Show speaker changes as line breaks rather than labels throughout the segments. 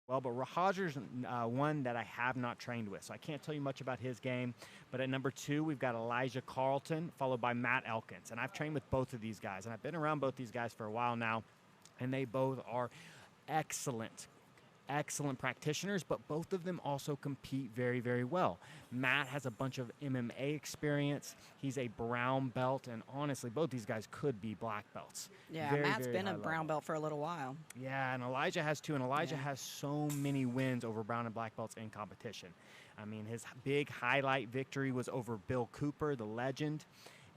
well, but Hajer's one that I have not trained with, so I can't tell you much about his game. But at number 2, we've got Elijah Carlton, followed by Matt Elkins. And I've trained with both of these guys, and I've been around both these guys for a while now, and they both are excellent practitioners, but both of them also compete very, very well. Matt has a bunch of MMA experience. He's a brown belt, and honestly, both these guys could be black belts.
Yeah, Matt's been a brown belt for a little while.
Yeah, and Elijah has too, and Elijah has so many wins over brown and black belts in competition. I mean, his big highlight victory was over Bill Cooper, the legend,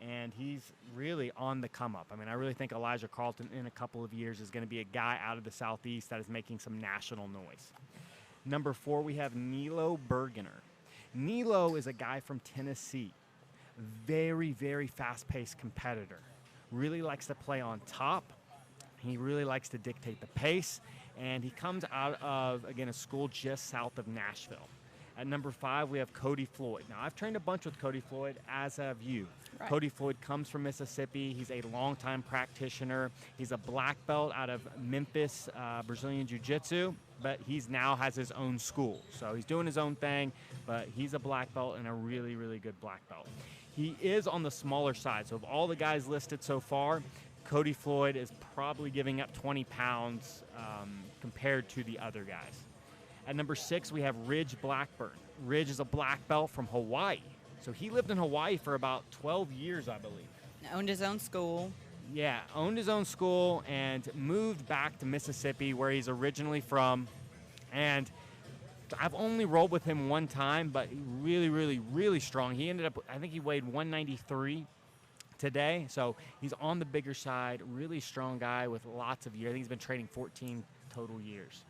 and he's really on the come up. I mean, I really think Elijah Carlton in a couple of years is going to be a guy out of the Southeast that is making some national noise. Number 4, we have Nilo Bergener. Nilo is a guy from Tennessee. Very, very fast-paced competitor. Really likes to play on top. He really likes to dictate the pace. And he comes out of, again, a school just south of Nashville. At number 5, we have Cody Floyd. Now, I've trained a bunch with Cody Floyd, as have you. Right. Cody Floyd comes from Mississippi. He's a longtime practitioner. He's a black belt out of Memphis, Brazilian Jiu Jitsu, but he's now has his own school. So he's doing his own thing, but he's a black belt and a really, really good black belt. He is on the smaller side. So of all the guys listed so far, Cody Floyd is probably giving up 20 pounds compared to the other guys. At number 6, we have Ridge Blackburn. Ridge is a black belt from Hawaii. So he lived in Hawaii for about 12 years, I believe.
Owned his own school.
Yeah, owned his own school and moved back to Mississippi, where he's originally from. And I've only rolled with him one time, but really, really, really strong. He ended up, I think he weighed 193 today. So he's on the bigger side, really strong guy with lots of years. I think he's been training 14 total years.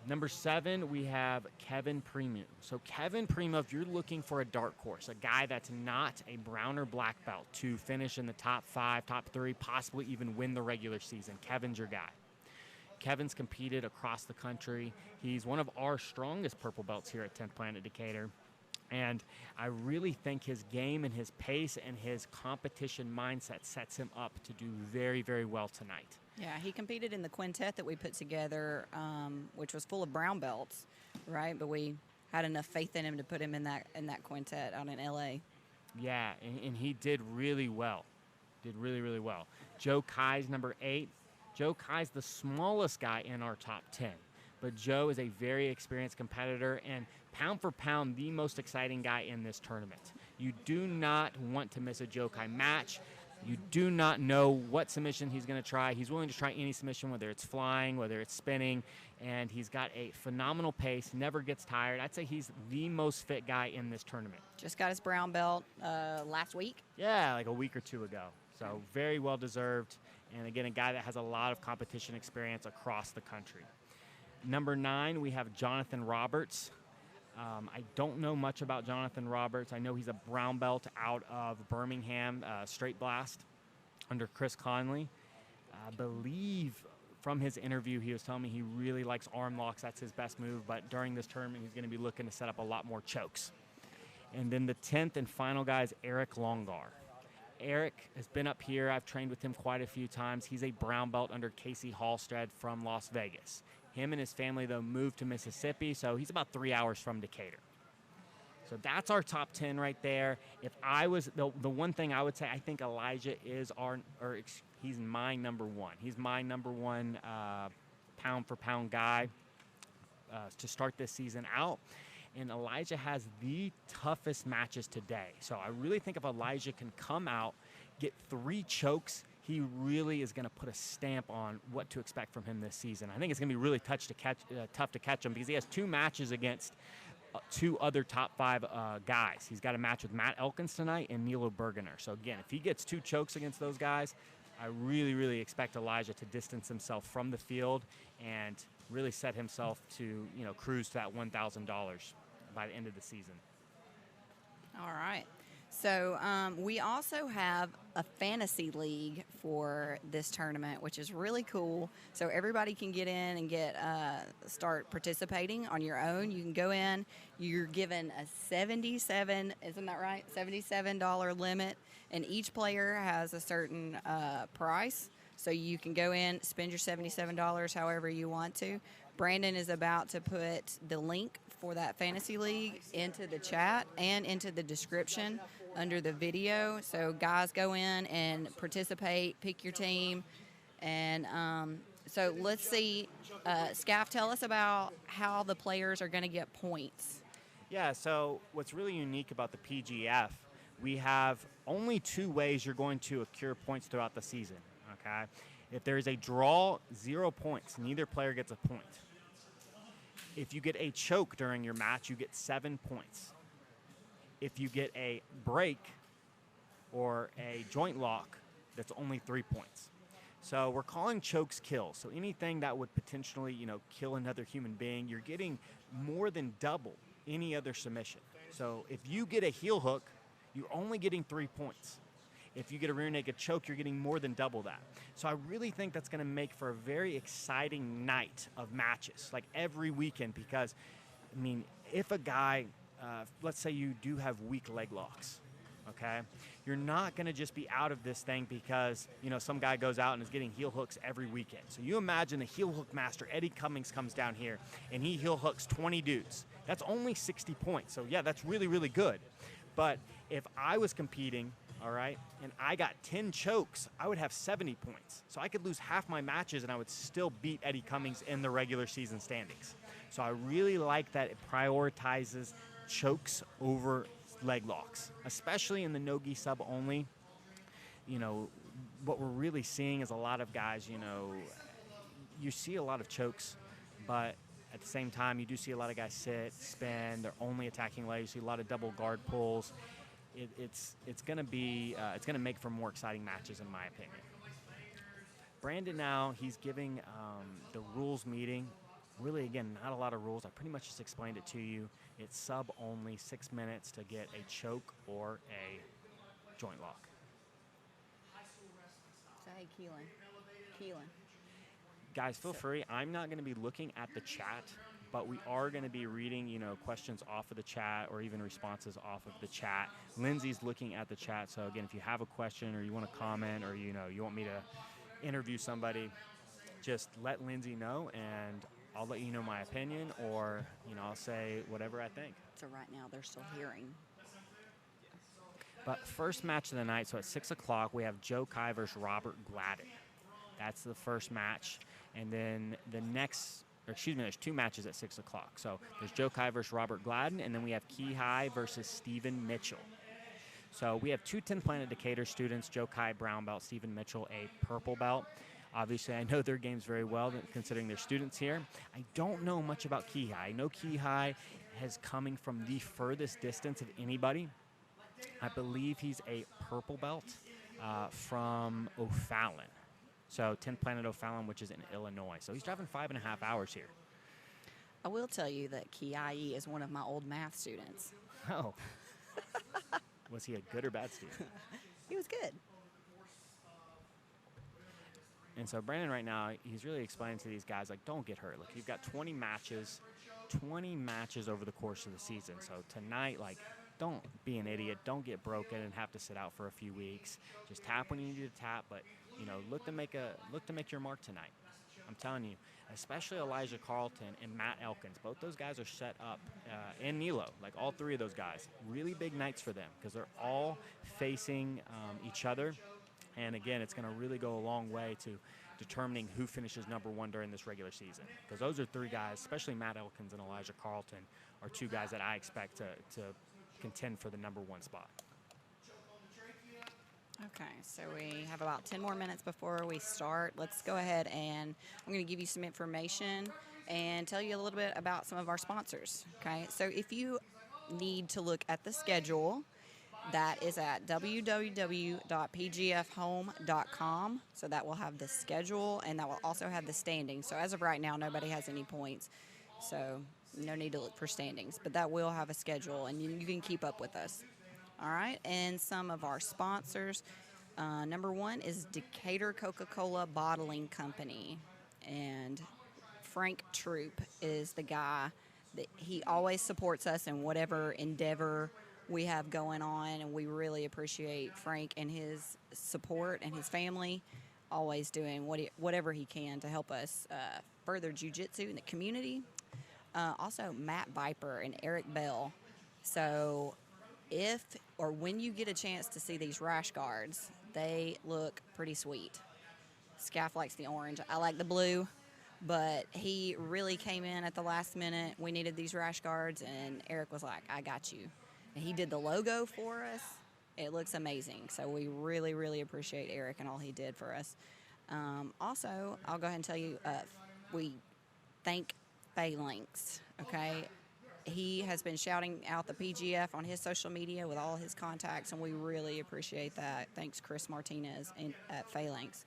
Number 7, we have Kevin Primo. So Kevin Primo, if you're looking for a dark horse, a guy that's not a brown or black belt to finish in the top 5, top 3, possibly even win the regular season, Kevin's your guy. Kevin's competed across the country. He's one of our strongest purple belts here at 10th Planet Decatur. And I really think his game and his pace and his competition mindset sets him up to do very, very well tonight.
Yeah, he competed in the quintet that we put together, which was full of brown belts, right? But we had enough faith in him to put him in that quintet out in L.A.
Yeah, and he did really well. Did really, really well. Joe Kei's number 8. Joe Kei's the smallest guy in our top 10. But Joe is a very experienced competitor and pound for pound the most exciting guy in this tournament. You do not want to miss a Joe Kei match. You do not know what submission he's going to try. He's willing to try any submission, whether it's flying, whether it's spinning, and he's got a phenomenal pace, never gets tired. I'd say he's the most fit guy in this tournament.
Just got his brown belt last week?
Yeah, like a week or two ago. So very well deserved, and again, a guy that has a lot of competition experience across the country. Number 9, we have Jonathan Roberts. I don't know much about Jonathan Roberts. I know he's a brown belt out of Birmingham, straight blast, under Chris Conley. I believe from his interview he was telling me he really likes arm locks. That's his best move, but during this tournament he's going to be looking to set up a lot more chokes. And then the 10th and final guy is Eric Longard. Eric has been up here. I've trained with him quite a few times. He's a brown belt under Casey Hallstead from Las Vegas. Him and his family, though, moved to Mississippi, so he's about 3 hours from Decatur. So that's our top 10 right there. If I was the one thing I would say, I think Elijah is he's my number 1. He's my number 1 pound for pound guy to start this season out. And Elijah has the toughest matches today. So I really think if Elijah can come out, get 3 chokes, he really is going to put a stamp on what to expect from him this season. I think it's going to be really tough to catch him because he has 2 matches against 2 other top 5 guys. He's got a match with Matt Elkins tonight and Nilo Bergener. So again, if he gets 2 chokes against those guys, I really, really expect Elijah to distance himself from the field and really set himself to, cruise to that $1,000 by the end of the season.
All right. So we also have a fantasy league for this tournament, which is really cool. So everybody can get in and start participating on your own. You can go in. You're given a $77 limit, and each player has a certain price. So you can go in, spend your $77 however you want to. Brandon is about to put the link for that fantasy league into the chat and into the description under the video. So guys, go in and participate, pick your team. And so let's see, Scaff, tell us about how the players are going to get points.
Yeah, so what's really unique about the PGF, we have only 2 ways you're going to accrue points throughout the season, okay? If there is a draw, 0 points. Neither player gets a point. If you get a choke during your match, you get 7 points. If you get a break or a joint lock, that's only 3 points. So we're calling chokes kills. So anything that would potentially, kill another human being, you're getting more than double any other submission. So if you get a heel hook, you're only getting 3 points. If you get a rear naked choke, you're getting more than double that. So I really think that's going to make for a very exciting night of matches, like every weekend, because, if a guy, let's say you do have weak leg locks, okay, you're not going to just be out of this thing because, some guy goes out and is getting heel hooks every weekend. So you imagine the heel hook master, Eddie Cummings, comes down here, and he heel hooks 20 dudes. That's only 60 points. So, yeah, that's really, really good. But if I was competing, all right, and I got 10 chokes, I would have 70 points. So I could lose half my matches, and I would still beat Eddie Cummings in the regular season standings. So I really like that it prioritizes chokes over leg locks, especially in the no-gi sub only. What we're really seeing is a lot of guys, you see a lot of chokes, but at the same time, you do see a lot of guys sit, spin, they're only attacking legs. You see a lot of double guard pulls. It's going to make for more exciting matches, in my opinion. Brandon now, he's giving the rules meeting. Really, again, not a lot of rules. I pretty much just explained it to you. It's sub only, 6 minutes to get a choke or a joint lock.
So, hey, Keelan.
Guys, feel free. I'm not going to be looking at the chat, but we are going to be reading, questions off of the chat or even responses off of the chat. Lindsay's looking at the chat, so again, if you have a question or you want to comment or you want me to interview somebody, just let Lindsay know, and I'll let you know my opinion, or I'll say whatever I think.
So right now they're still hearing.
But first match of the night, so at 6 o'clock, we have Joe Keihi versus Robert Gladen. That's the first match. And then there's 2 matches at 6 o'clock. So there's Joe Keihi versus Robert Gladen, and then we have Keihi versus Stephen Mitchell. So we have 2 10th Planet Decatur students, Joe Keihi, brown belt, Stephen Mitchell, a purple belt. Obviously, I know their games very well, considering they're students here. I don't know much about Keihi. I know Keihi is coming from the furthest distance of anybody. I believe he's a purple belt from O'Fallon. So 10th Planet O'Fallon, which is in Illinois. So he's driving 5.5 hours here.
I will tell you that Keihi is one of my old math students.
Oh. Was he a good or bad student?
He was good.
And so Brandon right now, he's really explaining to these guys, like, don't get hurt. Look, you've got 20 matches over the course of the season. So tonight, like, don't be an idiot. Don't get broken and have to sit out for a few weeks. Just tap when you need to tap, but look to make your mark tonight. I'm telling you, especially Elijah Carlton and Matt Elkins. Both those guys are set up, and Nilo, like all 3 of those guys. Really big nights for them because they're all facing each other. And again, it's going to really go a long way to determining who finishes number 1 during this regular season. Because those are 3 guys, especially Matt Elkins and Elijah Carlton, are 2 guys that I expect to contend for the number 1 spot.
Okay, so we have about 10 more minutes before we start. Let's go ahead and I'm going to give you some information and tell you a little bit about some of our sponsors. Okay, so if you need to look at the schedule, that is at www.pgfhome.com. So that will have the schedule, and that will also have the standings. So as of right now, nobody has any points, so no need to look for standings. But that will have a schedule, and you can keep up with us. All right, and some of our sponsors. Number 1 is Decatur Coca-Cola Bottling Company, and Frank Troop is the guy that he always supports us in whatever endeavor we have going on, and we really appreciate Frank and his support and his family. always doing whatever he can to help us further jiu-jitsu in the community. Also, Matt Viper and Eric Bell. So if or when you get a chance to see these rash guards, they look pretty sweet. Scaff likes the orange. I like the blue, but he really came in at the last minute. We needed these rash guards, and Eric was like, I got you. And he did the logo for us. It looks amazing. So we really, really appreciate Eric and all he did for us. Also, I'll go ahead and tell you, we thank Phalanx, okay? He has been shouting out the PGF on his social media with all his contacts, and we really appreciate that. Thanks, Chris Martinez at Phalanx,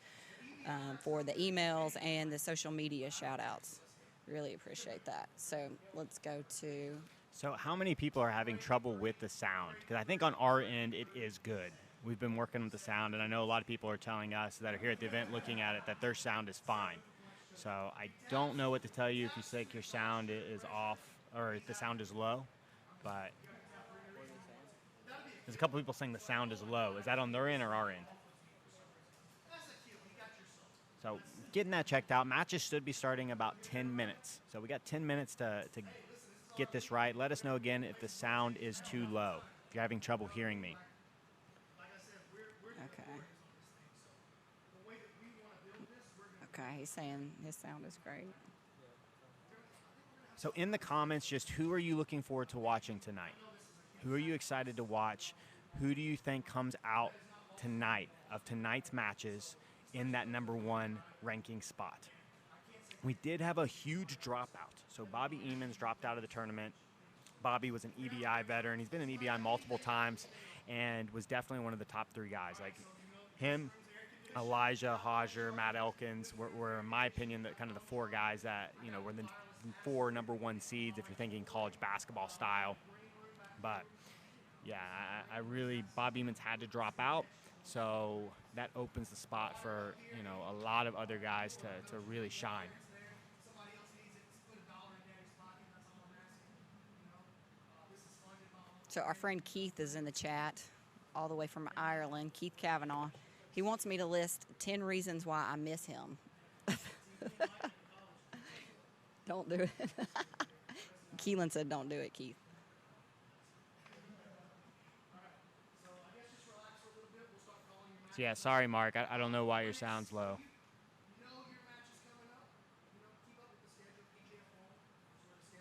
for the emails and the social media shout-outs. Really appreciate that. So let's go to...
So how many people are having trouble with the sound? Because I think on our end, it is good. We've been working with the sound, and I know a lot of people are telling us that are here at the event looking at it that their sound is fine. So I don't know what to tell you if you think your sound is off or if the sound is low, but there's a couple people saying the sound is low. Is that on their end or our end? So getting that checked out. Matches should be starting about 10 minutes. So we got 10 minutes to get this right. Let us know again if the sound is too low, if you're having trouble hearing me.
Okay, he's saying his sound is great.
So in the comments, just who are you looking forward to watching tonight? Who are you excited to watch? Who do you think comes out tonight of tonight's matches in that #1 ranking spot? We did have a huge dropout. So Bobby Eamons dropped out of the tournament. Bobby was an EBI veteran. He's been in EBI multiple times and was definitely one of the top 3 guys. Like him, Elijah, Hajer, Matt Elkins were, in my opinion, the kind of the 4 guys that, you know, were the 4 #1 seeds if you're thinking college basketball style. But yeah, I really, Bob Eamons had to drop out, so that opens the spot for, you know, a lot of other guys to really shine.
So our friend Keith is in the chat, all the way from Ireland, Keith Kavanaugh. He wants me to list 10 reasons why I miss him. Don't do it. Keelan said don't do it, Keith.
So yeah, sorry, Mark. I don't know why your sound's low.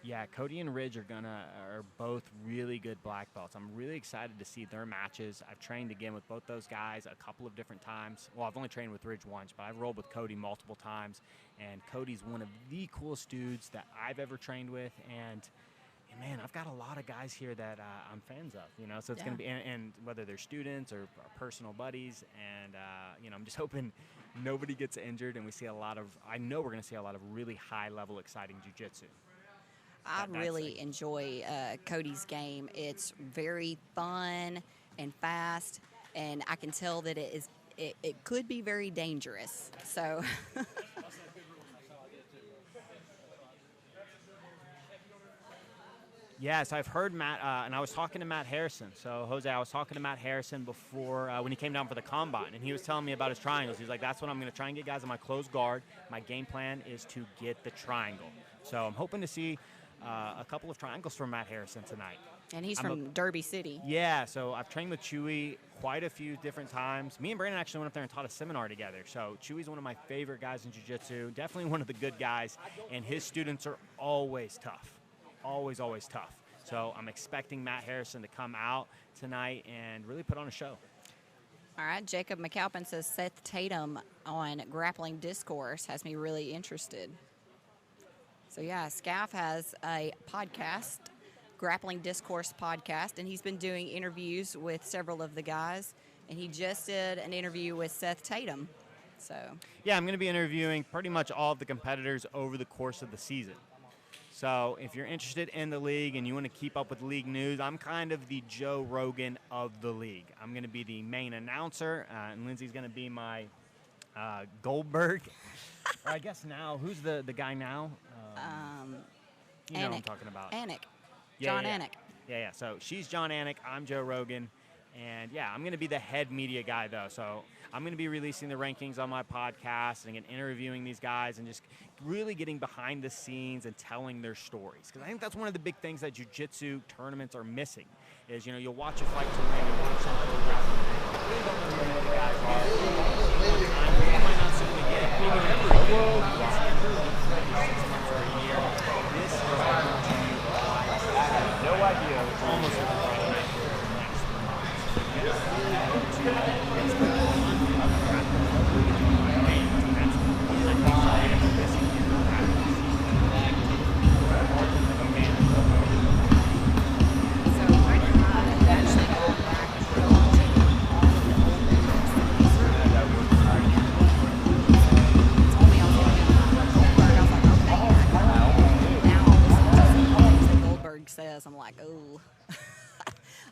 Yeah, Cody and Ridge are both really good black belts. I'm really excited to see their matches. I've trained again with both those guys a couple of different times. Well, I've only trained with Ridge once, but I've rolled with Cody multiple times. And Cody's one of the coolest dudes that I've ever trained with. And man, I've got a lot of guys here that I'm fans of, you know. So it's going to be, and whether they're students or personal buddies. And, you know, I'm just hoping nobody gets injured and we see I know we're going to see a lot of really high-level, exciting jiu-jitsu.
I really enjoy Cody's game. It's very fun and fast, and I can tell that it could be very dangerous. So.
Yes, I've heard Matt, and I was talking to Matt Harrison. So, Jose, I was talking to Matt Harrison before when he came down for the combine, and he was telling me about his triangles. He's like, that's what I'm going to try and get guys on my closed guard. My game plan is to get the triangle. So I'm hoping to see a couple of triangles from Matt Harrison tonight.
And he's from Derby City.
Yeah, so I've trained with Chewy quite a few different times. Me and Brandon actually went up there and taught a seminar together. So Chewy's one of my favorite guys in jiu-jitsu, definitely one of the good guys, and his students are always tough, always, always tough. So I'm expecting Matt Harrison to come out tonight and really put on a show.
All right, Jacob McAlpin says Seth Tatum on Grappling Discourse has me really interested. So, yeah, Scaff has a podcast, Grappling Discourse podcast, and he's been doing interviews with several of the guys, and he just did an interview with Seth Tatum. So,
yeah, I'm going to be interviewing pretty much all of the competitors over the course of the season. So if you're interested in the league and you want to keep up with league news, I'm kind of the Joe Rogan of the league. I'm going to be the main announcer, and Lindsay's going to be my Goldberg. Or I guess now, who's the guy now? You know what I'm talking about.
Anik.
Yeah,
John
yeah.
Anik.
Yeah. So she's John Anik. I'm Joe Rogan. And yeah, I'm going to be the head media guy though. So I'm going to be releasing the rankings on my podcast and interviewing these guys and just really getting behind the scenes and telling their stories. Because I think that's one of the big things that jiu-jitsu tournaments are missing is, you know, you'll watch a fight to win, you watch some other grappling. You really don't know who the guys are. One time, you might not see them again. Maybe never again. You can see them for maybe 6 months or a year. This is going to be I have no idea. It's almost like a Friday night for the next 3 months. It's the fun of grappling. That's I think something that's missing here in grappling.
So I've actually gone back and watching all of the old videos. Told me I was going to do Goldberg. I was like, okay. Now I'm listening to some things that Goldberg says. I'm like, oh.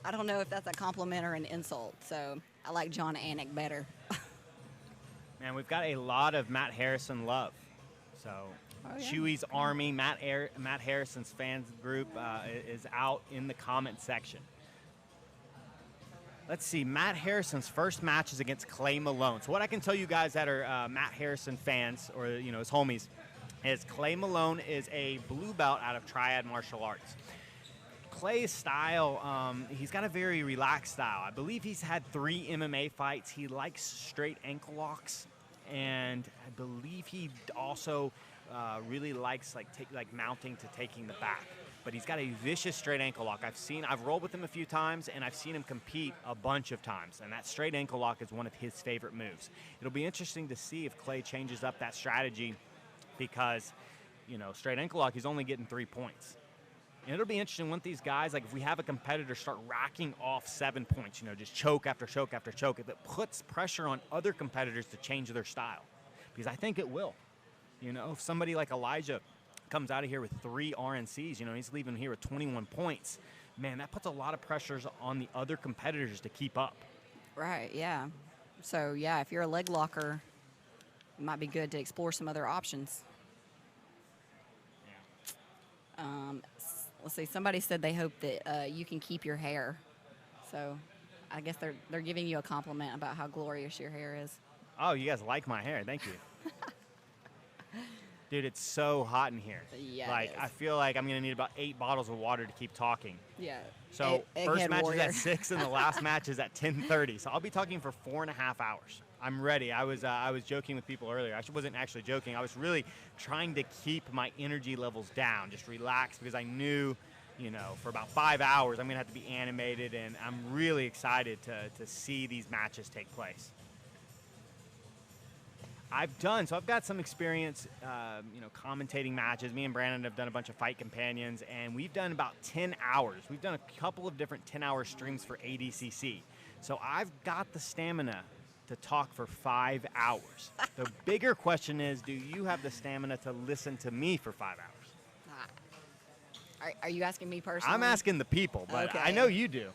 I don't know if that's a compliment or an insult. So I like John Anik better.
Man, we've got a lot of Matt Harrison love. So Chewy's Army, Matt Harrison's fans group is out in the comment section. Let's see, Matt Harrison's first match is against Clay Malone. So what I can tell you guys that are Matt Harrison fans, or you know, his homies, is Clay Malone is a blue belt out of Triad Martial Arts. Clay's style, he's got a very relaxed style. I believe he's had 3 MMA fights. He likes straight ankle locks, and I believe he also really likes like mounting to taking the back. But he's got a vicious straight ankle lock. I've rolled with him a few times, and I've seen him compete a bunch of times. And that straight ankle lock is one of his favorite moves. It'll be interesting to see if Clay changes up that strategy because, you know, straight ankle lock, he's only getting 3 points. And it'll be interesting when these guys, like if we have a competitor start racking off 7 points, you know, just choke after choke after choke, if it puts pressure on other competitors to change their style. Because I think it will. You know, if somebody like Elijah comes out of here with 3 RNCs, you know, he's leaving here with 21 points. Man, that puts a lot of pressures on the other competitors to keep up.
Right, yeah. So, yeah, if you're a leg locker, it might be good to explore some other options.
Yeah.
Let's see, somebody said they hope that you can keep your hair. So I guess they're giving you a compliment about how glorious your hair is.
Oh, you guys like my hair. Thank you. Dude, it's so hot in here.
Yeah,
like, I feel like I'm going to need about 8 bottles of water to keep talking.
Yeah.
So first match
warrior.
is at 6 and the last match is at 10:30. So I'll be talking for 4.5 hours. I'm ready. I was joking with people earlier. I wasn't actually joking. I was really trying to keep my energy levels down, just relax, because I knew, you know, for about 5 hours I'm going to have to be animated, and I'm really excited to see these matches take place. I've got some experience, you know, commentating matches. Me and Brandon have done a bunch of fight companions, and we've done about 10 hours. We've done a couple of different 10-hour streams for ADCC. So I've got the stamina to talk for 5 hours. The bigger question is, do you have the stamina to listen to me for 5 hours?
Are you asking me personally?
I'm asking the people, but
okay.
I know you do.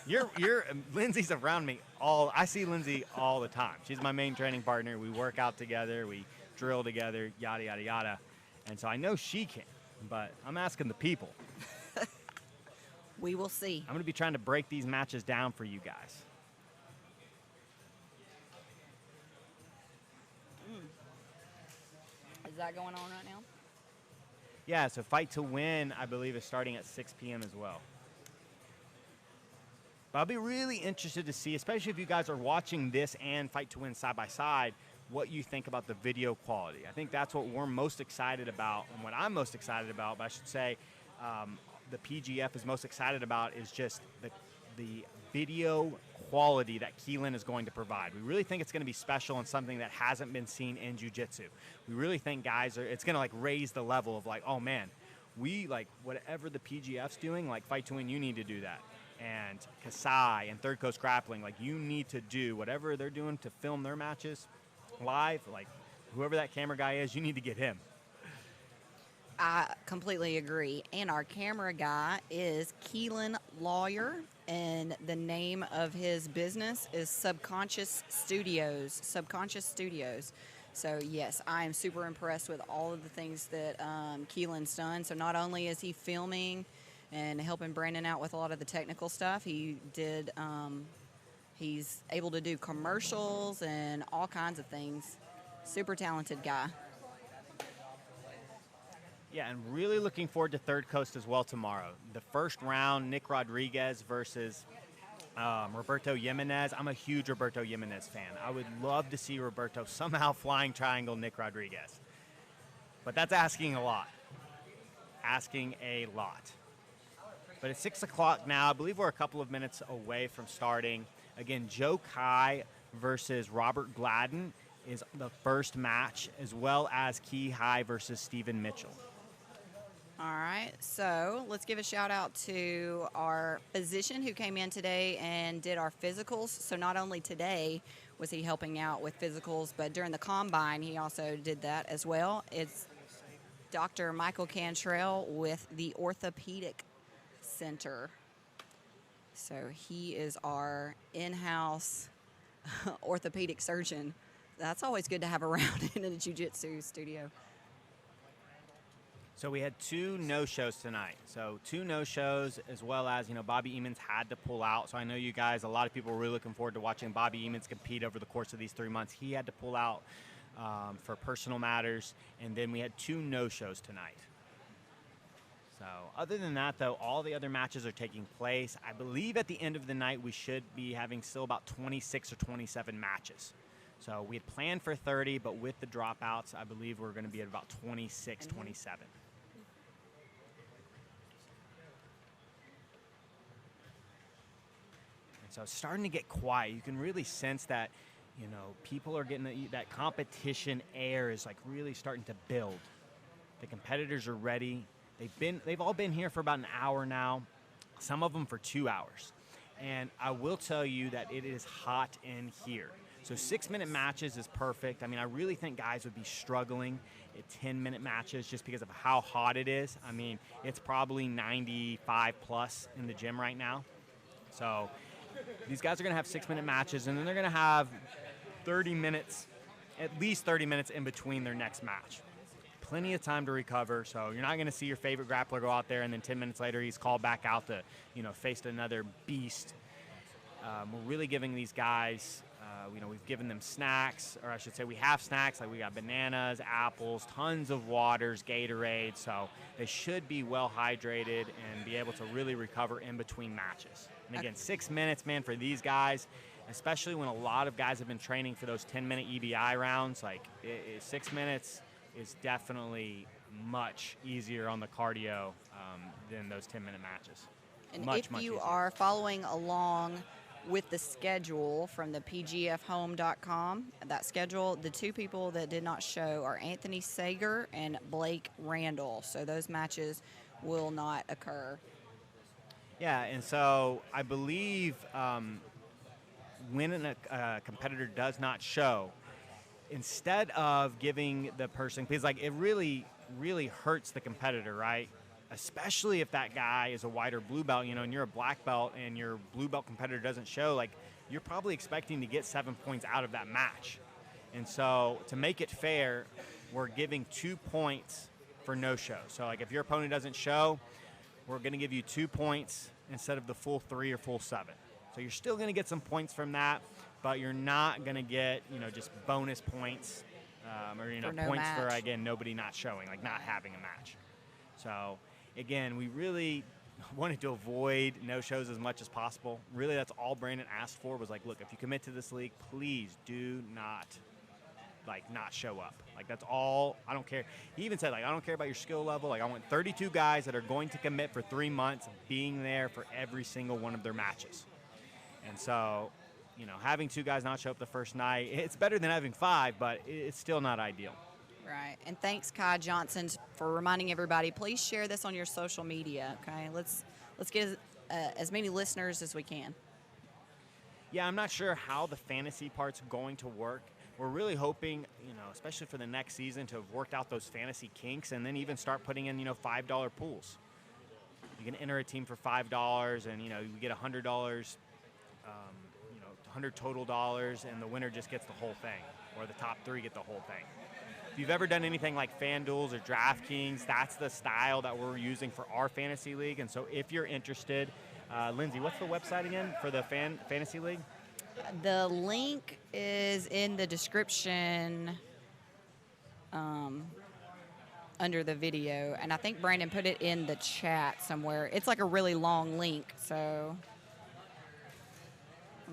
You're Lindsay's around me I see Lindsay all the time. She's my main training partner. We work out together, we drill together, yada, yada, yada. And so I know she can, but I'm asking the people.
We will see.
I'm going to be trying to break these matches down for you guys.
Is that going on right now?
Yeah, so Fight to Win, I believe, is starting at 6 p.m. as well. But I'll be really interested to see, especially if you guys are watching this and Fight to Win side by side, what you think about the video quality. I think that's what we're most excited about, and what I'm most excited about, but I should say the PGF is most excited about is just the video quality that Keelan is going to provide. We really think it's going to be special and something that hasn't been seen in jiu-jitsu. We really think it's going to like raise the level of like, oh man, we like whatever the PGF's doing, like Fight to Win, you need to do that. And Kasai and Third Coast Grappling, like you need to do whatever they're doing to film their matches live, like whoever that camera guy is, you need to get him.
I completely agree. And our camera guy is Keelan Lawyer, and the name of his business is Subconscious Studios. So, yes, I am super impressed with all of the things that Keelan's done. So not only is he filming and helping Brandon out with a lot of the technical stuff, he did He's able to do commercials and all kinds of things. Super talented guy.
Yeah, and really looking forward to Third Coast as well tomorrow. The first round, Nick Rodriguez versus Roberto Jimenez. I'm a huge Roberto Jimenez fan. I would love to see Roberto somehow flying triangle Nick Rodriguez. But that's asking a lot. Asking a lot. But it's 6 o'clock now. I believe we're a couple of minutes away from starting. Again, Joe Kai versus Robert Gladen is the first match, as well as Keihi versus Stephen Mitchell.
All right, so let's give a shout out to our physician who came in today and did our physicals. So not only today was he helping out with physicals, but during the combine he also did that as well. It's Dr. Michael Cantrell with the Orthopedic Center. So he is our in-house orthopedic surgeon. That's always good to have around in a jiu-jitsu studio.
So we had 2 no-shows tonight. So 2 no-shows, as well as, Bobby Eamons had to pull out. So I know you guys, a lot of people were really looking forward to watching Bobby Eamons compete over the course of these 3 months. He had to pull out for personal matters. And then we had 2 no-shows tonight. So other than that, though, all the other matches are taking place. I believe at the end of the night, we should be having still about 26 or 27 matches. So we had planned for 30, but with the dropouts, I believe we're going to be at about 26, 27. So it's starting to get quiet. You can really sense that, people are getting that competition air is like really starting to build. The competitors are ready. They've all been here for about an hour now, some of them for 2 hours. And I will tell you that it is hot in here. So 6-minute matches is perfect. I mean, I really think guys would be struggling at 10-minute matches just because of how hot it is. I mean, it's probably 95 plus in the gym right now. So these guys are going to have 6-minute matches, and then they're going to have 30 minutes, at least 30 minutes in between their next match. Plenty of time to recover, so you're not going to see your favorite grappler go out there and then 10 minutes later he's called back out to, face another beast. We're really giving these guys, we've given them snacks, or I should say we have snacks, like we got bananas, apples, tons of waters, Gatorade, so they should be well hydrated and be able to really recover in between matches. And again, 6 minutes, man, for these guys, especially when a lot of guys have been training for those 10-minute EBI rounds, 6 minutes is definitely much easier on the cardio than those 10-minute matches.
And
much
if you
easier.
are following along with the schedule from the pgfhome.com, that schedule, the 2 people that did not show are Anthony Sager and Blake Randall. So those matches will not occur.
Yeah, and so I believe when a competitor does not show, instead of giving the person, because it really, really hurts the competitor, right? Especially if that guy is a white or blue belt, and you're a black belt and your blue belt competitor doesn't show, you're probably expecting to get 7 points out of that match. And so to make it fair, we're giving 2 points for no-show. So if your opponent doesn't show, we're going to give you 2 points instead of the full 3 or full 7. So you're still going to get some points from that, but you're not going to get, just bonus points or, points
match.
for, again, nobody not showing, not having a match. So, again, we really wanted to avoid no-shows as much as possible. Really, that's all Brandon asked for was, look, if you commit to this league, please do not, not show up. That's all. I don't care. He even said, I don't care about your skill level. I want 32 guys that are going to commit for 3 months being there for every single one of their matches. And so, having 2 guys not show up the first night, it's better than having 5, but it's still not ideal.
Right. And thanks, Kai Johnson, for reminding everybody. Please share this on your social media, okay? Let's get as many listeners as we can.
Yeah, I'm not sure how the fantasy part's going to work. We're really hoping, especially for the next season, to have worked out those fantasy kinks and then even start putting in, $5 pools. You can enter a team for $5 and, you get $100, 100 total dollars, and the winner just gets the whole thing, or the top 3 get the whole thing. If you've ever done anything like FanDuels or DraftKings, that's the style that we're using for our fantasy league. And so if you're interested, Lindsay, what's the website again for the fantasy league?
The link is in the description under the video, and I think Brandon put it in the chat somewhere. It's like a really long link, so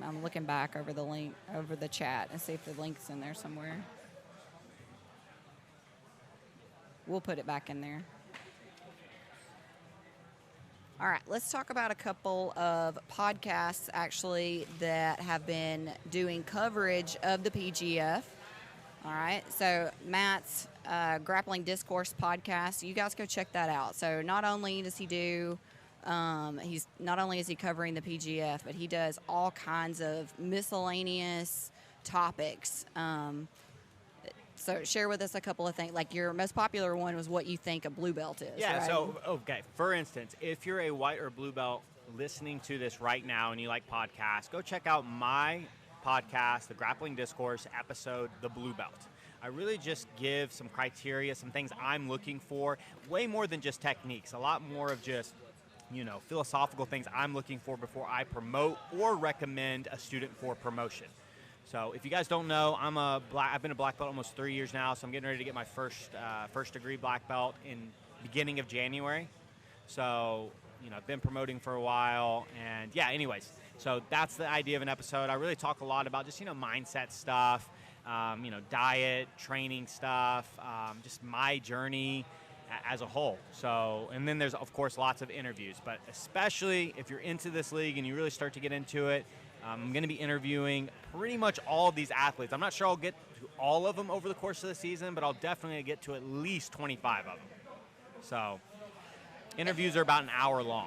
I'm looking back over the link, over the chat, and see if the link's in there somewhere. We'll put it back in there. All right, let's talk about a couple of podcasts, actually, that have been doing coverage of the PGF. All right, so Matt's Grappling Discourse podcast, you guys go check that out. So not only does he do, not only is he covering the PGF, but he does all kinds of miscellaneous topics. So share with us a couple of things. Like your most popular one was what you think a blue belt is.
Yeah,
right?
so, okay, for instance, if you're a white or blue belt listening to this right now and you like podcasts, go check out my podcast, the Grappling Discourse episode, The Blue Belt. I really just give some criteria, some things I'm looking for, way more than just techniques, a lot more of just, philosophical things I'm looking for before I promote or recommend a student for promotion. So if you guys don't know, I've been a black belt almost 3 years now, so I'm getting ready to get my first degree black belt in beginning of January. So, I've been promoting for a while, and yeah, anyways. So that's the idea of an episode. I really talk a lot about just, mindset stuff, diet, training stuff, just my journey as a whole. So, and then there's, of course, lots of interviews. But especially if you're into this league and you really start to get into it, I'm going to be interviewing pretty much all of these athletes. I'm not sure I'll get to all of them over the course of the season, but I'll definitely get to at least 25 of them. So interviews are about an hour long.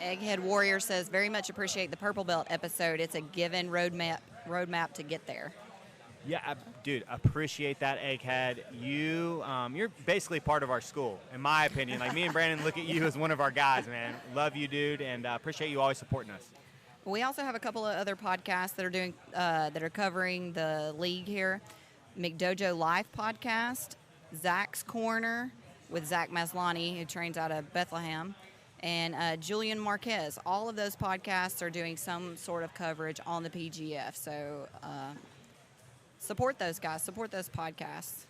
Egghead Warrior says, very much appreciate the Purple Belt episode. It's a given roadmap to get there.
Yeah, dude, appreciate that, Egghead. You're basically part of our school, in my opinion. Like, me and Brandon look at you as one of our guys, man. Love you, dude, and appreciate you always supporting us.
We also have a couple of other podcasts that are doing that are covering the league here. McDojo Life podcast, Zach's Corner with Zach Maslany, who trains out of Bethlehem, and Julian Marquez. All of those podcasts are doing some sort of coverage on the PGF. So support those guys. Support those podcasts.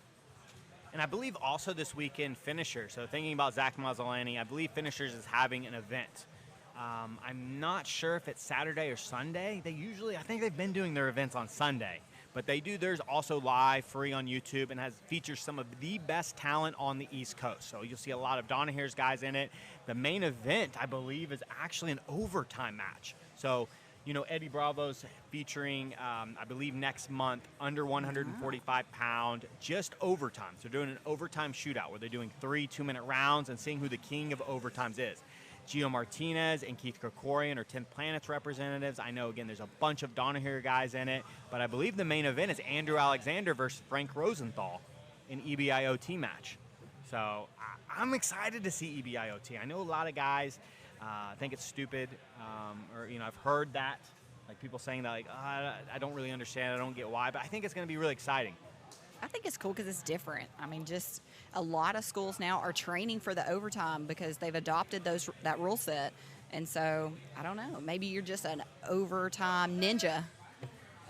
And I believe also this weekend, Finishers. So thinking about Zach Maslany, I believe Finishers is having an event. I'm not sure if it's Saturday or Sunday. I think they've been doing their events on Sunday, but they do theirs also live, free on YouTube, and features some of the best talent on the East Coast. So you'll see a lot of Donahue's guys in it. The main event, I believe, is actually an overtime match. So, Eddie Bravo's featuring, I believe next month, under 145-pound, just overtime. So doing an overtime shootout where they're doing 3 2-minute rounds and seeing who the king of overtimes is. Gio Martinez and Keith Krikorian are 10th Planets representatives. I know, again, there's a bunch of Donahue guys in it, but I believe the main event is Andrew Alexander versus Frank Rosenthal in EBIOT match. So I'm excited to see EBIOT. I know a lot of guys think it's stupid, or I've heard that, like people saying that, like, I don't really understand, I don't get why, but I think it's going to be really exciting.
I think it's cool because it's different. I mean, just a lot of schools now are training for the overtime because they've adopted that rule set. And so, I don't know, maybe you're just an overtime ninja,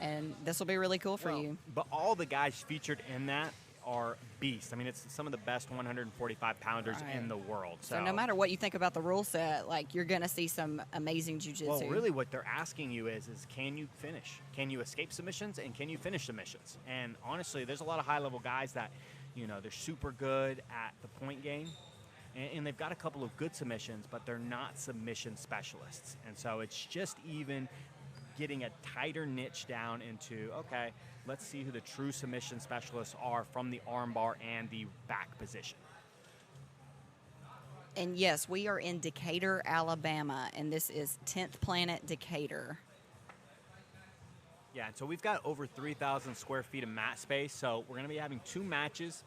and this will be really cool for you.
But all the guys featured in that are beasts. I mean, it's some of the best 145-pounders in the world.
So no matter what you think about the rule set, like, you're going to see some amazing jiu-jitsu.
Well, really what they're asking you is can you finish? Can you escape submissions, and can you finish submissions? And honestly, there's a lot of high-level guys that, they're super good at the point game, and they've got a couple of good submissions, but they're not submission specialists. And so it's just even getting a tighter niche down into, okay, let's see who the true submission specialists are from the armbar and the back position.
And yes, we are in Decatur, Alabama, and this is 10th Planet Decatur.
Yeah, and so we've got over 3,000 square feet of mat space, so we're going to be having 2 matches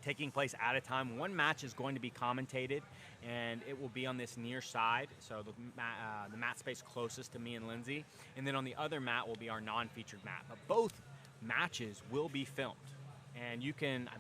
taking place at a time. One match is going to be commentated, and it will be on this near side, so the mat space closest to me and Lindsay. And then on the other mat will be our non-featured mat. But both matches will be filmed, and you can, I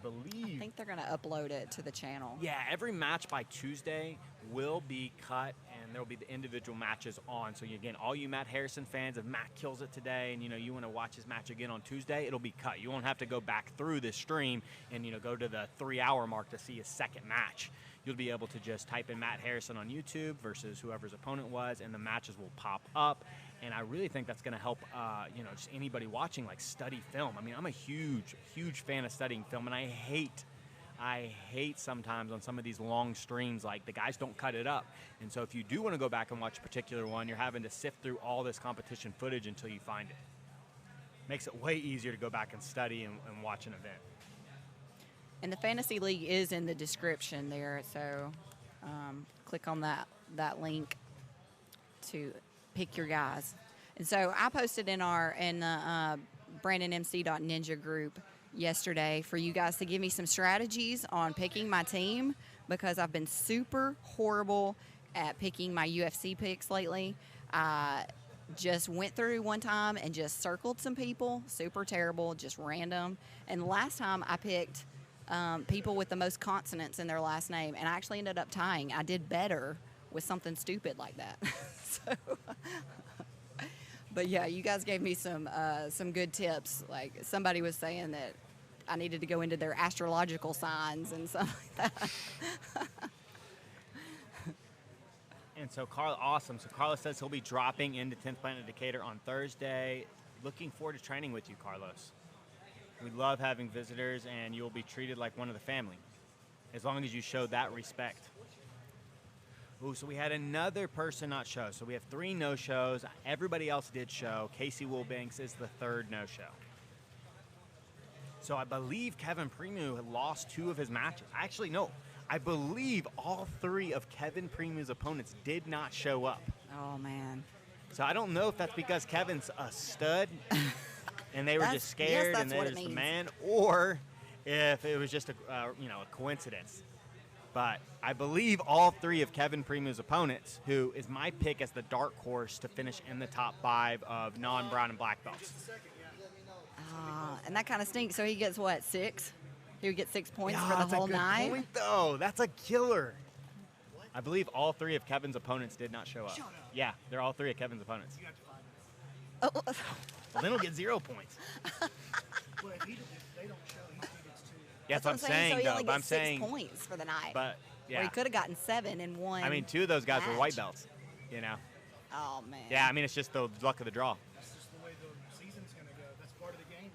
think they're going to upload it to the channel.
Yeah, every match by Tuesday will be cut, and there will be the individual matches on. So again, all you Matt Harrison fans, if Matt kills it today and you want to watch his match again on Tuesday, it'll be cut. You won't have to go back through this stream and go to the 3-hour mark to see his second match. You'll be able to just type in Matt Harrison on YouTube versus whoever's opponent was, and the matches will pop up. And I really think that's going to help, just anybody watching, like, study film. I mean, I'm a huge, huge fan of studying film, and I hate sometimes on some of these long streams, like, the guys don't cut it up. And so if you do want to go back and watch a particular one, you're having to sift through all this competition footage until you find it. Makes it way easier to go back and study and watch an event.
And the Fantasy League is in the description there, so click on that link to pick your guys. And so I posted in the BrandonMC.Ninja group yesterday for you guys to give me some strategies on picking my team, because I've been super horrible at picking my UFC picks lately. I just went through one time and just circled some people, super terrible, just random. And last time I picked people with the most consonants in their last name, and I actually ended up tying. I did better with something stupid like that. But yeah, you guys gave me some good tips. Like, somebody was saying that I needed to go into their astrological signs and stuff like that.
And so, awesome. So Carlos says he'll be dropping into 10th Planet Decatur on Thursday. Looking forward to training with you, Carlos. We love having visitors, and you'll be treated like one of the family, as long as you show that respect. Ooh, so we had another person not show. So we have 3 no-shows. Everybody else did show. Casey Wilbanks is the 3rd no-show. So I believe Kevin Premu had lost 2 of his matches. Actually, no. I believe all 3 of Kevin Premu's opponents did not show up.
Oh, man.
So I don't know if that's because Kevin's a stud and they were just scared and they're just the man, or if it was just a coincidence. But I believe all 3 of Kevin Premu's opponents, who is my pick as the dark horse to finish in the top 5 of non-brown and black belts.
And that kind of stinks. So he gets what, 6? He would get 6 points for the whole night?
That's a good point, though. That's a killer. What? I believe all 3 of Kevin's opponents did not show up. Shut up. Yeah, they're all 3 of Kevin's opponents. You have to find them. Well, then he'll get 0 points.
Well, if they don't show, he gets 2.
Yeah, that's what I'm saying,
so he
though.
only
But I'm
gets
saying
6 points for the night.
But yeah,
or he could have gotten 7 in one.
I mean, 2 of those guys were
match.
white belts.
Oh man.
Yeah, I mean, it's just the luck of the draw.
That's just the way the season's going to go. That's part of the game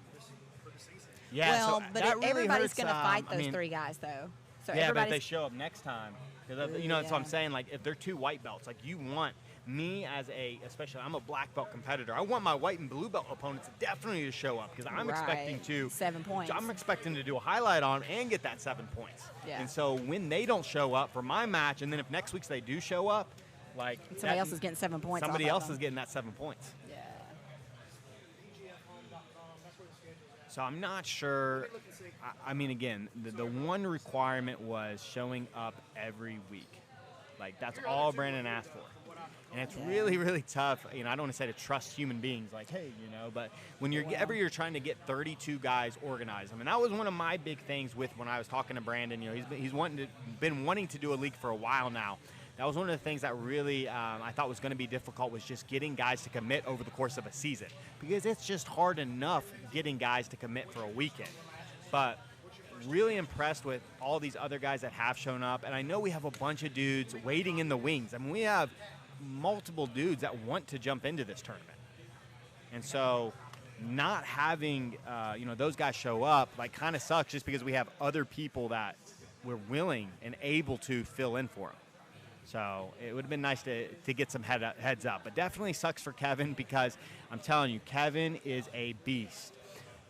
for the season.
Yeah,
well,
so
but
that really
everybody's
hurts,
going to fight those 3 guys, though. So
yeah, but if
everybody's
they show up next time, because that's what I'm saying. Like, if they're 2 white belts, like, you want me especially I'm a black belt competitor. I want my white and blue belt opponents definitely to show up, because I'm expecting to
7 points.
I'm expecting to do a highlight on and get that 7 points.
Yeah.
And so when they don't show up for my match, and then if next week they do show up, like
somebody else is getting 7 points.
Somebody else is getting that 7 points.
Yeah.
So I'm not sure. I mean, again, the one requirement was showing up every week. Like, that's all Brandon asked for. And it's really, really tough. I don't want to say to trust human beings, like, hey, but when you're trying to get 32 guys organized. I mean, that was one of my big things with when I was talking to Brandon. He's been wanting to do a league for a while now. That was one of the things that really I thought was going to be difficult, was just getting guys to commit over the course of a season, because it's just hard enough getting guys to commit for a weekend. But really impressed with all these other guys that have shown up, and I know we have a bunch of dudes waiting in the wings. I mean, we have multiple dudes that want to jump into this tournament, and so not having those guys show up, like, kind of sucks, just because we have other people that we're willing and able to fill in for them. So it would have been nice to get some heads up, but definitely sucks for Kevin, because I'm telling you, Kevin is a beast.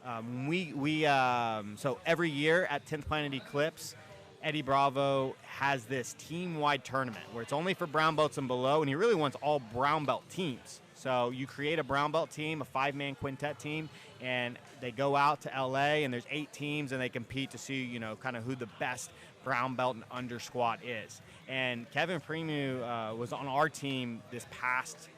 So every year at 10th Planet Eclipse, Eddie Bravo has this team-wide tournament where it's only for brown belts and below, and he really wants all brown belt teams. So you create a brown belt team, a 5-man quintet team, and they go out to LA, and there's 8 teams, and they compete to see, kind of who the best brown belt and under squad is. And Kevin Premu was on our team this past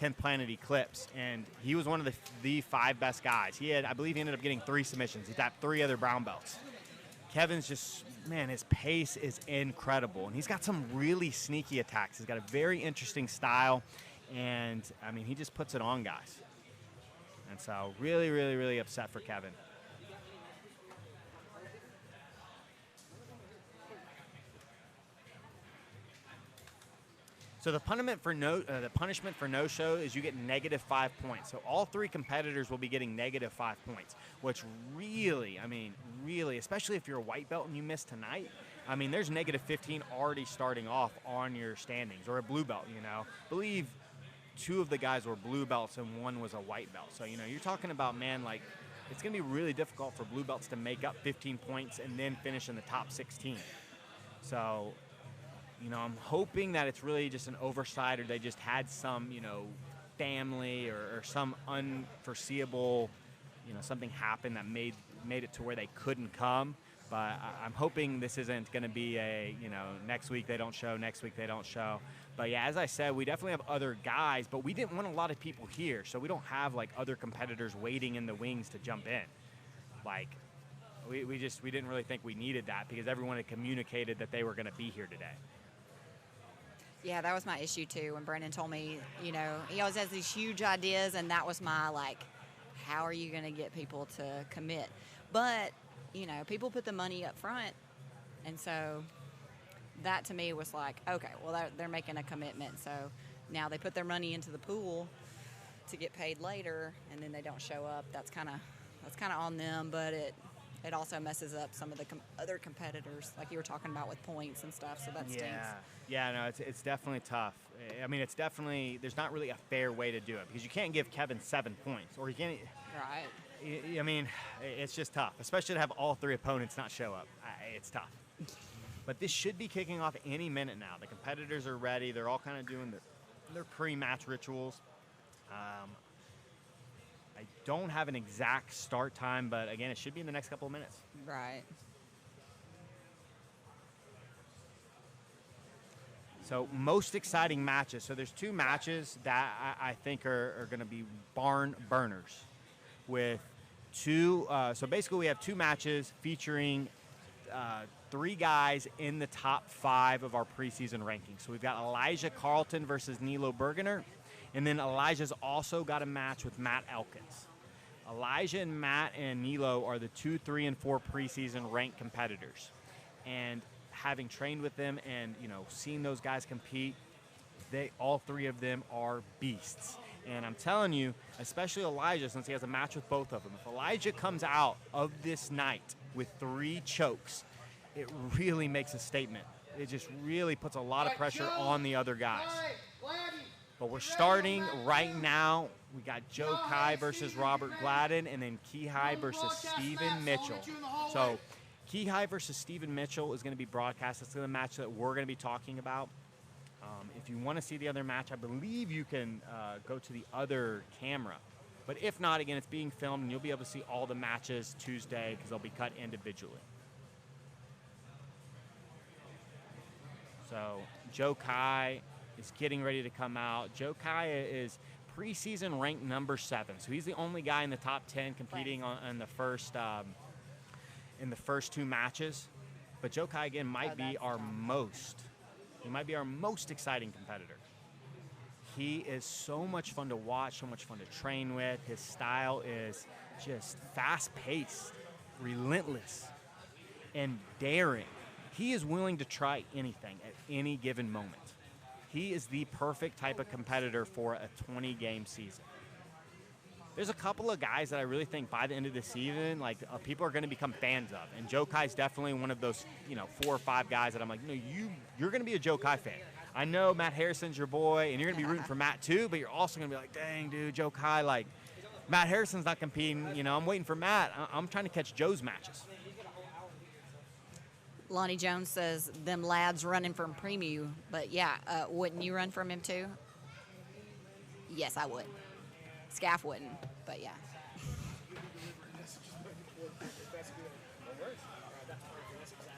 10th Planet Eclipse, and he was one of the 5 best guys. I believe he ended up getting 3 submissions. He tapped 3 other brown belts. Kevin's just man, his pace is incredible. And he's got some really sneaky attacks. He's got a very interesting style. And, I mean, he just puts it on guys. And so really, really, really upset for Kevin. So the punishment for no-show is you get -5 points. So all 3 competitors will be getting -5 points, which really, I mean, really, especially if you're a white belt and you miss tonight, I mean, there's -15 already starting off on your standings, or a blue belt, you know. I believe 2 of the guys were blue belts and 1 was a white belt. So, you know, you're talking about, man, like, it's going to be really difficult for blue belts to make up 15 points and then finish in the top 16. So, you know, I'm hoping that it's really just an oversight, or they just had some, you know, family or some unforeseeable, you know, something happened that made it to where they couldn't come. But I'm hoping this isn't going to be a, you know, next week they don't show, next week they don't show. But, yeah, as I said, we definitely have other guys, but we didn't want a lot of people here, so we don't have, like, other competitors waiting in the wings to jump in. Like, we didn't really think we needed that because everyone had communicated that they were going to be here today.
Yeah, that was my issue too. When Brandon told me, you know, he always has these huge ideas, and that was my, like, how are you going to get people to commit? But, you know, people put the money up front, and so that to me was like, okay, well, they're making a commitment. So now they put their money into the pool to get paid later, and then they don't show up. That's kind of on them, but it also messes up some of the other competitors, like you were talking about with points and stuff, so that stinks.
Yeah, no, it's definitely tough. I mean, it's definitely, there's not really a fair way to do it because you can't give Kevin 7 points, or you can't.
Right.
I mean, it's just tough, especially to have all 3 opponents not show up. It's tough. But this should be kicking off any minute now. The competitors are ready. They're all kind of doing their pre-match rituals. I don't have an exact start time, but again, it should be in the next couple of minutes.
Right.
So most exciting matches. So there's 2 matches that I think are going to be barn burners with 2. So basically we have 2 matches featuring 3 guys in the top 5 of our preseason rankings. So we've got Elijah Carlton versus Nilo Bergener. And then Elijah's also got a match with Matt Elkins. Elijah and Matt and Nilo are the 2, 3, and 4 preseason ranked competitors. And having trained with them and, you know, seeing those guys compete, all 3 of them are beasts. And I'm telling you, especially Elijah, since he has a match with both of them, if Elijah comes out of this night with 3 chokes, it really makes a statement. It just really puts a lot of pressure on the other guys. But we're starting right now. We got Joe Kai versus Robert Gladen, and then Keihi versus Stephen Mitchell. So Keihi versus Stephen Mitchell is going to be broadcast. That's the match that we're going to be talking about. If you want to see the other match, I believe you can go to the other camera. But if not, again, it's being filmed, and you'll be able to see all the matches Tuesday because they'll be cut individually. So Joe Kai is getting ready to come out. Joe Kai is preseason ranked number 7, so he's the only guy in the top 10 competing in the first 2 matches. But Joe Kai again might be our most exciting competitor. He is so much fun to watch, so much fun to train with. His style is just fast-paced, relentless, and daring. He is willing to try anything at any given moment. He is the perfect type of competitor for a 20-game season. There's a couple of guys that I really think by the end of the season, like people are going to become fans of, and Joe Kai's definitely one of those, 4 or 5 guys that I'm like, you're going to be a Joe Kai fan. I know Matt Harrison's your boy, and you're going to be rooting for Matt too, but you're also going to be like, dang, dude, Joe Kai, like Matt Harrison's not competing. I'm waiting for Matt. I'm trying to catch Joe's matches.
Lonnie Jones says them lads running from Premu, but yeah, wouldn't you run from him too? Yes, I would. Scaff wouldn't, but yeah.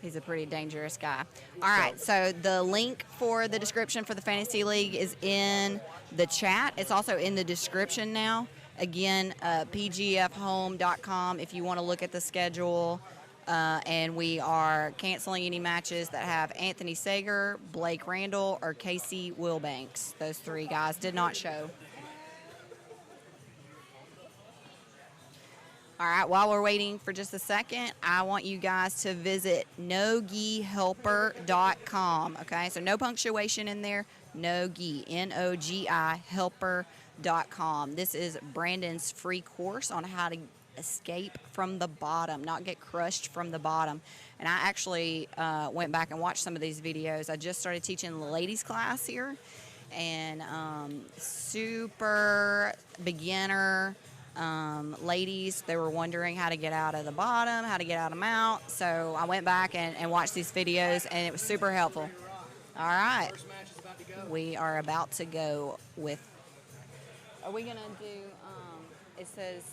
He's a pretty dangerous guy. All right, so the link for the description for the Fantasy League is in the chat. It's also in the description now. Again, pgfhome.com if you want to look at the schedule. And we are canceling any matches that have Anthony Sager, Blake Randall, or Casey Wilbanks. Those 3 guys did not show. All right, while we're waiting for just a second, I want you guys to visit nogihelper.com, okay? So no punctuation in there, nogi, N-O-G-I, helper.com. This is Brandon's free course on how to escape from the bottom, not get crushed from the bottom. And I actually went back and watched some of these videos. I just started teaching the ladies class here, and super beginner ladies, they were wondering how to get out of the bottom, how to get out of mount. So I went back and watched these videos, and it was super helpful. All right. We are about to go with, are we going to do, it says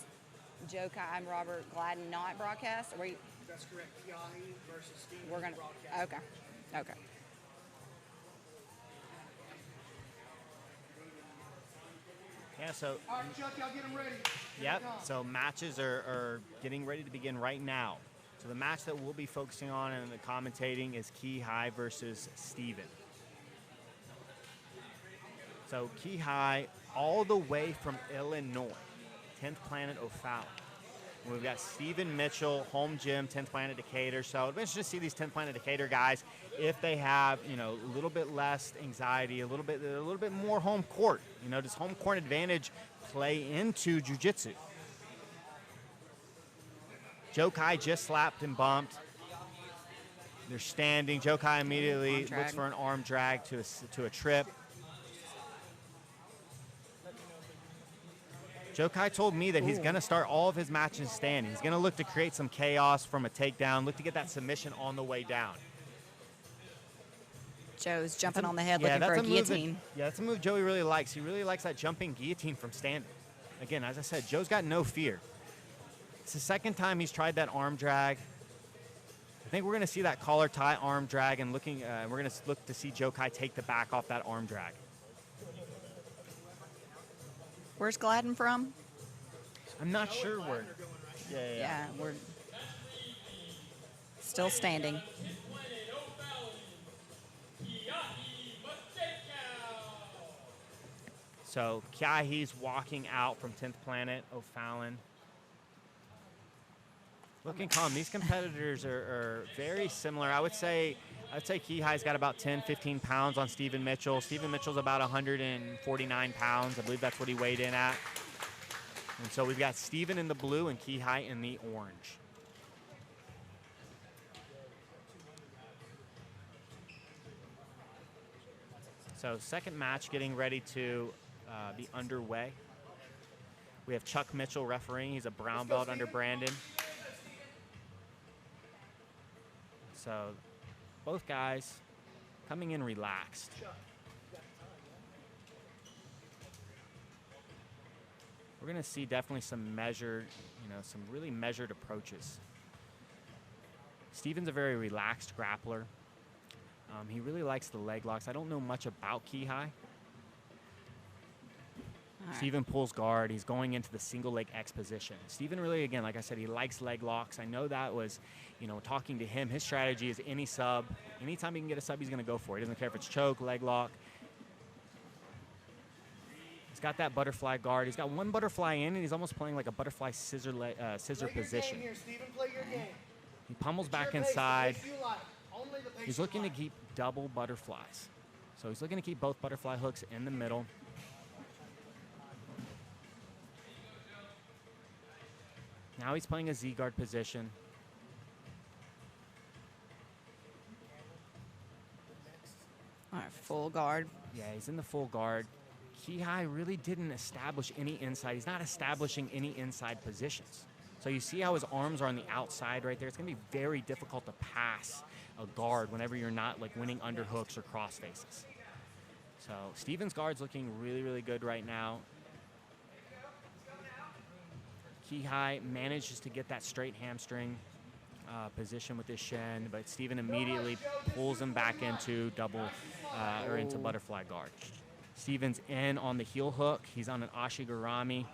Joe Keihi and Robert Gladen not broadcast? Are we?
That's correct. Keihi versus Steve.
We're going to, okay. Okay.
Yeah, so
All right, Chuck, y'all get them ready.
yep. So matches are getting ready to begin right now. So the match that we'll be focusing on and the commentating is Keihi versus Steven. So Keihi, all the way from Illinois, 10th Planet O'Fallon. We've got Steven Mitchell, home gym, 10th Planet Decatur. So it'll be interesting to see these 10th Planet Decatur guys if they have, a little bit less anxiety, a little bit more home court. Does home court advantage play into jiu-jitsu? Joe Keihi just slapped and bumped. They're standing. Joe Keihi immediately looks for an arm drag to a trip. Joe Keihi told me that he's going to start all of his matches standing. He's going to look to create some chaos from a takedown, look to get that submission on the way down.
Joe's jumping on the head looking for a guillotine.
That's a move Joey really likes. He really likes that jumping guillotine from standing. Again, as I said, Joe's got no fear. It's the second time he's tried that arm drag. I think we're going to see that collar tie arm drag, and we're going to look to see Joe Keihi take the back off that arm drag.
Where's Gladen from?
I'm not sure where.
Yeah, we're still standing.
So Keihi's walking out from 10th Planet O'Fallon. Looking calm. These competitors are very similar. I would say Keihi's got about 10, 15 pounds on Steven Mitchell. Steven Mitchell's about 149 pounds. I believe that's what he weighed in at. And so we've got Steven in the blue and Keihi in the orange. So second match getting ready to be underway. We have Chuck Mitchell refereeing. He's a brown belt under Brandon. So both guys coming in relaxed. We're going to see definitely some measured, some really measured approaches. Steven's a very relaxed grappler. He really likes the leg locks. I don't know much about Keihi. Right. Steven pulls guard. He's going into the single leg X position. Steven really, again, like I said, he likes leg locks. I know that was, talking to him, his strategy is any sub. Anytime he can get a sub, he's going to go for it. He doesn't care if it's choke, leg lock. He's got that butterfly guard. He's got one butterfly in, and he's almost playing like a butterfly scissor position.
Here, Steven, play your game.
He pummels back inside. He's looking to keep double butterflies. So he's looking to keep both butterfly hooks in the middle. Now he's playing a Z-guard position.
All right, full guard.
Yeah, he's in the full guard. Keihi really didn't establish any inside. He's not establishing any inside positions. So you see how his arms are on the outside right there. It's going to be very difficult to pass a guard whenever you're not winning underhooks or cross faces. So Steven's guard's looking really, really good right now. Keihi manages to get that straight hamstring position with his shin, but Steven immediately pulls him back into into butterfly guard. Steven's in on the heel hook. He's on an ashigarami.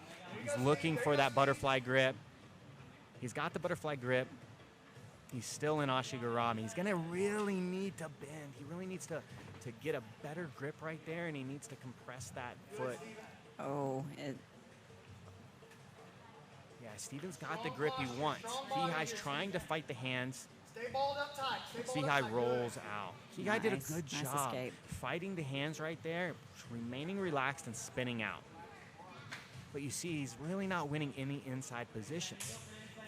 He's looking for that butterfly grip. He's got the butterfly grip. He's still in Ashigarami. He's going to really need to bend. He really needs to get a better grip right there, and he needs to compress that foot.
Oh,
Yeah, Steven's got the grip he wants. Keihai's trying to fight the hands.
Stay balled up tight.
Keihai rolls out. Keihai did a good
Nice
job
escape.
fighting the hands right there, remaining relaxed and spinning out. But you see, he's really not winning any inside positions.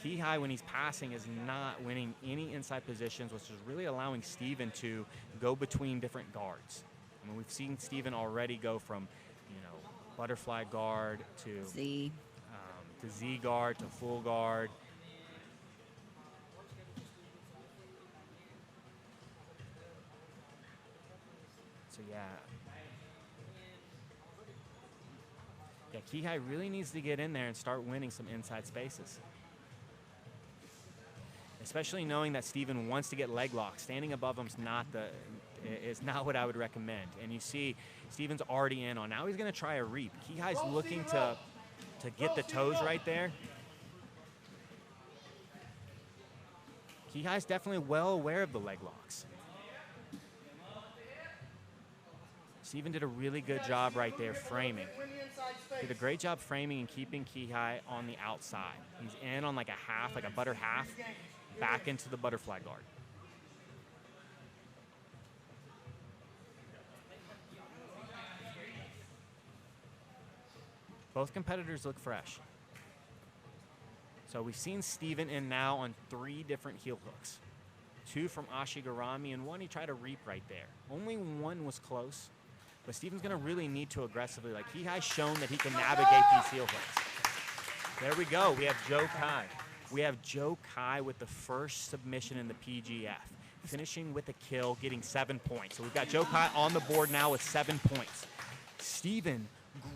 Keihi, when he's passing, is not winning any inside positions, which is really allowing Steven to go between different guards. I mean, we've seen Steven already go from, butterfly guard to
Z.
to Z guard to full guard. So yeah, Keihi really needs to get in there and start winning some inside spaces. Especially knowing that Steven wants to get leg locks. Standing above him is not what I would recommend. And you see, Steven's already in on. Now he's going to try a reap. Keihai's looking to get the toes right there. Keihai's definitely well aware of the leg locks. Steven did a really good job right there framing. Did a great job framing and keeping Keihi on the outside. He's in on like a half, like a butter half, back into the butterfly guard. Both competitors look fresh. So we've seen Steven in now on 3 different heel hooks. 2 from Ashigarami, and 1 he tried to reap right there. Only 1 was close, but Steven's gonna really need to aggressively, like Keihai's shown that he can navigate these heel hooks. There we go, we have Joe Kai. We have Joe Kai with the first submission in the PGF, finishing with a kill, getting 7 points. So we've got Joe Kai on the board now with 7 points. Steven,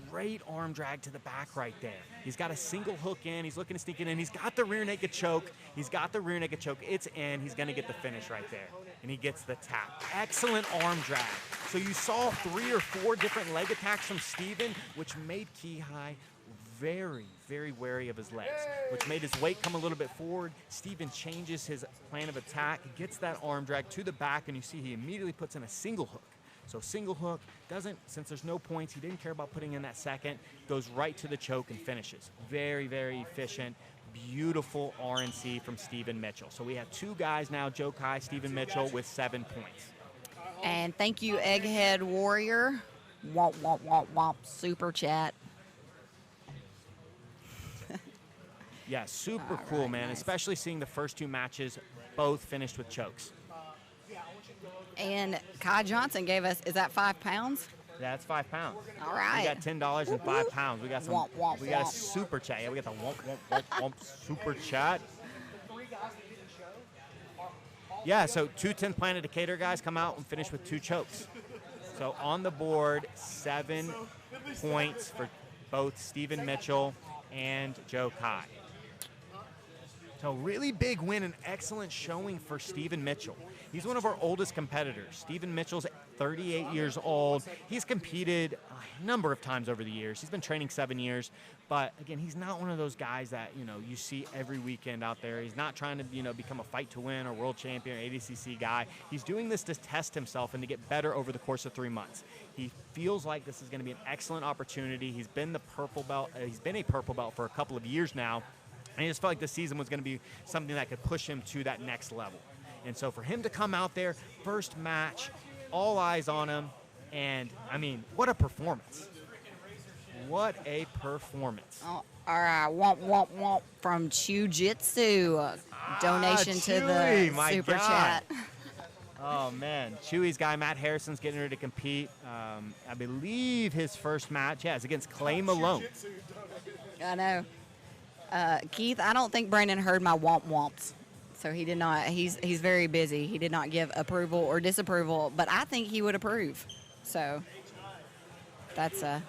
great arm drag to the back right there. He's got a single hook in. He's looking to sneak it in. He's got the rear naked choke. It's in. He's going to get the finish right there. And he gets the tap. Excellent arm drag. So you saw 3 or 4 different leg attacks from Steven, which made Keihi very, very wary of his legs, which made his weight come a little bit forward. Steven changes his plan of attack, gets that arm drag to the back, and you see he immediately puts in a single hook. So single hook, since there's no points, he didn't care about putting in that second, goes right to the choke and finishes. Very, very efficient, beautiful RNC from Steven Mitchell. So we have 2 guys now, Joe Kai, Steven Mitchell, with 7 points.
And thank you, Egghead Warrior. Womp, womp, womp, womp, super chat.
Yeah, super cool, man,
nice.
Especially seeing the first 2 matches both finished with chokes.
And Kai Johnson gave us, is that 5 pounds?
That's 5 pounds.
All right.
We got $10 and 5 pounds. We got some.
Womp, womp,
we got a
womp.
super chat. Yeah, we got the womp womp womp womp super chat. Yeah, so 2 10th Planet Decatur guys come out and finish with 2 chokes. So on the board, 7 points for both Steven Mitchell and Joe Kai. So really big win and excellent showing for Steven Mitchell. He's one of our oldest competitors. Steven Mitchell's 38 years old. He's competed a number of times over the years. He's been training 7 years, but again, he's not one of those guys that, you see every weekend out there. He's not trying to, become a fight to win or world champion or ADCC guy. He's doing this to test himself and to get better over the course of 3 months. He feels like this is going to be an excellent opportunity. He's been a purple belt for a couple of years now. And he just felt like this season was going to be something that could push him to that next level. And so for him to come out there, first match, all eyes on him, and, what a performance. What a performance.
Oh, all right, womp, womp, womp from Jiu Jitsu. Donation to
Chewy,
the
my
super
God.
chat.
Oh, man. Chewy's guy, Matt Harrison's getting ready to compete. I believe his first match, is against Clay Malone.
I know. Keith, I don't think Brandon heard my womp womps. So he did not. He's very busy. He did not give approval or disapproval, but I think he would approve. So that's good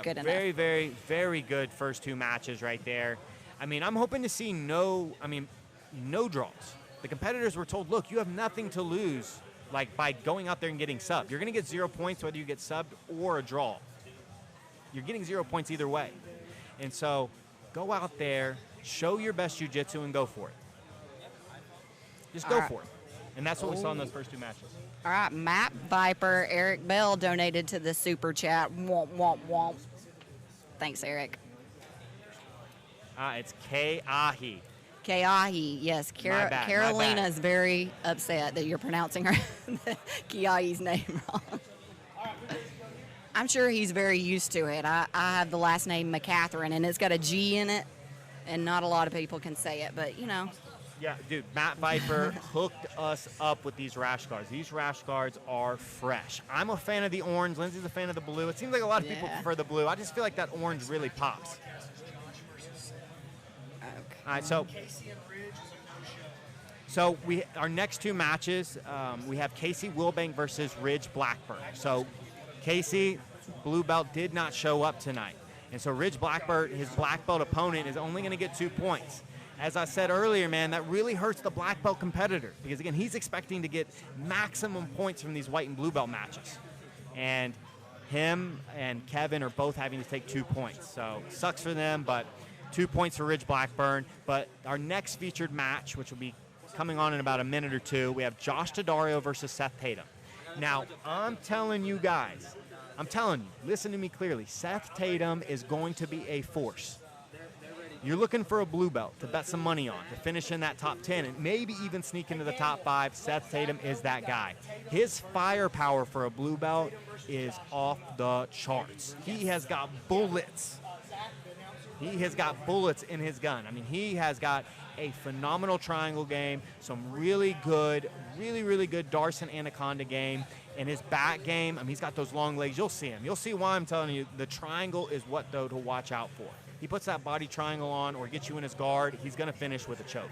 enough.
Very, very, very good first 2 matches right there. I'm hoping to see no draws. The competitors were told, look, you have nothing to lose, by going out there and getting subbed. You're going to get 0 points whether you get subbed or a draw. You're getting 0 points either way. And so go out there, show your best jiu-jitsu, and go for it. Just
All
go
right.
for it. And that's what we saw in those first two matches.
All right, Map Viper, Eric Bell donated to the super chat. Womp, womp, womp. Thanks, Eric.
It's Keihi.
Keihi, yes.
My bad, my
Carolina's
bad.
very upset that you're pronouncing her Keihi's name wrong. I'm sure he's very used to it. I have the last name McCatherine, and it's got a G in it, and not a lot of people can say it, but, you know.
Yeah, dude, Matt Viper hooked us up with these rash guards. These rash guards are fresh. I'm a fan of the orange. Lindsay's a fan of the blue. It seems like a lot of people
Yeah.
prefer the blue. I just feel like that orange really pops.
Okay.
All right, so
Casey and Ridge is a no-show.
So our next two matches, we have Casey Wilbank versus Ridge Blackburn. So Casey, blue belt, did not show up tonight. And so Ridge Blackburn, his black belt opponent, is only going to get 2 points. As I said earlier, man, that really hurts the black belt competitor because, again, he's expecting to get maximum points from these white and blue belt matches. And him and Kevin are both having to take 2 points. So sucks for them, but 2 points for Ridge Blackburn. But our next featured match, which will be coming on in about a minute or two, we have Josh Tario versus Seth Tatum. Now, I'm telling you guys, listen to me clearly, Seth Tatum is going to be a force. You're looking for a blue belt to bet some money on, to finish in that top 10 and maybe even sneak into the top 5. Seth Tatum is that guy. His firepower for a blue belt is off the charts. He has got bullets. He has got bullets in his gun. I mean, he has got a phenomenal triangle game, some really good Darson Anaconda game, and his back game, I mean, he's got those long legs. You'll see him. You'll see why I'm telling you the triangle is what, though, to watch out for. He puts that body triangle on or gets you in his guard, he's going to finish with a choke.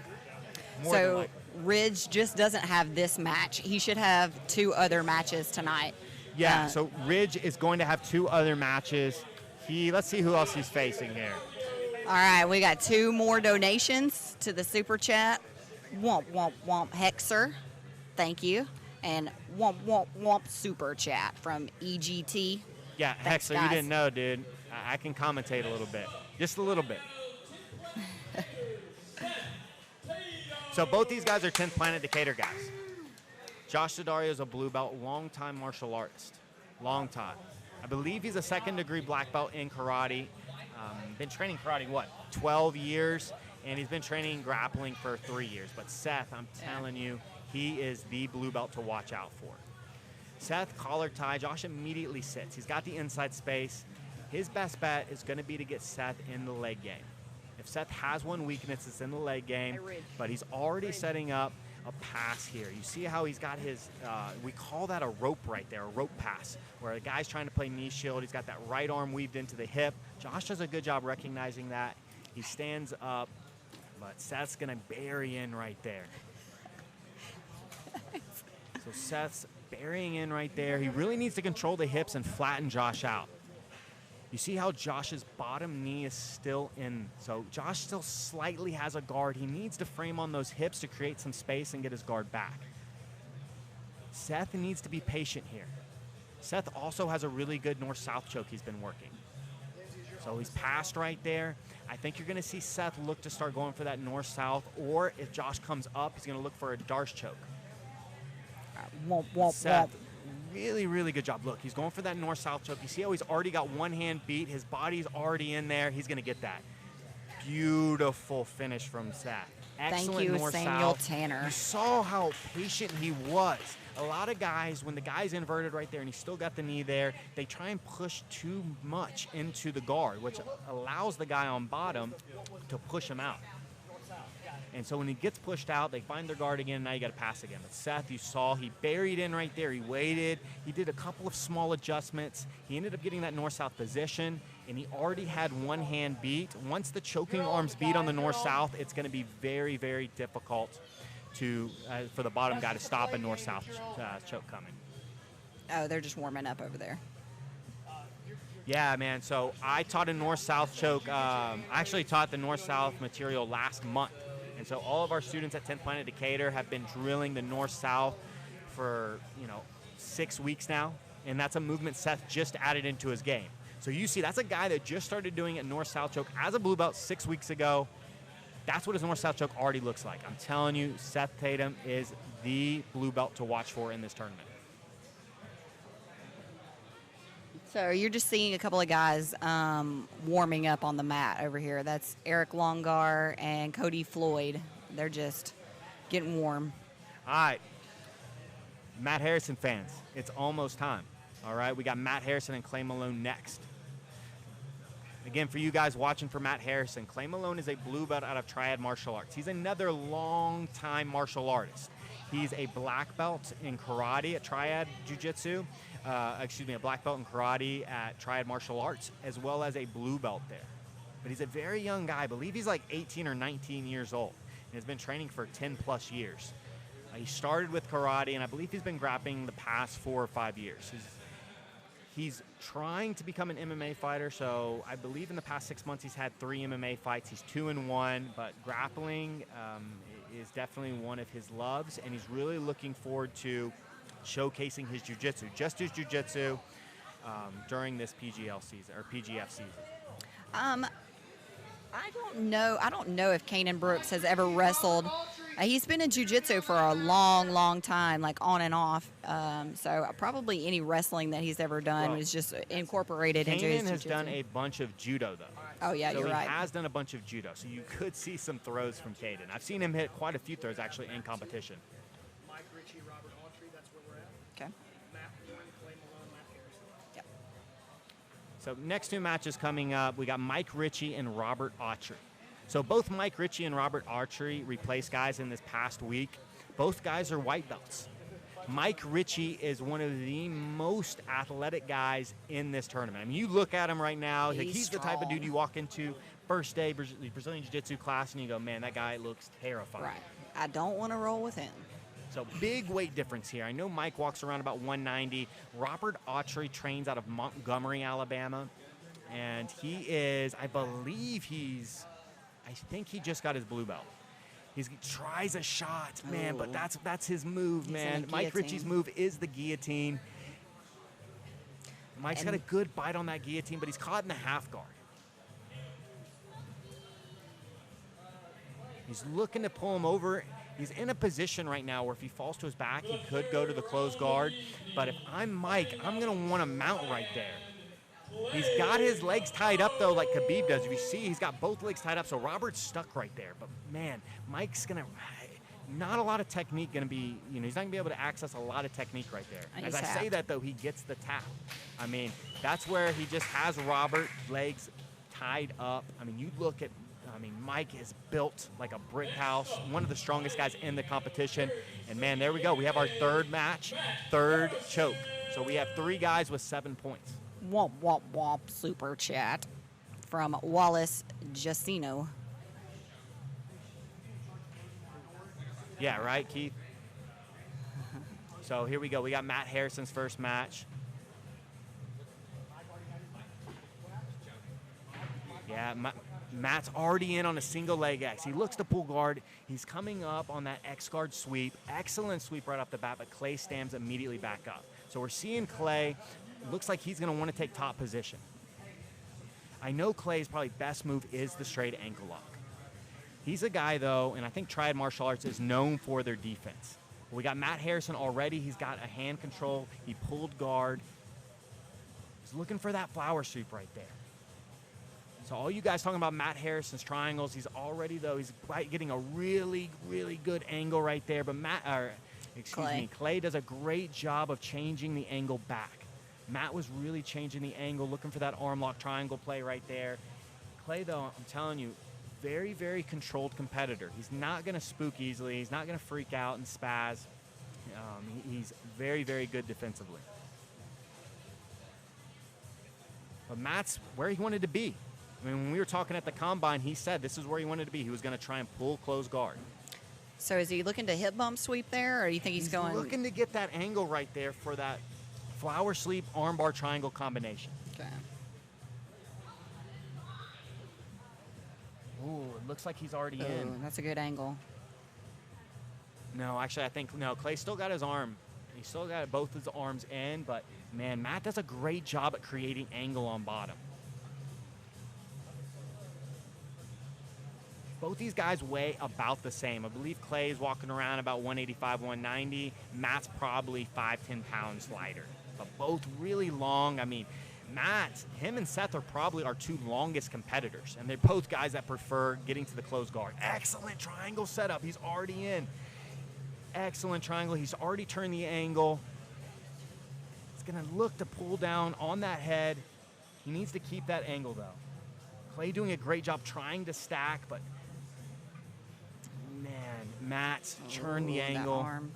More than
So
likely.
Ridge just doesn't have this match. He should have 2 other matches tonight.
Yeah, so Ridge is going to have 2 other matches. Let's see who else he's facing here.
All right, we got 2 more donations to the super chat. Womp, womp, womp, Hexer. Thank you. And womp, womp, womp, super chat from EGT.
Yeah,
Thanks,
Hexler, you
guys.
didn't know, dude. I can commentate a little bit. Just a little bit. So both these guys are 10th Planet Decatur guys. Josh Tario is a blue belt, long-time martial artist. Long time. I believe he's a second-degree black belt in karate. Been training karate, 12 years? And he's been training grappling for 3 years. But Seth, I'm telling you, he is the blue belt to watch out for. Seth, collar tie. Josh immediately sits. He's got the inside space. His best bet is going to be to get Seth in the leg game. If Seth has one weakness, it's in the leg game. But he's already setting up a pass here. You see how he's got his, we call that a rope right there, a rope pass, where the guy's trying to play knee shield. He's got that right arm weaved into the hip. Josh does a good job recognizing that. He stands up, but Seth's going to bury in right there. So Seth's burying in right there. He really needs to control the hips and flatten Josh out. You see how Josh's bottom knee is still in. So Josh still slightly has a guard. He needs to frame on those hips to create some space and get his guard back. Seth needs to be patient here. Seth also has a really good north-south choke he's been working. So he's passed right there. I think you're going to see Seth look to start going for that north-south, or if Josh comes up, he's going to look for a Darce choke.
Womp, womp,
Seth,
womp.
really good job. Look, he's going for that north-south choke. You see how he's already got one hand beat. His body's already in there. He's going to get that. Beautiful finish from Seth. Excellent
Thank you,
north-south.
Samuel Tanner.
You saw how patient he was. A lot of guys, when the guy's inverted right there and he's still got the knee there, they try and push too much into the guard, which allows the guy on bottom to push him out. And so when he gets pushed out, they find their guard again, and now you got to pass again. But Seth, you saw, he buried in right there. He waited. He did a couple of small adjustments. He ended up getting that north-south position, and he already had one hand beat. Once the choking arms beat on the north-south, it's going to be very difficult to for the bottom guy to stop a north-south choke coming.
Oh, they're just warming up over there.
Yeah, man. So I taught a north-south choke. I actually taught the north-south material last month. And so all of our students at 10th Planet Decatur have been drilling the north-south for, 6 weeks now. And that's a movement Seth just added into his game. So you see, that's a guy that just started doing it north-south choke as a blue belt 6 weeks ago. That's what his north-south choke already looks like. I'm telling you, Seth Tatum is the blue belt to watch for in this tournament.
So you're just seeing a couple of guys warming up on the mat over here. That's Eric Longard and Cody Floyd. They're just getting warm.
All right, Matt Harrison fans, it's almost time. All right, we got Matt Harrison and Clay Malone next. Again, for you guys watching for Matt Harrison, Clay Malone is a blue belt out of Triad Martial Arts. He's another long-time martial artist. He's a black belt in karate at Triad Jiu Jitsu. A black belt in karate at Triad Martial Arts, as well as a blue belt there. But he's a very young guy. I believe he's like 18 or 19 years old and has been training for 10 plus years. He started with karate, and I believe he's been grappling the past 4 or 5 years. He's trying to become an MMA fighter, so I believe in the past 6 months he's had 3 MMA fights. He's 2-1, but grappling is definitely one of his loves, and he's really looking forward to showcasing his jiu-jitsu, just his jiu-jitsu, during this PGF season.
I don't know if Kanan Brooks has ever wrestled. He's been in jiu-jitsu for a long, long time, like on and off. So probably any wrestling that he's ever done was just incorporated into his
Kanan has
jiu-jitsu.
done a bunch of judo, though.
Oh, yeah,
so
you're right.
he has done a bunch of judo, so you could see some throws from Kanan. I've seen him hit quite a few throws, actually, in competition.
Mike, Richie, Robert, Autry, that's where we're at.
Okay.
Matt Warren, Clay Malone, Matt Harrison.
Yep.
So next 2 matches coming up, we got Mike Richie and Robert Autry. So both Mike Richie and Robert Autry replaced guys in this past week. Both guys are white belts. Mike Richie is one of the most athletic guys in this tournament. I mean, you look at him right now, he's the type of dude you walk into first day Brazilian Jiu-Jitsu class and you go, man, that guy looks terrifying.
Right. I don't want to roll with him.
So big weight difference here. I know Mike walks around about 190. Robert Autry trains out of Montgomery, Alabama. And he is, I think he just got his blue belt. He tries a shot, man, but that's his move, man. Mike Richie's move is the guillotine. Mike's got a good bite on that guillotine, but he's caught in the half guard. He's looking to pull him over. He's in a position right now where if he falls to his back, he could go to the closed guard. But if I'm Mike, I'm going to want to mount right there. He's got his legs tied up, though, like Khabib does. If you see, he's got both legs tied up, so Robert's stuck right there. But, man, Mike's going to – not a lot of technique going to be – he's not going to be able to access a lot of technique right there. As I say that, though, he gets the tap. I mean, that's where he just has Robert's legs tied up. I mean, you look at – Mike is built like a brick house, one of the strongest guys in the competition. And, man, there we go. We have our third match, third choke. So we have 3 guys with 7 points.
Womp, womp, womp, super chat from Wallace Jacino.
Yeah, right, Keith? So here we go. We got Matt Harrison's first match. Yeah, Matt's already in on a single leg X. He looks to pull guard. He's coming up on that X guard sweep. Excellent sweep right off the bat, but Clay stands immediately back up. So we're seeing Clay. Looks like he's going to want to take top position. I know Clay's probably best move is the straight ankle lock. He's a guy, though, and I think Triad Martial Arts is known for their defense. We got Matt Harrison already. He's got a hand control. He pulled guard. He's looking for that flower sweep right there. So all you guys talking about Matt Harrison's triangles, he's already, though, he's getting a really, really good angle right there. But Clay does a great job of changing the angle back. Matt was really changing the angle, looking for that arm lock triangle play right there. Clay, though, I'm telling you, very, very controlled competitor. He's not going to spook easily. He's not going to freak out and spaz. He's very, very good defensively. But Matt's where he wanted to be. I mean, when we were talking at the Combine, he said this is where he wanted to be. He was going to try and pull close guard.
So is he looking to hip bump sweep there, or do you think he's going?
Looking to get that angle right there for that flower sleep armbar triangle combination.
Okay.
Ooh, it looks like he's already in.
That's a good angle.
No, actually, I think, no, Clay still got his arm. He still got both his arms in, but, man, Matt does a great job at creating angle on bottom. Both these guys weigh about the same. I believe Clay is walking around about 185, 190. Matt's probably 5-10 pounds lighter. But both really long. I mean, Matt, him and Seth are probably our two longest competitors. And they're both guys that prefer getting to the closed guard. Excellent triangle setup. He's already in. Excellent triangle. He's already turned the angle. He's going to look to pull down on that head. He needs to keep that angle, though. Clay doing a great job trying to stack, but man, Matt's turned the angle.
That arm.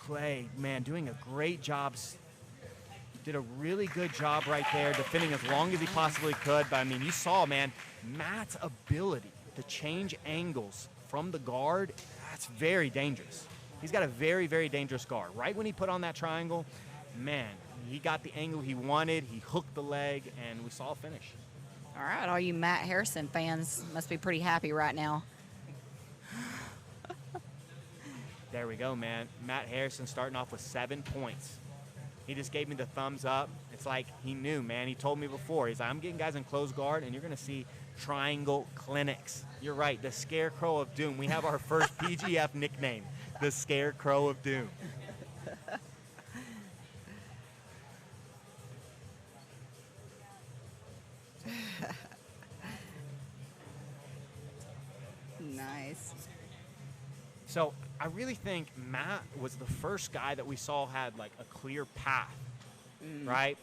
Clay, man, doing a great job. Did a really good job right there, defending as long as he possibly could. But I mean, you saw, man, Matt's ability to change angles from the guard, that's very dangerous. He's got a very, very dangerous guard. Right when he put on that triangle, man, he got the angle he wanted, he hooked the leg, and we saw a finish.
All right, all you Matt Harrison fans must be pretty happy right now.
There we go, man. Matt Harrison starting off with 7 points. He just gave me the thumbs up. It's like he knew, man. He told me before. He's like, I'm getting guys in close guard, and you're going to see triangle clinics. You're right, the Scarecrow of Doom. We have our first PGF nickname, the Scarecrow of Doom.
Nice.
So I really think Matt was the first guy that we saw had like a clear path, right?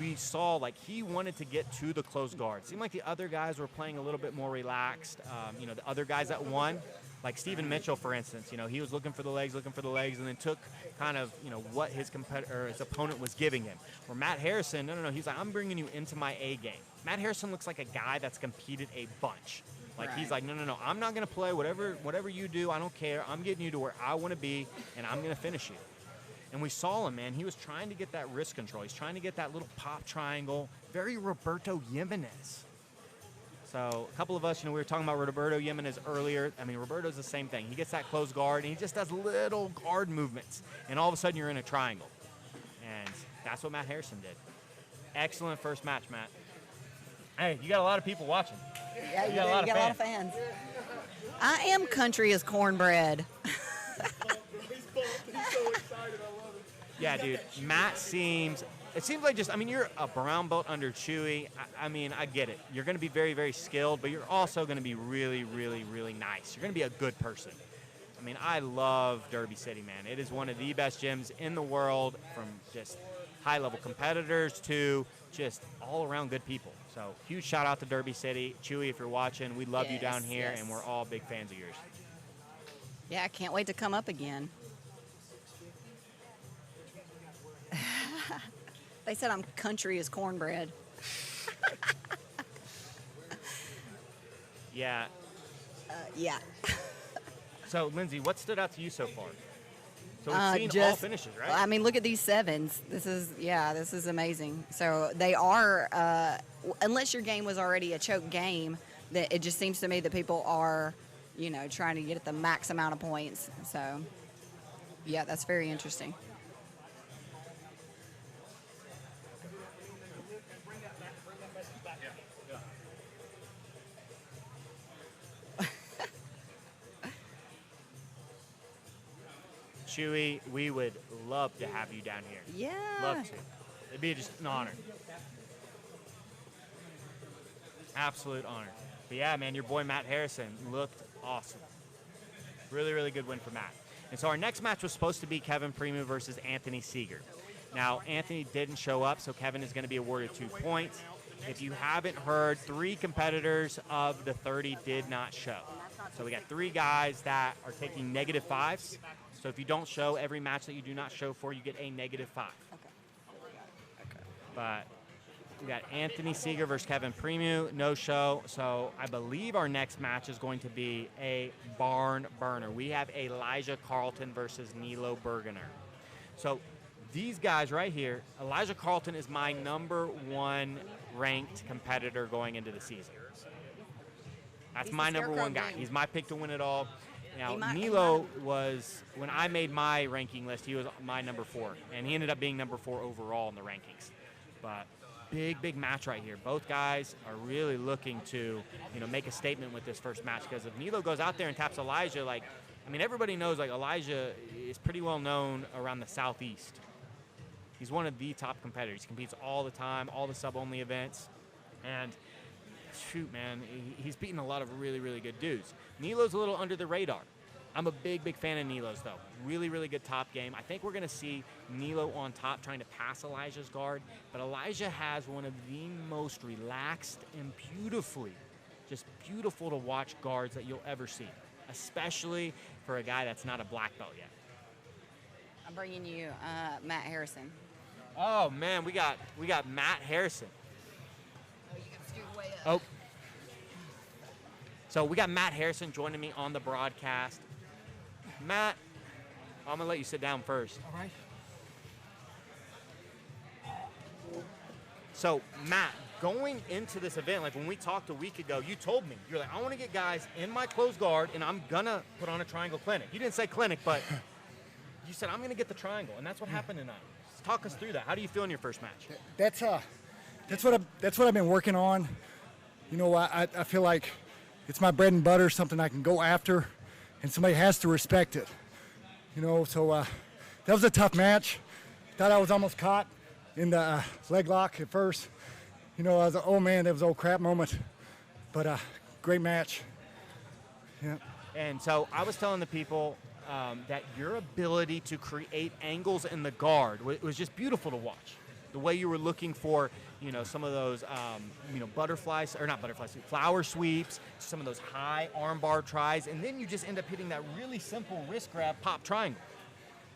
We saw like he wanted to get to the closed guard. Seemed like the other guys were playing a little bit more relaxed. You know, the other guys that won, like Stephen Mitchell, for instance, you know, he was looking for the legs, and then took kind of, you know, what his competitor, his opponent was giving him. Where Matt Harrison, no, he's like, I'm bringing you into my A game. Matt Harrison looks like a guy that's competed a bunch. Like, he's like, no, I'm not going to play whatever you do. I don't care. I'm getting you to where I want to be, and I'm going to finish you. And we saw him, man. He was trying to get that wrist control. He's trying to get that little pop triangle. Very Roberto Jimenez. So a couple of us, you know, we were talking about Roberto Jimenez earlier. I mean, Roberto's the same thing. He gets that closed guard, and he just does little guard movements. And all of a sudden, you're in a triangle. And that's what Matt Harrison did. Excellent first match, Matt. Hey, you got a lot of people watching.
Yeah, you got a lot of fans. I am country as cornbread.
He's so excited. I love it.
Yeah, dude. Matt it seems like just, I mean, you're a brown belt under Chewy. I mean, I get it. You're going to be very, very skilled, but you're also going to be really, really, really nice. You're going to be a good person. I mean, I love Derby City, man. It is one of the best gyms in the world, from just high-level competitors to just all-around good people. So huge shout out to Derby City. Chewy, if you're watching, we love you down here, and we're all big fans of yours.
Yeah, I can't wait to come up again. They said I'm country as cornbread.
Yeah.
Yeah.
So, Lindsay, what stood out to you so far? So we've seen all finishes, right?
I mean, look at these sevens. This is amazing. So they are, unless your game was already a choke game, that it just seems to me that people are, you know, trying to get the max amount of points. So, yeah, that's very interesting.
Chewy, we would love to have you down here.
Yeah.
Love to. It'd be just an honor. Absolute honor. But yeah, man, your boy Matt Harrison looked awesome. Really, really good win for Matt. And so our next match was supposed to be Kevin Premu versus Anthony Seeger. Now, Anthony didn't show up, so Kevin is going to be awarded 2 points. If you haven't heard, 3 competitors of the 30 did not show. So we got 3 guys that are taking -5s. So if you don't show every match that you do not show for, you get a -5.
Okay.
But we got Anthony Seeger versus Kevin Premu, no show. So I believe our next match is going to be a barn burner. We have Elijah Carlton versus Nilo Bergener. So these guys right here, Elijah Carlton is my #1 ranked competitor going into the season. That's my #1 guy. He's my pick to win it all. Now, Nilo was, when I made my ranking list, he was my #4, and he ended up being #4 overall in the rankings. But big match right here. Both guys are really looking to, make a statement with this first match, because if Nilo goes out there and taps Elijah, everybody knows, Elijah is pretty well known around the Southeast. He's one of the top competitors. He competes all the time, all the sub-only events. And shoot, man, he's beaten a lot of really, really good dudes. Nilo's a little under the radar. I'm a big fan of Nilo's, though. Really, really good top game. I think we're going to see Nilo on top trying to pass Elijah's guard. But Elijah has one of the most relaxed and just beautiful to watch guards that you'll ever see, especially for a guy that's not a black belt yet.
I'm bringing you Matt Harrison.
Oh, man, we got Matt Harrison.
Oh, you can scoot way up.
Oh. So we got Matt Harrison joining me on the broadcast. Matt, I'm going to let you sit down first.
All right.
So, Matt, going into this event, when we talked a week ago, you told me, you're like, I want to get guys in my closed guard, and I'm going to put on a triangle clinic. You didn't say clinic, but you said, I'm going to get the triangle, and that's what happened tonight. Talk us through that. How do you feel in your first match?
That's what I've been working on. I feel like it's my bread and butter, something I can go after, and somebody has to respect it. So that was a tough match. Thought I was almost caught in the leg lock at first. I was like, oh man, that was an old crap moment. But great match. Yeah.
And so I was telling the people that your ability to create angles in the guard was just beautiful to watch. The way you were looking for, some of those, flower sweeps, some of those high armbar tries, and then you just end up hitting that really simple wrist grab pop triangle.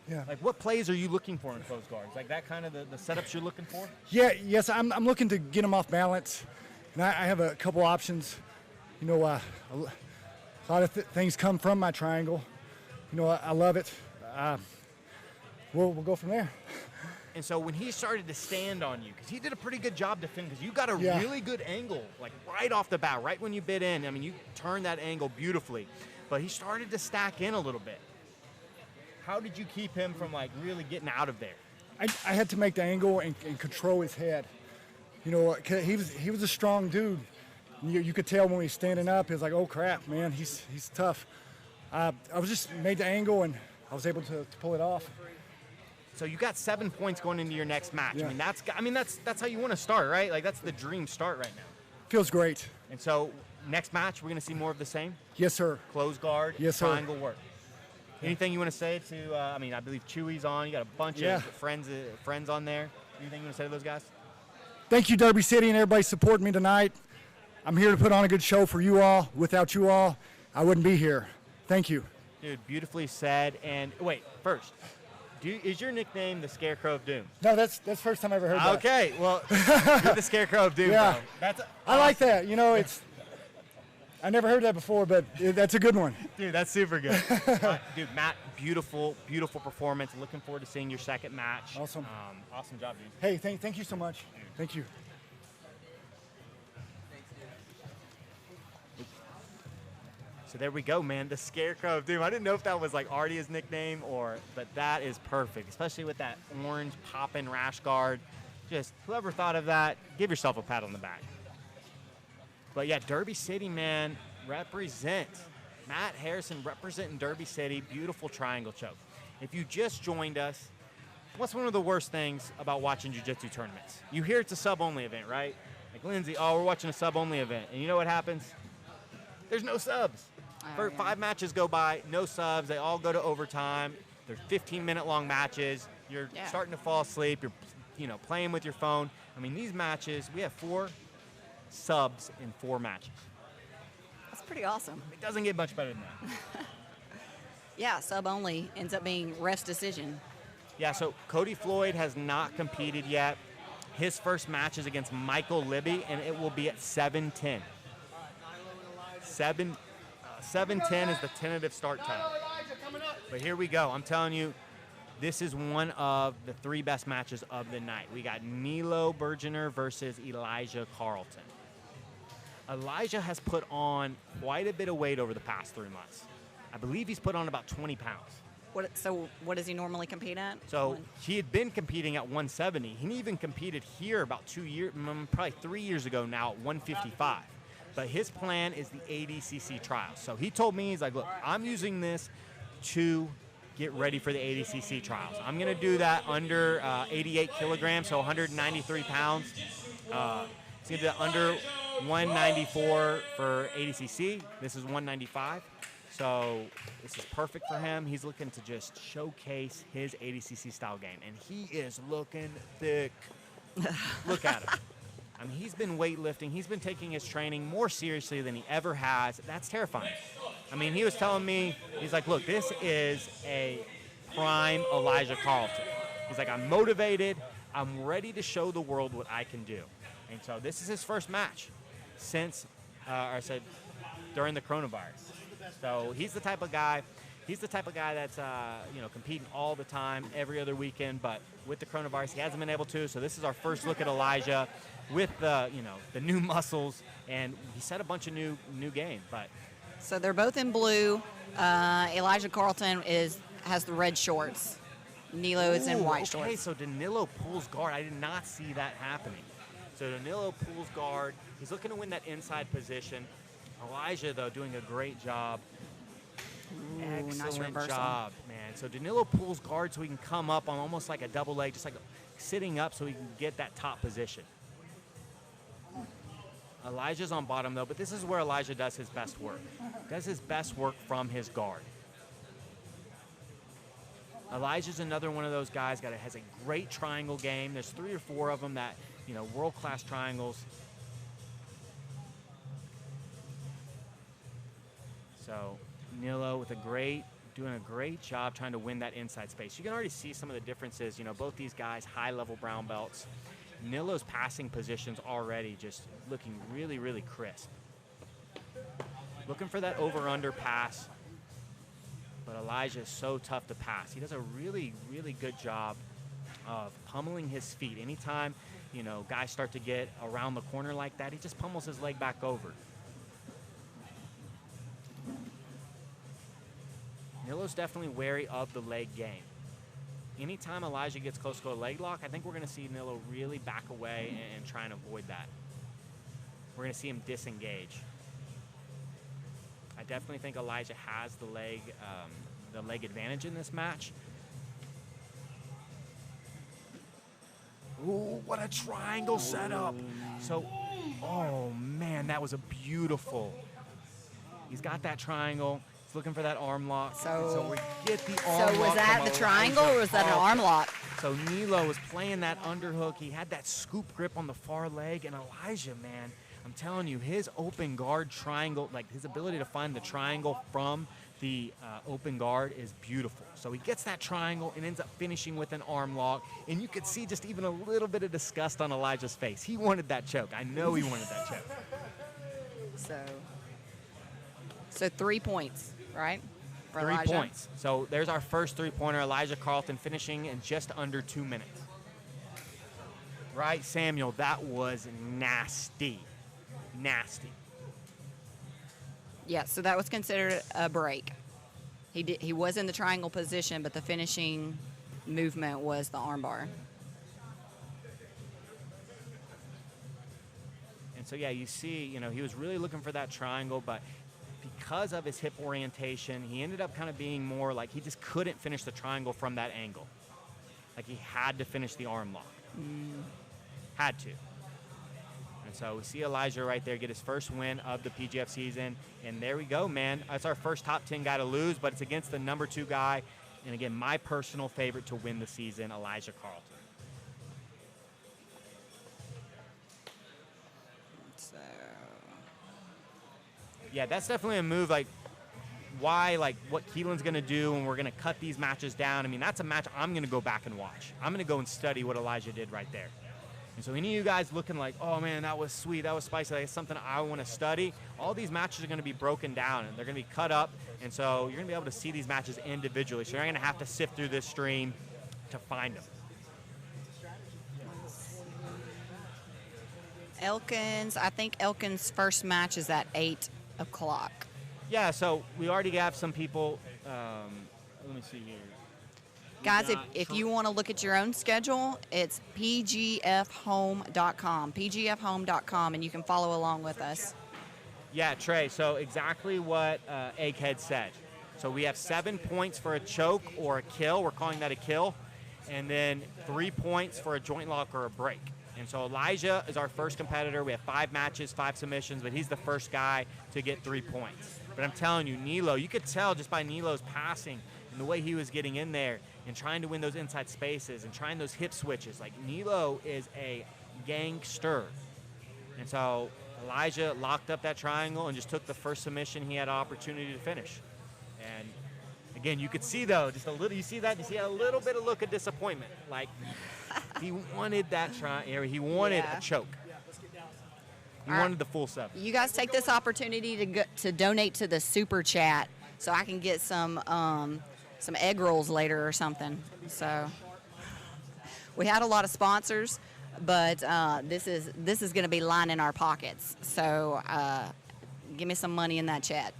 Yeah.
What plays are you looking for in closed guards? That kind of the setups you're looking for?
Yes, I'm looking to get them off balance, and I have a couple options. A lot of things come from my triangle. I love it. We'll go from there.
And so when he started to stand on you, because he did a pretty good job defending, because you got a really good angle, right off the bat, right when you bit in. You turned that angle beautifully. But he started to stack in a little bit. How did you keep him from, really getting out of there?
I had to make the angle and control his head. 'Cause he was a strong dude. You could tell when he was standing up, he was like, oh, crap, man, he's tough. I was just made the angle, and I was able to pull it off.
So you got 7 points going into your next match.
Yeah.
That's how you want to start, right? That's the dream start right now.
Feels great.
And so next match, we're going to see more of the same?
Yes, sir.
Close guard,
yes,
triangle work. Anything you want to say to, I believe Chewy's on. You got a bunch of friends on there. Anything you want to say to those guys?
Thank you, Derby City, and everybody supporting me tonight. I'm here to put on a good show for you all. Without you all, I wouldn't be here. Thank you.
Dude, beautifully said. And wait, first, is your nickname the Scarecrow of Doom?
No, that's the first time I ever heard that.
Okay, well, you're the Scarecrow of Doom,
yeah.
bro.
I like that. I never heard that before, but that's a good one.
Dude, that's super good. Dude, Matt, beautiful performance. Looking forward to seeing your second match.
Awesome.
Awesome job, dude.
Hey, thank you so much. Thank you.
So there we go, man. The Scarecrow of Doom. I didn't know if that was already his nickname but that is perfect, especially with that orange pop-in rash guard. Just whoever thought of that, give yourself a pat on the back. But yeah, Derby City, man, represent. Matt Harrison representing Derby City. Beautiful triangle choke. If you just joined us, what's one of the worst things about watching jiu-jitsu tournaments? You hear it's a sub-only event, right? Lindsay, we're watching a sub-only event. And you know what happens? There's no subs. 5 matches go by, no subs. They all go to overtime. They're 15-minute long matches. You're starting to fall asleep. You're playing with your phone. These matches, we have 4 subs in 4 matches.
That's pretty awesome.
It doesn't get much better than that.
Yeah, sub only ends up being ref's decision.
Yeah, so Cody Floyd has not competed yet. His first match is against Michael Libby, and it will be at 7:10. 7:10 is the tentative start time. But here we go. I'm telling you, this is one of the 3 best matches of the night. We got Nilo Bergener versus Elijah Carlton. Elijah has put on quite a bit of weight over the past 3 months. I believe he's put on about 20 pounds.
What does he normally compete at?
So he had been competing at 170. He even competed here about 2 years, probably 3 years ago now at 155. But his plan is the ADCC trials. So he told me, he's like, look, I'm using this to get ready for the ADCC trials. I'm going to do that under 88 kilograms, so 193 pounds. He's going to do that under 194 for ADCC. This is 195. So this is perfect for him. He's looking to just showcase his ADCC style game, and he is looking thick. Look at him. I mean, he's been weightlifting. He's been taking his training more seriously than he ever has. That's terrifying. I mean, he was telling me, he's like, look, this is a prime Elijah Carlton. He's like, I'm motivated. I'm ready to show the world what I can do. And so this is his first match since, during the coronavirus. So he's the type of guy that's, competing all the time, every other weekend. But with the coronavirus, he hasn't been able to. So this is our first look at Elijah with the new muscles. And he set a bunch of new game. But
so they're both in blue. Elijah Carlton has the red shorts. Nilo is in white shorts.
Okay, so Danilo pulls guard. I did not see that happening. So Danilo pulls guard. He's looking to win that inside position. Elijah, though, doing a great job. Excellent
nice
job, man. So Danilo pulls guard so he can come up on almost like a double leg, just like sitting up so he can get that top position. Elijah's on bottom, though, but this is where Elijah does his best work. Does his best work from his guard. Elijah's another one of those guys that has a great triangle game. There's 3 or 4 of them that, world-class triangles. So Nilo doing a great job trying to win that inside space. You can already see some of the differences. Both these guys, high-level brown belts. Nilo's passing positions already just looking really, really crisp. Looking for that over-under pass. But Elijah is so tough to pass. He does a really, really good job of pummeling his feet. Anytime, guys start to get around the corner like that, he just pummels his leg back over. Nilo's definitely wary of the leg game. Anytime Elijah gets close to a leg lock, I think we're going to see Nilo really back away and try and avoid that. We're going to see him disengage. I definitely think Elijah has the leg advantage in this match. Ooh, what a triangle setup. So, oh man, that was a beautiful. He's got that triangle. He's looking for that arm lock. So we get the arm lock.
So was that the triangle or was that an arm lock?
So Nilo was playing that underhook. He had that scoop grip on the far leg. And Elijah, man, I'm telling you, his open guard triangle, like his ability to find the triangle from the open guard is beautiful. So he gets that triangle and ends up finishing with an arm lock. And you could see just even a little bit of disgust on Elijah's face. He wanted that choke. I know he wanted that choke.
So 3 points, right? For
3
Elijah?
points. So there's our first three-pointer, Elijah Carlton finishing in just under 2 minutes. Right, Samuel? That was nasty. Nasty.
Yeah, so that was considered a break. He was in the triangle position, but the finishing movement was the armbar.
And so, yeah, you see, he was really looking for that triangle, but because of his hip orientation, he ended up kind of being more like he just couldn't finish the triangle from that angle. Like he had to finish the arm lock. Had to. And so we see Elijah right there get his first win of the PGF season. And there we go, man. That's our first top 10 guy to lose, but it's against the number 2 guy. And again, my personal favorite to win the season, Elijah Carlton.
So
yeah, that's definitely a move, like what Keelan's going to do, and we're going to cut these matches down. I mean, that's a match I'm going to go back and watch. I'm going to go and study what Elijah did right there. And so any of you guys looking like, oh, man, that was sweet, that was spicy, that's something I want to study, all these matches are going to be broken down, and they're going to be cut up, and so you're going to be able to see these matches individually. So you're going to have to sift through this stream to find them.
Elkins, I think Elkins' first match is at 8 o'clock.
Yeah, so we already have some people let me see here.
Guys, if you want to look at your own schedule, it's pgfhome.com, pgfhome.com, and you can follow along with us.
Yeah, Trey, so exactly what Egghead said. So we have 7 points for a choke or a kill. We're calling that a kill. And then 3 points for a joint lock or a break. And so Elijah is our first competitor. We have 5 matches, 5 submissions, but he's the first guy to get 3 points. But I'm telling you, Nilo, you could tell just by Nilo's passing and the way he was getting in there and trying to win those inside spaces and trying those hip switches. Like, Nilo is a gangster. And so Elijah locked up that triangle and just took the first submission he had an opportunity to finish. And again, you could see, though, just a little, you see that? You see a little bit of look of disappointment. Like, he wanted that he wanted a choke. He wanted the full 7.
You guys take this opportunity to donate to the super chat so I can get some egg rolls later or something. So we had a lot of sponsors, but this is going to be lining our pockets. So give me some money in that chat.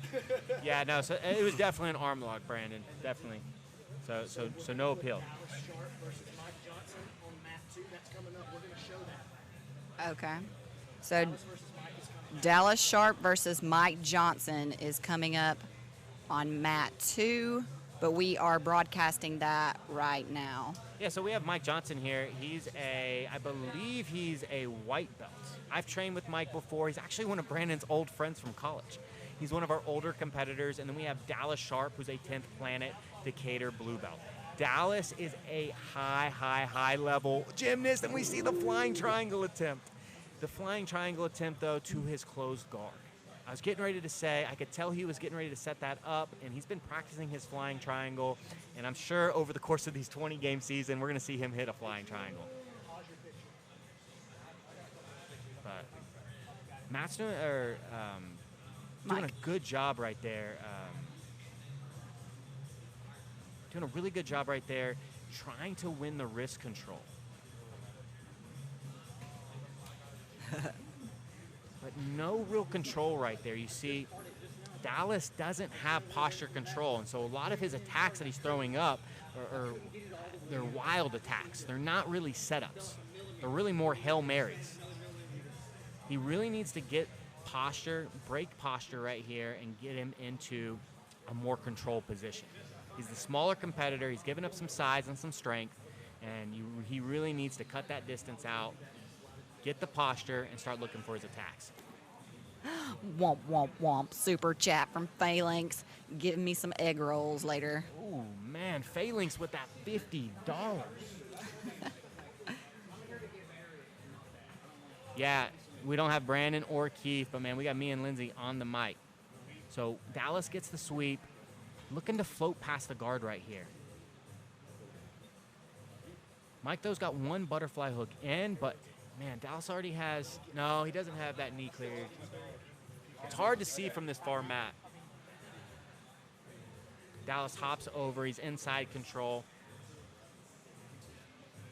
Yeah, no, so it was definitely an arm lock, Brandon, definitely. So no appeal.
Okay. So Dallas Sharp versus Mike Johnson is coming up on mat 2, but we are broadcasting that right now.
Yeah, so we have Mike Johnson here. I believe he's a white belt. I've trained with Mike before. He's actually one of Brandon's old friends from college. He's one of our older competitors. And then we have Dallas Sharp, who's a 10th Planet Decatur blue belt. Dallas is a high level gymnast, and we see the flying triangle attempt. The flying triangle attempt, though, to his closed guard. I was getting ready to say, I could tell he was getting ready to set that up, and he's been practicing his flying triangle, and I'm sure over the course of these 20-game season, we're going to see him hit a flying triangle. But Matt's doing a good job right there. Doing a really good job right there, trying to win the wrist control. But no real control right there. You see, Dallas doesn't have posture control, and so a lot of his attacks that he's throwing up they're wild attacks. They're not really setups. They're really more Hail Marys. He really needs to get posture, break posture right here, and get him into a more controlled position. He's the smaller competitor. He's given up some size and some strength, and he really needs to cut that distance out, get the posture, and start looking for his attacks.
Womp, womp, womp. Super chat from Phalanx. Give me some egg rolls later.
Ooh, man. Phalanx with that $50. Yeah, we don't have Brandon or Keith, but, man, we got me and Lindsay on the mic. So Dallas gets the sweep, looking to float past the guard right here. Mike, though's got one butterfly hook in, but, man, Dallas already has – no, he doesn't have that knee cleared. It's hard to see from this far mat. Dallas hops over. He's inside control.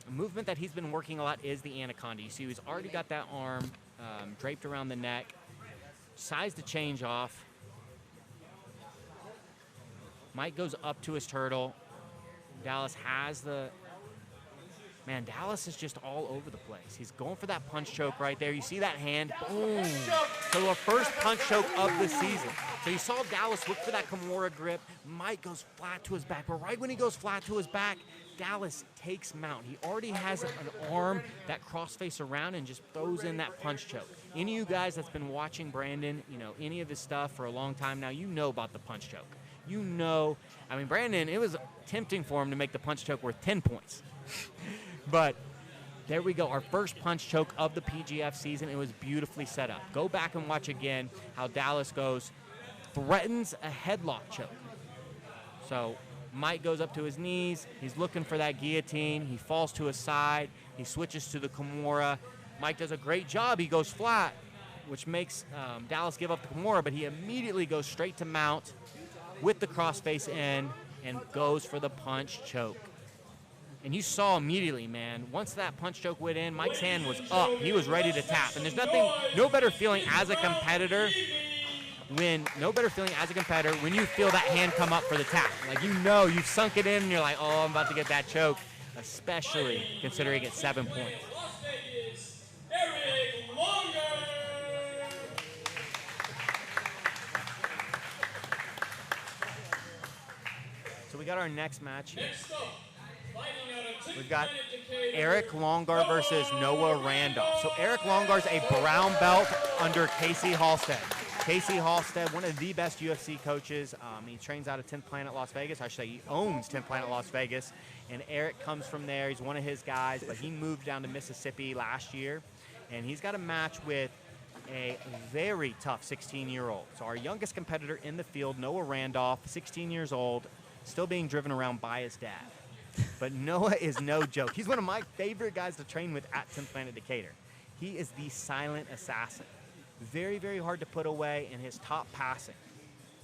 A movement that he's been working a lot is the anaconda. You see he's already got that arm draped around the neck. Decides to change off. Mike goes up to his turtle. Dallas has the... Man, Dallas is just all over the place. He's going for that punch choke right there. You see that hand? Boom. So our first punch choke of the season. So you saw Dallas look for that Kimura grip. Mike goes flat to his back. But right when he goes flat to his back, Dallas takes mount. He already has an arm that cross-face around and just throws in that punch choke. Any of you guys that's been watching Brandon, any of his stuff for a long time now, you know about the punch choke. You know, I mean, Brandon, it was tempting for him to make the punch choke worth 10 points. But there we go, our first punch choke of the PGF season. It was beautifully set up. Go back and watch again how Dallas goes, threatens a headlock choke. So Mike goes up to his knees. He's looking for that guillotine. He falls to his side. He switches to the Kimura. Mike does a great job. He goes flat, which makes Dallas give up the Kimura, but he immediately goes straight to mount with the crossface in and goes for the punch choke. And you saw immediately, man, once that punch choke went in, Mike's hand was up. He was ready to tap. And there's no better feeling as a competitor when, no better feeling as a competitor, when you feel that hand come up for the tap. Like, you know, you've sunk it in and you're like, oh, I'm about to get that choke, especially considering it's 7 points. So we got our next match here. We've got Eric Longard versus Noah Randolph. So Eric Longard's a brown belt under Keihi Halstead. Keihi Halstead, one of the best UFC coaches. He trains out of 10th Planet Las Vegas. I should say he owns 10th Planet Las Vegas. And Eric comes from there. He's one of his guys, but he moved down to Mississippi last year. And he's got a match with a very tough 16-year-old. So our youngest competitor in the field, Noah Randolph, 16 years old, still being driven around by his dad. But Noah is no joke. He's one of my favorite guys to train with at 10th Planet Decatur. He is the silent assassin. Very, very hard to put away in his top passing.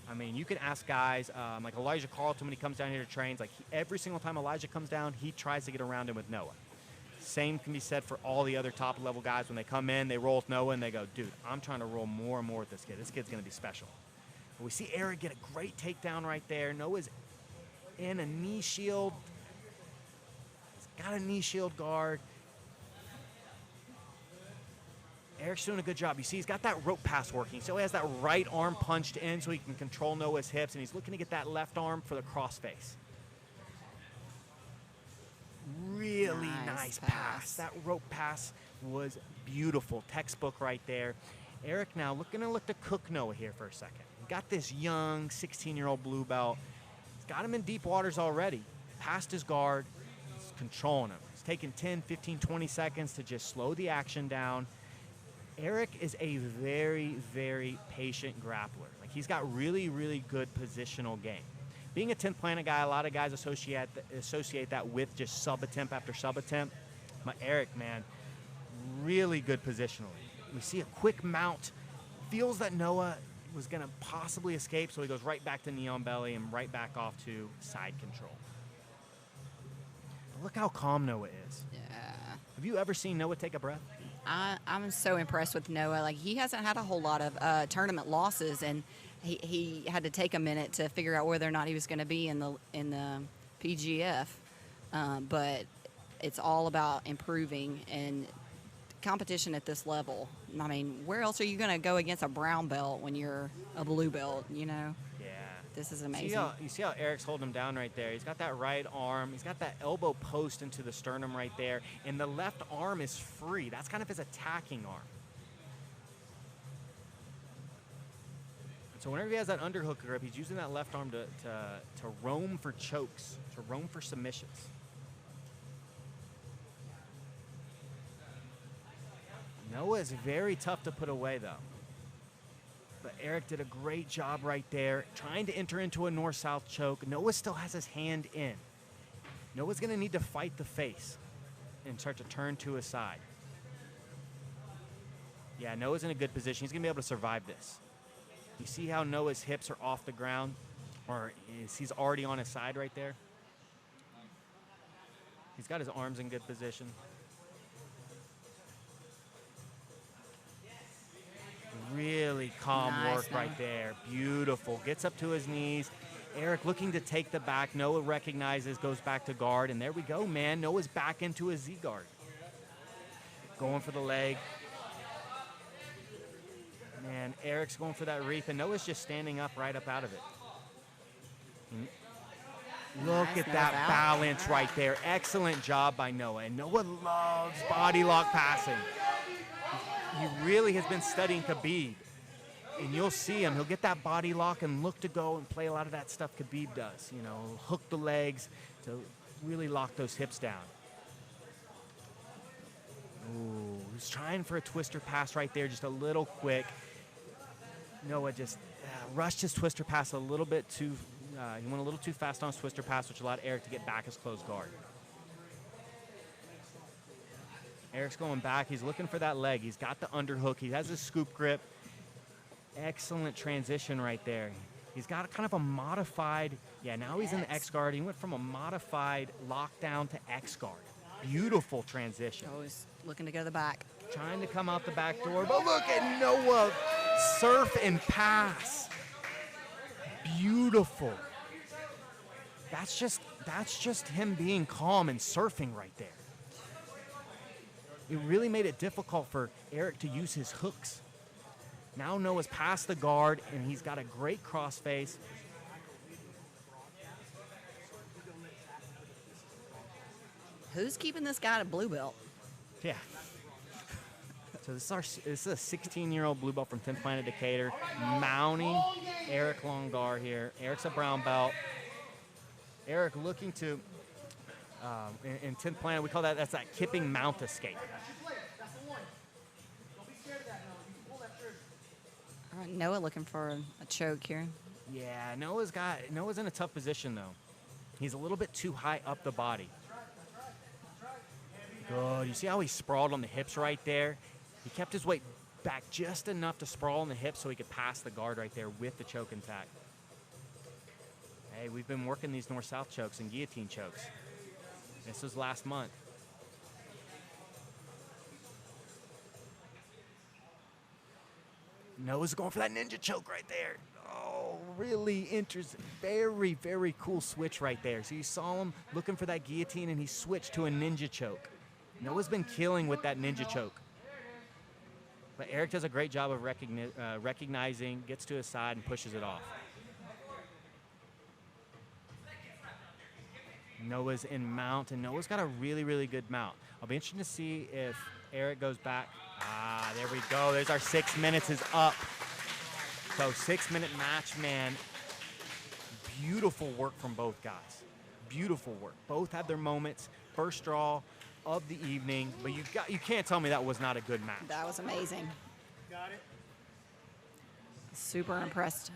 I mean, you can ask guys like Elijah Carlton when he comes down here to train. Like every single time Elijah comes down, he tries to get around him with Noah. Same can be said for all the other top-level guys. When they come in, they roll with Noah, and they go, dude, I'm trying to roll more and more with this kid. This kid's going to be special. But we see Eric get a great takedown right there. Noah's in a knee shield. Got a knee shield guard. Eric's doing a good job. You see, he's got that rope pass working. So he has that right arm punched in so he can control Noah's hips, and he's looking to get that left arm for the crossface. Really nice pass. That rope pass was beautiful. Textbook right there. Eric now looking to look to cook Noah here for a second. Got this young 16-year-old blue belt. He's got him in deep waters already. Passed his guard. Controlling him. It's taking 10, 15, 20 seconds to just slow the action down. Eric is a very, very patient grappler. Like, he's got really, really good positional game. Being a 10th Planet guy, a lot of guys associate that with just sub-attempt after sub-attempt. But Eric, man, really good positionally. We see a quick mount. Feels that Noah was going to possibly escape, so he goes right back to knee on belly and right back off to side control. Look how calm Noah is.
Yeah.
Have you ever seen Noah take a breath?
I'm so impressed with Noah. Like, he hasn't had a whole lot of tournament losses, and he had to take a minute to figure out whether or not he was going to be in the PGF. But it's all about improving and competition at this level. I mean, where else are you going to go against a brown belt when you're a blue belt, you know?
Yeah.
This is amazing.
You see how Eric's holding him down right there. He's got that right arm. He's got that elbow post into the sternum right there. And the left arm is free. That's kind of his attacking arm. And so whenever he has that underhook grip, he's using that left arm to roam for chokes, to roam for submissions. Noah is very tough to put away, though. But Eric did a great job right there, trying to enter into a north-south choke. Noah still has his hand in. Noah's going to need to fight the face and start to turn to his side. Yeah, Noah's in a good position. He's going to be able to survive this. You see how Noah's hips are off the ground? Or he's already on his side right there? He's got his arms in good position. Really calm work right there. Beautiful. Gets up to his knees. Eric looking to take the back. Noah recognizes, goes back to guard. And there we go, man. Noah's back into his Z guard. Going for the leg. Man, Eric's going for that reap. And Noah's just standing up right up out of it. Look at that balance right there. Excellent job by Noah. And Noah loves body lock passing. He really has been studying Khabib. And you'll see him. He'll get that body lock and look to go and play a lot of that stuff Khabib does. You know, hook the legs to really lock those hips down. Ooh, he's trying for a twister pass right there, just a little quick. Noah just rushed his twister pass a little bit too, he went a little too fast on his twister pass, which allowed Eric to get back his closed guard. Eric's going back. He's looking for that leg. He's got the underhook. He has his scoop grip. Excellent transition right there. He's got kind of a modified, now he's in the X guard. He went from a modified lockdown to X guard. Beautiful transition.
Oh, he's looking to go to the back.
Trying to come out the back door, but look at Noah Surf and pass. Beautiful. That's just him being calm and surfing right there. It really made it difficult for Eric to use his hooks. Now Noah's past the guard, and he's got a great crossface.
Who's keeping this guy at blue belt?
Yeah. So this is a 16-year-old blue belt from 10th Planet Decatur, mounting Eric Longard here. Eric's a brown belt. Eric looking to, in 10th Planet, we call that's that kipping mount escape.
All right, Noah looking for a choke here.
Yeah, Noah's in a tough position, though. He's a little bit too high up the body. Good. You see how he sprawled on the hips right there? He kept his weight back just enough to sprawl on the hips so he could pass the guard right there with the choke intact. Hey, we've been working these north-south chokes and guillotine chokes. This was last month. Noah's going for that ninja choke right there. Oh, really interesting. Very, very cool switch right there. So you saw him looking for that guillotine, and he switched to a ninja choke. Noah's been killing with that ninja choke. But Eric does a great job of recognizing, gets to his side, and pushes it off. Noah's in mount, and Noah's got a really, really good mount. I'll be interested to see if Eric goes back. Ah, there we go. There's our 6 minutes is up. So 6-minute match, man. Beautiful work from both guys. Beautiful work. Both had their moments. First draw of the evening, but you can't tell me that was not a good match.
That was amazing. Got it. Super impressed.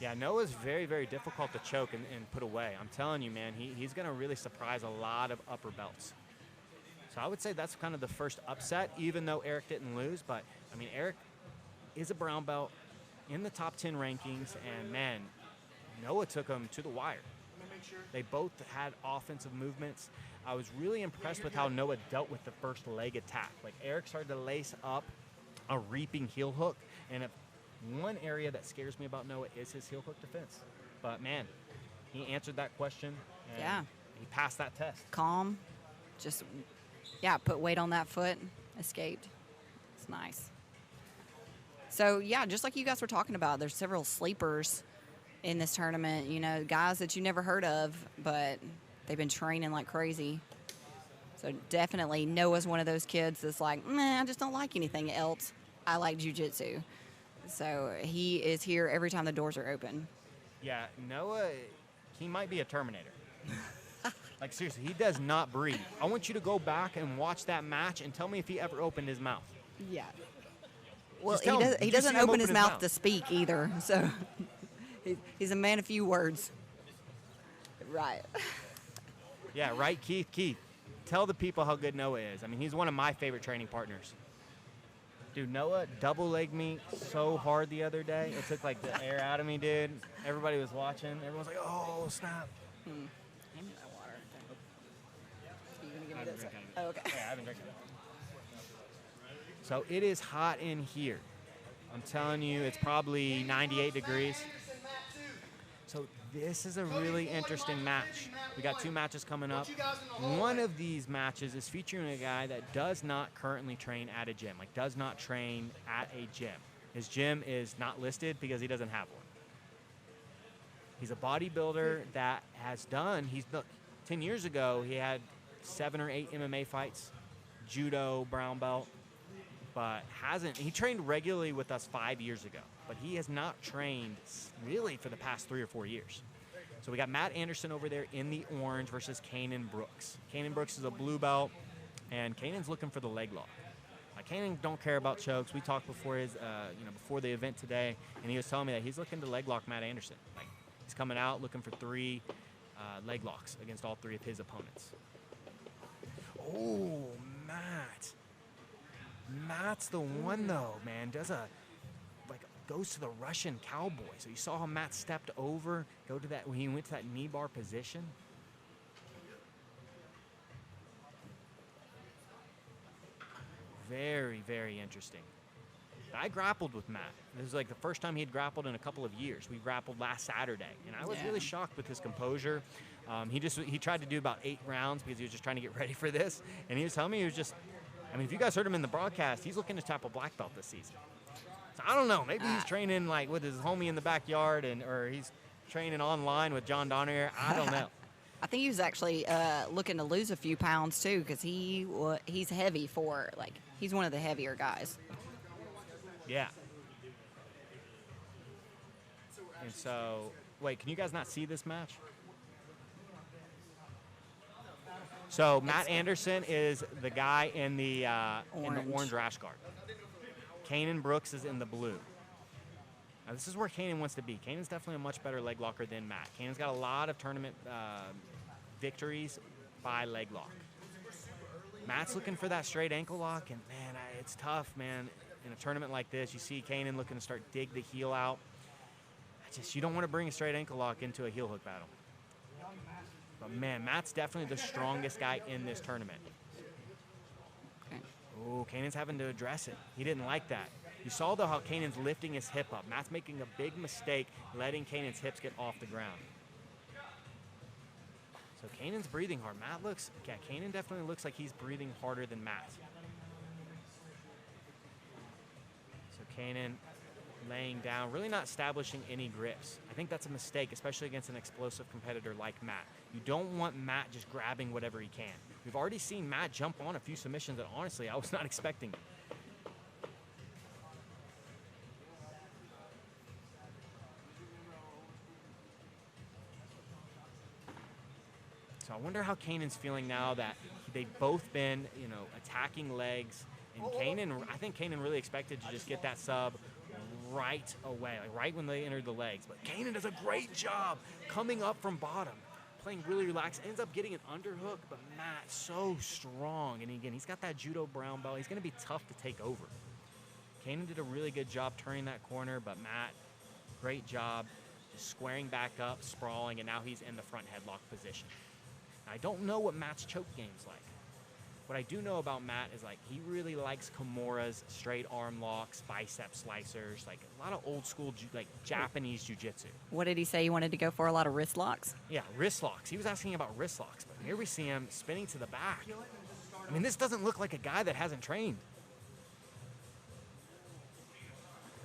Yeah, Noah's very, very difficult to choke and put away. I'm telling you, man, he's going to really surprise a lot of upper belts. So I would say that's kind of the first upset, even though Eric didn't lose. But, I mean, Eric is a brown belt in the top 10 rankings, and, man, Noah took him to the wire. They both had offensive movements. I was really impressed with how Noah dealt with the first leg attack. Like, Eric started to lace up a reaping heel hook, and if one area that scares me about Noah is his heel hook defense. But, man, he answered that question, and
yeah,
he passed that test.
Calm, just, yeah, put weight on that foot, escaped. It's nice. So, yeah, just like you guys were talking about, there's several sleepers in this tournament, you know, guys that you never heard of, but they've been training like crazy. So definitely Noah's one of those kids that's like, man, I just don't like anything else. I like jiu-jitsu. So he is here every time the doors are open.
Yeah, Noah, he might be a Terminator. Like, seriously, he does not breathe. I want you to go back and watch that match and tell me if he ever opened his mouth.
Yeah. Well, he
Did
doesn't
you see him
open his mouth to speak either, so he's a man of few words. Right.
Yeah, right, Keith? Keith, tell the people how good Noah is. I mean, he's one of my favorite training partners. Dude, Noah double-legged me so hard the other day. It took, like, the air out of me, dude. Everybody was watching. Everyone was like, oh, snap.
Hand me that water. Are you going to give me this?
Oh,
okay.
Yeah, I haven't drinking it. So it is hot in here. I'm telling you, it's probably 98 degrees. So this is a really interesting match. We got 2 matches coming up. One of these matches is featuring a guy that does not currently train at a gym, like does not train at a gym. His gym is not listed because he doesn't have one. He's a bodybuilder that has done, 10 years ago, he had 7 or 8 MMA fights, judo, brown belt, but he trained regularly with us 5 years ago, but he has not trained really for the past 3 or 4 years. So we got Matt Anderson over there in the orange versus Kanan Brooks. Kanan Brooks is a blue belt, and Kanan's looking for the leg lock. Kanan don't care about chokes. We talked before before the event today, and he was telling me that he's looking to leg lock Matt Anderson. Like, he's coming out looking for 3 leg locks against all 3 of his opponents. Oh, Matt. Matt's the one though, man. Goes to the Russian cowboy. So you saw how Matt stepped over, when he went to that knee bar position. Very, very interesting. I grappled with Matt. This was like the first time he had grappled in a couple of years. We grappled last Saturday, and I was really shocked with his composure. He tried to do about 8 rounds because he was just trying to get ready for this, and he was telling me he was just, I mean, if you guys heard him in the broadcast, he's looking to tap a black belt this season. So I don't know, maybe he's training like with his homie in the backyard, or he's training online with John Donner. I don't know.
I think he was actually looking to lose a few pounds too, because he's heavy for, like, he's one of the heavier guys.
Yeah. And so, wait, can you guys not see this match? So Matt Anderson is the guy in the orange rash guard. Kanan Brooks is in the blue. Now this is where Kanan wants to be. Kanan's definitely a much better leg locker than Matt. Kanan's got a lot of tournament victories by leg lock. Matt's looking for that straight ankle lock, and man, it's tough, man. In a tournament like this, you see Kanan looking to start dig the heel out. You don't want to bring a straight ankle lock into a heel hook battle. But man, Matt's definitely the strongest guy in this tournament.
Okay.
Oh, Kanan's having to address it. He didn't like that. You saw though how Kanan's lifting his hip up. Matt's making a big mistake letting Kanan's hips get off the ground. So Kanan's breathing hard. Kanan definitely looks like he's breathing harder than Matt. So Kanan laying down, really not establishing any grips. I think that's a mistake, especially against an explosive competitor like Matt. You don't want Matt just grabbing whatever he can. We've already seen Matt jump on a few submissions that honestly I was not expecting. So I wonder how Kanan's feeling now that they've both been, attacking legs. And I think Kanan really expected to just get that sub right away, like right when they entered the legs. But Kanan does a great job coming up from bottom, playing really relaxed, ends up getting an underhook, but Matt, so strong. And again, he's got that judo brown belt. He's going to be tough to take over. Kanan did a really good job turning that corner, but Matt, great job just squaring back up, sprawling, and now he's in the front headlock position. I don't know what Matt's choke game's like. What I do know about Matt is, like, he really likes Kimuras, straight arm locks, bicep slicers, like a lot of old school, Japanese jiu-jitsu.
What did he say he wanted to go for? A lot of wrist locks?
Yeah, wrist locks. He was asking about wrist locks, but here we see him spinning to the back. I mean, this doesn't look like a guy that hasn't trained.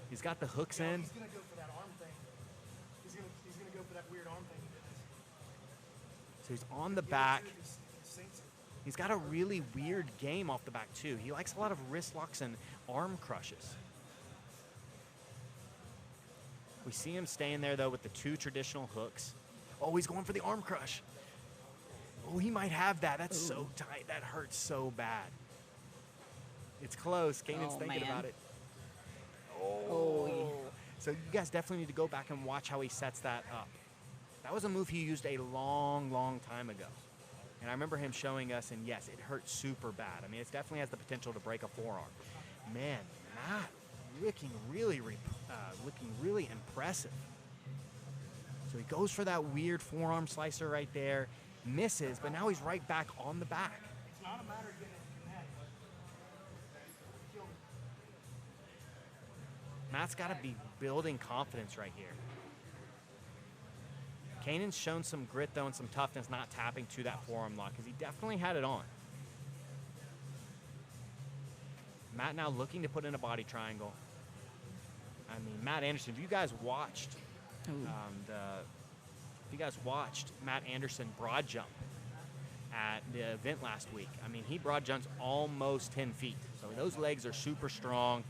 He's got the hooks in.
He's going to go for that arm thing. He's going to go for that weird arm thing.
So he's on the back. He's got a really weird game off the back, too. He likes a lot of wrist locks and arm crushes. We see him staying there, though, with the 2 traditional hooks. Oh, he's going for the arm crush. Oh, he might have that. That's so tight. That hurts so bad. It's close. Kanan's thinking about it. Oh. So you guys definitely need to go back and watch how he sets that up. That was a move he used a long, long time ago. And I remember him showing us, and yes, it hurt super bad. I mean, it definitely has the potential to break a forearm. Man, Matt looking really impressive. So he goes for that weird forearm slicer right there, misses, but now he's right back on the back.
It's not a matter of getting it mad.
Matt's got to be building confidence right here. Kanan's shown some grit, though, and some toughness not tapping to that forearm lock, because he definitely had it on. Matt now looking to put in a body triangle. I mean, Matt Anderson, if you guys watched Matt Anderson broad jump at the event last week, I mean, he broad jumps almost 10 feet. So those legs are super strong.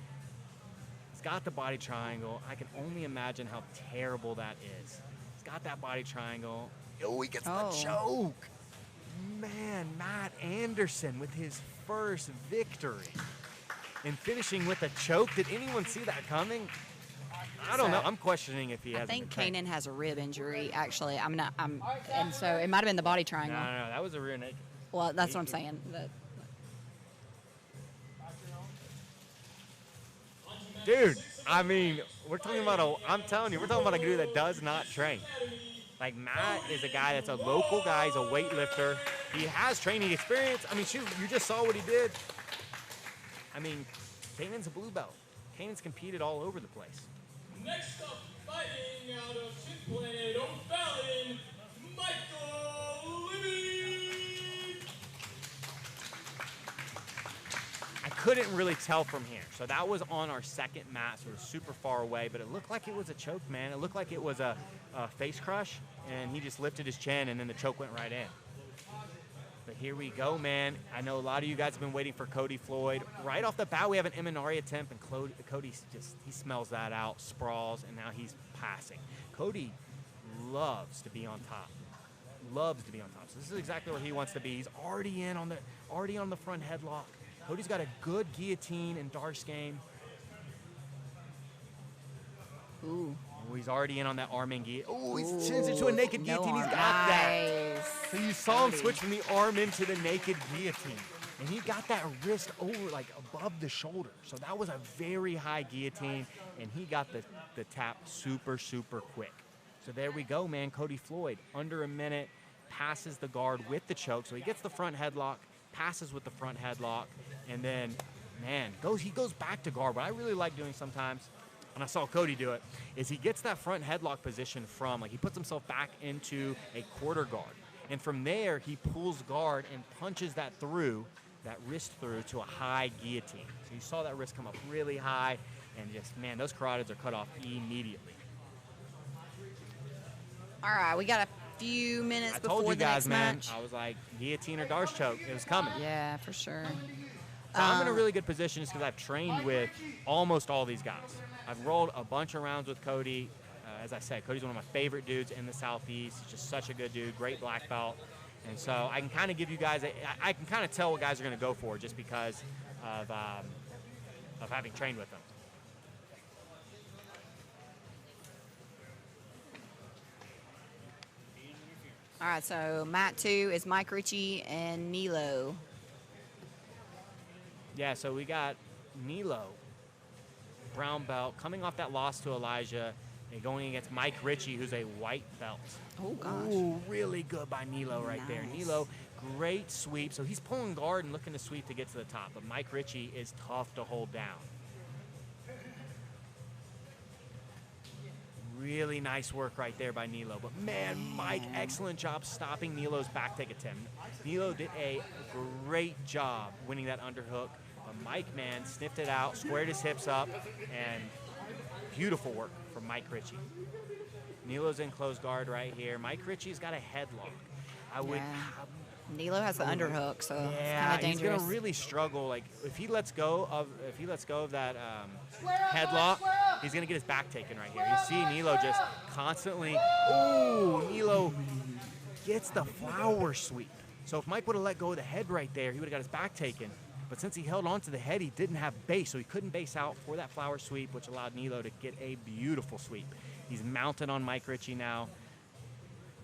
He's got the body triangle. I can only imagine how terrible that is. He's got that body triangle. Oh, he gets the choke. Man, Matt Anderson with his first victory. And finishing with a choke. Did anyone see that coming? I don't know. I'm questioning if he has.
I think Kanan has a rib injury, actually. And so it might have been the body triangle.
No, that was a rear naked.
Well, that's what I'm saying.
Dude, I mean, we're talking about I'm telling you, we're talking about a dude that does not train. Like, Matt is a guy that's a local guy. He's a weightlifter. He has training experience. I mean, shoot, you just saw what he did. I I mean, Kanan's a blue belt. Kanan's competed all over the place.
Next up, fighting out of Shit Planet O'Fallon, Michael Libby.
I couldn't really tell from here. So that was on our second mat, so it was super far away, but it looked like it was a choke, man. It looked like it was a face crush, and he just lifted his chin, and then the choke went right in. But here we go, man. I know a lot of you guys have been waiting for Cody Floyd. Right off the bat, we have an Imanari attempt, and Cody just, he smells that out, sprawls, and now he's passing. Cody loves to be on top. Loves to be on top. So this is exactly where he wants to be. He's already on the front headlock. Cody's got a good guillotine in Darce game.
Ooh.
Oh, he's already in on that arm in guillotine. Oh, he's changed it to a naked guillotine. He's got that. So you saw him switch from the arm into the naked guillotine. And he got that wrist over, like, above the shoulder. So that was a very high guillotine, and he got the tap super, super quick. So there we go, man. Cody Floyd, under a minute, passes the guard with the choke. So he gets the front headlock, passes with the front headlock, and then, man, he goes back to guard. What I really like doing sometimes, and I saw Cody do it, is he gets that front headlock position from, like, he puts himself back into a quarter guard. And from there, he pulls guard and punches that wrist through to a high guillotine. So you saw that wrist come up really high, and just, man, those carotids are cut off immediately.
All right, we got a few minutes
I
before
told you
the
guys,
next
man,
match.
I was like, guillotine or Darce choke, it was coming.
Yeah, for sure.
So I'm in a really good position just because I've trained with almost all these guys. I've rolled a bunch of rounds with Cody. As I said, Cody's one of my favorite dudes in the Southeast. He's just such a good dude, great black belt. And so I can kind of give you guys, I can kind of tell what guys are going to go for just because of having trained with them.
All right, so mat 2 is Mike Richie and Nilo.
Yeah, so we got Nilo, brown belt, coming off that loss to Elijah and going against Mike Richie, who's a white belt.
Oh, gosh.
Ooh, really good by Nilo right there.
Nice.
Nilo, great sweep. So he's pulling guard and looking to sweep to get to the top, but Mike Richie is tough to hold down. Really nice work right there by Nilo. But, man, Mike, excellent job stopping Nilo's back take attempt. Nilo did a great job winning that underhook. But Mike, man, sniffed it out, squared his hips up, and beautiful work from Mike Richie. Nilo's in close guard right here. Mike Ritchie's got a headlock.
Nilo has the underhook, so it's
yeah,
kind of
he's
dangerous.
gonna really struggle. Like if he lets go of that headlock, he's gonna get his back taken right here. You see Nilo just constantly. Ooh, Nilo gets the flower sweep. So if Mike would have let go of the head right there, he would have got his back taken. But since he held on to the head, he didn't have base, so he couldn't base out for that flower sweep, which allowed Nilo to get a beautiful sweep. He's mounted on Mike Richie now.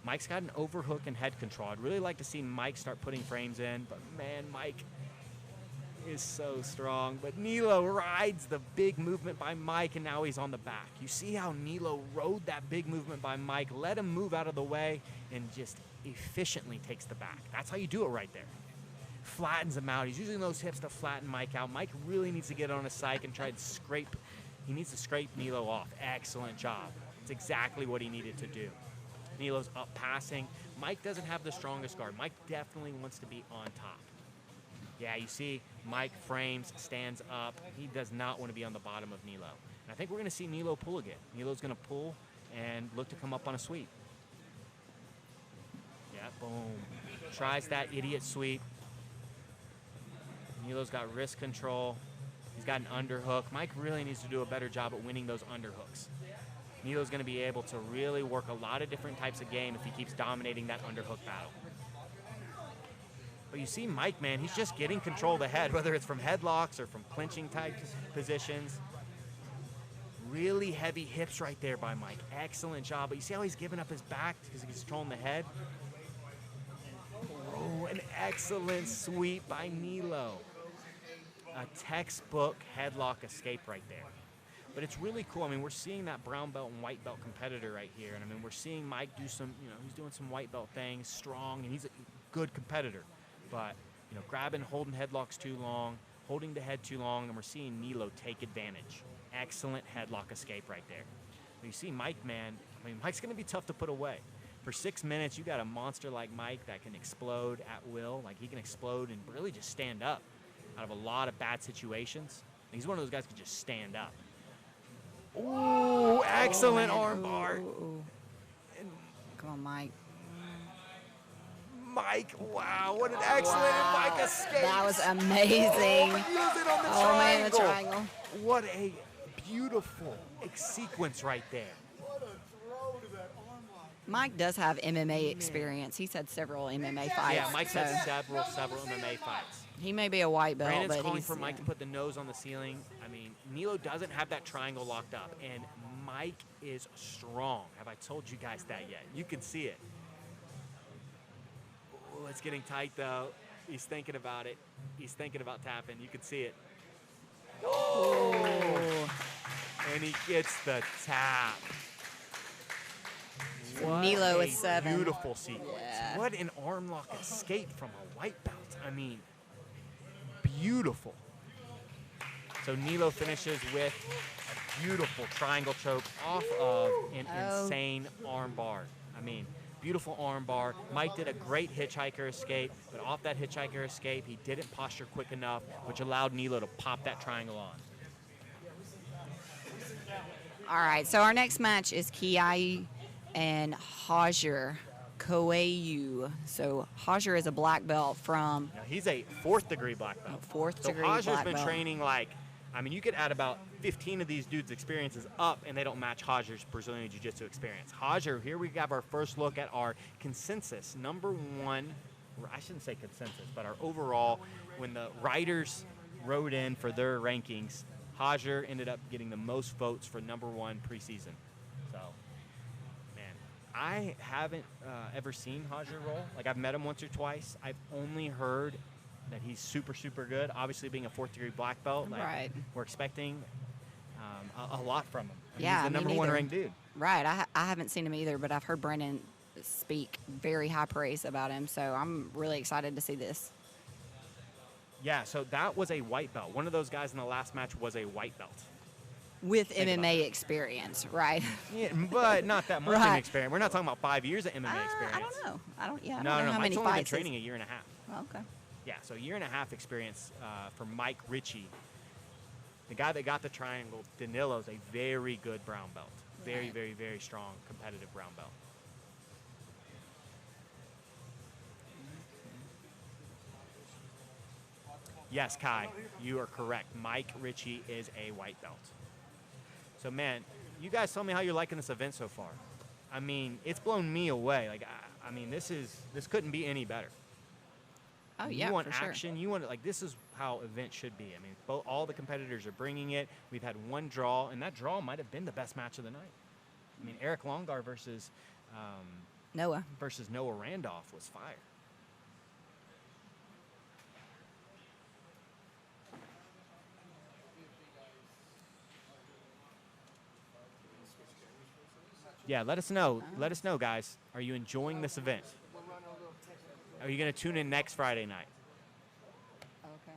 Mike's got an overhook and head control. I'd really like to see Mike start putting frames in, but man, Mike is so strong. But Nilo rides the big movement by Mike, and now he's on the back. You see how Nilo rode that big movement by Mike, let him move out of the way, and just efficiently takes the back. That's how you do it right there. Flattens him out. He's using those hips to flatten Mike out. Mike really needs to get on his psych and try to scrape. He needs to scrape Nilo off. Excellent job. It's exactly what he needed to do. Nilo's up passing. Mike doesn't have the strongest guard. Mike definitely wants to be on top. Yeah, you see Mike frames, stands up. He does not want to be on the bottom of Nilo. And I think we're going to see Nilo pull again. Nilo's going to pull and look to come up on a sweep. Yeah, boom. Tries that idiot sweep. Nilo's got wrist control. He's got an underhook. Mike really needs to do a better job at winning those underhooks. Nilo's going to be able to really work a lot of different types of game if he keeps dominating that underhook battle. But you see Mike, man, he's just getting control of the head, whether it's from headlocks or from clinching type positions. Really heavy hips right there by Mike. Excellent job. But you see how he's giving up his back because he's controlling the head? Oh, an excellent sweep by Nilo. A textbook headlock escape right there. But it's really cool. I mean, we're seeing that brown belt and white belt competitor right here. And I mean, we're seeing Mike do some, he's doing some white belt things, strong, and he's a good competitor. But, grabbing, holding headlocks too long, holding the head too long, and we're seeing Nilo take advantage. Excellent headlock escape right there. You see Mike, man, I mean, Mike's going to be tough to put away. For 6 minutes, you got a monster like Mike that can explode at will. Like, he can explode and really just stand up out of a lot of bad situations. And he's one of those guys who can just stand up. Ooh, excellent armbar.
Come on, Mike.
Mike, wow, what an excellent Mike escape.
That was amazing.
Oh, he used it on the
man, the
triangle.
triangle.
What a beautiful sequence right there.
What a throw to that arm lock.
Mike does have MMA experience. He's had several MMA fights.
Yeah, Mike's
so
had several MMA fights.
he may be a white belt,
Brandon's
but
calling
he's
for Mike to put the nose on the ceiling. I mean, Nilo doesn't have that triangle locked up, and Mike is strong. Have I told you guys that yet? You can see it. Oh, it's getting tight, though. He's thinking about it. He's thinking about tapping. You can see it. Oh! And he gets the tap. What
Nilo
a
is 7.
beautiful sequence.
Yeah.
What an arm lock escape from a white belt. I mean, beautiful. So Nilo finishes with a beautiful triangle choke off of an insane arm bar. I mean, beautiful arm bar. Mike did a great hitchhiker escape, but off that hitchhiker escape, he didn't posture quick enough, which allowed Nilo to pop that triangle on.
All right, so our next match is Keihi and Hajer Keihi. So Hajer is a black belt from
Now, he's a 4th degree black belt.
fourth
So
degree
Hajer's
black
been
belt.
training like, I mean, you could add about 15 of these dudes' experiences up, and they don't match Hajer's Brazilian Jiu-Jitsu experience. Hajer, here we have our first look at our consensus. Number 1, I shouldn't say consensus, but our overall, when the writers wrote in for their rankings, Hajer ended up getting the most votes for number 1 preseason. So, man, I haven't ever seen Hajer roll. Like, I've met him once or twice. I've only heard that he's super, super good. Obviously, being a 4th degree black belt, like,
Right.
we're expecting a lot from him. I mean,
Yeah,
he's the
me
number 1
neither.
ranked dude.
Right, I haven't seen him either, but I've heard Brandon speak very high praise about him, so I'm really excited to see this.
Yeah, so that was a white belt. One of those guys in the last match was a white belt.
With
Think about
MMA experience, right?
Yeah, but not that much
Right.
experience. We're not talking about 5 years of MMA experience.
I don't know. I don't
No,
know how
Mike's
many
only been
fights.
training a year and a half.
Okay.
Yeah, so a year and a half experience for Mike Richie. The guy that got the triangle, Danilo's a very good brown belt. Very,
Right.
very, very strong competitive brown belt. Yes, Kai, you are correct. Mike Richie is a white belt. So, man, you guys tell me how you're liking this event so far. I mean, it's blown me away. Like, I mean, this couldn't be any better.
Oh yeah,
You want
for sure.
action. You want like this is how events should be. I mean, all the competitors are bringing it. We've had one draw, and that draw might have been the best match of the night. I mean, Eric Longard versus
Noah.
Noah Randolph was fire. Yeah, let us know. Let us know, guys. Are you enjoying this event? Are you going to tune in next Friday night?
Okay.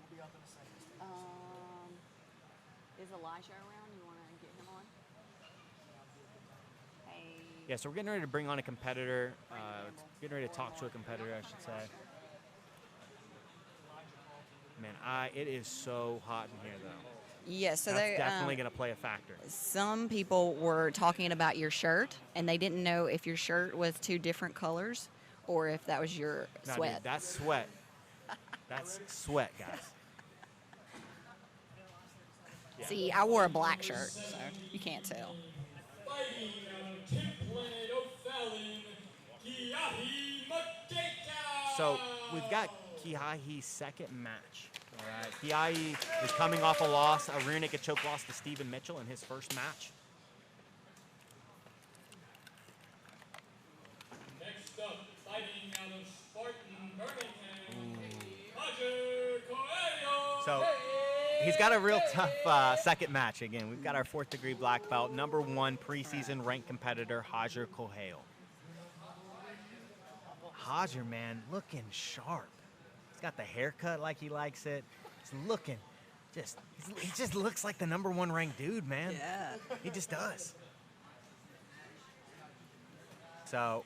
Is Elijah around? You want to get him on? Hey.
Yeah, so we're getting ready to bring on a competitor. Getting ready to talk to a competitor, I should say. Man, it is so hot in here, though.
Yes, so
That's
they
definitely going to play a factor.
some people were talking about your shirt, and they didn't know if your shirt was 2 different colors or if that was your
No,
sweat.
dude, that's sweat. That's sweat, guys. Yeah.
See, I wore a black shirt, so you can't tell.
Fighting out of Tim Planet O'Fallon, Keihi Makeka.
So we've got Keihi's second match. All right, Keihi is coming off a loss, a rear naked choke loss to Stephen Mitchell in his first match.
Next up, fighting out of Spartan, Birmingham, Hajer Coelho.
So he's got a real tough second match. Again, we've got our 4th degree black belt, number 1 preseason ranked competitor, Hajer Coelho. Hajer, man, looking sharp. He's got the haircut like he likes it. He's looking he just looks like the #1 ranked dude, man.
Yeah.
He just does. So,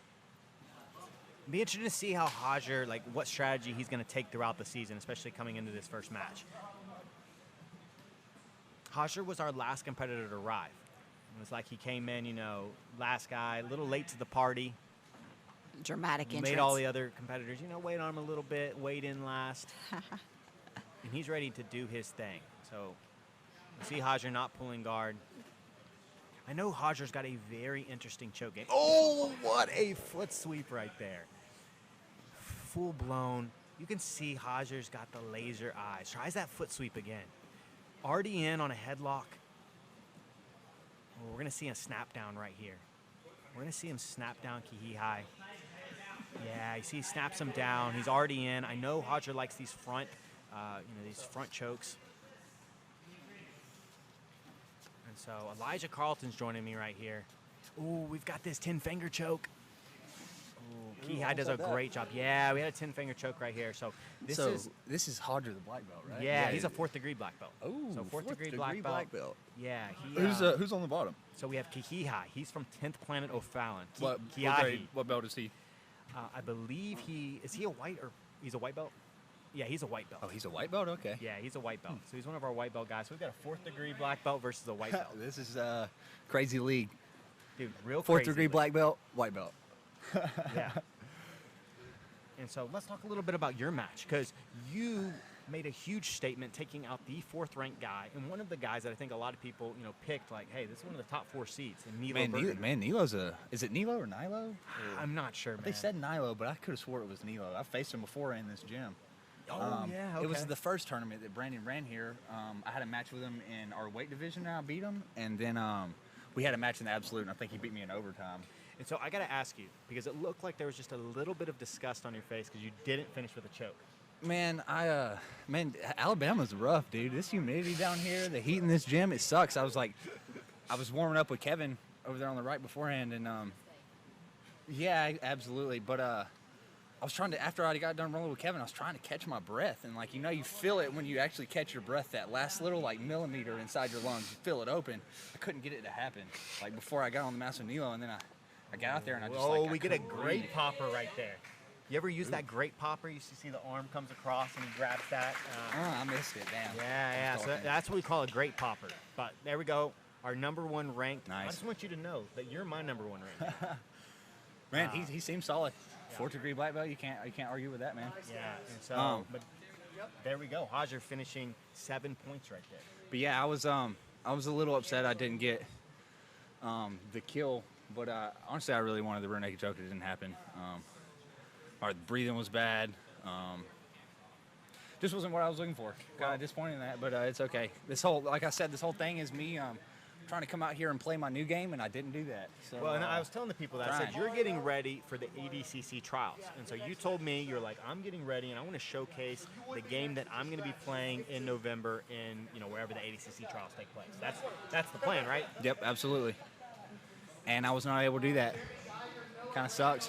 be interested to see how Hajer, like, what strategy he's going to take throughout the season, especially coming into this first match. Hajer was our last competitor to arrive. It was like he came in, you know, last guy, a little late to the party.
Dramatic entrance.
Made all the other competitors, you know, wait on him a little bit, wait in last. And he's ready to do his thing. So, you see Hajer not pulling guard. I know Hajer's got a very interesting choke game. Oh, what a foot sweep right there. Full blown. You can see Hajer's got the laser eyes. Tries that foot sweep again. Already in on a headlock. Oh, we're going to see a snap down right here. We're going to see him snap down Keihi. Yeah, you see he snaps him down. He's already in. I know Hajer likes these front, these front chokes. And so Elijah Carlton's joining me right here. Ooh, we've got this 10-finger choke. Ooh, Keihi does a great job. Yeah, we had a 10-finger choke right here. So this is
Hajer, the black belt, right?
Yeah, he's a 4th degree black belt.
Oh,
so fourth degree
black belt.
Yeah,
Who's on the bottom?
So we have Keihi. He's from 10th Planet O'Fallon.
What belt is he?
I believe is he a white or he's a white belt? Yeah, he's a white belt.
Oh, he's a white belt? Okay.
Yeah, he's a white belt. So he's one of our white belt guys. So we've got a 4th degree black belt versus a white belt.
This is a crazy league.
Dude, real
4th
crazy
degree
league.
black belt, white belt.
Yeah. And so let's talk a little bit about your match, because you made a huge statement taking out the 4th ranked guy and one of the guys that I think a lot of people, picked like, hey, this is one of the top 4 seeds. And
Nilo's is it Nilo or Nilo?
I'm not sure, man.
They said Nilo, but I could have swore it was Nilo. I faced him before in this gym.
Oh, yeah, okay.
It was the first tournament that Brandon ran here. I had a match with him in our weight division, and I beat him. And then we had a match in the absolute, and I think he beat me in overtime.
And so I got to ask you, because it looked like there was just a little bit of disgust on your face because you didn't finish with a choke.
Man, Alabama's rough, dude. This humidity down here, the heat in this gym, it sucks. I was warming up with Kevin over there on the right beforehand, and yeah, absolutely. But I was trying to, after I got done rolling with Kevin, I was trying to catch my breath, and you feel it when you actually catch your breath. That last little millimeter inside your lungs, you feel it open. I couldn't get it to happen. Before I got on the mats with Nilo, and then I got out there and I just
we get a great popper right there. You ever use that great popper? You see the arm comes across and he grabs that.
I missed it, damn.
Yeah. So that's what we call a great popper. But there we go. Our #1 ranked.
Nice.
I just want you to know that you're my #1 ranked.
Man, he seems solid. 4th degree black belt. You can't argue with that, man.
Yeah. And so, but there we go. Hajer finishing 7 points right there.
But yeah, I was a little upset I didn't get the kill. But honestly, I really wanted the rear naked choke. It didn't happen. Our breathing was bad. Just wasn't what I was looking for. Kind of disappointed in that, but it's okay. Like I said, this whole thing is me trying to come out here and play my new game, and I didn't do that. So,
well, and I was telling the people that I said you're getting ready for the ADCC trials, and so you told me you're like, I'm getting ready, and I want to showcase the game that I'm going to be playing in November in wherever the ADCC trials take place. That's the plan, right?
Yep, absolutely. And I was not able to do that. Kind of sucks.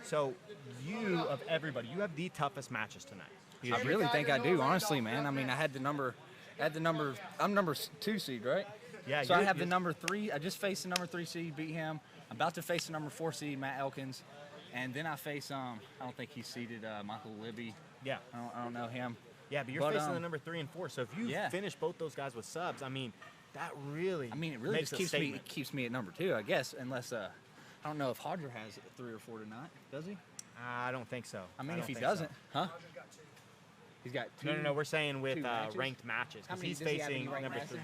So you, of everybody, you have the toughest matches tonight.
I really think I do, honestly, man. I mean, I'm number 2 seed, right?
Yeah.
So I have the number 3. I just faced the number 3 seed, beat him. I'm about to face the number 4 seed, Matt Elkins. And then I face, I don't think he's seeded, Michael Libby.
Yeah.
I don't know him.
Yeah, but you're facing the number 3 and 4. So if you finish both those guys with subs, I mean, that really
it really
makes
just keeps me at number 2, I guess, unless I don't know if Hajer has 3 or 4 tonight. Does he?
I don't think so.
I mean, if he doesn't, huh? He's got 2.
No. We're saying with
matches?
ranked matches
How
because
many
he's
does he have
facing
in ranked
number
matches?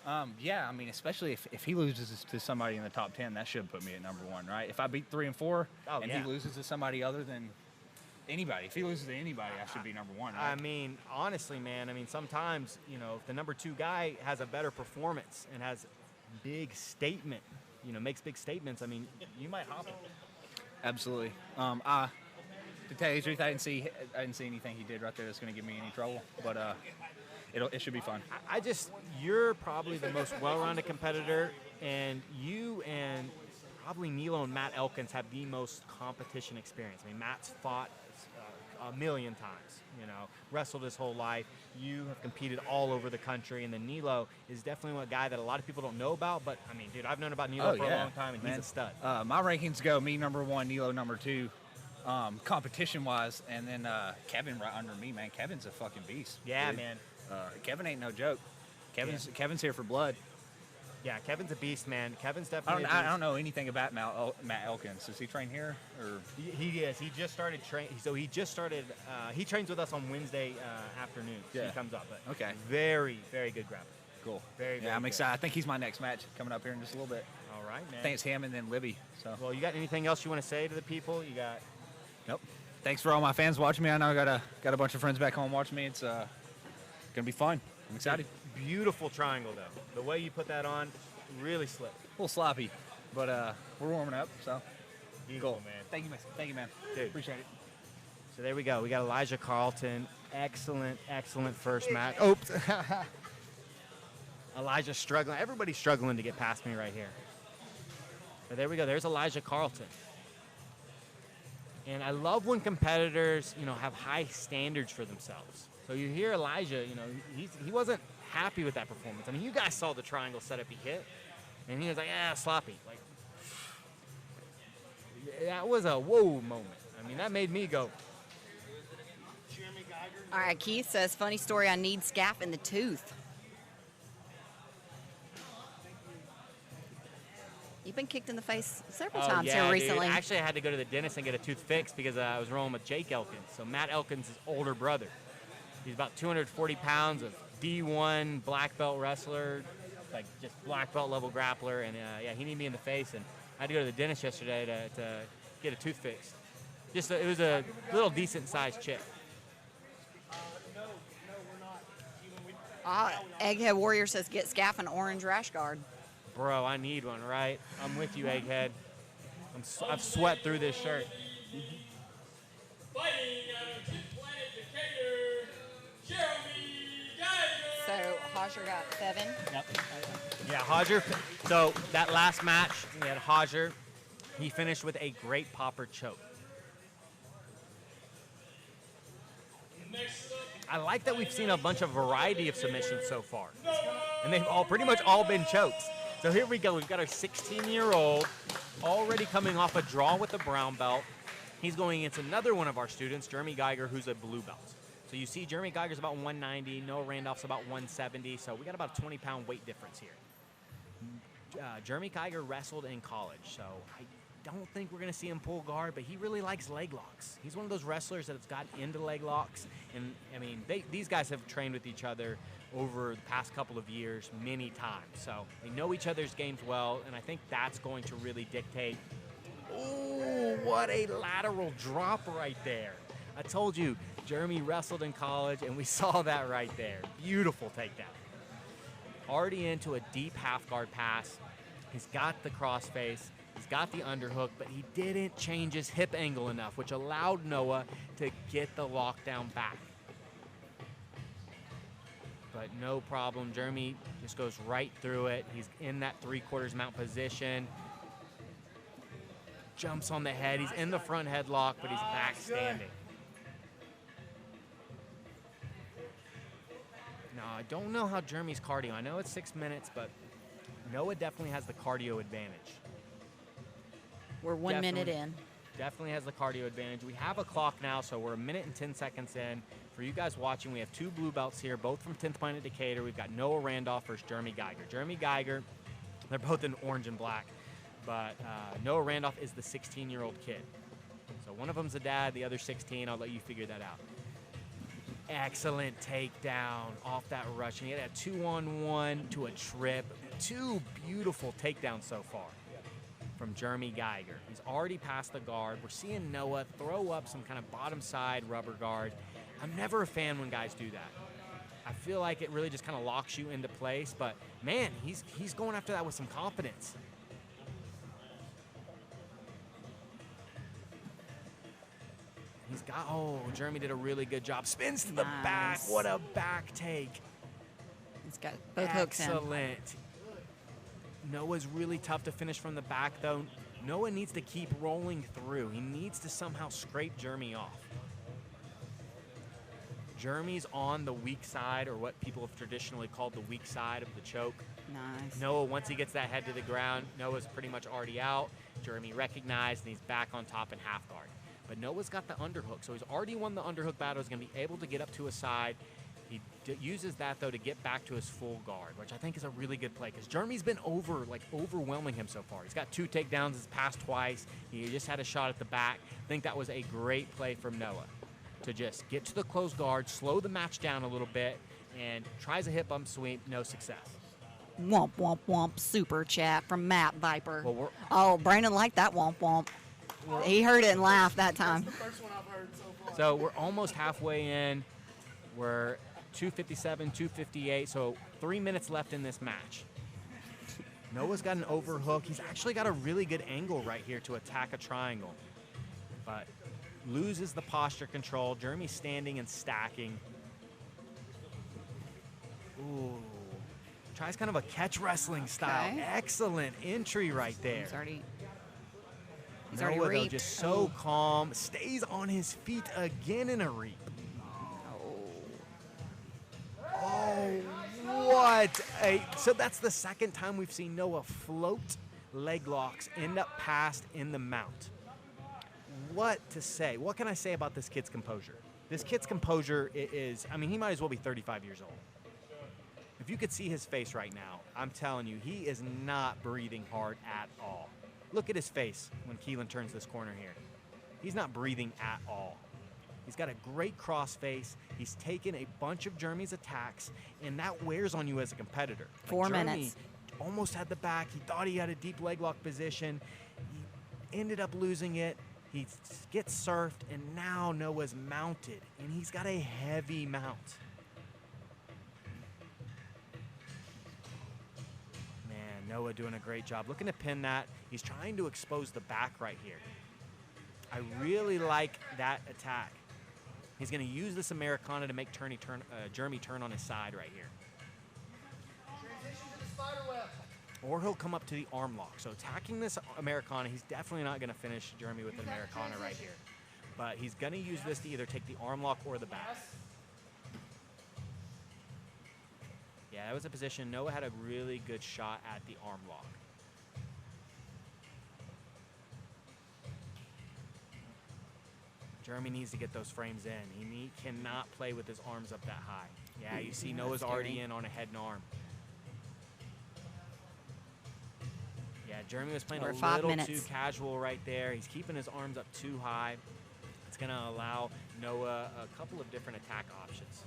3.
Yeah, I mean, especially if he loses to somebody in the top 10, that should put me at number 1, right? If I beat 3 and 4, he loses to somebody other than anybody, if he loses to anybody, I should be number 1, right?
I mean, honestly, man, sometimes, if the number 2 guy has a better performance and has big statement, makes big statements, you might hop him.
Absolutely. To tell you the truth, I didn't see anything he did right there that's going to give me any trouble, but it should be fun.
You're probably the most well-rounded competitor, and you and probably Nilo and Matt Elkins have the most competition experience. Matt's fought a million times, you know, wrestled his whole life. You have competed all over the country, and then Nilo is definitely a guy that a lot of people don't know about, but, I mean, dude, I've known about Nilo for a long time, and he's a stud.
My rankings go me number 1, Nilo number 2, competition-wise, and then Kevin right under me, man. Kevin's a fucking beast.
Yeah,
dude.
man.
Kevin ain't no joke. Kevin's here for blood.
Yeah, Kevin's a beast, man. Kevin's definitely
I don't know anything about Matt Elkins. Does he train here? Or
He is. He just started training. So he just started. He trains with us on Wednesday afternoons.
Yeah.
He comes up. But
Okay.
Very, very good grappler.
Cool.
Very, very
yeah, I'm
good.
excited. I think he's my next match coming up here in just a little bit.
All right, man.
I think it's him and then Libby. So.
Well, you got anything else you want to say to the people? You got.
Nope. Thanks for all my fans watching me. I know I got a bunch of friends back home watching me. It's gonna be fun. I'm excited.
Beautiful triangle, though. The way you put that on, really slick.
A little sloppy, but we're warming up. So.
Beautiful, man.
Thank you, man. Thank you, man.
Dude.
Appreciate it.
So there we go. We got Elijah Carlton. Excellent, excellent first match. Oops. Elijah struggling. Everybody's struggling to get past me right here. But there we go. There's Elijah Carlton. And I love when competitors, you know, have high standards for themselves. So you hear Elijah, you know, he wasn't happy with that performance. I mean, you guys saw the triangle setup he hit, and he was like, sloppy. Like, that was a whoa moment. I mean, that made me go.
All right, Keith says, funny story, I need scaff in the tooth. You've been kicked in the face several times
yeah,
here recently.
Dude. Actually, I had to go to the dentist and get a tooth fixed because I was rolling with Jake Elkins. So Matt Elkins' older brother. He's about 240 pounds of D1 black belt wrestler, like just black belt level grappler. And yeah, he needed me in the face. And I had to go to the dentist yesterday to get a tooth fixed. It was a little decent sized chip.
Egghead Warrior says, get scaff and orange rash guard.
Bro, I need one, right? I'm with you, Egghead. I've sweat through this shirt.
Fighting out of Planet Jiu Jitsu,
So Hajer got 7.
Yep. Yeah, Hajer. So that last match, we had Hajer. He finished with a great popper choke.
Next up,
I like that we've seen a bunch of variety of submissions so far. And they've all pretty much all been chokes. So here we go. We've got our 16-year-old already coming off a draw with a brown belt. He's going against another one of our students, Jeremy Geiger, who's a blue belt. So you see Jeremy Geiger's about 190, Noah Randolph's about 170, so we got about a 20-pound weight difference here. Jeremy Geiger wrestled in college, so I don't think we're going to see him pull guard, but he really likes leg locks. He's one of those wrestlers that has gotten into leg locks, and I mean, these guys have trained with each other over the past couple of years many times, so they know each other's games well, and I think that's going to really dictate. Ooh, what a lateral drop right there. I told you, Jeremy wrestled in college, and we saw that right there. Beautiful takedown. Already into a deep half guard pass. He's got the crossface. He's got the underhook, but he didn't change his hip angle enough, which allowed Noah to get the lockdown back. But no problem. Jeremy just goes right through it. He's in that 3/4 mount position. Jumps on the head. He's in the front headlock, but he's back standing. Now, I don't know how Jeremy's cardio. I know it's 6 minutes, but Noah definitely has the cardio advantage.
We're 1 minute in.
Definitely has the cardio advantage. We have a clock now, so we're 1 minute and 10 seconds in. For you guys watching, we have 2 blue belts here, both from 10th Planet Decatur. We've got Noah Randolph versus Jeremy Geiger. Jeremy Geiger, they're both in orange and black, but Noah Randolph is the 16-year-old kid. So one of them's a dad, the other 16. I'll let you figure that out. Excellent takedown off that rush. And he had a 2-on-1 to a trip. 2 beautiful takedowns so far from Jeremy Geiger. He's already past the guard. We're seeing Noah throw up some kind of bottom side rubber guard. I'm never a fan when guys do that. I feel like it really just kind of locks you into place, but man, he's going after that with some confidence. He's got, Jeremy did a really good job. Spins to the back. What a back take.
He's got both hooks in.
Excellent. Noah's really tough to finish from the back, though. Noah needs to keep rolling through. He needs to somehow scrape Jeremy off. Jeremy's on the weak side, or what people have traditionally called the weak side of the choke.
Nice.
Noah, once he gets that head to the ground, Noah's pretty much already out. Jeremy recognized, and he's back on top in half guard. But Noah's got the underhook, so he's already won the underhook battle. He's going to be able to get up to his side. He uses that, though, to get back to his full guard, which I think is a really good play because Jeremy's been overwhelming him so far. He's got 2 takedowns his past twice. He just had a shot at the back. I think that was a great play from Noah to just get to the closed guard, slow the match down a little bit, and tries a hip bump sweep, no success.
Womp, womp, womp. Super chat from Matt Viper.
Well,
oh, Brandon liked that womp, womp. He heard it and laughed that time.
That's the first one I've heard so far.
So we're almost halfway in. We're 257, 258, so 3 minutes left in this match. Noah's got an overhook. He's actually got a really good angle right here to attack a triangle, but loses the posture control. Jeremy's standing and stacking. Ooh. Tries kind of a catch wrestling style.
Okay.
Excellent entry right there.
He's already
Noah, though,
reaped.
just so calm. Stays on his feet again in a reap. Oh, what a... So that's the second time we've seen Noah float leg locks, end up passed in the mount. What to say? What can I say about this kid's composure? This kid's composure is... I mean, he might as well be 35 years old. If you could see his face right now, I'm telling you, he is not breathing hard at all. Look at his face when Keelan turns this corner here. He's not breathing at all. He's got a great cross face. He's taken a bunch of Jeremy's attacks, and that wears on you as a competitor.
4
Jeremy
minutes.
Almost had the back. He thought he had a deep leg lock position. He ended up losing it. He gets surfed, and now Noah's mounted, and he's got a heavy mount. Man, Noah doing a great job. Looking to pin that. He's trying to expose the back right here. I really like that attack. He's going to use this Americana to make Jeremy turn on his side right here.
Transition to the spider web.
Or he'll come up to the arm lock. So attacking this Americana, he's definitely not going to finish Jeremy with an Americana right here. But he's going to use this to either take the arm lock or the back. Yeah, that was a position. Noah had a really good shot at the arm lock. Jeremy needs to get those frames in. He cannot play with his arms up that high. Yeah, you see Noah's already in on a head and arm. Yeah, Jeremy was playing a little too casual right there. He's keeping his arms up too high. It's going to allow Noah a couple of different attack options.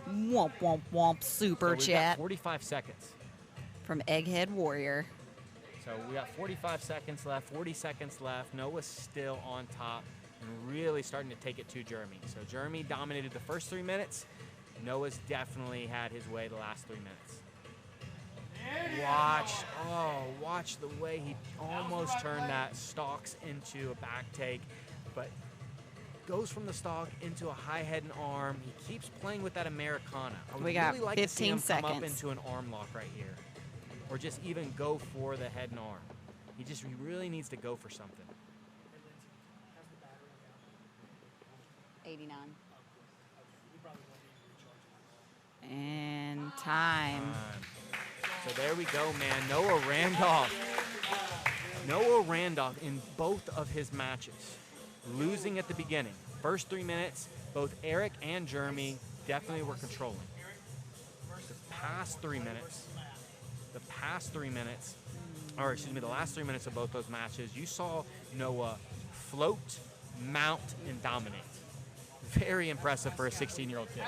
Womp, womp, womp. Super
So we've
chat
got 45 seconds.
from Egghead Warrior.
So we got 45 seconds left, 40 seconds left. Noah's still on top and really starting to take it to Jeremy. So Jeremy dominated the first 3 minutes. Noah's definitely had his way the last 3 minutes. Watch the way he almost turned that stalks into a back take, but goes from the stalk into a high head and arm. He keeps playing with that Americana. I would
We got
really like to see
15
him come up
seconds.
into an arm lock right here. Or just even go for the head and arm. He really needs to go for something.
89. And time.
So there we go, man. Noah Randolph in both of his matches, losing at the beginning. First 3 minutes, both Eric and Jeremy definitely were controlling. The last 3 minutes of both those matches, you saw Noah float, mount, and dominate. Very impressive for a 16-year-old kid.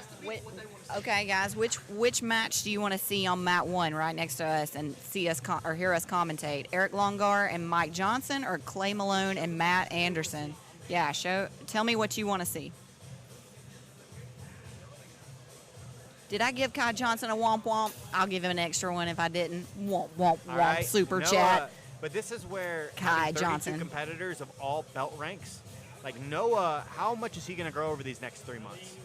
Okay, guys, which match do you want to see on mat 1 right next to us and see us or hear us commentate? Eric Longard and Mike Johnson, or Clay Malone and Matt Anderson? Yeah, tell me what you want to see. Did I give Kai Johnson a womp womp? I'll give him an extra one if I didn't. Womp womp womp.
Right.
Super
Noah,
chat.
But this is where
Kai
32
Johnson.
competitors of all belt ranks. Like Noah, how much is he going to grow over these next 3 months?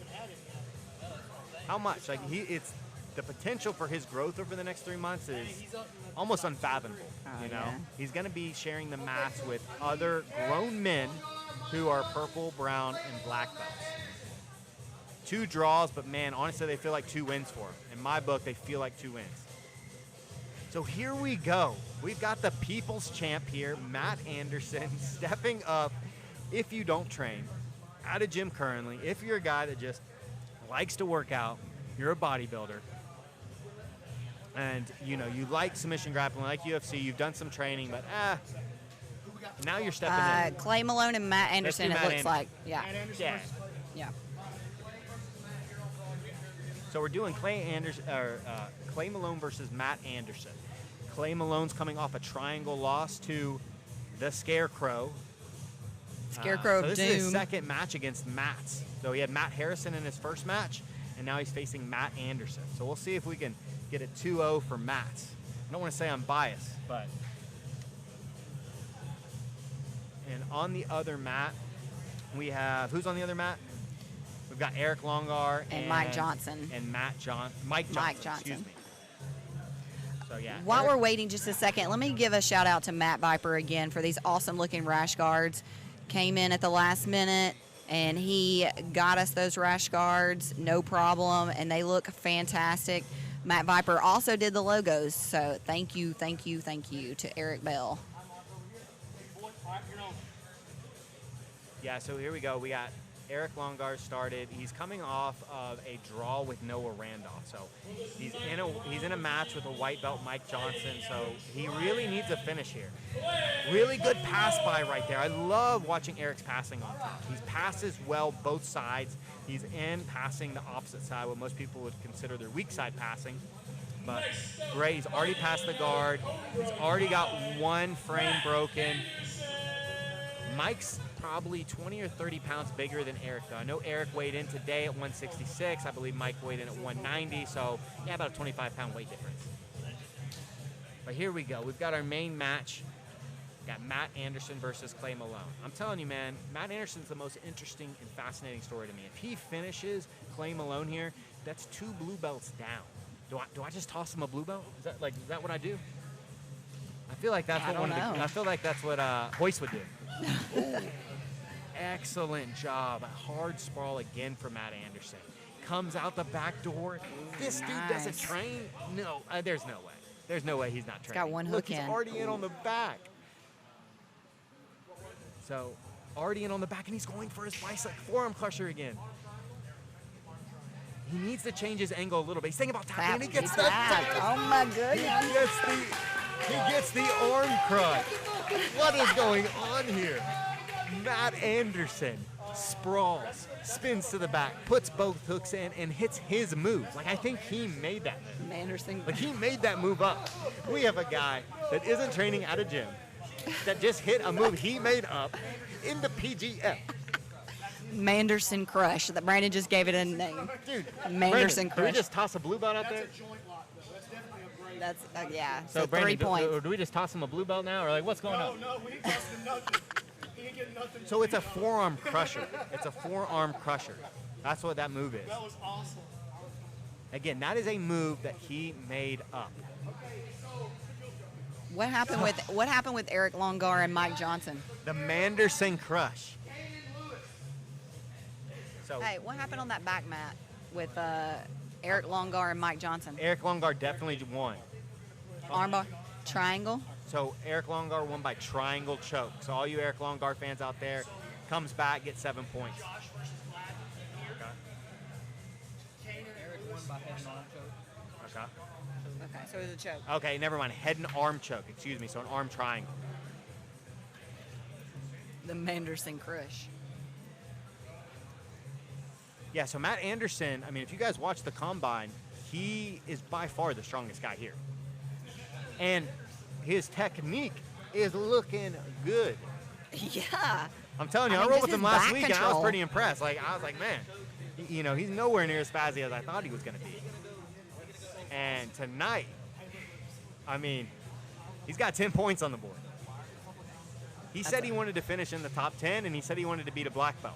How much? Like it's the potential for his growth over the next 3 months is almost unfathomable. You know,
yeah.
he's going to be sharing the mats with other grown men who are purple, brown, and black belts. 2 draws, but man, honestly, they feel like 2 wins for him. In my book, they feel like 2 wins. So here we go. We've got the people's champ here, Matt Anderson, stepping up. If you don't train at a gym currently, if you're a guy that just likes to work out, you're a bodybuilder, and you like submission grappling, like UFC, you've done some training, but now you're stepping in.
Clay Malone and Matt Anderson,
Matt
it looks
Anderson.
like. Yeah.
Yeah.
Yeah.
So we're doing Clay Malone versus Matt Anderson. Clay Malone's coming off a triangle loss to the Scarecrow.
Scarecrow
so
of
this is his
Doom.
second match against Matt's. So he had Matt Harrison in his first match, and now he's facing Matt Anderson. So we'll see if we can get a 2-0 for Matt's. I don't want to say I'm biased, but. And on the other mat, we have, who's on the other mat? We've got Eric Longard
And Mike Johnson.
And Mike Johnson. Excuse me. So yeah.
While we're waiting just a second, let me give a shout out to Matt Viper again for these awesome looking rash guards. Came in at the last minute and he got us those rash guards, no problem, and they look fantastic. Matt Viper also did the logos, so thank you to Eric Bell.
Yeah, so here we go. We got Eric Longard started. He's coming off of a draw with Noah Randolph. So he's in a match with a white belt, Mike Johnson. So he really needs a finish here. Really good pass by right there. I love watching Eric's passing on top. He passes well both sides. He's in passing the opposite side, what most people would consider their weak side passing. But great, he's already passed the guard. He's already got 1 frame broken. Mike's probably 20 or 30 pounds bigger than Eric, though. I know Eric weighed in today at 166. I believe Mike weighed in at 190, so yeah, about a 25-pound weight difference. But here we go. We've got our main match. We've got Matt Anderson versus Clay Malone. I'm telling you, man, Matt Anderson's the most interesting and fascinating story to me. If he finishes Clay Malone here, that's 2 blue belts down. Do I just toss him a blue belt? Is that what I do? I feel like that's I feel like that's what Hoist would do. Ooh. Excellent job. A hard sprawl again for Matt Anderson. Comes out the back door. This dude doesn't train. No, there's no way. There's no way he's not training.
Got 1 hook
Look,
in.
he's already in on the back. So, already in on the back, and he's going for his bicep forearm crusher again. He needs to change his angle a little bit. He's thinking about tapping, and he gets that.
Oh my goodness.
He gets the arm crush. What is going on here? Matt Anderson sprawls, spins to the back, puts both hooks in, and hits his move. Like, I think he made that move.
Anderson.
Like, he made that move up. We have a guy that isn't training at a gym that just hit a move he made up in the PGF.
Manderson Crush. That Brandon just gave it a name.
Dude,
Manderson
Brandon, can we
Crush.
just toss a blue belt out there?
That's yeah.
So
3
Brandon,
points.
do we just toss him a blue belt now, or like what's going on?
No, we ain't tossing nothing. He ain't getting nothing.
So it's a forearm crusher. It's a forearm crusher. That's what that move is.
That was awesome.
Again, that is a move that he made up. What happened with Eric Longard and Mike Johnson?
The Manderson Crush. So
Hey, what happened on that back mat with Eric Longard and Mike Johnson?
Eric Longard definitely won.
Armbar, triangle.
So Eric Longard won by triangle choke. So all you Eric Longard fans out there, comes back, gets 7 points.
Eric won by head and arm choke.
Okay.
Okay, so it was a choke.
Okay, never mind. Head and arm choke. Excuse me. So an arm triangle.
The Manderson Crush.
Yeah, so Matt Anderson, I mean, if you guys watch the Combine, he is by far the strongest guy here. And his technique is looking good.
Yeah.
I'm telling you, I
mean,
rode
this
with him
is
last
back
week, and I was
control.
pretty impressed. Like, I was like, man, you know, he's nowhere near as fast as I thought he was going to be. And tonight, I mean, he's got 10 points on the board. He said he wanted to finish in the top 10, and he said he wanted to beat a black belt.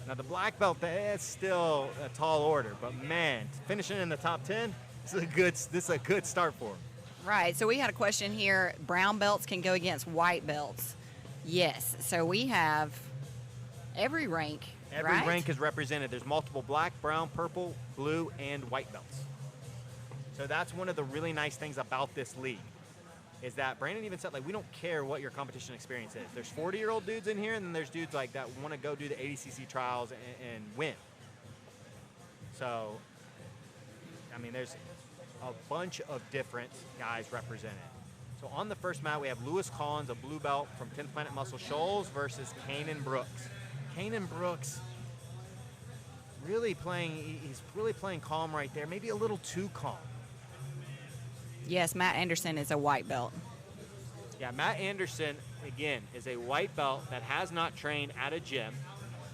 Now, the black belt, that's still a tall order, but man, finishing in the top 10, this is a good start for him.
Right. So we had a question here. Brown belts can go against white belts. Yes. So we have every rank
Every
right?
rank is represented. There's multiple black, brown, purple, blue, and white belts. So that's one of the really nice things about this league, is that Brandon even said, like, we don't care what your competition experience is. There's 40-year-old dudes in here, and then there's dudes like that want to go do the ADCC trials and win. So, I mean, there's a bunch of different guys represented. So on the first mat, we have Lewis Collins, a blue belt from 10th Planet Muscle Shoals, versus Kanan Brooks. Kanan Brooks he's really playing calm right there, maybe a little too calm.
Yes, Matt Anderson is a white belt.
Yeah, Matt Anderson, again, is a white belt that has not trained at a gym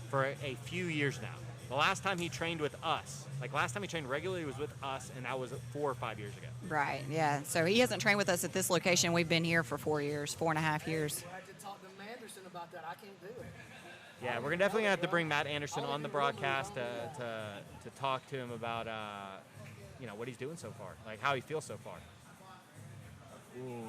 for a few years now. The last time he trained with us, like last time he trained regularly was with us, and that was 4 or 5 years ago.
Right, yeah. So he hasn't trained with us at this location. We've been here for 4 years, 4.5 years.
I had to talk to Anderson about that. I can't do it.
Yeah, we're definitely going to have to bring Matt Anderson on the broadcast to talk to him about, what he's doing so far, like how he feels so far. Ooh.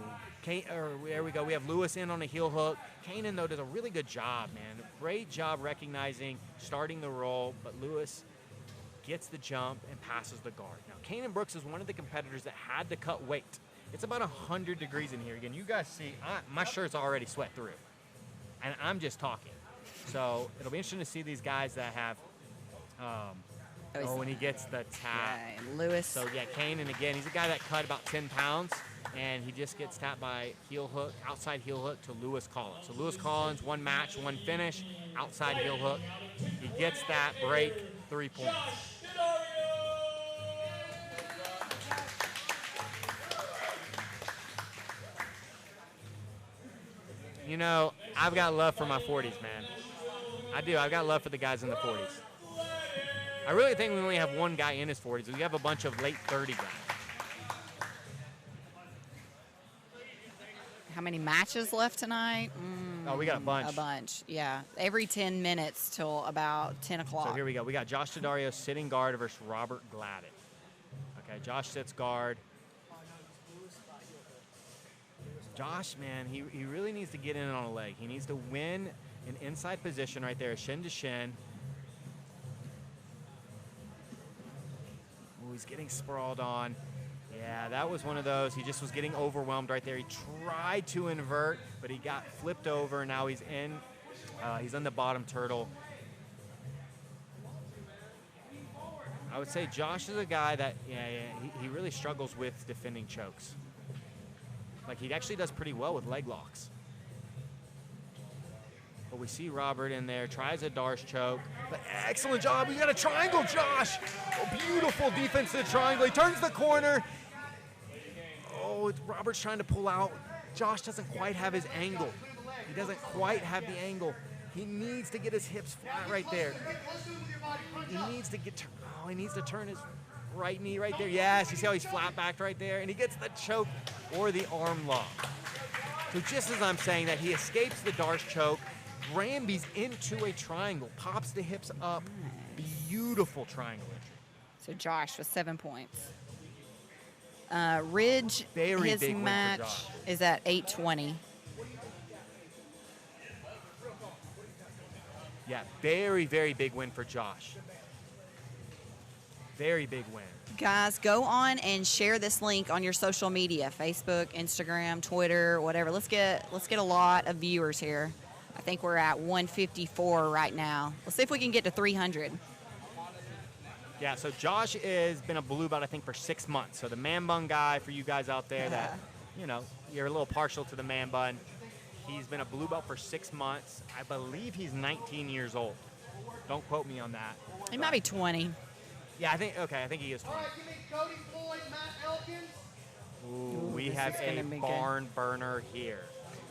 There we go. We have Lewis in on a heel hook. Kanan, though, does a really good job, man. Great job recognizing, starting the roll, but Lewis gets the jump and passes the guard. Now, Kanan Brooks is one of the competitors that had to cut weight. It's about 100 degrees in here. Again, you guys see, my shirt's already sweat through, and I'm just talking. So it'll be interesting to see these guys that have, when he gets the tap.
Yeah, and Lewis.
So, yeah, Kanan, again, he's a guy that cut about 10 pounds, and he just gets tapped by heel hook, outside heel hook to Lewis Collins. So Lewis Collins, one match, one finish, outside heel hook. He gets that break, 3 points. You know, I've got love for my 40s, man. I do. I've got love for the guys in the 40s. I really think we only have one guy in his 40s. We have a bunch of late 30 guys.
How many matches left tonight?
Oh, we got a bunch.
A bunch, yeah. Every 10 minutes till about 10 o'clock.
So here we go. We got Josh Tario sitting guard versus Robert Gladen. Okay, Josh sits guard. Josh, man, he really needs to get in on a leg. He needs to win an inside position right there, shin to shin. Ooh, he's getting sprawled on. Yeah, that was one of those. He just was getting overwhelmed right there. He tried to invert, but he got flipped over. Now he's in. He's on the bottom turtle. I would say Josh is a guy that, he really struggles with defending chokes. Like, he actually does pretty well with leg locks. But we see Robert in there, tries a Darce choke. But excellent job. We got a triangle, Josh. Oh, beautiful defense to the triangle. He turns the corner. Oh, Robert's trying to pull out. Josh doesn't quite have his angle. He doesn't quite have the angle. He needs to get his hips flat right there. He needs to turn his right knee right there. Yes, you see how he's flat backed right there? And he gets the choke or the arm lock. So just as I'm saying that, he escapes the Darce choke, Rambies into a triangle, pops the hips up. Beautiful triangle entry.
So Josh with 7 points. Ridge,
Very
his
big win for
match
Josh.
is at 820.
Yeah, very, very big win for Josh. Very big win.
Guys, go on and share this link on your social media, Facebook, Instagram, Twitter, whatever. Let's get a lot of viewers here. I think we're at 154 right now. Let's see if we can get to 300.
Yeah, so Josh has been a blue belt, I think, for 6 months. So the man bun guy, for you guys out there that, you're a little partial to the man bun, he's been a blue belt for 6 months. I believe he's 19 years old. Don't quote me on that.
He might be 20.
Yeah, I think he is 20.
All right, give me Cody Floyd, Matt Elkins.
Ooh, we
this
have
is gonna
a
be good.
barn burner here.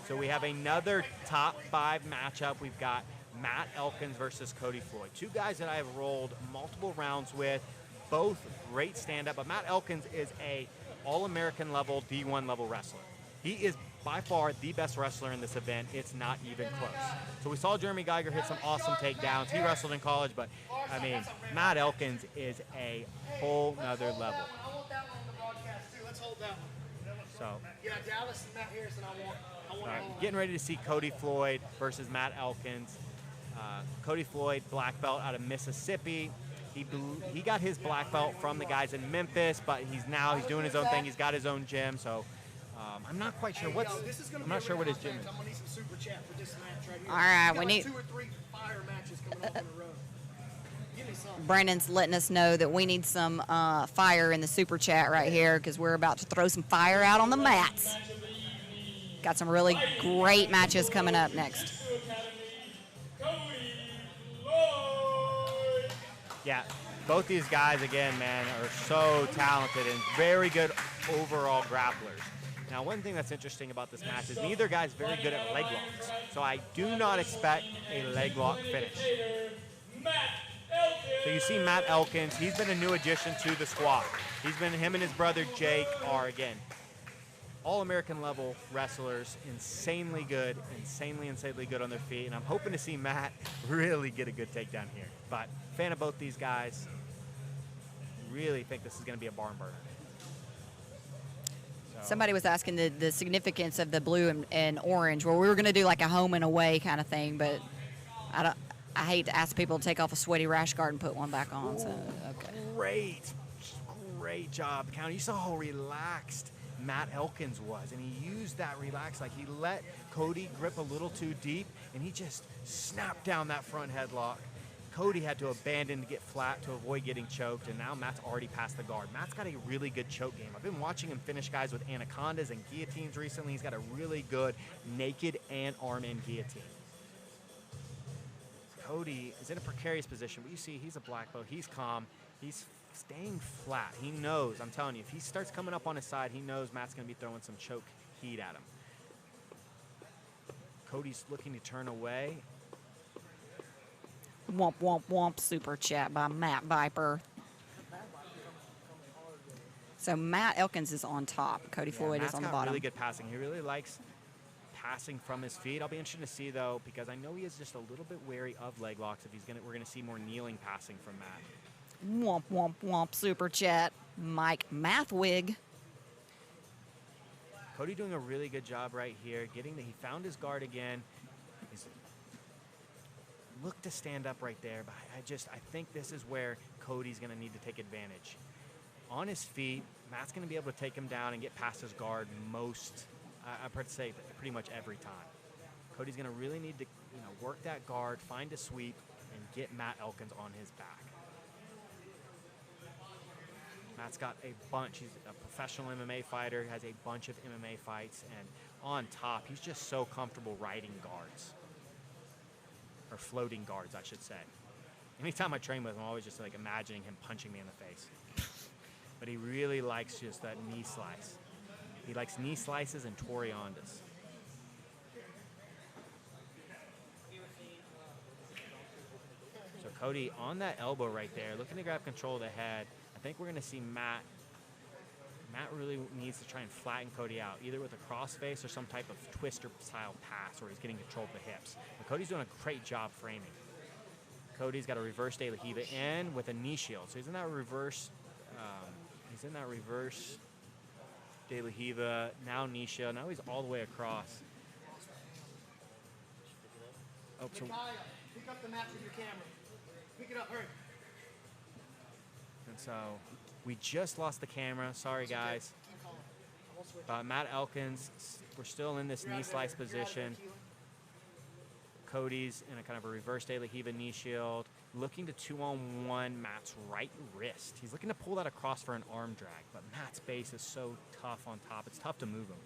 So we have another top 5 matchup. We've got Matt Elkins versus Cody Floyd. Two guys that I have rolled multiple rounds with, both great stand-up. But Matt Elkins is a All-American level, D1 level wrestler. He is by far the best wrestler in this event. It's not even close. So we saw Jeremy Geiger hit some awesome takedowns. He wrestled in college, but I mean, Matt Elkins is a whole nother level.
I want that one on the broadcast too. Let's hold that one.
So
Yeah, Dallas and Matt Harrison. I want
getting ready to see Cody Floyd versus Matt Elkins. Cody Floyd, black belt out of Mississippi. He got his black belt from the guys in Memphis, but he's doing his own thing. He's got his own gym, so I'm not quite sure I'm not sure what his gym is.
I'm gonna need some super chat for this match right here.
All right,
We
we
got
need.
2 or 3 fire matches coming up in a row. Give me some.
Brandon's letting us know that we need some fire in the super chat right here because we're about to throw some fire out on the mats. Got some really great matches coming up next.
Yeah, both these guys, again, man, are so talented and very good overall grapplers. Now, one thing that's interesting about this match is neither guy's very good at leg locks, so I do not expect a leg lock finish. So you see Matt Elkins, he's been a new addition to the squad. Him and his brother Jake are, again, all-American level wrestlers, insanely good on their feet, and I'm hoping to see Matt really get a good takedown here. But fan of both these guys, really think this is going to be a barn burner. So,
Somebody was asking the significance of the blue and orange. Well, we were going to do like a home and away kind of thing, but I hate to ask people to take off a sweaty rash guard and put one back on. So okay.
Great job, County. You saw how relaxed Matt Elkins was, and he used that relax, like he let Cody grip a little too deep, and he just snapped down that front headlock. Cody had to abandon to get flat to avoid getting choked, and now Matt's already past the guard. Matt's got a really good choke game. I've been watching him finish guys with anacondas and guillotines recently. He's got a really good naked and arm-in guillotine. Cody is in a precarious position, but you see he's a black belt. He's calm. He's staying flat. He knows, I'm telling you, if he starts coming up on his side, he knows Matt's going to be throwing some choke heat at him. Cody's looking to turn away.
Womp, womp, womp, super chat by Matt Viper. So Matt Elkins is on top. Cody Floyd
Matt's
is on the
got
bottom.
really good passing. He really likes passing from his feet. I'll be interested to see, though, because I know he is just a little bit wary of leg locks. If we're going to see more kneeling passing from Matt.
Womp, womp, womp, super chat. Mike Mathwig.
Cody doing a really good job right here. He found his guard again. He's looked to stand up right there, but I think this is where Cody's going to need to take advantage. On his feet, Matt's going to be able to take him down and get past his guard I'd probably say pretty much every time. Cody's going to really need to work that guard, find a sweep, and get Matt Elkins on his back. Matt's got a bunch. He's a professional MMA fighter, has a bunch of MMA fights, and on top, he's just so comfortable riding guards. Or floating guards, I should say. Anytime I train with him, I'm always just like imagining him punching me in the face. But he really likes just that knee slice. He likes knee slices and Toriandas. So Cody on that elbow right there, looking to grab control of the head. I think we're going to see Matt. Matt really needs to try and flatten Cody out, either with a crossface or some type of twister-style pass where he's getting control of the hips. But Cody's doing a great job framing. Cody's got a reverse De La Riva in with a knee shield. So he's in that reverse De La Riva, now knee shield. Now he's all the way across. Oh, so
Pick up the match with your camera. Pick it up, hurry.
And so we just lost the camera. Sorry, guys. Matt Elkins, we're still in this knee slice position. Cody's in a kind of a reverse De La Riva knee shield. Looking to 2-on-1 Matt's right wrist. He's looking to pull that across for an arm drag, but Matt's base is so tough on top. It's tough to move him.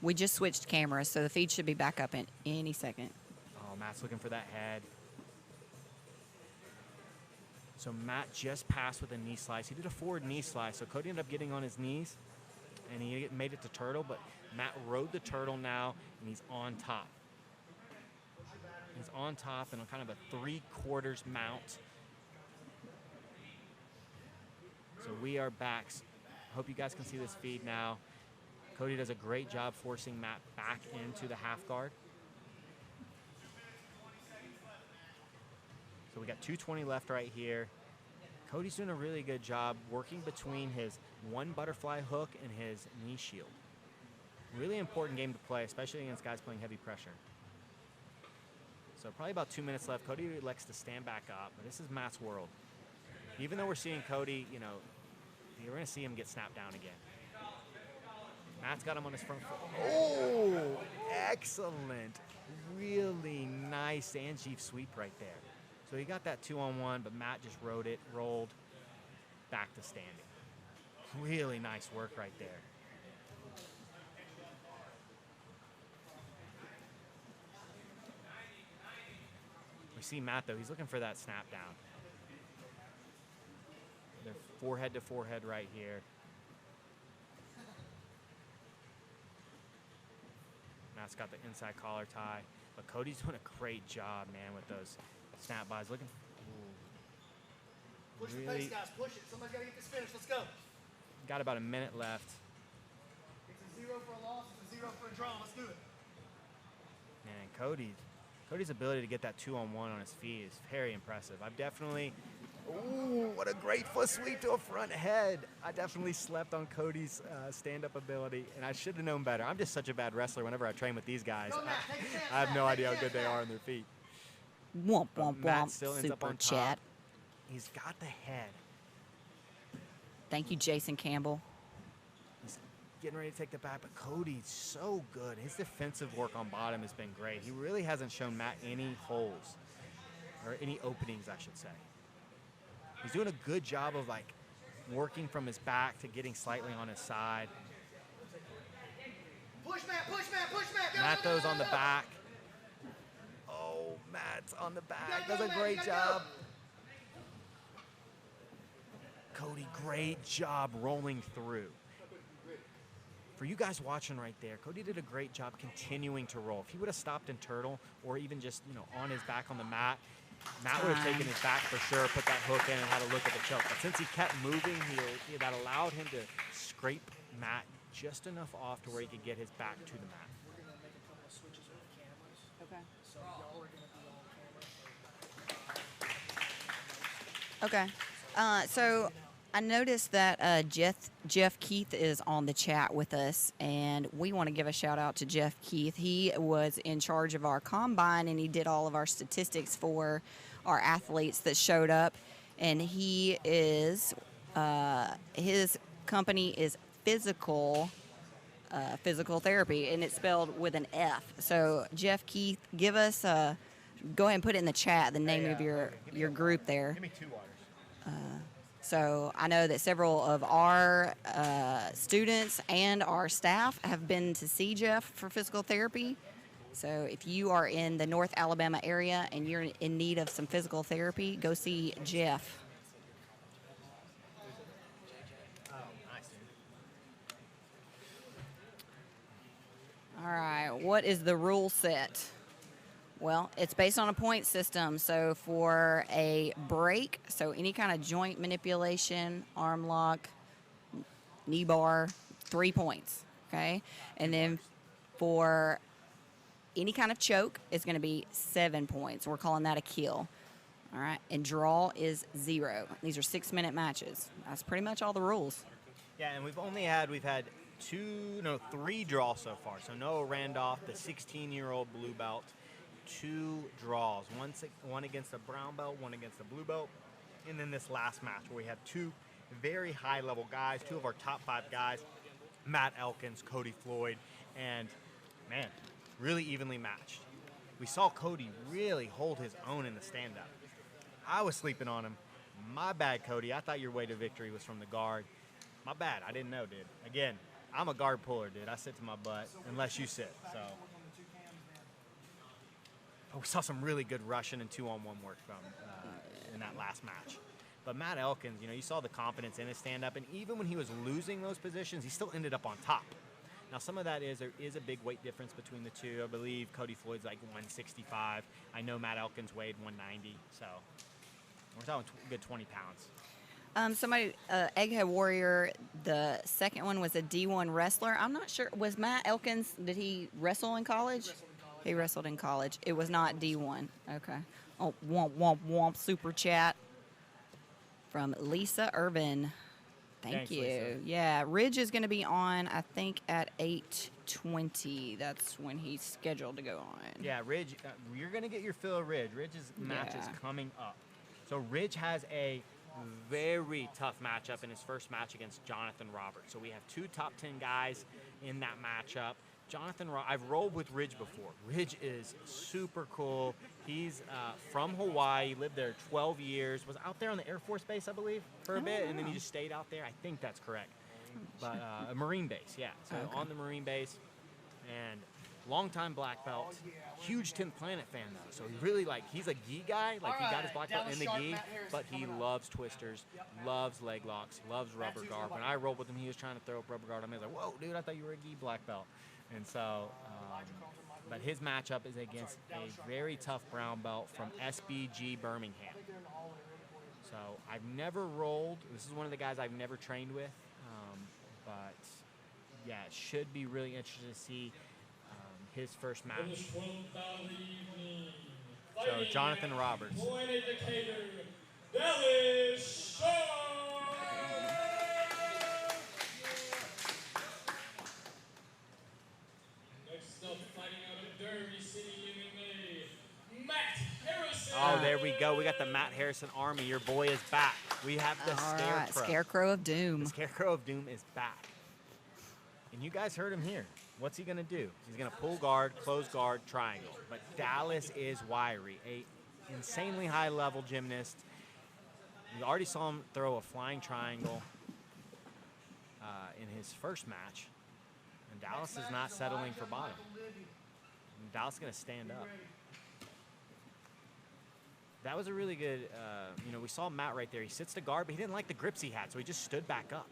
We just switched cameras, so the feed should be back up in any second.
Oh, Matt's looking for that head. So Matt just passed with a knee slice. He did a forward knee slice, so Cody ended up getting on his knees, and he made it to turtle, but Matt rode the turtle now, and he's on top. He's on top in a kind of a 3/4 mount. So we are back. Hope you guys can see this feed now. Cody does a great job forcing Matt back into the half guard. So we got 2:20 left right here. Cody's doing a really good job working between his one butterfly hook and his knee shield. Really important game to play, especially against guys playing heavy pressure. So probably about 2 minutes left. Cody elects to stand back up, but this is Matt's world. Even though we're seeing Cody, you know, you're going to see him get snapped down again. Matt's got him on his front foot. Oh, excellent. Really nice Sanjeev sweep right there. So he got that 2-on-1, but Matt just rolled back to standing. Really nice work right there. We see Matt, though. He's looking for that snap down. They're forehead to forehead right here. Matt's got the inside collar tie. But Cody's doing a great job, man, with those snap buys. Looking.
Push the pace, guys. Push it. Somebody's got to get this finished. Let's go.
Got about a minute left.
It's a 0 for a loss. It's a 0 for a draw. Let's do it.
Man, Cody's ability to get that 2-on-1 on his feet is very impressive. I've definitely. Ooh, what a great foot sweep to a front head. I definitely slept on Cody's stand-up ability, and I should have known better. I'm just such a bad wrestler whenever I train with these guys. I have no idea how good they are on their feet.
Womp, womp,
Matt
womp.
still ends up
Super
on
chat.
top. He's got the head.
Thank you, Jason Campbell.
He's getting ready to take the back, but Cody's so good. His defensive work on bottom has been great. He really hasn't shown Matt any holes, or any openings, I should say. He's doing a good job of like working from his back to getting slightly on his side.
Push, Matt. Push, Matt. Push, Matt. Go,
Matt
go, go,
goes
go,
on the
go.
back. Oh, Matt's on the back.
gotta
Does
go,
a
Matt.
great
You gotta
job. Cody, great job rolling through. For you guys watching right there, Cody did a great job continuing to roll. If he would have stopped in turtle or even just, you know, on his back on the mat, Matt would have taken his back for sure, put that hook in and had a look at the choke. But since he kept moving, that allowed him to scrape Matt just enough off to where he could get his back to the mat.
We're going to make a couple of switches with cameras.
Okay.
So y'all are going to be on camera.
Okay. So I noticed that Jeff Keith is on the chat with us, and we want to give a shout out to Jeff Keith. He was in charge of our combine, and he did all of our statistics for our athletes that showed up. And he is, his company is Physical Therapy, and it's spelled with an F. So Jeff Keith, give us, go ahead and put it in the chat, the name of your group there.
Give me 2 waters.
So I know that several of our students and our staff have been to see Jeff for physical therapy. So if you are in the North Alabama area and you're in need of some physical therapy, go see Jeff.
Oh, nice, dude.
All right, what is the rule set? Well, it's based on a point system. So for a break, so any kind of joint manipulation, arm lock, knee bar, 3 points, okay? And then for any kind of choke, it's going to be 7 points. We're calling that a kill, all right? And draw is 0. These are 6-minute matches. That's pretty much all the rules.
Yeah, and we've had 3 draws so far. So Noah Randolph, the 16-year-old blue belt, 2 draws, one against the brown belt, one against the blue belt, and then this last match where we had 2 very high-level guys, 2 of our top 5 guys, Matt Elkins, Cody Floyd, and, man, really evenly matched. We saw Cody really hold his own in the stand-up. I was sleeping on him. My bad, Cody. I thought your way to victory was from the guard. My bad. I didn't know, dude. Again, I'm a guard puller, dude. I sit to my butt unless you sit, so... We saw some really good Russian and 2-on-1 work from in that last match. But Matt Elkins, you saw the confidence in his stand-up, and even when he was losing those positions, he still ended up on top. Now, some of that is there is a big weight difference between the two. I believe Cody Floyd's like 165. I know Matt Elkins weighed 190, so we're talking a good 20 pounds.
Egghead Warrior, the second one was a D1 wrestler. I'm not sure. Was Matt Elkins, did he wrestle in college? He wrestled in college. It was not D1. Okay. Oh, womp, womp, womp. Super chat from Lisa Irvin. Thank
Thanks,
you.
Lisa.
Yeah, Ridge is going to be on, I think, at 8:20. That's when he's scheduled to go on.
Yeah, Ridge, you're going to get your fill of Ridge. Ridge's match is
Yeah.
coming up. So Ridge has a very tough matchup in his first match against Jonathan Roberts. So we have 2 top 10 guys in that matchup. I've rolled with Ridge before. Ridge is super cool. He's from Hawaii, lived there 12 years, was out there on the Air Force Base, I believe, for a bit, and then he just stayed out there. I think that's correct. But a Marine base, yeah. So
Okay.
on the Marine base, and longtime black belt, huge 10th Planet fan though. So he really he's a gi guy, he got his black belt in the gi, but he loves twisters, loves leg locks, loves rubber guard. When I rolled with him, he was trying to throw up rubber guard on me. I was like, whoa, dude, I thought you were a gi black belt. And so, but his matchup is against a very tough brown belt from SBG Birmingham. So I've never rolled. This is one of the guys I've never trained with. But yeah, it should be really interesting to see his first match. So Jonathan Roberts.
Point indicator, Dallas Shaw. Next up, fighting out of Derby City, MMA, Matt Harrison.
Oh, there we go. We got the Matt Harrison Army. Your boy is back. We have the
All
Scarecrow.
right, Scarecrow of Doom.
The Scarecrow of Doom is back. And you guys heard him here. What's he going to do? He's going to pull guard, close guard, triangle. But Dallas is wiry, a insanely high-level gymnast. We already saw him throw a flying triangle in his first match. And Dallas is not settling for bottom. And Dallas is going to stand up. That was a really good, we saw Matt right there. He sits to guard, but he didn't like the grips he had, so he just stood back up.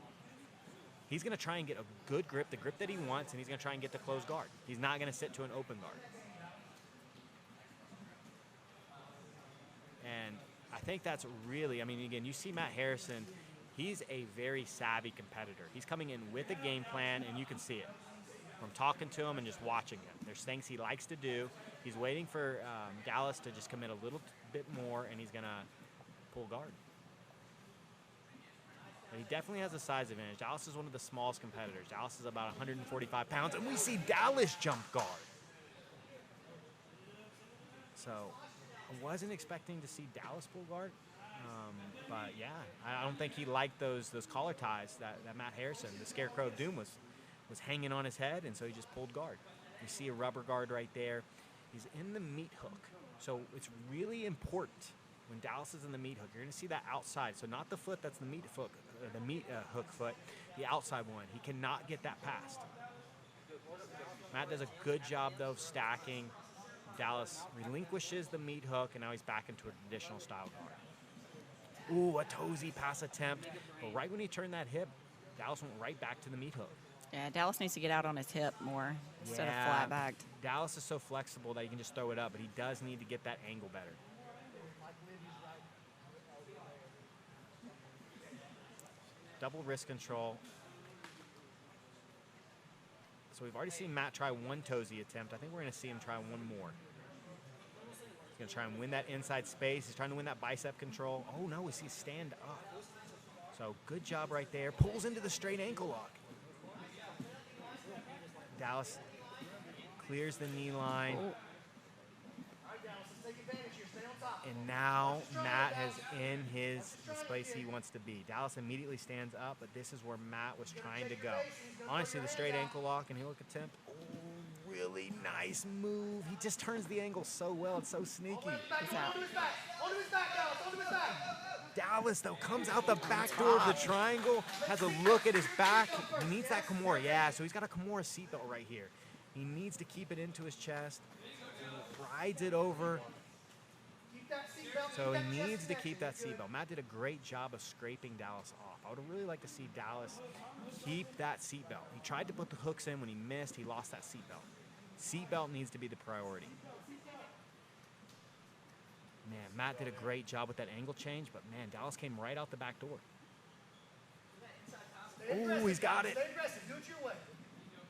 He's going to try and get a good grip, the grip that he wants, and he's going to try and get the closed guard. He's not going to sit to an open guard. And I think that's really, again, you see Matt Harrison, he's a very savvy competitor. He's coming in with a game plan, and you can see it from talking to him and just watching him. There's things he likes to do. He's waiting for Dallas to just commit a little bit more, and he's going to pull guard. But he definitely has a size advantage. Dallas is one of the smallest competitors. Dallas is about 145 pounds, and we see Dallas jump guard. So I wasn't expecting to see Dallas pull guard. But yeah, I don't think he liked those collar ties that Matt Harrison, the Scarecrow of Doom, was hanging on his head, and so he just pulled guard. You see a rubber guard right there. He's in the meat hook. So it's really important when Dallas is in the meat hook. You're going to see that outside. So not the foot that's the meat hook, hook foot, the outside one. He cannot get that past. Matt does a good job, though, of stacking. Dallas relinquishes the meat hook, and now he's back into a traditional style guard. Ooh, a toesy pass attempt. But right when he turned that hip, Dallas went right back to the meat hook.
Yeah, Dallas needs to get out on his hip more instead of flat backed.
Dallas is so flexible that he can just throw it up, but he does need to get that angle better. Double wrist control. So we've already seen Matt try one toesy attempt. I think we're going to see him try one more. He's going to try and win that inside space. He's trying to win that bicep control. Oh, no, we see stand up. So good job right there. Pulls into the straight ankle lock. Dallas clears the knee line. And now Matt is in the place he wants to be. Dallas immediately stands up, but this is where Matt was trying to go. Honestly, the straight ankle lock and heel hook attempt. Oh, really nice move. He just turns the angle so well. It's so sneaky. Dallas, though, comes out the back door of the triangle, has a look at his back. He needs that Kimura. Yeah, so he's got a Kimura seatbelt right here. He needs to keep it into his chest. He rides it over. So he needs to keep that seatbelt. Matt did a great job of scraping Dallas off. I would really like to see Dallas keep that seatbelt. He tried to put the hooks in. When he missed, he lost that seatbelt. Seatbelt needs to be the priority. Man, Matt did a great job with that angle change, but man, Dallas came right out the back door. Ooh, he's got it.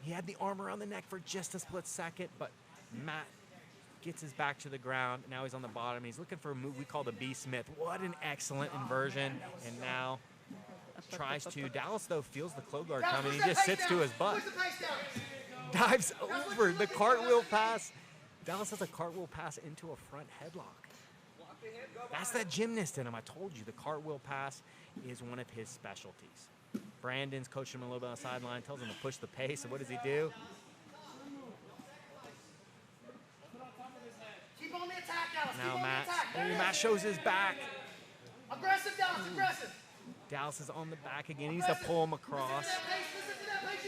He had the arm around the neck for just a split second, but Matt gets his back to the ground. Now he's on the bottom. He's looking for a move we call the B Smith. What an excellent inversion. And now tries to. Dallas, though, feels the clo guard coming. He just sits to his butt. Dives over the cartwheel pass. Dallas has a cartwheel pass into a front headlock. That's that gymnast in him. I told you the cartwheel pass is one of his specialties. Brandon's coaching him a little bit on the sideline, tells him to push the pace. And what does he do?
Keep on the attack, Dallas.
Now
Keep
Matt,
on the attack.
Matt shows his back.
Aggressive, Dallas, aggressive.
Dallas is on the back again. He needs to pull him across.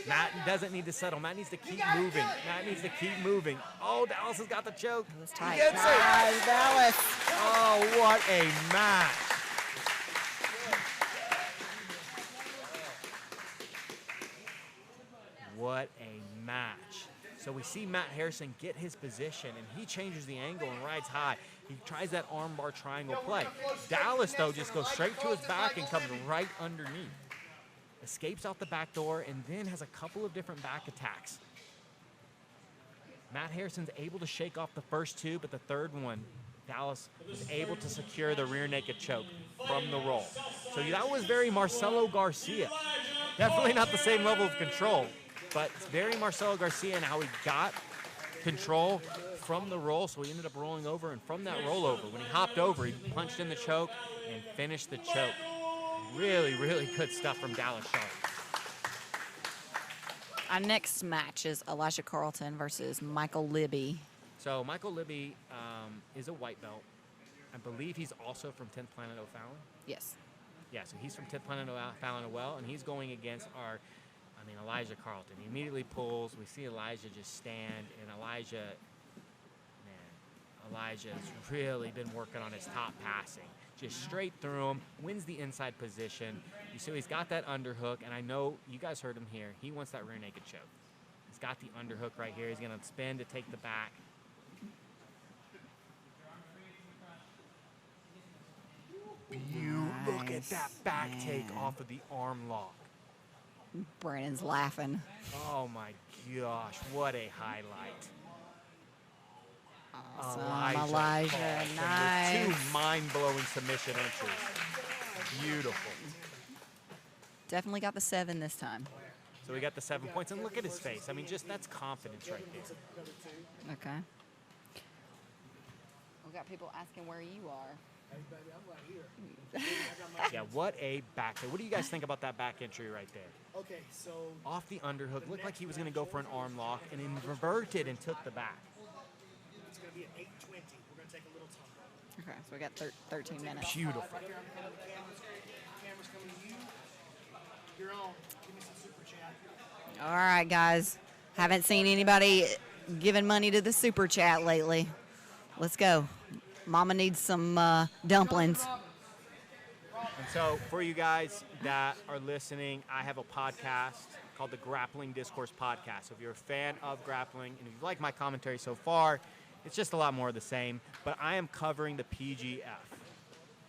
Matt doesn't need to settle. Matt needs to keep moving. Matt needs to keep moving. Oh, Dallas has got the choke.
It was tight.
He gets it.
Nice, Dallas.
Oh, what a match. What a match. So we see Matt Harrison get his position, and he changes the angle and rides high. He tries that armbar triangle play. Dallas, though, just goes straight to his back and comes right underneath. Escapes out the back door and then has a couple of different back attacks. Matt Harrison's able to shake off the first two, but the third one, Dallas was able to secure the rear naked choke from the roll. So that was very Marcelo Garcia. Definitely not the same level of control, but it's very Marcelo Garcia and how he got control from the roll, so he ended up rolling over, and from that rollover, when he hopped over, he punched in the choke and finished the choke. Really, really good stuff from Dallas Sharp.
Our next match is Elijah Carlton versus Michael Libby.
So Michael Libby is a white belt. I believe he's also from 10th Planet O'Fallon.
Yes.
Yeah, so he's from 10th Planet O'Fallon as well, and he's going against Elijah Carlton. He immediately pulls. We see Elijah just stand, and Elijah's really been working on his top passing. Just straight through him, wins the inside position. You see he's got that underhook, and I know you guys heard him here. He wants that rear naked choke. He's got the underhook right here. He's going to spin to take the back. Look at that back take off of the arm lock.
Brandon's laughing.
Oh my gosh, what a highlight.
Awesome.
Elijah
Nice.
with two mind-blowing submission entries. Beautiful.
Definitely got the 7 this time.
So we got the 7 points, and look at his face. I mean, just that's confidence right there.
Okay. We got people asking where you are.
Yeah, what a back. What do you guys think about that back entry right there?
Okay, so
Off the underhook, looked like he was going to go for an arm lock, and then reverted and took the back.
it's going to be at 8:20. We're going to take a little time.
Okay, so we got 13 minutes.
Beautiful.
Right there, I'm coming to the cameras. Camera's coming to you. You're on. Give me some super chat.
All right, guys. Haven't seen anybody giving money to the super chat lately. Let's go. Mama needs some dumplings.
And so for you guys that are listening, I have a podcast called the Grappling Discourse Podcast. So if you're a fan of grappling and if you like my commentary so far, it's just a lot more of the same. But I am covering the PGF.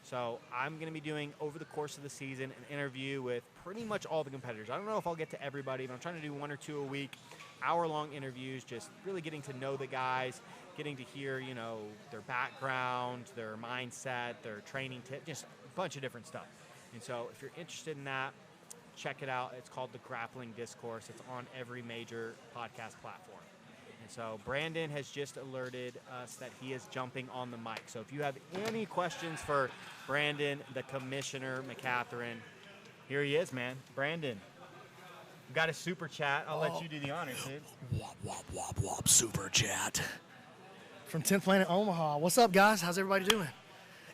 So I'm going to be doing, over the course of the season, an interview with pretty much all the competitors. I don't know if I'll get to everybody, but I'm trying to do 1 or 2 a week, hour-long interviews, just really getting to know the guys, getting to hear, you know, their background, their mindset, their training tip, just a bunch of different stuff. And so if you're interested in that, check it out. It's called the Grappling Discourse. It's on every major podcast platform. And so Brandon has just alerted us that he is jumping on the mic. So if you have any questions for Brandon, the Commissioner McCatherine, here he is, man. Brandon, we've got a super chat. I'll let you do the honors, dude.
Wop, wop, wop, wop, super chat. From 10th Planet Omaha. What's up, guys? How's everybody doing?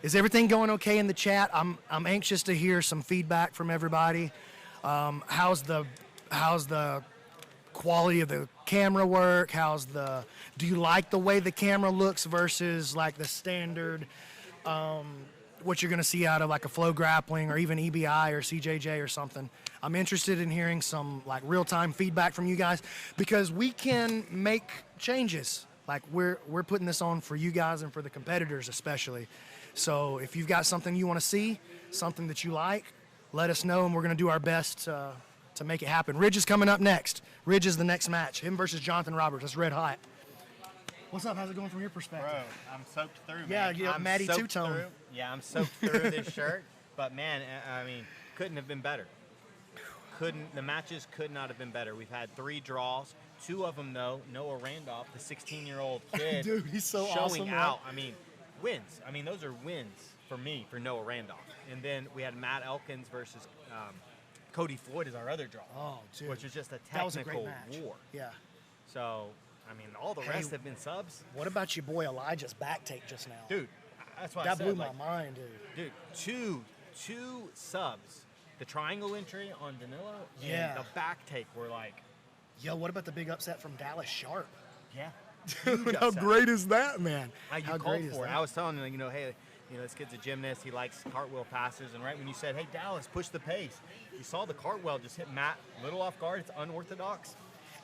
Is everything going okay in the chat? I'm anxious to hear some feedback from everybody. How's the quality of the camera work? Do you like the way the camera looks versus like the standard what you're going to see out of like a Flow Grappling or even EBI or CJJ or something? I'm interested in hearing some like real-time feedback from you guys because we can make changes. Like we're putting this on for you guys and for the competitors especially. So if you've got something you want to see, something that you like, let us know and we're going to do our best to make it happen. Ridge is coming up next. Ridge is the next match. Him versus Jonathan Roberts. That's red hot. What's up? How's it going from your perspective?
Bro, I'm soaked through,
Yeah,
man.
you got
I'm
Matty
soaked
two-tone.
through. Yeah, I'm soaked through this shirt. But, man, I mean, couldn't have been better.
the matches could not have been better. We've had 3 draws. 2 of them, though, Noah Randolph, the 16-year-old kid,
Dude, he's so
showing
awesome,
out. I mean, wins. I mean, those are wins for me, for Noah Randolph. And then we had Matt Elkins versus Cody Floyd is our other draw.
Oh, dude.
Which was just a
That was a great
technical
match.
war.
Yeah.
So, I mean, all the rest have been subs.
What about your boy Elijah's back take just now?
Dude, that's why I
that
said,
blew
like,
my mind, dude.
Dude, two subs. The triangle entry on Danilo
Yeah.
and the back take were like,
Yo, what about the big upset from Dallas Sharp?
yeah.
Dude, how great is that, man?
You
How
called
great is
for it.
that?
I was telling him, hey, this kid's a gymnast. He likes cartwheel passes. And right when you said, hey, Dallas, push the pace, you saw the cartwheel just hit Matt a little off guard. It's unorthodox.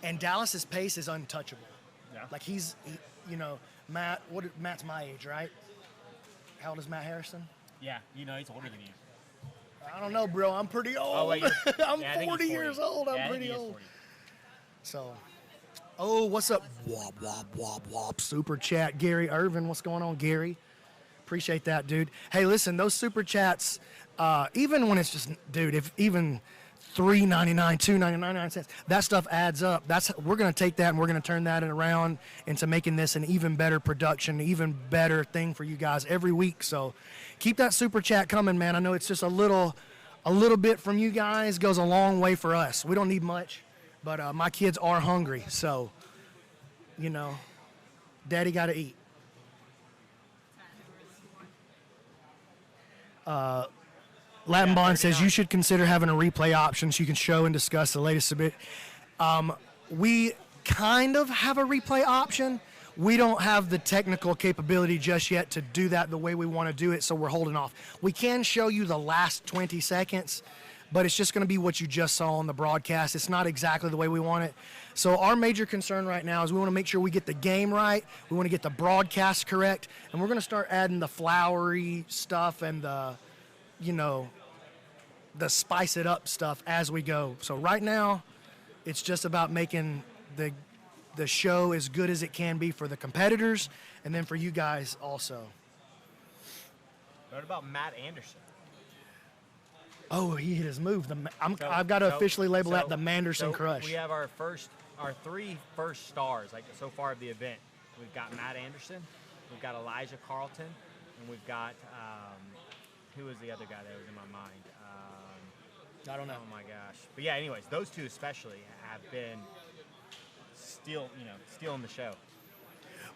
And Dallas's pace is untouchable.
Yeah.
Like Matt's my age, right? How old is Matt Harrison?
Yeah, he's older than you.
I don't know, bro. I'm pretty old.
Oh, wait,
I'm
yeah, I think
40
he's
years
40.
old.
Yeah, I
I'm
think
pretty
he is
old.
40.
So, what's up? Wop, wop, wop, wop. Super chat. Gary Irvin, what's going on, Gary? Appreciate that, dude. Hey, listen, those super chats, even when it's just, dude, if even $3.99, $2.99, that stuff adds up. We're going to take that and we're going to turn that around into making this an even better production, even better thing for you guys every week. So keep that super chat coming, man. I know it's just a little bit from you guys goes a long way for us. We don't need much, but my kids are hungry. So, daddy got to eat. Latin Bond says you should consider having a replay option so you can show and discuss the latest bit. We kind of have a replay option. We don't have the technical capability just yet to do that the way we want to do it, so we're holding off. We can show you the last 20 seconds, but it's just going to be what you just saw on the broadcast. It's not exactly the way we want it. So our major concern right now is we want to make sure we get the game right. We want to get the broadcast correct, and we're going to start adding the flowery stuff and the spice it up stuff as we go. So right now, it's just about making the show as good as it can be for the competitors and then for you guys also.
What about Matt Anderson?
Oh, he hit his move. I've got to officially label that the Manderson Crush.
We have our 3 first stars, like so far of the event. We've got Matt Anderson, we've got Elijah Carlton, and we've got who was the other guy that was in my mind?
I don't know.
Oh my gosh. But yeah, anyways, those 2 especially have been stealing the show.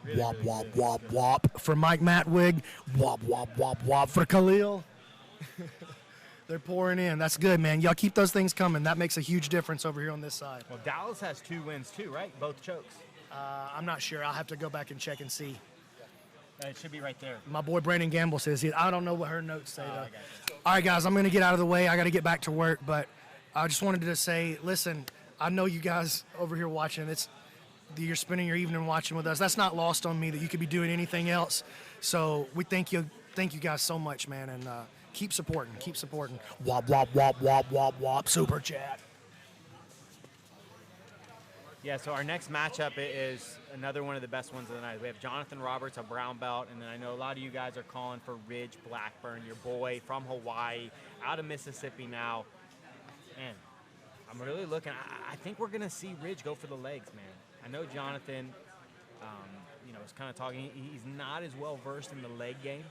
Really,
wop,
really
wop,
good.
wop, wop. For Mike Matwig, wop, wop, wop, wop. For Khalil. They're pouring in. That's good, man. Y'all keep those things coming. That makes a huge difference over here on this side.
Well, Dallas has 2 wins too, right? Both chokes.
I'm not sure. I'll have to go back and check and see.
It should be right there.
My boy Brandon Gamble says I don't know what her notes say, though.
I got you.
All right, guys, I'm going to get out of the way. I got to get back to work, but I just wanted to say, listen, I know you guys over here watching. You're spending your evening watching with us. That's not lost on me that you could be doing anything else. So we thank you guys so much, man, and keep supporting. Wop, wop, wop, wop, wop, wop. Super chat.
Yeah, so our next matchup is another one of the best ones of the night. We have Jonathan Roberts, a brown belt, and then I know a lot of you guys are calling for Ridge Blackburn, your boy from Hawaii, out of Mississippi now. Man, I'm really looking. I think we're going to see Ridge go for the legs, man. I know Jonathan, is kind of talking. He's not as well versed in the leg game.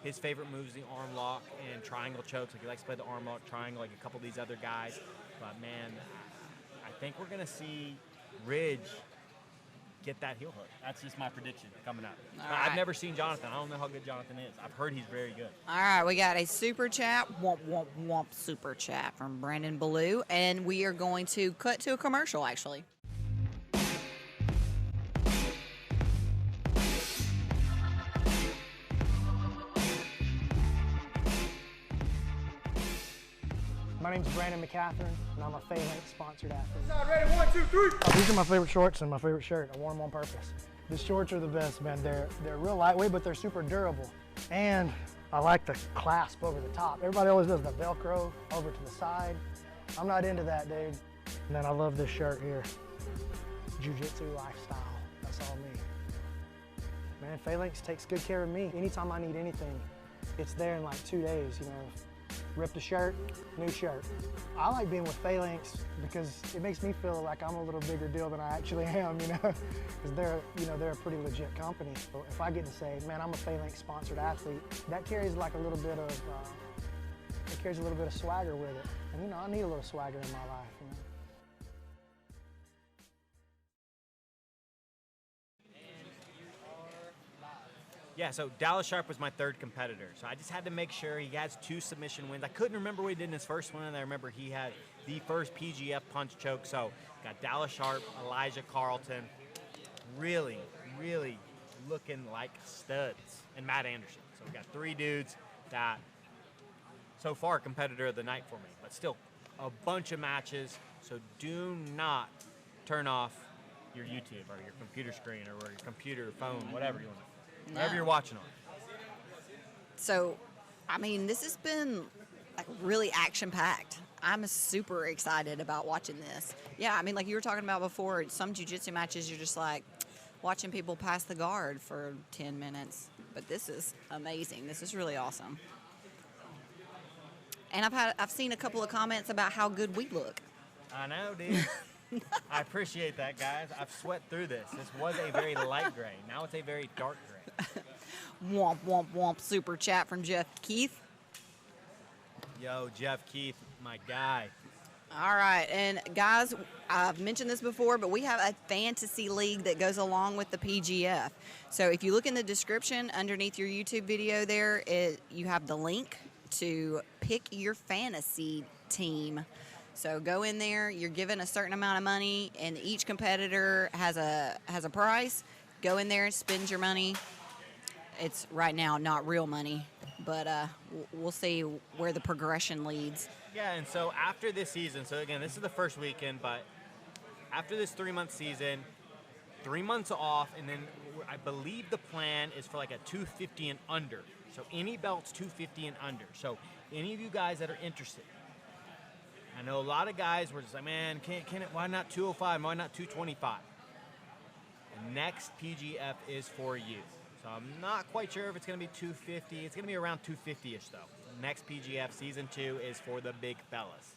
His favorite move is the arm lock and triangle chokes. Like he likes to play the arm lock, triangle, like a couple of these other guys. But, man, I think we're going to see Ridge get that heel hook. That's just my prediction coming up. I've never seen Jonathan. I don't know how good Jonathan is. I've heard he's very good.
All right, we got a super chat, womp, womp, womp, super chat from Brandon Ballou, and we are going to cut to a commercial, actually.
My name's Brandon McCatherine, and I'm a Phalanx sponsored athlete.
Side ready, 1, 2, 3.
These are my favorite shorts and my favorite shirt. I wore them on purpose. The shorts are the best, man. They're real lightweight, but they're super durable. And I like the clasp over the top. Everybody always does the Velcro over to the side. I'm not into that, dude. And then I love this shirt here. Jiu-Jitsu lifestyle. That's all me. Man, Phalanx takes good care of me. Anytime I need anything, it's there in like 2 days, Rip the shirt, new shirt. I like being with Phalanx because it makes me feel like I'm a little bigger deal than I actually am, you know, because they're a pretty legit company. So if I get to say, man, I'm a Phalanx sponsored athlete, that carries like a little bit of, it carries a little bit of swagger with it. And you know, I need a little swagger in my life, you know.
Yeah, so Dallas Sharp was my third competitor. So I just had to make sure he has 2 submission wins. I couldn't remember what he did in his first one, and I remember he had the first PGF punch choke. So got Dallas Sharp, Elijah Carlton, really, really looking like studs, and Matt Anderson. So we got 3 dudes that so far competitor of the night for me, but still a bunch of matches. So do not turn off your YouTube or your computer screen or your computer phone, whatever you want to. Whatever you're watching on.
So, I mean, this has been like really action-packed. I'm super excited about watching this. Yeah, I mean, like you were talking about before, some jiu-jitsu matches you're just like watching people pass the guard for 10 minutes. But this is amazing. This is really awesome. And I've seen a couple of comments about how good we look.
I know, dude. I appreciate that, guys. I've sweat through this. This was a very light gray. Now it's a very dark gray.
Womp, womp, womp. Super chat from Jeff Keith.
Yo, Jeff Keith, my guy.
All right, and guys, I've mentioned this before, but we have a fantasy league that goes along with the PGF. So if you look in the description underneath your YouTube video there, you have the link to pick your fantasy team. So go in there, you're given a certain amount of money, and each competitor has a price. Go in there, spend your money. It's right now not real money, but we'll see where the progression leads.
Yeah, and so after this season, so again, this is the first weekend, but after this 3-month season, 3 months off, and then I believe the plan is for like a 250 and under. So any belts 250 and under. So any of you guys that are interested, I know a lot of guys were just like, man, why not 205? Why not 225? The next PGF is for you. So I'm not quite sure if it's going to be 250. It's going to be around 250-ish, though. Next PGF, Season 2, is for the big fellas.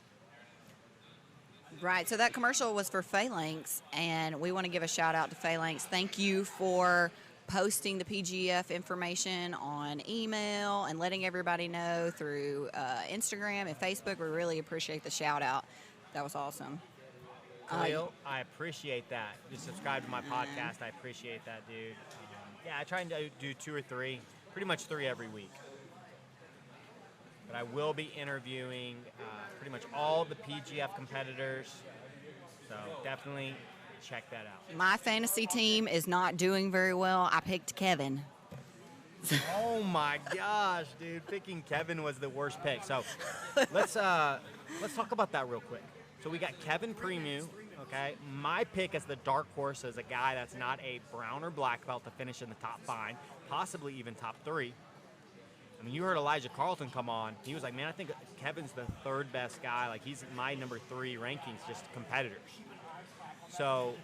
Right, so that commercial was for Phalanx, and we want to give a shout-out to Phalanx. Thank you for posting the PGF information on email and letting everybody know through Instagram and Facebook. We really appreciate the shout-out. That was awesome.
Khalil, I appreciate that. Just subscribe to my podcast. I appreciate that, dude. Yeah, I try and do 2 or 3, pretty much 3 every week. But I will be interviewing pretty much all the PGF competitors, so definitely check that out.
My fantasy team is not doing very well. I picked Kevin.
Oh my gosh, dude! Picking Kevin was the worst pick. So let's talk about that real quick. So we got Kevin Premu. Okay, my pick as the dark horse is a guy that's not a brown or black belt to finish in the top 5, possibly even top 3. I mean, you heard Elijah Carlton come on. He was like, man, I think Kevin's the 3rd best guy. Like, he's my number 3 rankings, just competitors. So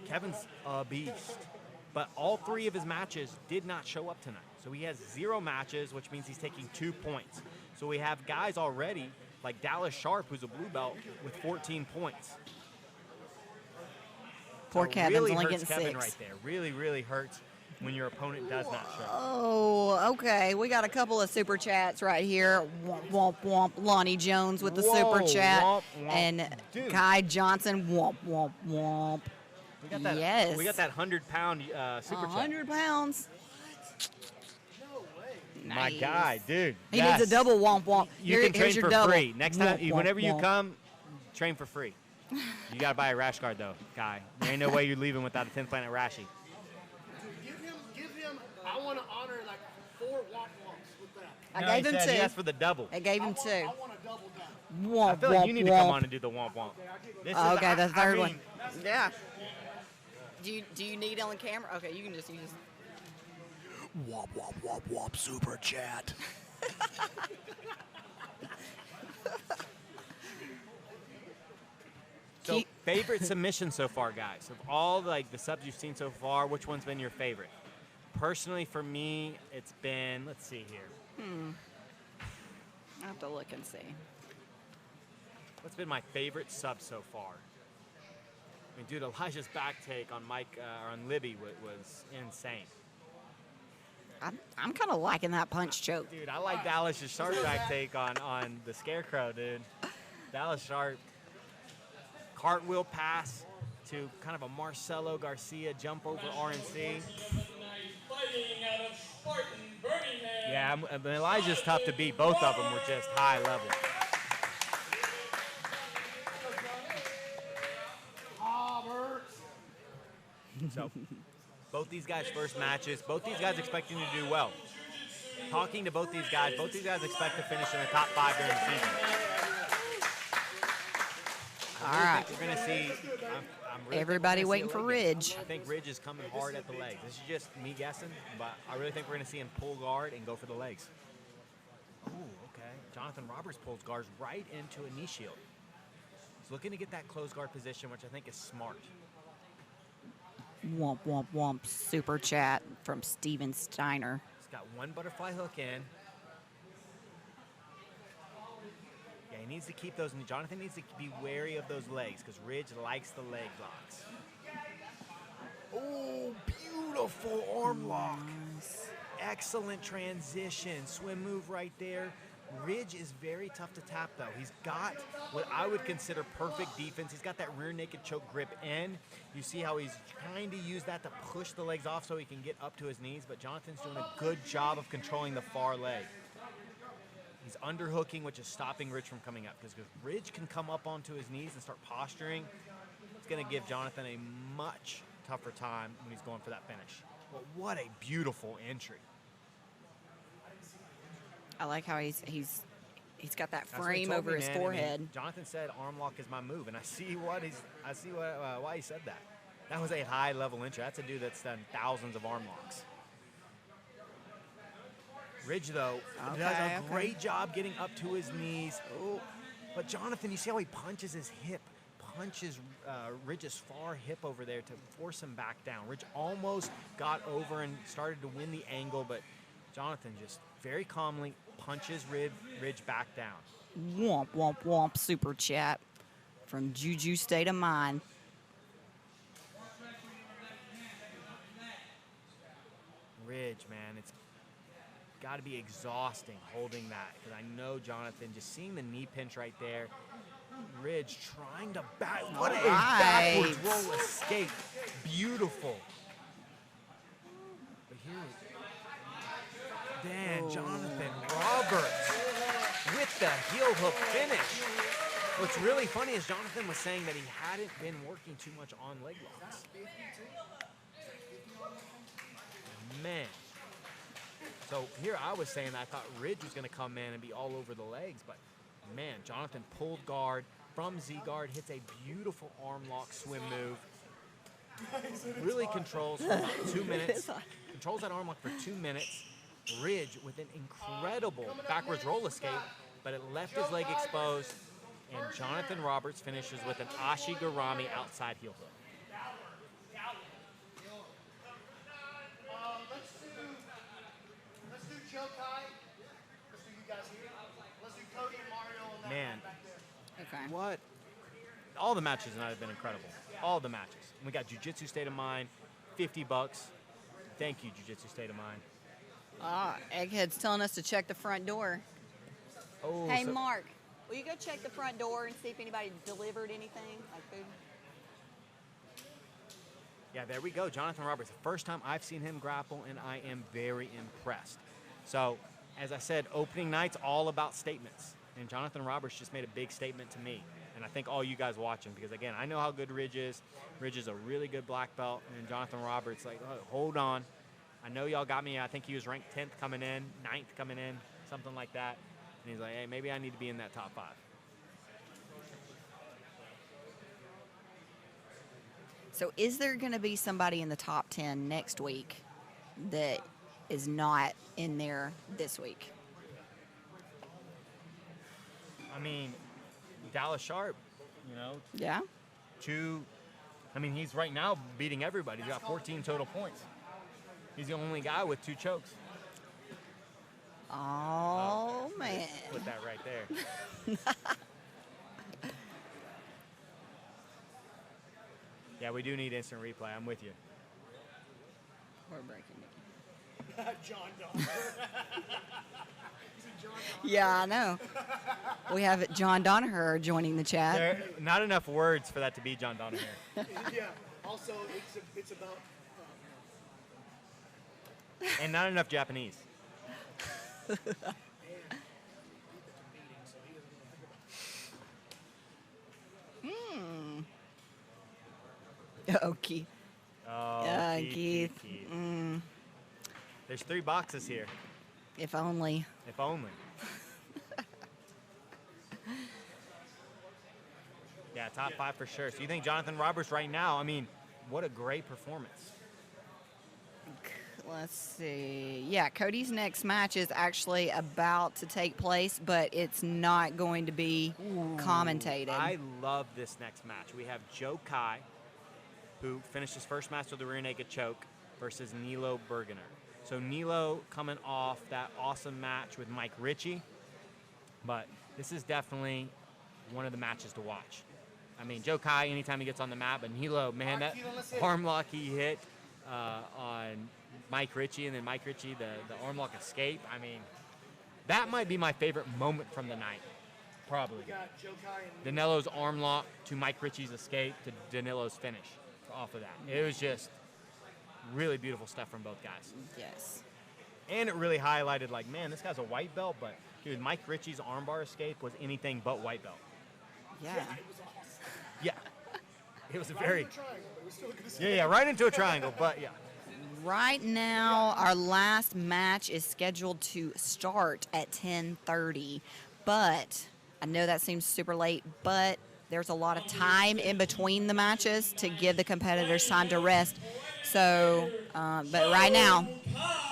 Kevin's a beast. But all 3 of his matches did not show up tonight. So he has 0 matches, which means he's taking 2 points. So we have guys already, like Dallas Sharp, who's a blue belt, with 14 points.
Poor
So
Kevin's
really
only
hurts
getting
Kevin
6.
right there. Really, really hurts when your opponent does not show.
Oh, okay. We got a couple of super chats right here. Womp, womp, womp. Lonnie Jones with the super chat.
Womp, womp.
And
Dude.
Kai Johnson, womp, womp, womp.
We got that,
Yes.
We got that 100-pound super chat.
100 pounds.
My
Nice.
guy, dude.
He
yes.
needs a double womp, womp.
You can train
here's your
for
double.
free. Next time,
Womp,
whenever you
womp.
come, train for free. You got to buy a rash guard, though, guy. There ain't no way you're leaving without a 10th Planet Rashy.
Give him, I want to honor like 4 womp womps with that.
I
No,
gave
he
him
said
2.
He asked for the double.
I gave him 2.
I want a double down.
Womp,
I feel like
womp,
you need to
womp.
come on and do the womp womp. This is,
Okay, the
I
third
mean,
one. Yeah. Do you need it on camera? Okay, you can just
Womp, womp, womp, womp, super chat.
So, favorite submission so far, guys? Of all like the subs you've seen so far, which one's been your favorite? Personally, for me, it's been, let's see here.
I have to look and see.
What's been my favorite sub so far? I mean, dude, Elijah's back take on or on Libby was insane.
I'm kind of liking that punch choke.
Dude, I like Dallas' Sharp back take on the Scarecrow, dude. Dallas Sharp. Cartwheel pass to kind of a Marcelo Garcia jump over RNC. Yeah, I mean, Elijah's tough to beat. Both of them were just high level. So, both these guys' first matches, both these guys expecting to do well. Talking to both these guys expect to finish in the top 5 during the season. I think we're going to see. I'm really
Everybody waiting for Ridge.
I think Ridge is coming hard at the legs. This is just me guessing, but I really think we're going to see him pull guard and go for the legs. Ooh, okay. Jonathan Roberts pulls guards right into a knee shield. He's looking to get that closed guard position, which I think is smart.
Womp, womp, womp. Super chat from Steven Steiner.
He's got one butterfly hook in. Yeah, he needs to keep those. Jonathan needs to be wary of those legs because Ridge likes the leg locks. Oh, beautiful arm lock.
Nice.
Excellent transition. Swim move right there. Ridge is very tough to tap, though. He's got what I would consider perfect defense. He's got that rear naked choke grip in. You see how he's trying to use that to push the legs off so he can get up to his knees, but Jonathan's doing a good job of controlling the far leg. He's underhooking, which is stopping Ridge from coming up, because if Ridge can come up onto his knees and start posturing, it's going to give Jonathan a much tougher time when he's going for that finish. But what a beautiful entry.
I like how he's got that
That's what he
frame
told
over
me,
his
man. I
forehead.
mean, Jonathan said arm lock is my move, and I see why he said that. That was a high level entry. That's a dude that's done thousands of arm locks. Ridge, though, does a great job getting up to his knees. Oh, but Jonathan, you see how he punches his hip, punches Ridge's far hip over there to force him back down. Ridge almost got over and started to win the angle, but Jonathan just very calmly punches Ridge back down.
Womp, womp, womp. Super chat from Juju State of Mind.
Ridge, man, it's got to be exhausting holding that, because I know Jonathan, just seeing the knee pinch right there, Ridge trying to what a backwards roll escape. Beautiful. But here, Jonathan Roberts with the heel hook finish. What's really funny is Jonathan was saying that he hadn't been working too much on leg locks. Man. So here I was saying that I thought Ridge was going to come in and be all over the legs, but man, Jonathan pulled guard from Z-guard, hits a beautiful arm lock swim move. Really controls for about 2 minutes. Controls that arm lock for 2 minutes. Ridge with an incredible backwards roll escape, but it left his leg exposed, and Jonathan Roberts finishes with an Ashigarami outside heel hook.
Let's do Chokai. Let's do you guys here. Let's do Cody and Mario on that
Man,
back there.
Okay.
what? All the matches tonight have been incredible. All the matches. We got Jiu Jitsu State of Mind, $50. Thank you, Jiu Jitsu State of Mind.
Egghead's telling us to check the front door.
Oh,
Hey,
so-
Mark, will you go check the front door and see if anybody delivered anything, like food?
Yeah, there we go. Jonathan Roberts. The first time I've seen him grapple, and I am very impressed. So, as I said, opening night's all about statements. And Jonathan Roberts just made a big statement to me. And I think all you guys watching, because, again, I know how good Ridge is. Ridge is a really good black belt. And Jonathan Roberts, like, oh, hold on. I know y'all got me. I think he was ranked 10th coming in, 9th coming in, something like that. And he's like, hey, maybe I need to be in that top 5.
So is there going to be somebody in the top 10 next week that is not in there this week?
I mean, Dallas Sharp, you know,
Yeah?
he's right now beating everybody. He's got 14 total points. He's the only guy with 2 chokes.
Oh, man.
Put that right there. Yeah, we do need instant replay. I'm with you.
We're breaking it.
John Donner.
Yeah, I know. We have John Donaher joining the chat.
There not enough words for that to be John Donner here.
Yeah. Also, it's about.
And not enough Japanese.
Oh, Keith.
Oh,
Keith.
Keith.
Mm,
There's 3 boxes here,
if only.
if only. Yeah, top 5 for sure. So you think Jonathan Roberts right now, I mean, what a great performance.
Let's see. Yeah, Cody's next match is actually about to take place, but it's not going to be commentated.
I love this next match. We have Joe Keihi, who finished his first match with a rear naked choke, versus Nilo Bergener. So Nilo coming off that awesome match with Mike Richie, but this is definitely one of the matches to watch. I mean, Joe Keihi, anytime he gets on the mat, but Nilo, man, that arm lock he hit on Mike Richie, and then Mike Richie, the arm lock escape. I mean, that might be my favorite moment from the night, probably. Danilo's arm lock to Mike Richie's escape to Danilo's finish off of that. It was just really beautiful stuff from both guys.
Yes.
And it really highlighted, like, man, this guy's a white belt, but, dude, Mike Richie's armbar escape was anything but white belt.
Yeah.
Yeah. It was a very... Yeah, right into a triangle, but, yeah.
Right now, our last match is scheduled to start at 10:30, but I know that seems super late, but there's a lot of time in between the matches to give the competitors time to rest. So, but right now,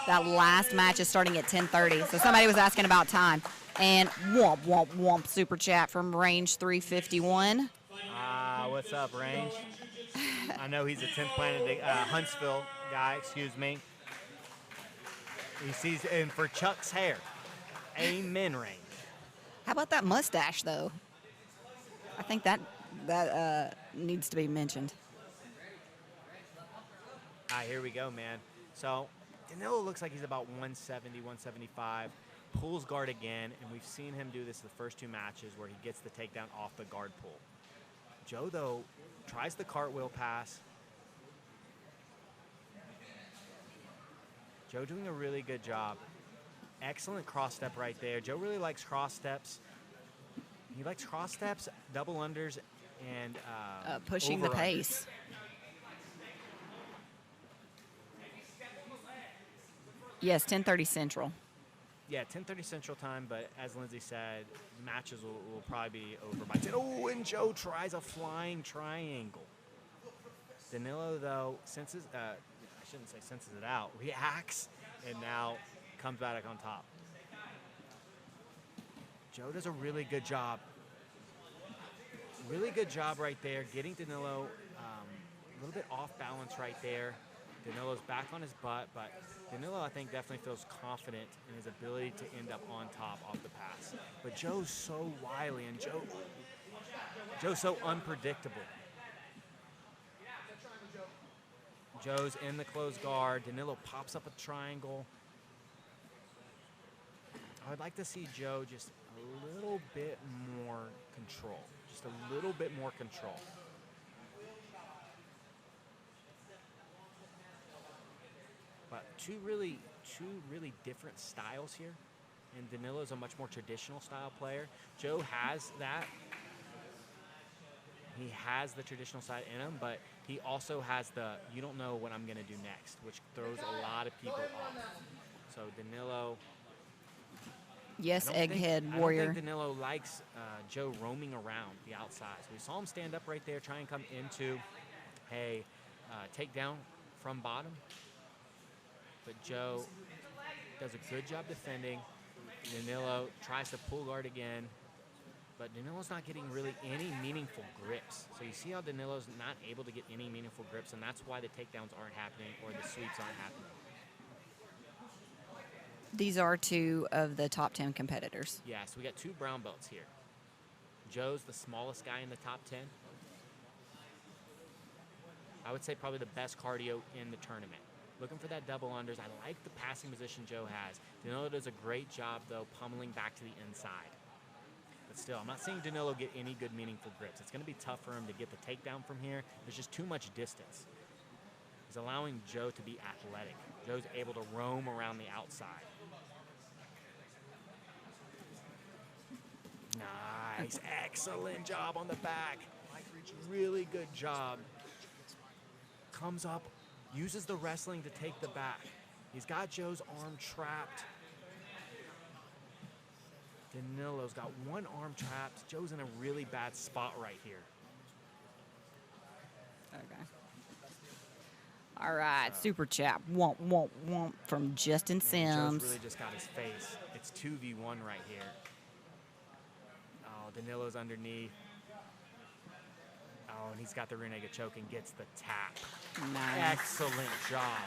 that last match is starting at 10:30. So somebody was asking about time. And womp, womp, womp, super chat from Range 351.
What's up, Range? I know he's a 10th Planet Huntsville guy, excuse me. He sees, and for Chuck's hair, amen, Range.
How about that mustache, though? I think that needs to be mentioned.
All right, here we go, man. So Danilo looks like he's about 170, 175. Pulls guard again, and we've seen him do this the first 2 matches where he gets the takedown off the guard pull. Joe, though, tries the cartwheel pass. Joe doing a really good job. Excellent cross step right there. Joe really likes cross steps. He likes cross steps, double unders, and
pushing the
over-unders.
pace. Yes, 10:30 Central.
Yeah, 10:30 Central Time, but as Lindsay said, matches will probably be over by 10. Oh, and Joe tries a flying triangle. Danilo, though, senses, I shouldn't say senses it out, reacts, and now comes back on top. Joe does a really good job. Really good job right there, getting Danilo a little bit off balance right there. Danilo's back on his butt, but Danilo, I think, definitely feels confident in his ability to end up on top off the pass. But Joe's so wily, and Joe's so unpredictable. Joe's in the closed guard. Danilo pops up a triangle. I would like to see Joe just a little bit more control. Just a little bit more control. But two really different styles here. And Danilo's a much more traditional style player. Joe has that. He has the traditional side in him, but he also has the you don't know what I'm going to do next, which throws a lot of people off. So Danilo.
Yes, Egghead Warrior.
I don't think Danilo likes Joe roaming around the outside. So we saw him stand up right there, try and come into a takedown from bottom. But Joe does a good job defending. Danilo tries to pull guard again. But Danilo's not getting really any meaningful grips. So you see how Danilo's not able to get any meaningful grips, and that's why the takedowns aren't happening or the sweeps aren't happening.
These are 2 of the top 10 competitors.
Yeah, so we got 2 brown belts here. Joe's the smallest guy in the top 10. I would say probably the best cardio in the tournament. Looking for that double unders. I like the passing position Joe has. Danilo does a great job, though, pummeling back to the inside. But still, I'm not seeing Danilo get any good, meaningful grips. It's going to be tough for him to get the takedown from here. There's just too much distance. He's allowing Joe to be athletic. Joe's able to roam around the outside. Nice. Excellent job on the back. Really good job. Comes up, uses the wrestling to take the back. He's got Joe's arm trapped. Danilo's got one arm trapped. Joe's in a really bad spot right here.
Okay. All right, super chat. Womp, womp, womp from Justin Sims.
Joe's really just got his face. It's 2v1 right here. Oh, Danilo's underneath. Oh, and he's got the rear naked choke and gets the tap.
Nice.
Excellent job.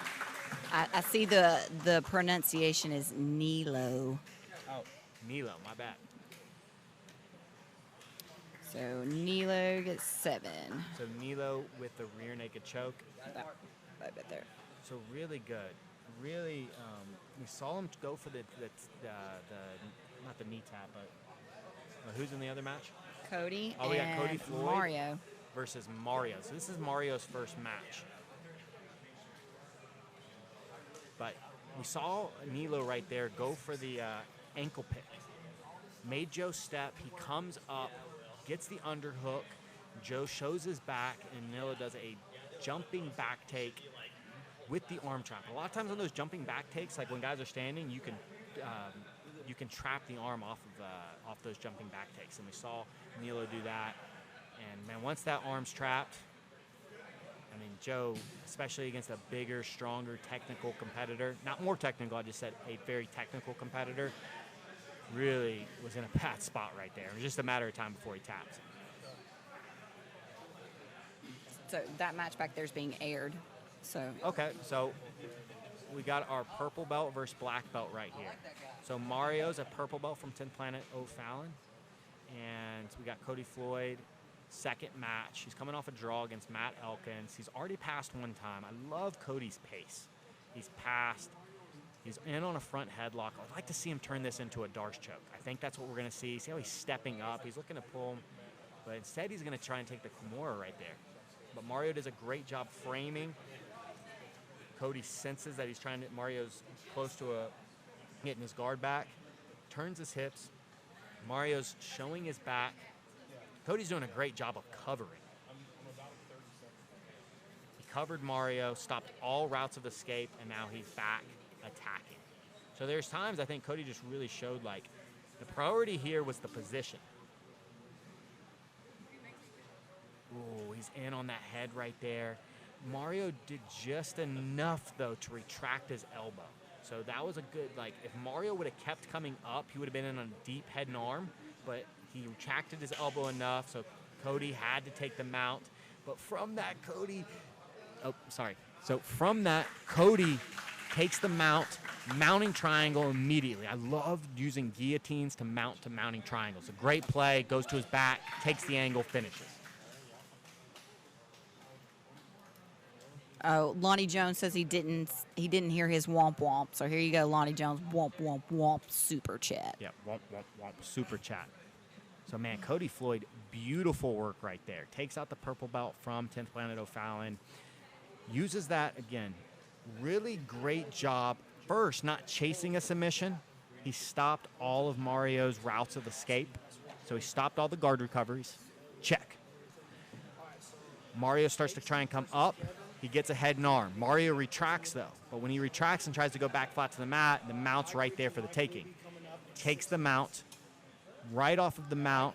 I see the pronunciation is Nilo.
Oh, Nilo, my bad.
So Nilo gets 7.
So Nilo with the rear naked choke.
Right there.
So really good. Really, we saw him go for the not the knee tap, but who's in the other match?
Cody
Oh, we got Cody
and
Floyd
Mario.
versus Mario. So this is Mario's first match. But we saw Nilo right there go for the ankle pick. Made Joe step. He comes up, gets the underhook. Joe shows his back, and Nilo does a jumping back take with the arm trap. A lot of times on those jumping back takes, like when guys are standing, you can trap the arm off those jumping back takes. And we saw Nilo do that. And man, once that arm's trapped, I mean, Joe, especially against a bigger, stronger, technical competitor, not more technical, I just said a very technical competitor, really was in a bad spot right there. It was just a matter of time before he tapped.
So that match back there is being aired. So
Okay, so we got our purple belt versus black belt right here. So Mario's a purple belt from 10th Planet O'Fallon. And we got Cody Floyd, second match. He's coming off a draw against Matt Elkins. He's already passed one time. I love Cody's pace. He's passed. He's in on a front headlock. I'd like to see him turn this into a Darce choke. I think that's what we're going to see. See how he's stepping up. He's looking to pull him. But instead, he's going to try and take the Kimura right there. But Mario does a great job framing. Cody senses that Mario's close to getting his guard back. Turns his hips. Mario's showing his back. Cody's doing a great job of covering. He covered Mario, stopped all routes of escape, and now he's back attacking. So there's times I think Cody just really showed, like, the priority here was the position. Ooh, he's in on that head right there. Mario did just enough, though, to retract his elbow. So that was a good, like, if Mario would have kept coming up, he would have been in on a deep head and arm, but he retracted his elbow enough, so Cody had to take the mount. But from that, Cody takes the mount, mounting triangle immediately. I love using guillotines to mount to mounting triangles. A great play, goes to his back, takes the angle, finishes.
Oh, Lonnie Jones says he didn't hear his womp womp. So here you go, Lonnie Jones, womp womp womp, super chat.
Yeah, womp womp womp, super chat. So man, Cody Floyd, beautiful work right there. Takes out the purple belt from 10th Planet O'Fallon. Uses that again. Really great job. First, not chasing a submission. He stopped all of Mario's routes of escape. So he stopped all the guard recoveries. Check. Mario starts to try and come up. He gets a head and arm. Mario retracts, though. But when he retracts and tries to go back flat to the mount's right there for the taking. Takes the mount, right off of the mount,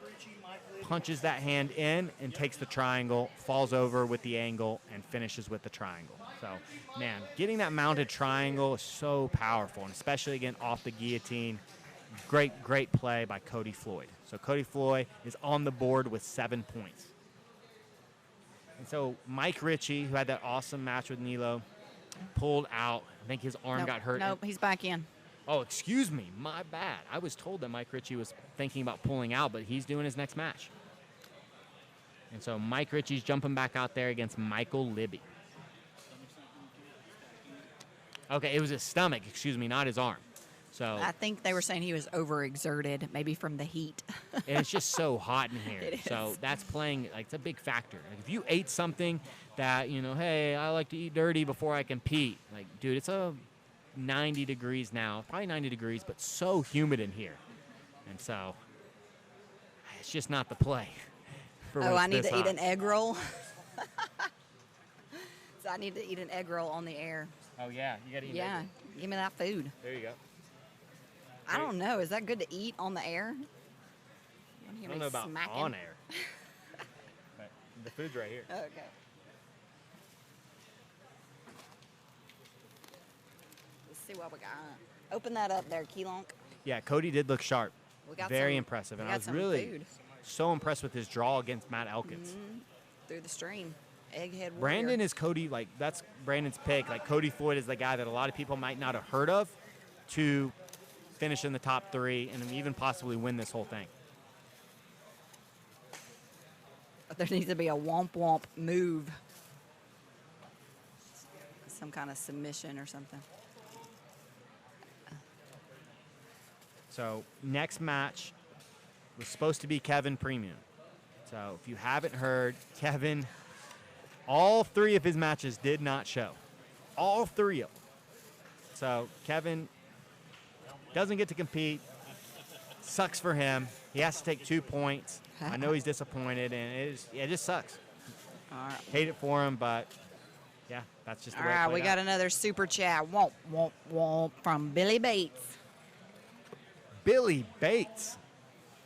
punches that hand in and takes the triangle, falls over with the angle, and finishes with the triangle. So, man, getting that mounted triangle is so powerful, and especially, again, off the guillotine. Great, great play by Cody Floyd. So Cody Floyd is on the board with 7 points. And so Mike Richie, who had that awesome match with Nilo, pulled out. I think his arm got hurt.
Nope, he's back in.
Oh, excuse me. My bad. I was told that Mike Richie was thinking about pulling out, but he's doing his next match. And so Mike Richie's jumping back out there against Michael Libby. Okay, it was his stomach, excuse me, not his arm. So
I think they were saying he was overexerted, maybe from the heat.
and it's just so hot in here.
It
So
is.
that's playing, like, it's a big factor. Like, if you ate something that, you know, hey, I like to eat dirty before I compete. Like, dude, it's 90 degrees now, probably 90 degrees, but so humid in here. And so it's just not the play. For when
Oh,
it's
I need
this
to eat
hot.
an egg roll. So I need to eat an egg roll on the air.
Oh, yeah, you got to eat
Yeah,
egg.
give me that food.
There you go.
I don't know. Is that good to eat on the air?
I don't know about on air. But the food's right here.
Okay. Let's see what we got. Open that up there, Keylonk.
Yeah, Cody did look sharp.
We got
Very
some-
impressive.
we
And I
got
was
some
really
food.
so impressed with his draw against Matt Elkins.
Through the stream. Egghead warrior.
Brandon is Cody, like, that's Brandon's pick. Like, Cody Floyd is the guy that a lot of people might not have heard of to finish in the top 3 and even possibly win this whole thing.
There needs to be a womp womp move. Some kind of submission or something.
So, next match was supposed to be Kevin Premium. So, if you haven't heard, Kevin, all 3 of his matches did not show. All 3 of them. So, Kevin doesn't get to compete. Sucks for him. He has to take 2 points. I know he's disappointed, and it just sucks.
All right.
Hate it for him, but yeah, that's just the
All
way it
right,
played
we got
out.
another super chat. Womp, womp, womp from Billy Bates.
Billy Bates.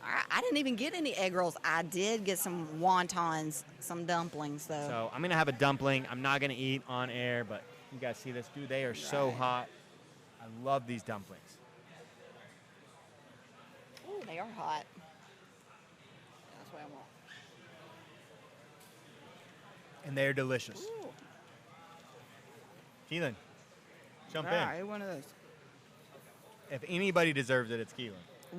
All right, I didn't even get any egg rolls. I did get some wontons, some dumplings, though.
So I'm going to have a dumpling. I'm not going to eat on air, but you guys see this? Dude, they are so hot. I love these dumplings.
Ooh, they are hot. That's what I want.
And they're delicious.
Ooh.
Keelan, jump
All right, one of those.
in. If anybody deserves it, it's Keelan.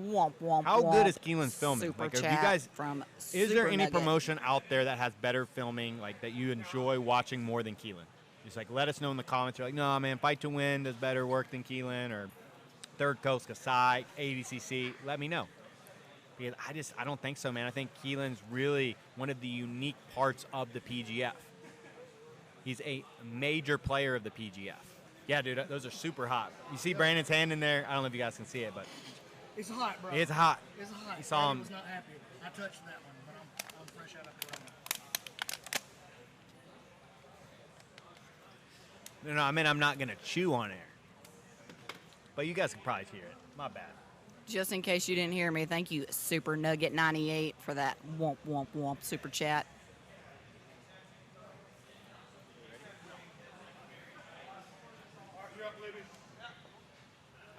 Womp, womp,
How
womp.
good is Keelan's filming?
Super
Like, are you
chat
guys-
from
Is there
Super
any
Nugget.
promotion out there that has better filming, like, that you enjoy watching more than Keelan? Just, like, let us know in the comments. You're like, no, man, Fight to Win does better work than Keelan, or Third Coast Kasai, ADCC. Let me know. Because I don't think so, man. I think Keelan's really one of the unique parts of the PGF. He's a major player of the PGF. Yeah, dude, those are super hot. You see Brandon's hand in there? I don't know if you guys can see it, but
It's hot, bro.
it's hot.
It's hot.
You saw him.
was not happy. I touched that one, but I'm fresh out of the aroma.
No, I mean, I'm not going to chew on air. But you guys can probably hear it. My bad.
Just in case you didn't hear me, thank you, Super Nugget 98, for that womp, womp, womp super chat.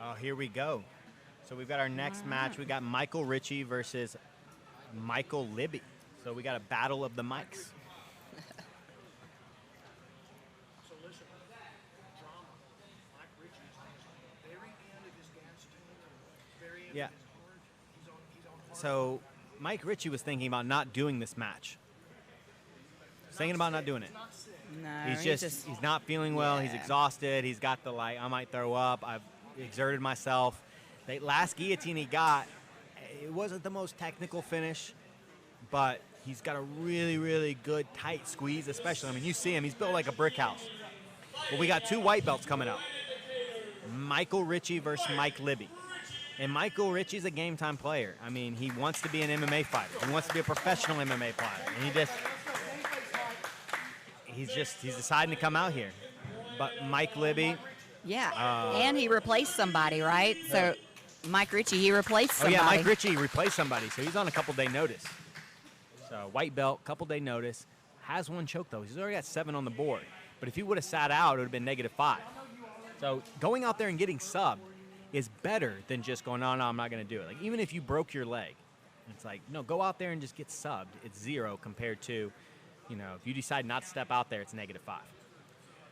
Oh, here we go. So we've got our next match. We got Michael Richie versus Michael Libby. So we got a battle of the mics.
So listen, drama. Mike Richie's very end of his gas tank. Very end
Yeah.
of his hard. He's on hard.
So Mike Richie was thinking about not doing this match. He's thinking about not doing it.
Not sick.
No,
He's just he's not feeling well. He's
Yeah.
exhausted. He's got the, like, I might throw up. I've exerted myself. The last guillotine he got, it wasn't the most technical finish, but he's got a really, really good tight squeeze, especially. I mean, you see him. He's built like a brick house. But we got 2 white belts coming up. Michael Richie versus Mike Libby. And Michael Richie's a game time player. I mean, he wants to be an MMA fighter. He wants to be a professional MMA fighter. And he's deciding to come out here. But Mike Libby,
Yeah, and he replaced somebody, right? So Mike Richie, he replaced
oh
somebody.
yeah, Mike Richie replaced somebody, so he's on a couple-day notice. So white belt, couple-day notice. Has 1 choke, though. He's already got 7 on the board. But if he would have sat out, it would have been -5. So going out there and getting subbed is better than just going, no, I'm not going to do it. Like, even if you broke your leg, it's like, no, go out there and just get subbed. It's 0 compared to, you know, if you decide not to step out there, it's -5.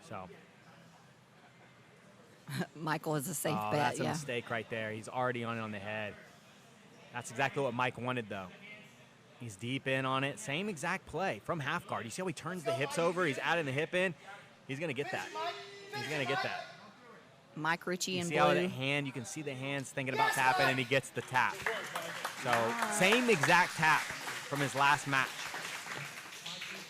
So
Michael is a safe
Oh,
bet.
that's a
Yeah.
mistake right there. He's already on it on the head. That's exactly what Mike wanted, though. He's deep in on it. Same exact play from half guard. You see how he turns the hips over? He's adding the hip in. He's going to get that. He's going to get that.
Mike Richie
You
in
see how
blue.
the hand, you can see the hands thinking about tapping, and he gets the tap. So same exact tap from his last match.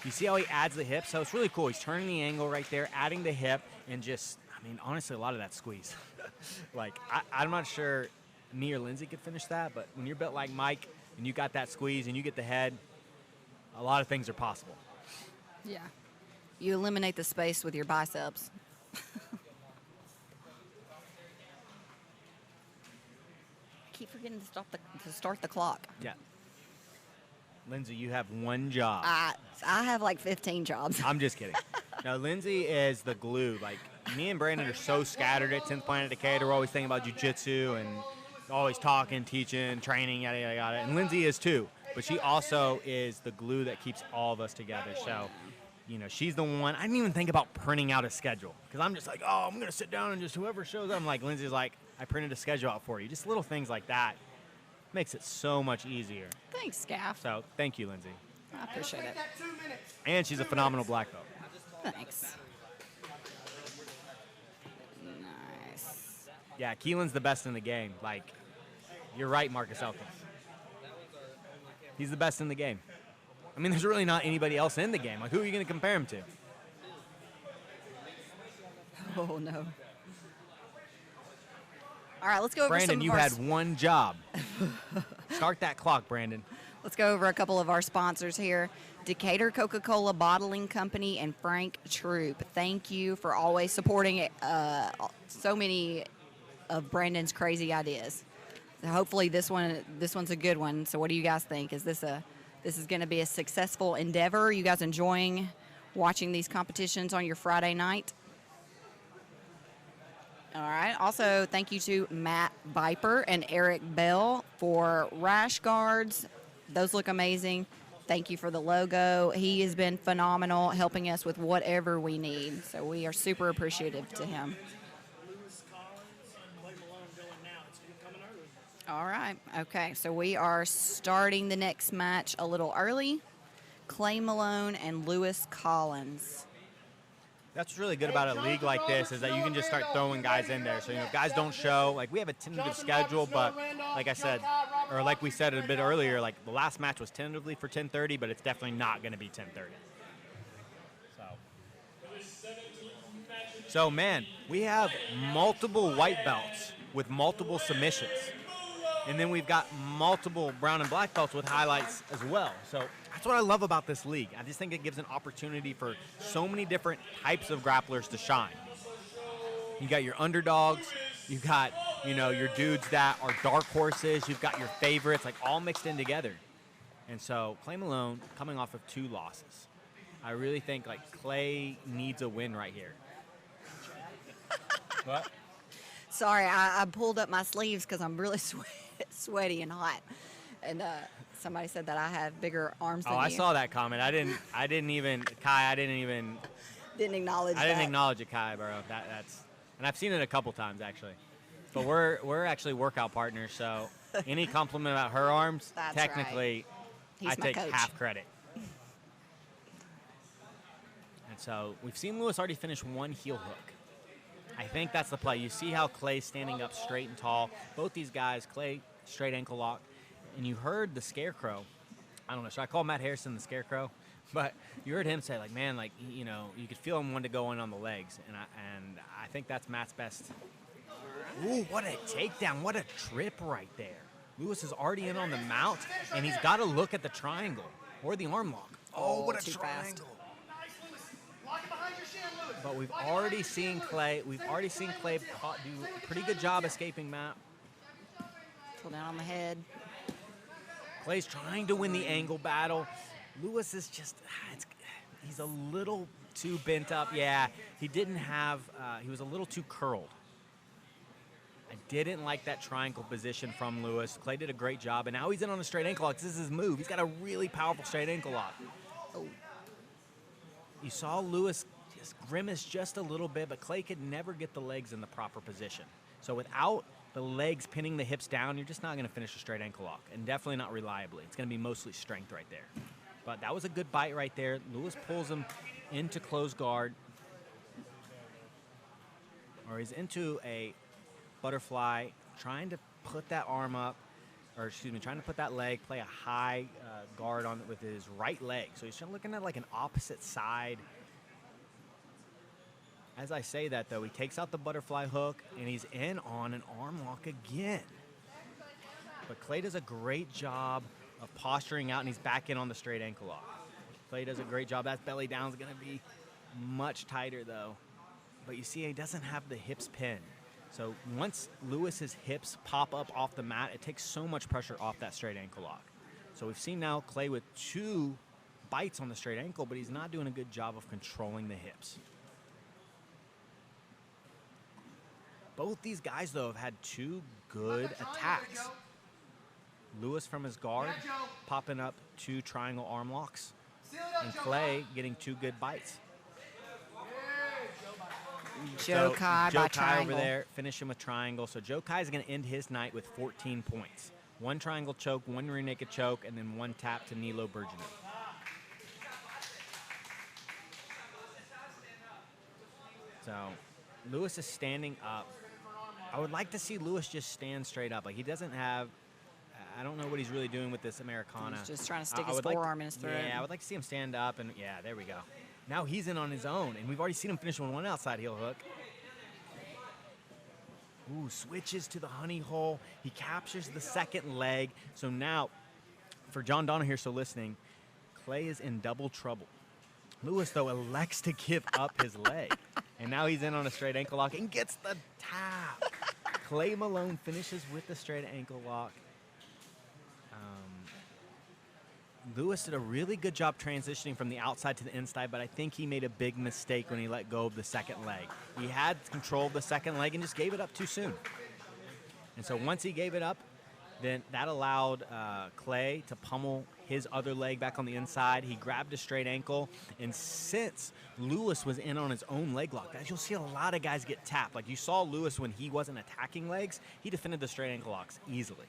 You see how he adds the hip? So it's really cool. He's turning the angle right there, adding the hip, and just, I mean, honestly, a lot of that squeeze. Like, I'm not sure me or Lindsay could finish that, but when you're built like Mike and you got that squeeze and you get the head, a lot of things are possible.
Yeah. You eliminate the space with your biceps. Keep forgetting to start the clock.
Yeah. Lindsay, you have one job.
I have like 15 jobs.
I'm just kidding. No, Lindsay is the glue. Like, me and Brandon are so scattered at 10th Planet Decatur. We're always thinking about jiu-jitsu and always talking, teaching, training, yada, yada, yada. And Lindsay is too. But she also is the glue that keeps all of us together. So, you know, she's the one. I didn't even think about printing out a schedule because I'm just like, oh, I'm going to sit down and just whoever shows up. I'm like, Lindsay's like, I printed a schedule out for you. Just little things like that makes it so much easier.
Thanks, Scaff.
So thank you, Lindsay.
I appreciate it.
And she's a phenomenal black belt.
Thanks. Nice.
Yeah, Keelan's the best in the game. Like, you're right, Marcus Elkins. He's the best in the game. I mean, there's really not anybody else in the game. Like, who are you going to compare him to?
Oh, no. All right, let's go over
Brandon,
some of
you
our
had one job. Start that clock, Brandon.
Let's go over a couple of our sponsors here. Decatur Coca-Cola Bottling Company and Frank Troop. Thank you for always supporting so many of Brandon's crazy ideas. So hopefully this one's a good one. So what do you guys think? Is this is going to be a successful endeavor? Are you guys enjoying watching these competitions on your Friday night? All right. Also, thank you to Matt Viper and Eric Bell for rash guards. Those look amazing. Thank you for the logo. He has been phenomenal helping us with whatever we need. So we are super appreciative to him. All right. Okay. So we are starting the next match a little early. Clay Malone and Lewis Collins.
That's what's really good about a league like this is that you can just start throwing guys in there. So, you know, if guys don't show, like we have a tentative schedule, but like I said, or like we said a bit earlier, like the last match was tentatively for 10:30, but it's definitely not going to be 10:30. So, man, we have multiple white belts with multiple submissions. And then we've got multiple brown and black belts with highlights as well. So that's what I love about this league. I just think it gives an opportunity for so many different types of grapplers to shine. You got your underdogs, you got, you know, your dudes that are dark horses, you've got your favorites, like all mixed in together. And so Clay Malone coming off of 2 losses. I really think like Clay needs a win right here. What?
Sorry, I pulled up my sleeves because I'm really sweaty and hot. And somebody said that I have bigger arms than you.
I saw that comment. I didn't even
Didn't acknowledge that.
I didn't acknowledge it, Kai, bro. That's and I've seen it a couple times actually. But we're actually workout partners, so any compliment about her arms,
That's
technically,
He's
I
my
take
coach.
half credit. And so we've seen Lewis already finish 1 heel hook. I think that's the play. You see how Clay's standing up straight and tall. Both these guys, Clay, straight ankle lock. And you heard the Scarecrow. I don't know, should I call Matt Harrison the Scarecrow? But you heard him say, like, man, like, you know, you could feel him wanting to go in on the legs. And I think that's Matt's best. Ooh, what a takedown. What a trip right there. Lewis is already in on the mount, and he's got to look at the triangle or the arm lock. Oh, what a
too
triangle.
fast.
But we've already seen Clay. Do a pretty good job escaping Matt.
Pull down on the head.
Clay's trying to win the angle battle. Lewis is just, he's a little too bent up. Yeah, he was a little too curled. I didn't like that triangle position from Lewis. Clay did a great job, and now he's in on a straight ankle lock. This is his move. He's got a really powerful straight ankle lock.
Oh.
You saw Lewis just grimaced just a little bit, but Clay could never get the legs in the proper position. So without the legs pinning the hips down, you're just not going to finish a straight ankle lock, and definitely not reliably. It's going to be mostly strength right there. But that was a good bite right there. Lewis pulls him into close guard, or he's into a butterfly, trying to put that arm up, or excuse me, trying to put that leg, play a high guard on with his right leg. So he's looking at like an opposite side. As I say that, though, he takes out the butterfly hook, and he's in on an arm lock again. But Clay does a great job of posturing out, and he's back in on the straight ankle lock. Clay does a great job. That belly down is going to be much tighter, though. But you see, he doesn't have the hips pinned. So once Lewis's hips pop up off the mat, it takes so much pressure off that straight ankle lock. So we've seen now Clay with 2 bites on the straight ankle, but he's not doing a good job of controlling the hips. Both these guys, though, have had 2 good attacks. Lewis from his guard, popping up 2 triangle arm locks, and Clay getting 2 good bites.
Joe Kai by triangle.
Over there, finishing with triangle. So Joe Kai is going to end his night with 14 points. 1 triangle choke, 1 rear naked choke, and then 1 tap to Nilo Bergener. So Lewis is standing up. I would like to see Lewis just stand straight up. Like, he doesn't have, I don't know what he's really doing with this Americana.
He's just trying to stick his forearm in his throat.
Yeah, I would like to see him stand up, and yeah, there we go. Now he's in on his own, and we've already seen him finish with 1 outside heel hook. Ooh, switches to the honey hole. He captures the second leg. So now, for John Donner here still listening, Clay is in double trouble. Lewis, though, elects to give up his leg. And now he's in on a straight ankle lock and gets the tap. Clay Malone finishes with the straight ankle lock. Lewis did a really good job transitioning from the outside to the inside, but I think he made a big mistake when he let go of the second leg. He had control of the second leg and just gave it up too soon. And so once he gave it up, then that allowed Clay to pummel his other leg back on the inside. He grabbed a straight ankle, and since Lewis was in on his own leg lock, as you'll see a lot of guys get tapped. Like you saw Lewis when he wasn't attacking legs, he defended the straight ankle locks easily.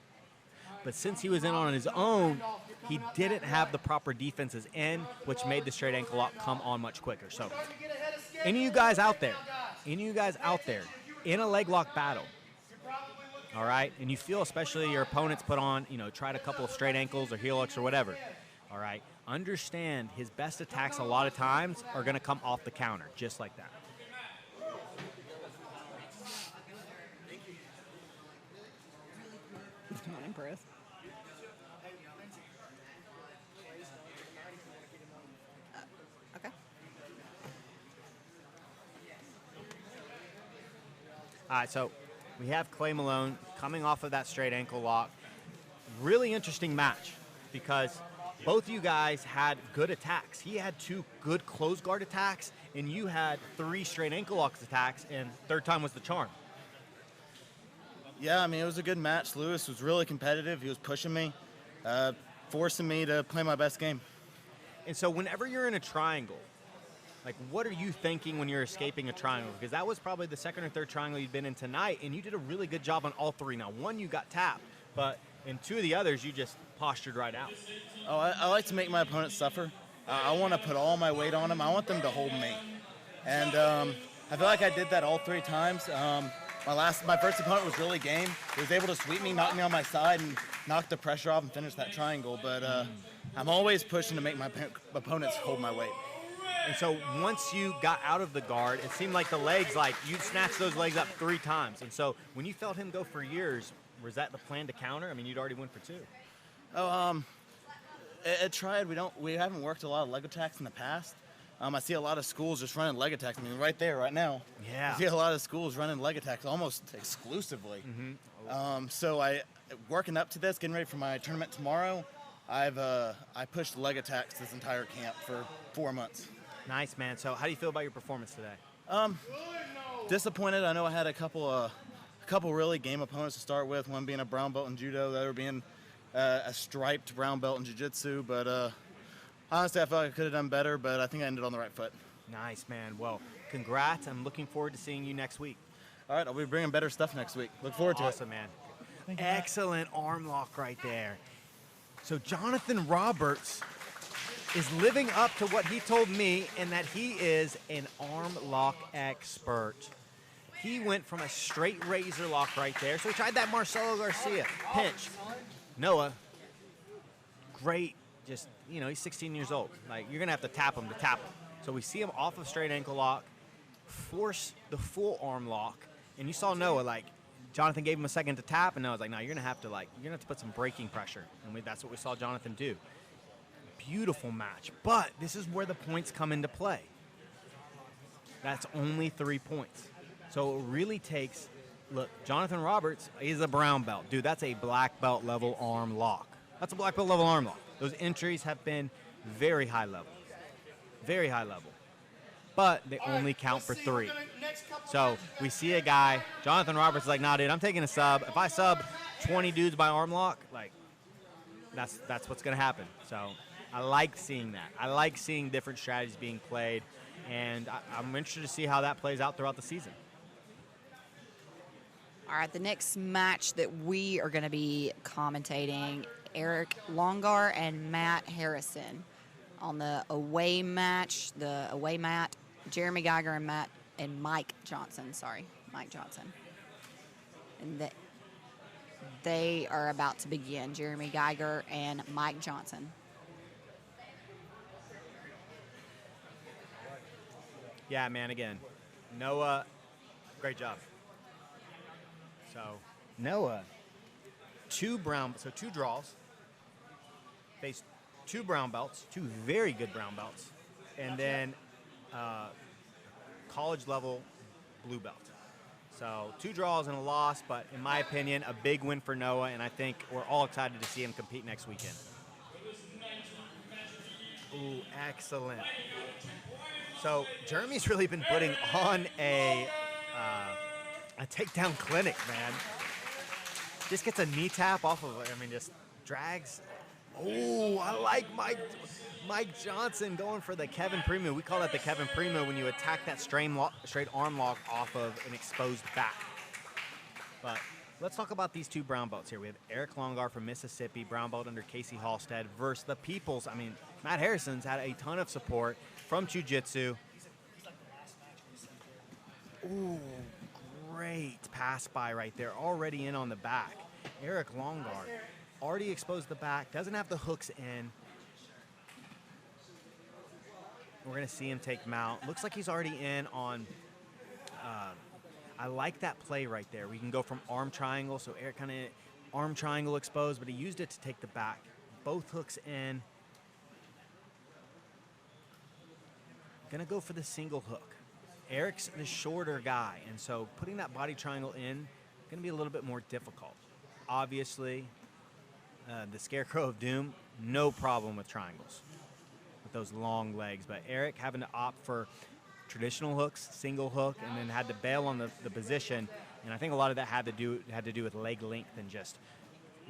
But since he was in on his own, he didn't have the proper defenses in, which made the straight ankle lock come on much quicker. So any of you guys out there, in a leg lock battle, all right, and you feel especially your opponents put on, tried a couple of straight ankles or heel hooks or whatever, all right, understand his best attacks a lot of times are going to come off the counter, just like that.
Come on, improve. Okay.
All right, so we have Clay Malone coming off of that straight ankle lock. Really interesting match because both of you guys had good attacks. He had 2 good close guard attacks, and you had 3 straight ankle locks attacks, and third time was the charm.
Yeah, I mean, it was a good match. Lewis was really competitive. He was pushing me, forcing me to play my best game.
And so whenever you're in a triangle, like, what are you thinking when you're escaping a triangle? Because that was probably the second or third triangle you'd been in tonight, and you did a really good job on all 3. Now, 1, you got tapped, but in 2 of the others, you just postured right out.
Oh, I like to make my opponents suffer. I want to put all my weight on them. I want them to hold me. And I feel like I did that all 3 times. My first opponent was really game. He was able to sweep me, knock me on my side, and knock the pressure off and finish that triangle. But I'm always pushing to make my opponents hold my weight.
And so once you got out of the guard, it seemed like the legs, like you snatched those legs up 3 times. And so when you felt him go for years, was that the plan to counter? I mean, you'd already went for 2.
Oh, it tried. We haven't worked a lot of leg attacks in the past. I see a lot of schools just running leg attacks. I mean, right there, right now.
Yeah.
I see a lot of schools running leg attacks almost exclusively.
Mm-hmm.
So working up to this, getting ready for my tournament tomorrow, I pushed leg attacks this entire camp for 4 months.
Nice, man. So how do you feel about your performance today?
Disappointed. I know I had a couple really game opponents to start with, one being a brown belt in judo, the other being a striped brown belt in jiu-jitsu. But honestly, I felt like I could have done better, but I think I ended on the right foot.
Nice, man. Well, congrats. I'm looking forward to seeing you next week.
All right, I'll be bringing better stuff next week. Look forward to it.
Awesome, man. Excellent arm lock right there. So Jonathan Roberts is living up to what he told me in that he is an arm lock expert. He went from a straight razor lock right there. So he tried that Marcelo Garcia pinch. Noah, great. Just, you know, he's 16 years old. Like, you're going to have to tap him to tap him. So we see him off of straight ankle lock, force the full arm lock. And you saw Noah, like, Jonathan gave him a second to tap, and Noah's like, no, you're going to have to put some braking pressure. And that's what we saw Jonathan do. Beautiful match. But this is where the points come into play. That's only 3 points. So it really takes, look, Jonathan Roberts, he's a brown belt. Dude, that's a black belt level arm lock. That's a black belt level arm lock. Those entries have been very high level. Very high level. But they only count for 3. So we see a guy, Jonathan Roberts is like, nah, dude, I'm taking a sub. If I sub 20 dudes by arm lock, like, that's what's going to happen. So I like seeing that. I like seeing different strategies being played, and I'm interested to see how that plays out throughout the season.
All right, the next match that we are going to be commentating, Eric Longard and Matt Harrison. On the away match, the away mat, Jeremy Geiger and Mike Johnson. And they are about to begin, Jeremy Geiger and Mike Johnson.
Yeah, man, again, Noah, great job. So Noah, 2 draws, faced 2 brown belts, 2 very good brown belts, and then college level blue belt. So 2 draws and a loss, but in my opinion, a big win for Noah, and I think we're all excited to see him compete next weekend. Ooh, excellent. So Jeremy's really been putting on a takedown clinic, man. Just gets a knee tap off of it. I mean, just drags. Oh, I like Mike Johnson going for the Kevin Primo. We call that the Kevin Primo when you attack that straight arm lock off of an exposed back. But let's talk about these 2 brown belts here. We have Eric Longard from Mississippi, brown belt under Casey Halstead, versus the Peoples. I mean, Matt Harrison's had a ton of support from Jiu Jitsu. Ooh, great pass by right there. Already in on the back. Eric Longard already exposed the back. Doesn't have the hooks in. We're going to see him take mount. Looks like he's already in on... I like that play right there. We can go from arm triangle. So Eric kind of arm triangle exposed, but he used it to take the back. Both hooks in. Going to go for the single hook. Eric's the shorter guy, and so putting that body triangle in going to be a little bit more difficult. Obviously, the Scarecrow of Doom, no problem with triangles, with those long legs. But Eric having to opt for traditional hooks, single hook, and then had to bail on the position. And I think a lot of that had to do with leg length and just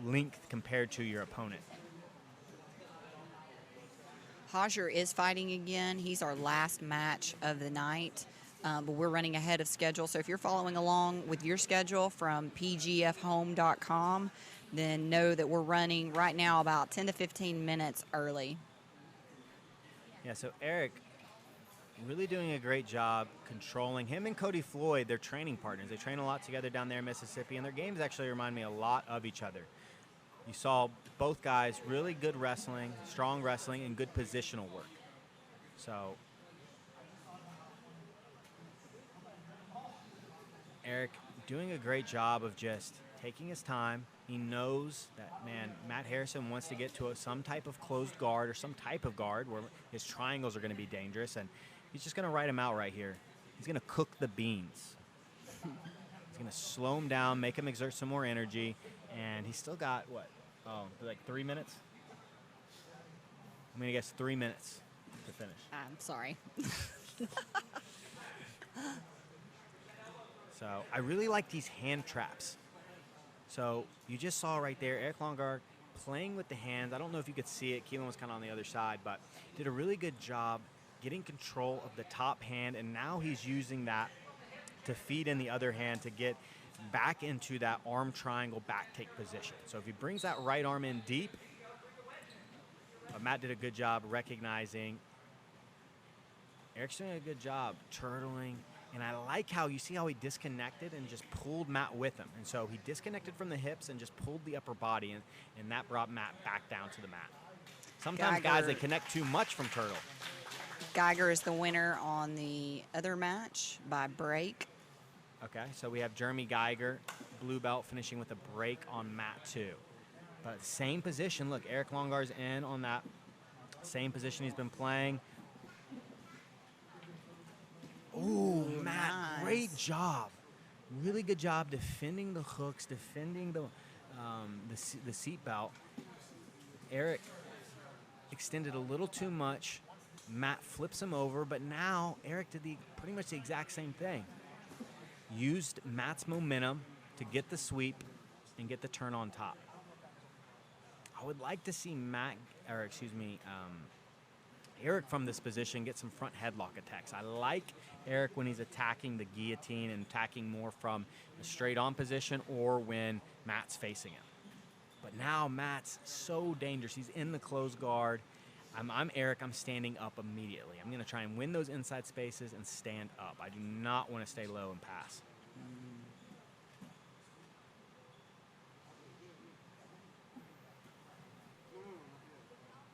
length compared to your opponent.
Hajer is fighting again. He's our last match of the night, but we're running ahead of schedule. So if you're following along with your schedule from pgfhome.com, then know that we're running right now about 10 to 15 minutes early.
Yeah, so Eric really doing a great job controlling him and Cody Floyd. They're training partners. They train a lot together down there in Mississippi, and their games actually remind me a lot of each other. You saw both guys really good wrestling, strong wrestling, and good positional work. So Eric doing a great job of just taking his time. He knows that, man, Matt Harrison wants to get to some type of closed guard or some type of guard where his triangles are going to be dangerous, and he's just going to write him out right here. He's going to cook the beans. He's going to slow him down, make him exert some more energy, and he's still got, what, like 3 minutes? I'm going to guess 3 minutes to finish.
I'm sorry.
So I really like these hand traps. So you just saw right there, Eric Longard playing with the hands. I don't know if you could see it. Keelan was kind of on the other side, but did a really good job getting control of the top hand, and now he's using that to feed in the other hand to get back into that arm triangle back take position. So if he brings that right arm in deep, Matt did a good job recognizing. Eric's doing a good job turtling, and I like how you see how he disconnected and just pulled Matt with him. And so he disconnected from the hips and just pulled the upper body, and that brought Matt back down to the mat. Sometimes guys, they connect too much from turtle.
Geiger is the winner on the other match by break.
Okay, so we have Jeremy Geiger, blue belt, finishing with a break on mat 2. But same position. Look, Eric Longard's in on that same position he's been playing. Ooh, Matt,
nice.
Great job. Really good job defending the hooks, defending the seat belt. Eric extended a little too much. Matt flips him over, but now Eric did pretty much the exact same thing. Used Matt's momentum to get the sweep and get the turn on top. I would like to see Eric from this position get some front headlock attacks. I like Eric when he's attacking the guillotine and attacking more from the straight on position or when Matt's facing him. But now Matt's so dangerous. He's in the closed guard. I'm Eric. I'm standing up immediately. I'm going to try and win those inside spaces and stand up. I do not want to stay low and pass.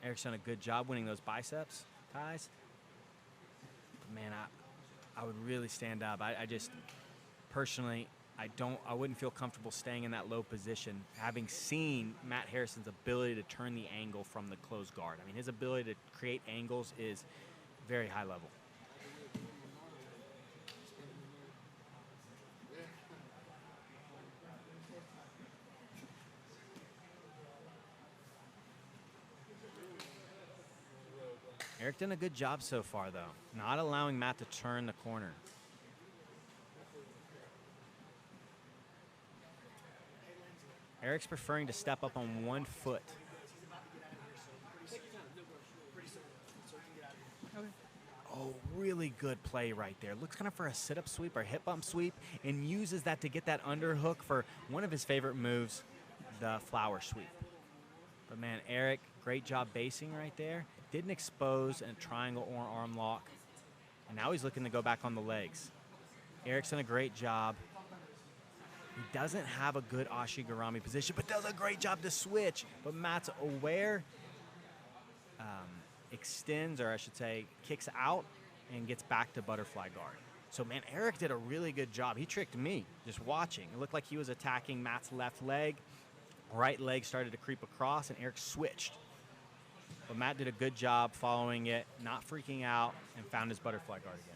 Eric's done a good job winning those biceps ties. But man, I would really stand up. I just personally, I wouldn't feel comfortable staying in that low position, having seen Matt Harrison's ability to turn the angle from the closed guard. I mean, his ability to create angles is very high level. Eric done a good job so far, though, not allowing Matt to turn the corner. Eric's preferring to step up on one foot. Oh, really good play right there. Looks kind of for a sit-up sweep or hip bump sweep and uses that to get that underhook for one of his favorite moves, the flower sweep. But, man, Eric, great job basing right there. Didn't expose a triangle or arm lock. And now he's looking to go back on the legs. Eric's done a great job. He doesn't have a good Ashigarami position, but does a great job to switch. But Matt's aware, extends, or I should say, kicks out and gets back to butterfly guard. So, man, Eric did a really good job. He tricked me just watching. It looked like he was attacking Matt's left leg. Right leg started to creep across, and Eric switched. But Matt did a good job following it, not freaking out, and found his butterfly guard again.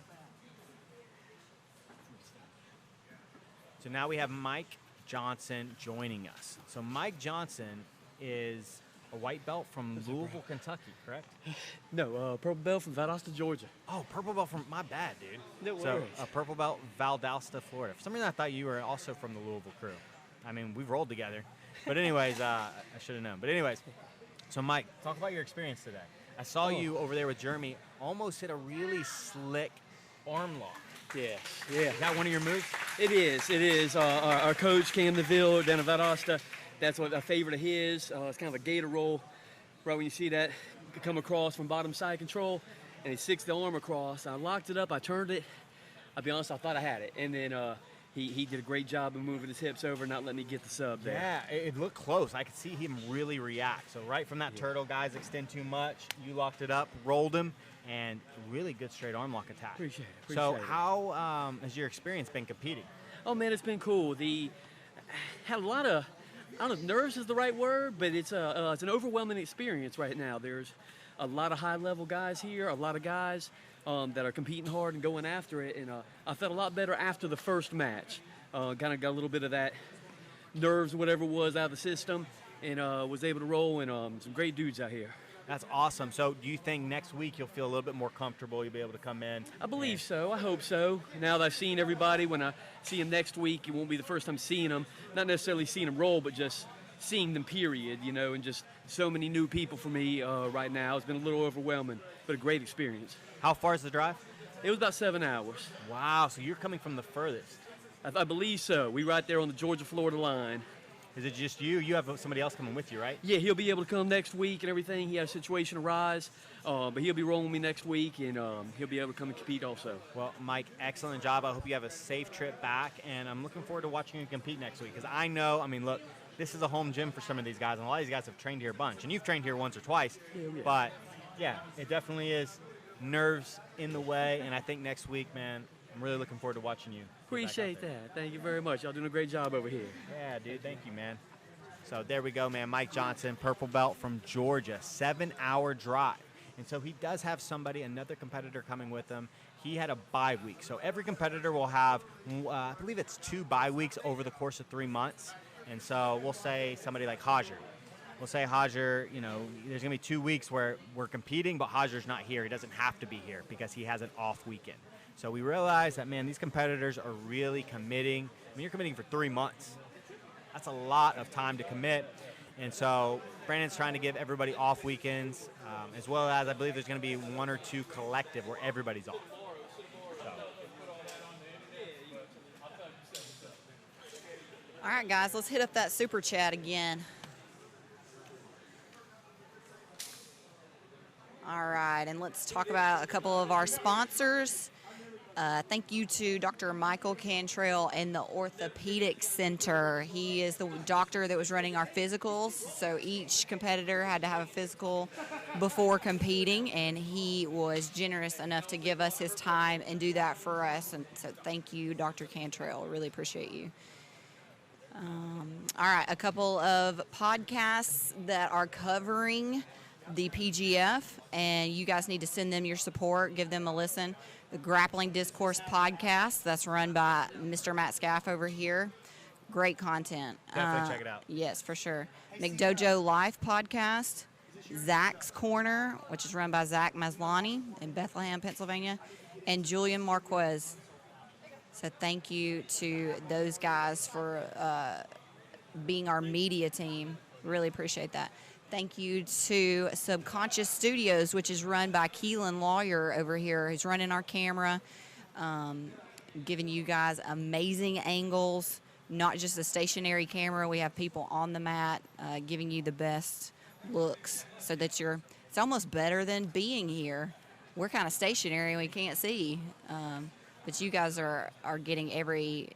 So now we have Mike Johnson joining us. So Mike Johnson is a white belt from Louisville, Kentucky, correct?
No, purple belt from Valdosta, Georgia.
Oh, purple belt from, my bad, dude.
No
so
worries.
a purple belt, Valdosta, Florida. For some reason, I thought you were also from the Louisville crew. I mean, we've rolled together. But anyways, I should have known. But anyways, so Mike, talk about your experience today. I saw you over there with Jeremy almost hit a really slick arm lock.
Yes, yeah.
Is that one of your moves?
It is. It is. Our coach, Cam DeVille, down at Valdosta, that's what a favorite of his. It's kind of a gator roll. Right when you see that come across from bottom side control, and he sticks the arm across. I locked it up. I turned it. I'll be honest, I thought I had it. And then he did a great job of moving his hips over, not letting me get the sub there.
Yeah, it looked close. I could see him really react. So right from that turtle, guys, extend too much. You locked it up, rolled him, and really good straight arm lock attack.
Appreciate it.
So how has your experience been competing?
Oh, man, it's been cool. Had a lot of, I don't know if nerves is the right word, but it's an overwhelming experience right now. There's a lot of high-level guys here, a lot of guys that are competing hard and going after it, and I felt a lot better after the first match. Kind of got a little bit of that nerves, whatever it was, out of the system, and was able to roll, and some great dudes out here.
That's awesome. So do you think next week you'll feel a little bit more comfortable? You'll be able to come in?
I believe so. I hope so. Now that I've seen everybody, when I see them next week, it won't be the first time seeing them. Not necessarily seeing them roll, but just seeing them, period, you know, and just so many new people for me right now. It's been a little overwhelming, but a great experience.
How far is the drive?
It was about 7 hours.
Wow, so you're coming from the furthest.
I believe so. We right there on the Georgia-Florida line.
Is it just you? You have somebody else coming with you, right?
Yeah, he'll be able to come next week and everything. He had a situation arise, but he'll be rolling with me next week, and he'll be able to come and compete also.
Well, Mike, excellent job. I hope you have a safe trip back, and I'm looking forward to watching you compete next week, because I know, I mean, look, this is a home gym for some of these guys, and a lot of these guys have trained here a bunch, and you've trained here once or twice, but yeah, it definitely is nerves in the way, and I think next week, man, I'm really looking forward to watching you.
Appreciate that. Thank you very much. Y'all doing a great job over here.
Yeah, dude. Thank you, man. So there we go, man. Mike Johnson, purple belt from Georgia, 7-hour drive. And so he does have another competitor coming with him. He had a bye week. So every competitor will have, I believe it's 2 bye weeks over the course of 3 months. And so we'll say somebody like Hajer. We'll say Hajer, you know, there's going to be 2 weeks where we're competing, but Hajer's not here. He doesn't have to be here because he has an off weekend. So we realize that, man, these competitors are really committing. I mean, you're committing for 3 months. That's a lot of time to commit. And so Brandon's trying to give everybody off weekends, as well as I believe there's going to be 1 or 2 collective where everybody's off. So.
All right, guys, let's hit up that super chat again. All right, and let's talk about a couple of our sponsors. Thank you to Dr. Michael Cantrell and the Orthopedic Center. He is the doctor that was running our physicals, so each competitor had to have a physical before competing, and he was generous enough to give us his time and do that for us. And so thank you, Dr. Cantrell. Really appreciate you. All right, a couple of podcasts that are covering the PGF, and you guys need to send them your support, give them a listen. The Grappling Discourse podcast, that's run by Mr. Matt Scaff over here. Great content.
Definitely check it out.
Yes, for sure. McDojo Life podcast, Zach's Corner, which is run by Zach Maslany in Bethlehem, Pennsylvania, and Julian Marquez. So thank you to those guys for being our media team. Really appreciate that. Thank you to Subconscious Studios, which is run by Keelan Lawyer over here, who's running our camera, giving you guys amazing angles, not just a stationary camera. We have people on the mat giving you the best looks so that it's almost better than being here. We're kind of stationary and we can't see, but you guys are getting every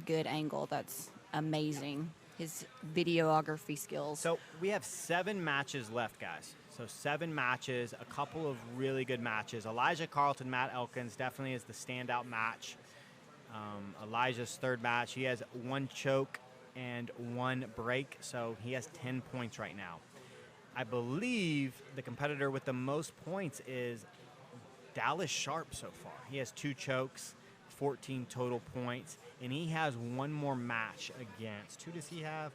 good angle. That's amazing. His videography skills.
So we have 7 matches left, guys. So 7 matches, a couple of really good matches. Elijah Carlton, Matt Elkins definitely is the standout match. Elijah's 3rd match, he has 1 choke and 1 break, so he has 10 points right now. I believe the competitor with the most points is Dallas Sharp so far. He has 2 chokes, 14 total points, and he has 1 more match against, who does he have?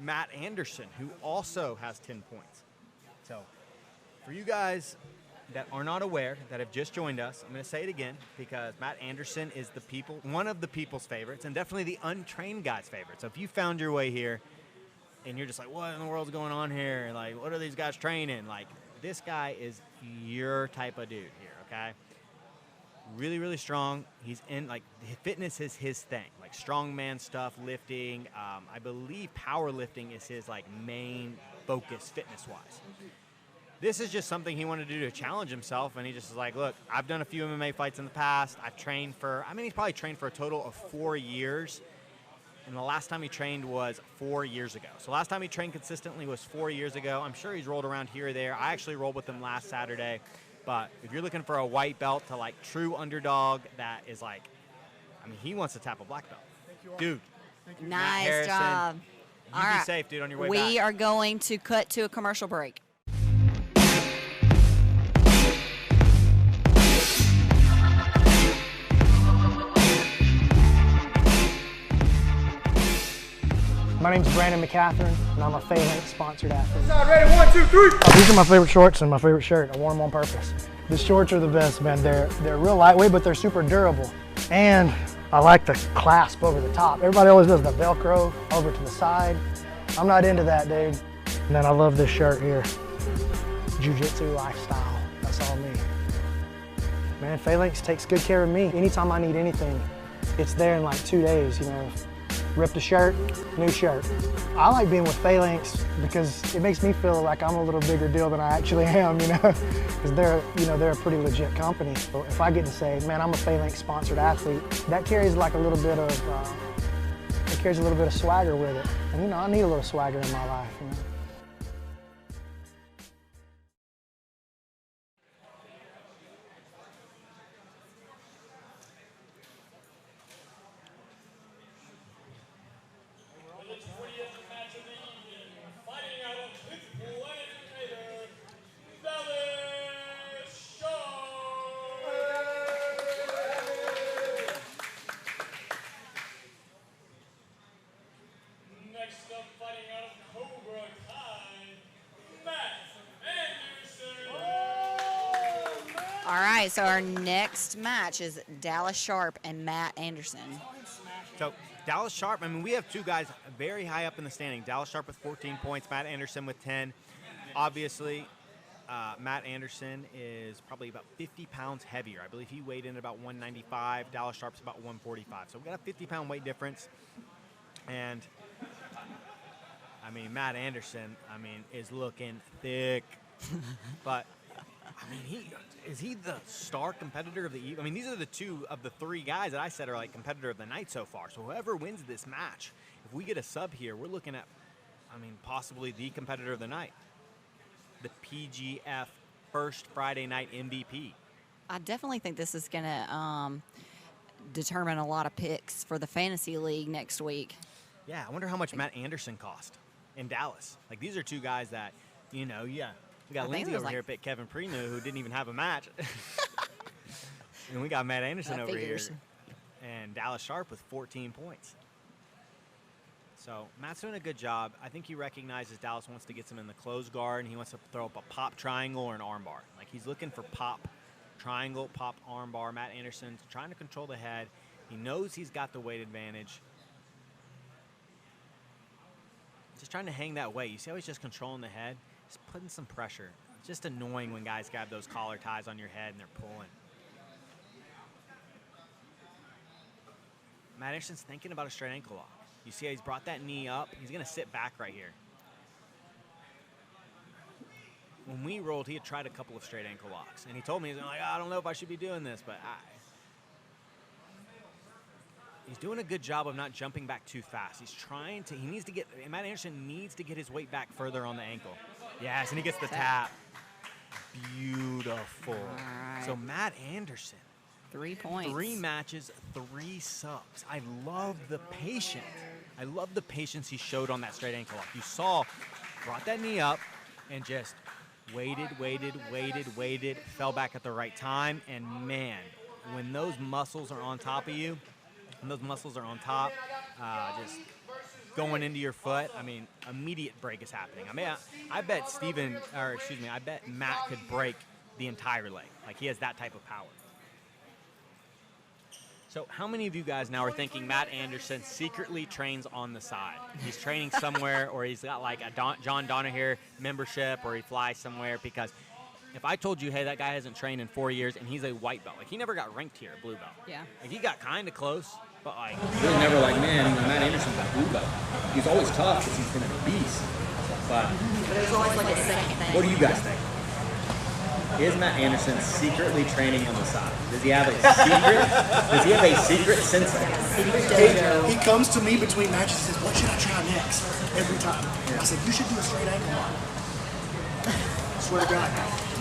Matt Anderson, who also has 10 points. So for you guys that are not aware, that have just joined us, I'm going to say it again because Matt Anderson is one of the people's favorites, and definitely the untrained guy's favorite. So if you found your way here and you're just like, what in the world's going on here? Like, what are these guys training? Like, this guy is your type of dude here, okay? Really, really strong. He's in, like, fitness is his thing, like strongman stuff, lifting. I believe powerlifting is his, like, main focus fitness-wise. This is just something he wanted to do to challenge himself, and he just was like, look, I've done a few MMA fights in the past. I've trained he's probably trained for a total of 4 years, and the last time he trained was 4 years ago. So last time he trained consistently was 4 years ago. I'm sure he's rolled around here or there. I actually rolled with him last Saturday. But if you're looking for a white belt to, like, true underdog that is, like, I mean, he wants to tap a black belt. Dude.
Nice job.
You be safe, dude, on your way back.
We are going to cut to a commercial break.
My name's Brandon McCatherine, and I'm a Phalanx sponsored athlete.
Ready, 1, 2, 3.
These are my favorite shorts and my favorite shirt. I wore them on purpose. The shorts are the best, man. They're real lightweight, but they're super durable. And I like the clasp over the top. Everybody always does the Velcro over to the side. I'm not into that, dude. And then I love this shirt here. Jiu Jitsu lifestyle. That's all me. Man, Phalanx takes good care of me. Anytime I need anything, it's there in like 2 days, you know. Ripped a shirt, new shirt. I like being with Phalanx because it makes me feel like I'm a little bigger deal than I actually am, you know, because they're a pretty legit company. So if I get to say, man, I'm a Phalanx sponsored athlete, that carries like a little bit of, it carries a little bit of swagger with it. And you know, I need a little swagger in my life, you know.
All right, so our next match is Dallas Sharp and Matt Anderson.
So Dallas Sharp, I mean, we have two guys very high up in the standing. Dallas Sharp with 14 points, Matt Anderson with 10. Obviously, Matt Anderson is probably about 50 pounds heavier. I believe he weighed in at about 195. Dallas Sharp's about 145. So we got a 50-pound weight difference. And, I mean, Matt Anderson, I mean, is looking thick. But, I mean, is he the star competitor of the evening? I mean, these are the two of the three guys that I said are like competitor of the night so far. So whoever wins this match, if we get a sub here, we're looking at, I mean, possibly the competitor of the night. The PGF first Friday night MVP.
I definitely think this is going to determine a lot of picks for the fantasy league next week.
Yeah, I wonder how much Matt Anderson cost in Dallas. Like, these are two guys that, you know, yeah. We got Lindsay over here at Kevin Prenu, who didn't even have a match. And we got Matt Anderson over here. And Dallas Sharp with 14 points. So Matt's doing a good job. I think he recognizes Dallas wants to get some in the closed guard, and he wants to throw up a pop triangle or an arm bar. Like, he's looking for pop triangle, pop arm bar. Matt Anderson's trying to control the head. He knows he's got the weight advantage. Just trying to hang that weight. You see how he's just controlling the head? Just putting some pressure. It's just annoying when guys have those collar ties on your head and they're pulling. Matt Anderson's thinking about a straight ankle lock. You see how he's brought that knee up? He's going to sit back right here. When we rolled, he had tried a couple of straight ankle locks. And he told me, he's like, I don't know if I should be doing this, but he's doing a good job of not jumping back too fast. He's trying to, Matt Anderson needs to get his weight back further on the ankle. Yes, and he gets the tap. Beautiful.
Right.
So Matt Anderson.
3 points.
3 matches, 3 subs. I love the patience. I love the patience he showed on that straight ankle lock. You saw, brought that knee up and just waited, fell back at the right time. And man, when those muscles are on top of you, just going into your foot, I mean, immediate break is happening. I mean, I bet I bet Matt could break the entire leg. Like, he has that type of power. So how many of you guys now are thinking Matt Anderson secretly trains on the side? He's training somewhere, or he's got like a John Donahere membership, or he flies somewhere? Because if I told you, hey, that guy hasn't trained in 4 years and he's a white belt, like, he never got ranked here, blue belt.
Yeah.
Like, he got kind of close, but like.
He was never like, man, Matt Anderson's a blue belt. He's always tough because he's been a beast. But
it was always like a second thing.
What do you guys think? Is Matt Anderson secretly training on the side? Does he have a secret sensei?
He comes to me between matches and says, what should I try next? Every time. I said, you should do a straight ankle lock. Swear to God.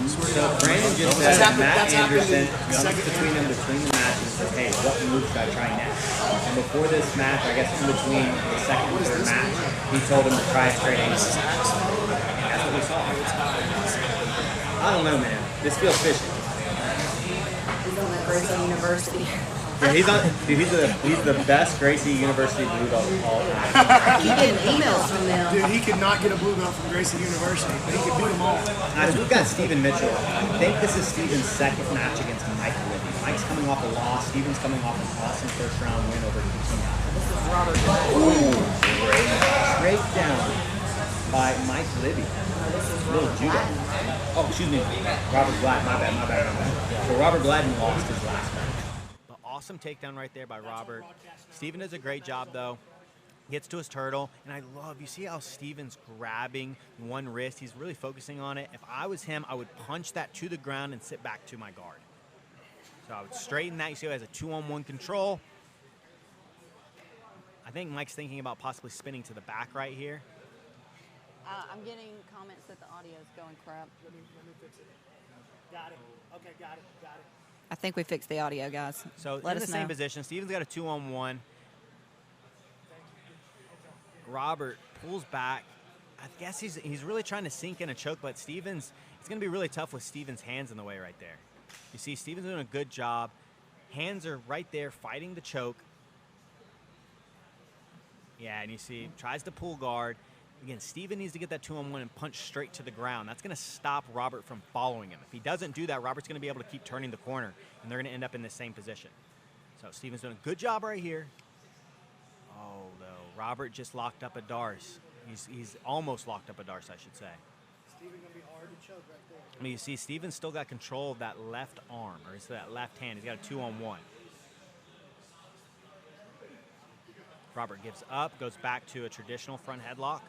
So Brandon just said that Matt Anderson jumps between the matches and says, hey, what move should I try next? And before this match, I guess in between the second and third match, he told him to try straight ankle. That's what we saw. I don't know, man. This feels fishy.
He's on that University.
Yeah, he's the best Gracie University blue belt of all time.
He getting emails from them.
Dude, he could not get a blue belt from Gracie University, but he could beat them all.
Guys, we've got Stephen Mitchell. I think this is Stephen's second match against Mike Libby. Mike's coming off a loss. Stephen's coming off an awesome first-round win over Keihi.
This is Robert Gladen.
Ooh, great breakdown by Mike Libby. Little judo. Oh, excuse me. Robert Gladen. My bad. So Robert Gladen lost his last match. But awesome takedown right there by Robert. Stephen does a great job, though. Gets to his turtle, and I love, you see how Stephen's grabbing one wrist? He's really focusing on it. If I was him, I would punch that to the ground and sit back to my guard. So I would straighten that. You see how he has a 2-on-1 control. I think Mike's thinking about possibly spinning to the back right here.
I'm getting comments that the audio is going crap.
Let me fix it. Got it. Okay, got it.
I think we fixed the audio, guys.
So
Let
in
us
the same
know.
position, Stephen's got a 2-on-1. Robert pulls back. I guess he's really trying to sink in a choke, but it's going to be really tough with Stephen's hands in the way right there. You see, Stephen's doing a good job. Hands are right there fighting the choke. Yeah, and you see, tries to pull guard. Again, Stephen needs to get that 2-on-1 and punch straight to the ground. That's going to stop Robert from following him. If he doesn't do that, Robert's going to be able to keep turning the corner, and they're going to end up in the same position. So Stephen's doing a good job right here. Oh, though, Robert just locked up a Darce. He's almost locked up a Darce, I should say.
Stephen gonna be hard to choke right there.
I mean, you see, Stephen's still got control of that left arm, or it's that left hand. He's got a 2-on-1. Robert gives up, goes back to a traditional front headlock.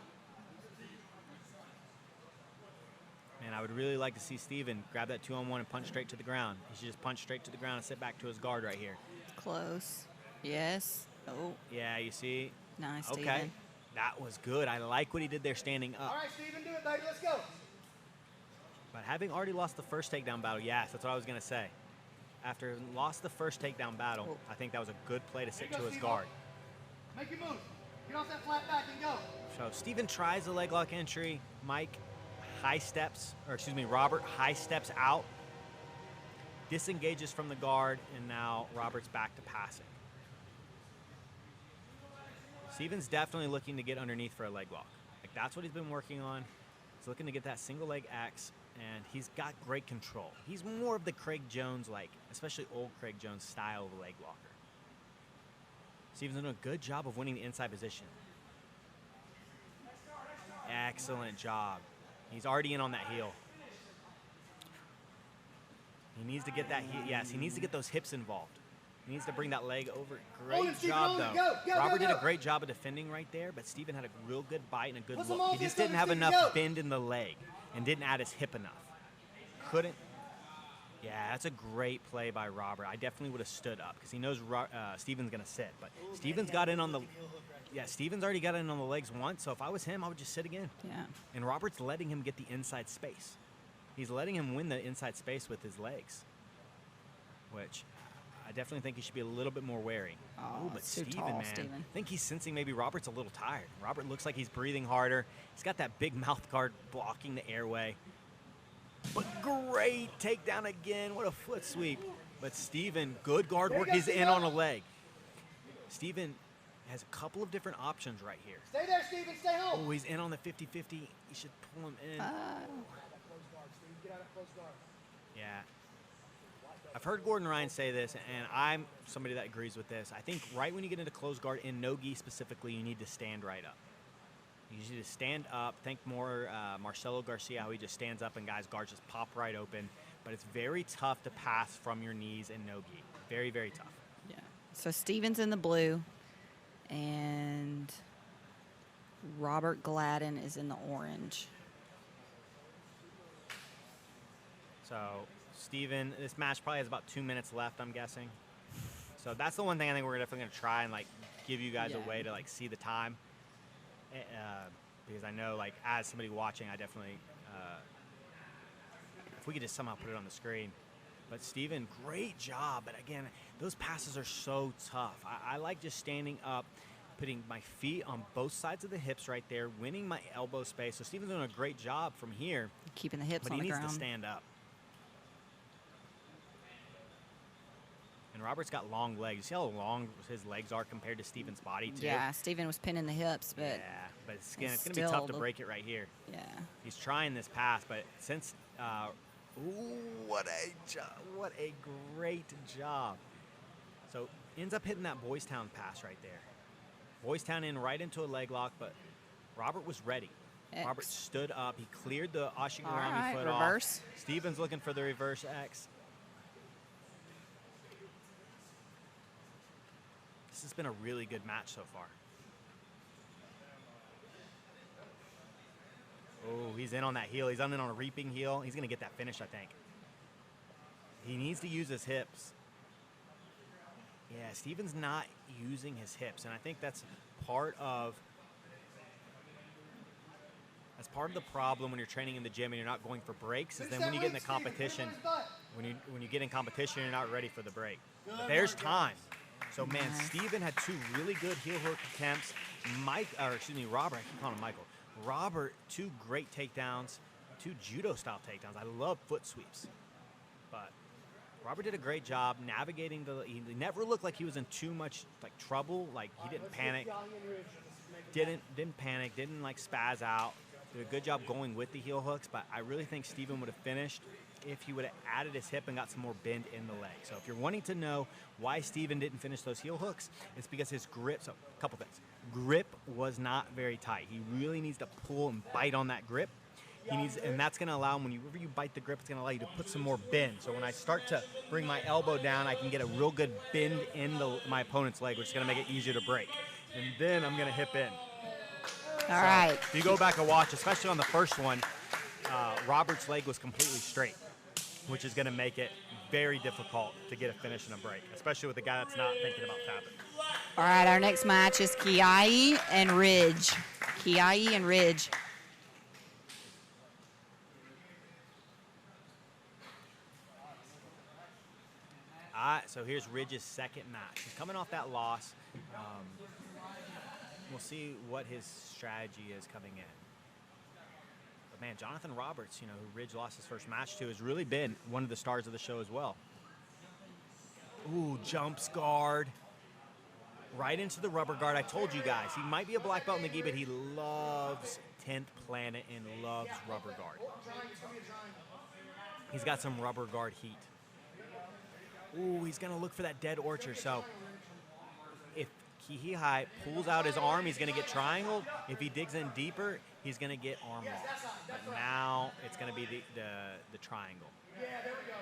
And I would really like to see Stephen grab that 2-on-1 and punch straight to the ground. He should just punch straight to the ground and sit back to his guard right here.
Close. Yes. Oh.
Yeah, you see?
Nice,
Okay.
Stephen.
That was good. I like what he did there standing up.
All right, Stephen, do it, baby. Let's go.
But having already lost the first takedown battle, yes, that's what I was going to say. After lost the first takedown battle, I think that was a good play to sit to his guard.
Make your move. Get off that flat back and go.
So Stephen tries the leg lock entry. Robert high steps out, disengages from the guard, and now Robert's back to passing. Stephen's definitely looking to get underneath for a leg lock. Like, that's what he's been working on. He's looking to get that single leg X, and he's got great control. He's more of the Craig Jones, especially old Craig Jones style of leg locker. Stephen's doing a good job of winning the inside position. Excellent job. He's already in on that heel. He needs to get that heel. Yes, he needs to get those hips involved. He needs to bring that leg over. Great job, though. Robert did a great job of defending right there, but Stephen had a real good bite and a good look. He just didn't have enough bend in the leg and didn't add his hip enough. Couldn't. Yeah, that's a great play by Robert. I definitely would have stood up because he knows Stephen's going to sit. But Stephen's got in on the... Yeah, Stephen's already got in on the legs once, so if I was him, I would just sit again.
Yeah.
And Robert's letting him get the inside space. He's letting him win the inside space with his legs, which I definitely think he should be a little bit more wary.
Oh,
but
too
Stephen,
tall,
man,
Stephen.
I think he's sensing maybe Robert's a little tired. Robert looks like he's breathing harder. He's got that big mouth guard blocking the airway. But great takedown again. What a foot sweep. But Stephen, good guard work. He's in on a leg. Stephen has a couple of different options right here.
Stay there, Stephen. Stay home.
Oh, he's in on the 50-50. He should pull him in. Yeah. I've heard Gordon Ryan say this, and I'm somebody that agrees with this. I think right when you get into closed guard, in no-gi specifically, you need to stand right up. You need to stand up. Think more Marcelo Garcia, how he just stands up and guys' guards just pop right open. But it's very tough to pass from your knees in no-gi. Very, very tough.
Yeah. So Stephen's in the blue, and Robert Gladen is in the orange.
So Stephen, this match probably has about 2 minutes left, I'm guessing. So that's the one thing I think we're definitely going to try and give you guys a way to see the time. Because I know as somebody watching, I definitely, if we could just somehow put it on the screen. But Stephen, great job. But again, those passes are so tough. I like just standing up, putting my feet on both sides of the hips right there, winning my elbow space. So Stephen's doing a great job from here.
Keeping the hips on the ground.
But he needs to stand up. And Robert's got long legs. You see how long his legs are compared to Steven's body, too?
Yeah, Steven was pinning the hips, but
yeah, but it's going to be tough to break it right here.
Yeah.
He's trying this pass, but since ooh, what a great job. So ends up hitting that Boys Town pass right there. Boys Town in right into a leg lock, but Robert was ready.
X.
Robert stood up. He cleared the Ashigurami
All right,
foot
reverse.
off. Steven's looking for the reverse X. This has been a really good match so far. Oh, he's in on that heel. He's in on a reaping heel. He's going to get that finish, I think. He needs to use his hips. Yeah, Steven's not using his hips, and I think that's part of the problem when you're training in the gym and you're not going for breaks. Is then when you get in the competition, when you get in competition, you're not ready for the break. But there's time. So man, Steven had 2 really good heel hook attempts. Robert, I keep calling him Michael. Robert, 2 great takedowns, 2 judo-style takedowns. I love foot sweeps. But Robert did a great job navigating he never looked like he was in too much trouble. Like he didn't panic. Didn't panic, didn't spaz out. Did a good job going with the heel hooks, but I really think Steven would have finished if he would have added his hip and got some more bend in the leg. So if you're wanting to know why Steven didn't finish those heel hooks, it's because his grip, so a couple things. Grip was not very tight. He really needs to pull and bite on that grip. And that's going to allow him, whenever you bite the grip, it's going to allow you to put some more bend. So when I start to bring my elbow down, I can get a real good bend in my opponent's leg, which is going to make it easier to break. And then I'm going to hip in.
All right.
If you go back and watch, especially on the first one, Robert's leg was completely straight, which is going to make it very difficult to get a finish and a break, especially with a guy that's not thinking about tapping.
All right, our next match is Keihi and Ridge. Keihi and Ridge.
All right, so here's Ridge's second match. He's coming off that loss. We'll see what his strategy is coming in. But man, Jonathan Roberts, who Ridge lost his first match to, has really been one of the stars of the show as well. Ooh, jumps guard. Right into the rubber guard. I told you guys, he might be a black belt in the gi, but he loves 10th Planet and loves rubber guard. He's got some rubber guard heat. Ooh, he's going to look for that dead orchard. So if Keihi pulls out his arm, he's going to get triangled. If he digs in deeper, he's going to get arm locked. But now it's going to be the triangle. Yeah, there we go.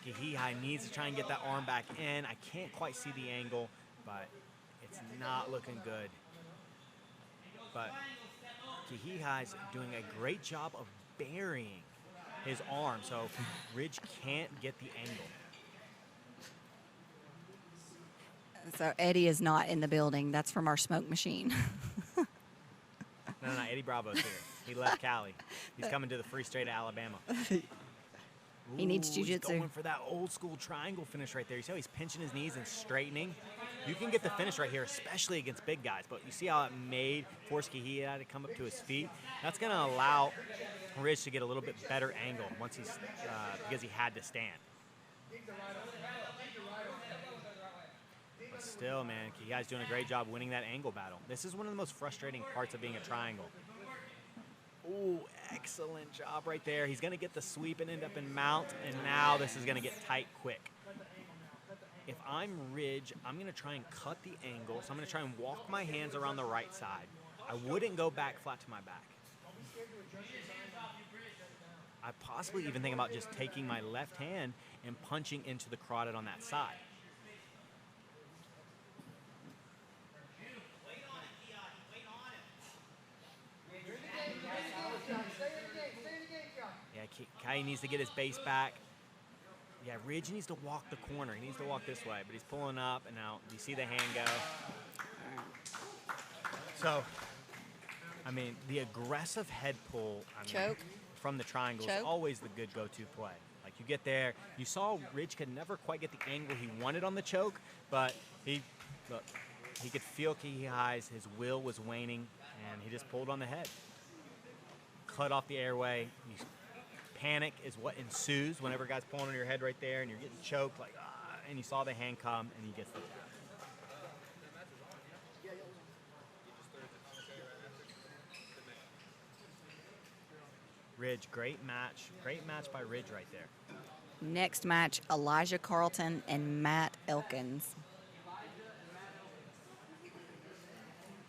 Keihi needs to try and get that arm back in. I can't quite see the angle, but it's not looking good. But Keihi's doing a great job of burying his arm, so Ridge can't get the angle.
So Eddie is not in the building. That's from our smoke machine.
No, Eddie Bravo's here. He left Cali. He's coming to the Free State of Alabama.
He needs jiu-jitsu.
He's going for that old school triangle finish right there. You see how he's pinching his knees and straightening? You can get the finish right here, especially against big guys. But you see how it forced Keihi to come up to his feet? That's going to allow Ridge to get a little bit better angle once because he had to stand. But still, man, Keihi's doing a great job winning that angle battle. This is one of the most frustrating parts of being a triangle. Ooh, excellent job right there. He's going to get the sweep and end up in mount, and now this is going to get tight quick. If I'm Ridge, I'm going to try and cut the angle, so I'm going to try and walk my hands around the right side. I wouldn't go back flat to my back. I possibly even think about just taking my left hand and punching into the carotid on that side. Yeah, Keihi needs to get his base back. Yeah, Ridge needs to walk the corner. He needs to walk this way, but he's pulling up, and now you see the hand go. So, I mean, the aggressive head pull
Choke.
From the triangle is always the good go-to play. Like, you get there. You saw Ridge could never quite get the angle he wanted on the choke, but he could feel Keihi's, his will was waning, and he just pulled on the head. cut off the airway. Panic is what ensues whenever a guy's pulling on your head right there and you're getting choked, like, and you saw the hand come and he gets the tap. Ridge, great match by Ridge right there.
Next match, Elijah Carlton and Matt Elkins.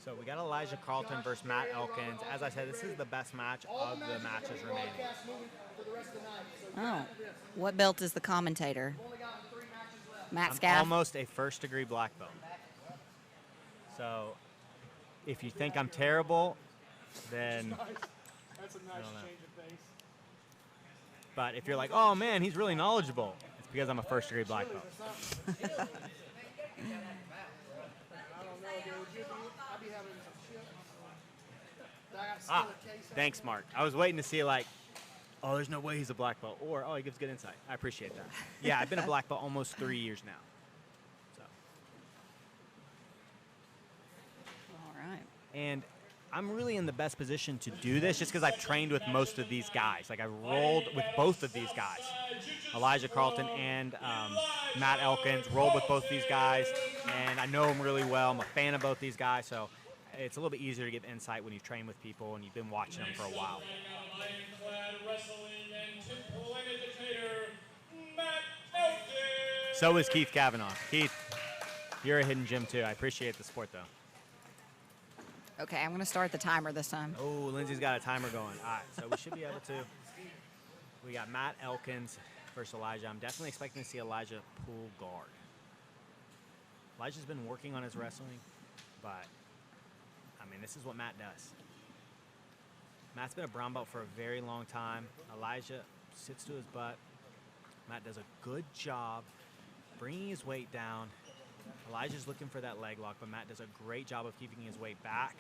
So we got Elijah Carlton versus Matt Elkins. As I said, this is the best match of the matches remaining.
Oh, what belt is the commentator? Matt
I'm
Scaff?
almost a first-degree black belt. So if you think I'm terrible, then I don't know. But if you're like, oh man, he's really knowledgeable, it's because I'm a first-degree black belt. Thanks, Mark. I was waiting to see like, oh, there's no way he's a black belt, or oh, he gives good insight. I appreciate that. Yeah, I've been a black belt almost 3 years now. So.
All right.
And I'm really in the best position to do this just because I've trained with most of these guys. Like I rolled with both of these guys, Elijah Carlton and Matt Elkins. Rolled with both these guys, and I know them really well. I'm a fan of both these guys, so it's a little bit easier to give insight when you've trained with people and you've been watching them for a while. So is Keith Kavanaugh. Keith, you're a hidden gem too. I appreciate the support though.
Okay, I'm going to start the timer this time.
Oh, Lindsay's got a timer going. All right, so we should be able to. We got Matt Elkins versus Elijah. I'm definitely expecting to see Elijah pull guard. Elijah's been working on his wrestling, but, I mean, this is what Matt does. Matt's been a brown belt for a very long time. Elijah sits to his butt. Matt does a good job bringing his weight down. Elijah's looking for that leg lock, but Matt does a great job of keeping his weight back.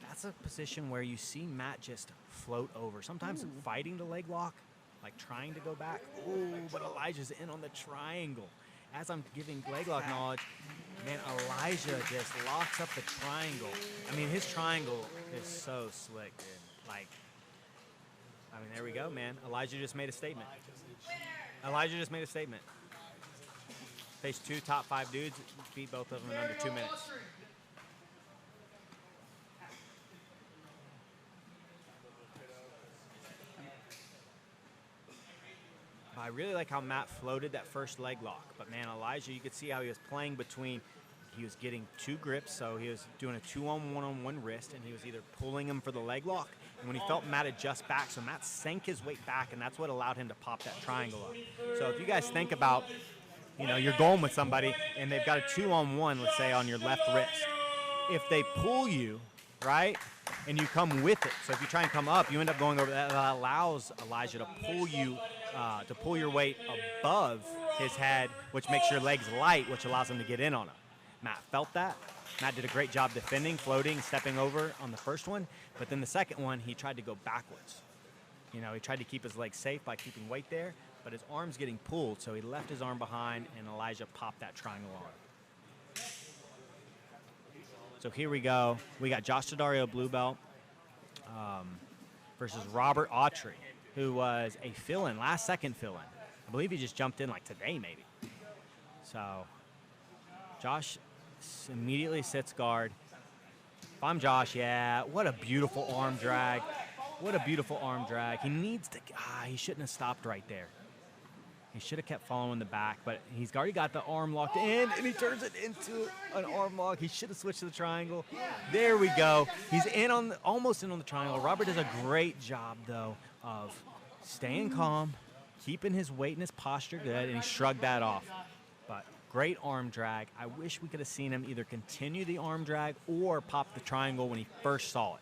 That's a position where you see Matt just float over. Sometimes fighting the leg lock, like trying to go back. Ooh, but Elijah's in on the triangle. As I'm giving leg lock knowledge, man, Elijah just locks up the triangle. I mean, his triangle is so slick, dude. Like, I mean, there we go, man. Elijah just made a statement. Elijah just made a statement. Faced 2 top 5 dudes, beat both of them in under 2 minutes. I really like how Matt floated that first leg lock, but man, Elijah, you could see how he was playing between, he was getting 2 grips, so he was doing a 2-on-1 wrist, and he was either pulling him for the leg lock, and when he felt Matt adjust back, so Matt sank his weight back, and that's what allowed him to pop that triangle up. So if you guys think about, you know, you're going with somebody, and they've got a 2-on-1, let's say, on your left wrist. If they pull you, right, and you come with it, so if you try and come up, you end up going over that. That allows Elijah to pull you, to pull your weight above his head, which makes your legs light, which allows him to get in on him. Matt felt that. Matt did a great job defending, floating, stepping over on the first one, but then the second one, he tried to go backwards. You know, he tried to keep his legs safe by keeping weight there, but his arm's getting pulled, so he left his arm behind, and Elijah popped that triangle on. So here we go. We got Josh Tario, blue belt, versus Robert Autry, who was a fill-in, last-second fill-in. I believe he just jumped in like today, maybe. So Josh immediately sits guard. If I'm Josh, yeah, what a beautiful arm drag. What a beautiful arm drag. He needs to, he shouldn't have stopped right there. He should have kept following the back, but he's already got the arm locked in, and he turns it into an arm lock. He should have switched to the triangle. There we go. He's in on almost in on the triangle. Robert does a great job, though, of staying calm, keeping his weight and his posture good, and he shrugged that off. But great arm drag. I wish we could have seen him either continue the arm drag or pop the triangle when he first saw it.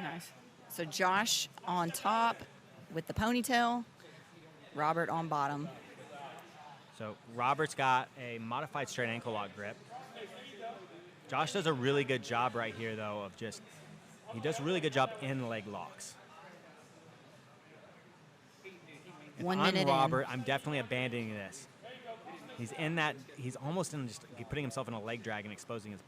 Nice. So Josh on top with the ponytail, Robert on bottom.
So Robert's got a modified straight ankle lock grip. Josh does a really good job right here, though, of just, he does a really good job in leg locks. If
1
I'm
minute
Robert,
in.
I'm definitely abandoning this. He's in that. He's almost in just putting himself in a leg drag and exposing his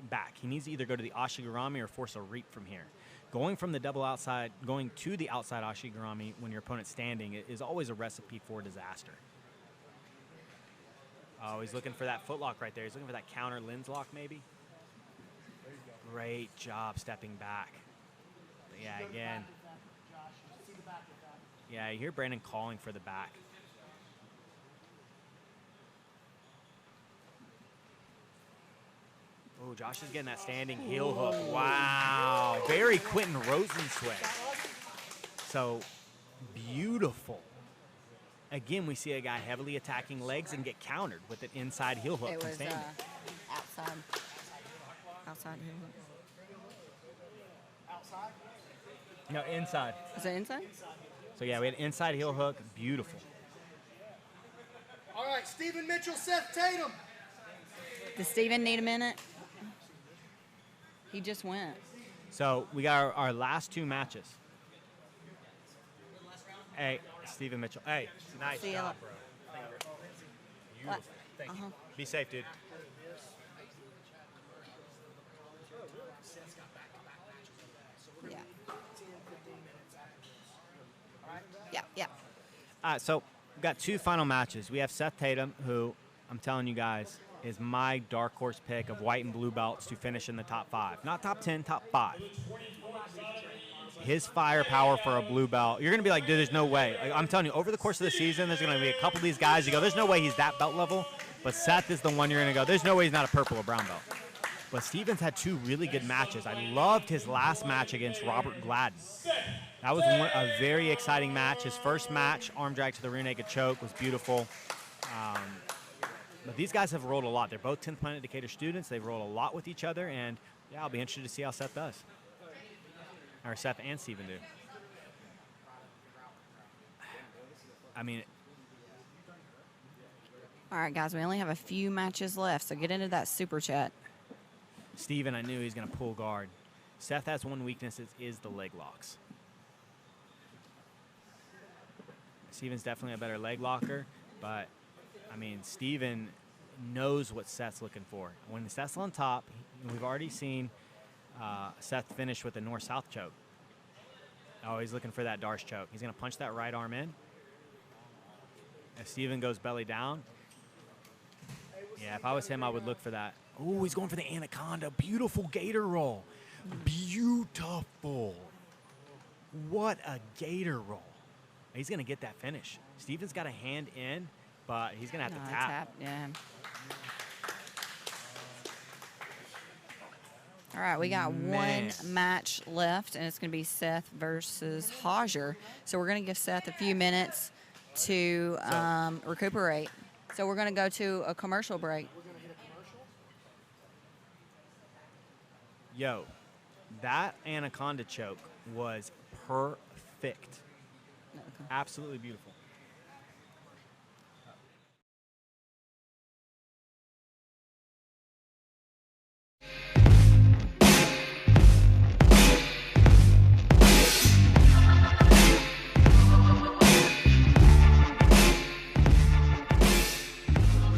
back. He needs to either go to the Ashigarami or force a reap from here. Going from the double outside, going to the outside Ashigarami when your opponent's standing is always a recipe for disaster. Oh, he's looking for that footlock right there. He's looking for that counter lens lock maybe. Great job stepping back. But yeah, again. Yeah, you hear Brandon calling for the back. Oh, Josh is getting that standing heel hook. Wow. Very Quentin Rosenzweig. So beautiful. Again, we see a guy heavily attacking legs and get countered with an inside heel hook.
It
from
was
standing.
outside heel hook.
Outside?
No, inside.
Is it inside?
So yeah, we had inside heel hook. Beautiful.
All right, Stephen Mitchell, Seth Tatum.
Does Steven need a minute? He just went.
So we got our last two matches. Hey, Stephen Mitchell. Hey, nice
See
job,
you.
bro. Beautiful. Thank you. Be safe, dude.
Yeah. Yeah, yeah.
So we've got two final matches. We have Seth Tatum, who I'm telling you guys is my dark horse pick of white and blue belts to finish in the top 5. Not top 10, top 5. His firepower for a blue belt, you're going to be like, dude, there's no way. Like, I'm telling you, over the course of the season, there's going to be a couple of these guys you go, there's no way he's that belt level. But Seth is the one you're going to go, there's no way he's not a purple or brown belt. But Stevens had two really good matches. I loved his last match against Robert Gladen. That was a very exciting match. His first match, arm drag to the rear naked choke, was beautiful. But these guys have rolled a lot. They're both 10th Planet Decatur students. They've rolled a lot with each other, and yeah, I'll be interested to see how Seth does. Or Seth and Steven do. I mean,
All right, guys, we only have a few matches left, so get into that super chat.
Steven, I knew he was going to pull guard. Seth has one weakness, is the leg locks. Steven's definitely a better leg locker, but I mean, Steven knows what Seth's looking for. When Seth's on top, we've already seen Seth finish with a north-south choke. Oh, he's looking for that Darce choke. He's going to punch that right arm in. If Steven goes belly down, yeah, if I was him, I would look for that. Oh, he's going for the anaconda. Beautiful gator roll. Beautiful. What a gator roll. He's going to get that finish. Steven's got a hand in, but he's going to have to tap.
Yeah. All right, we got one match left, and it's going to be Seth versus Hajer. So we're going to give Seth a few minutes to recuperate. So we're going to go to a commercial break.
Yo, that anaconda choke was perfect. Absolutely beautiful.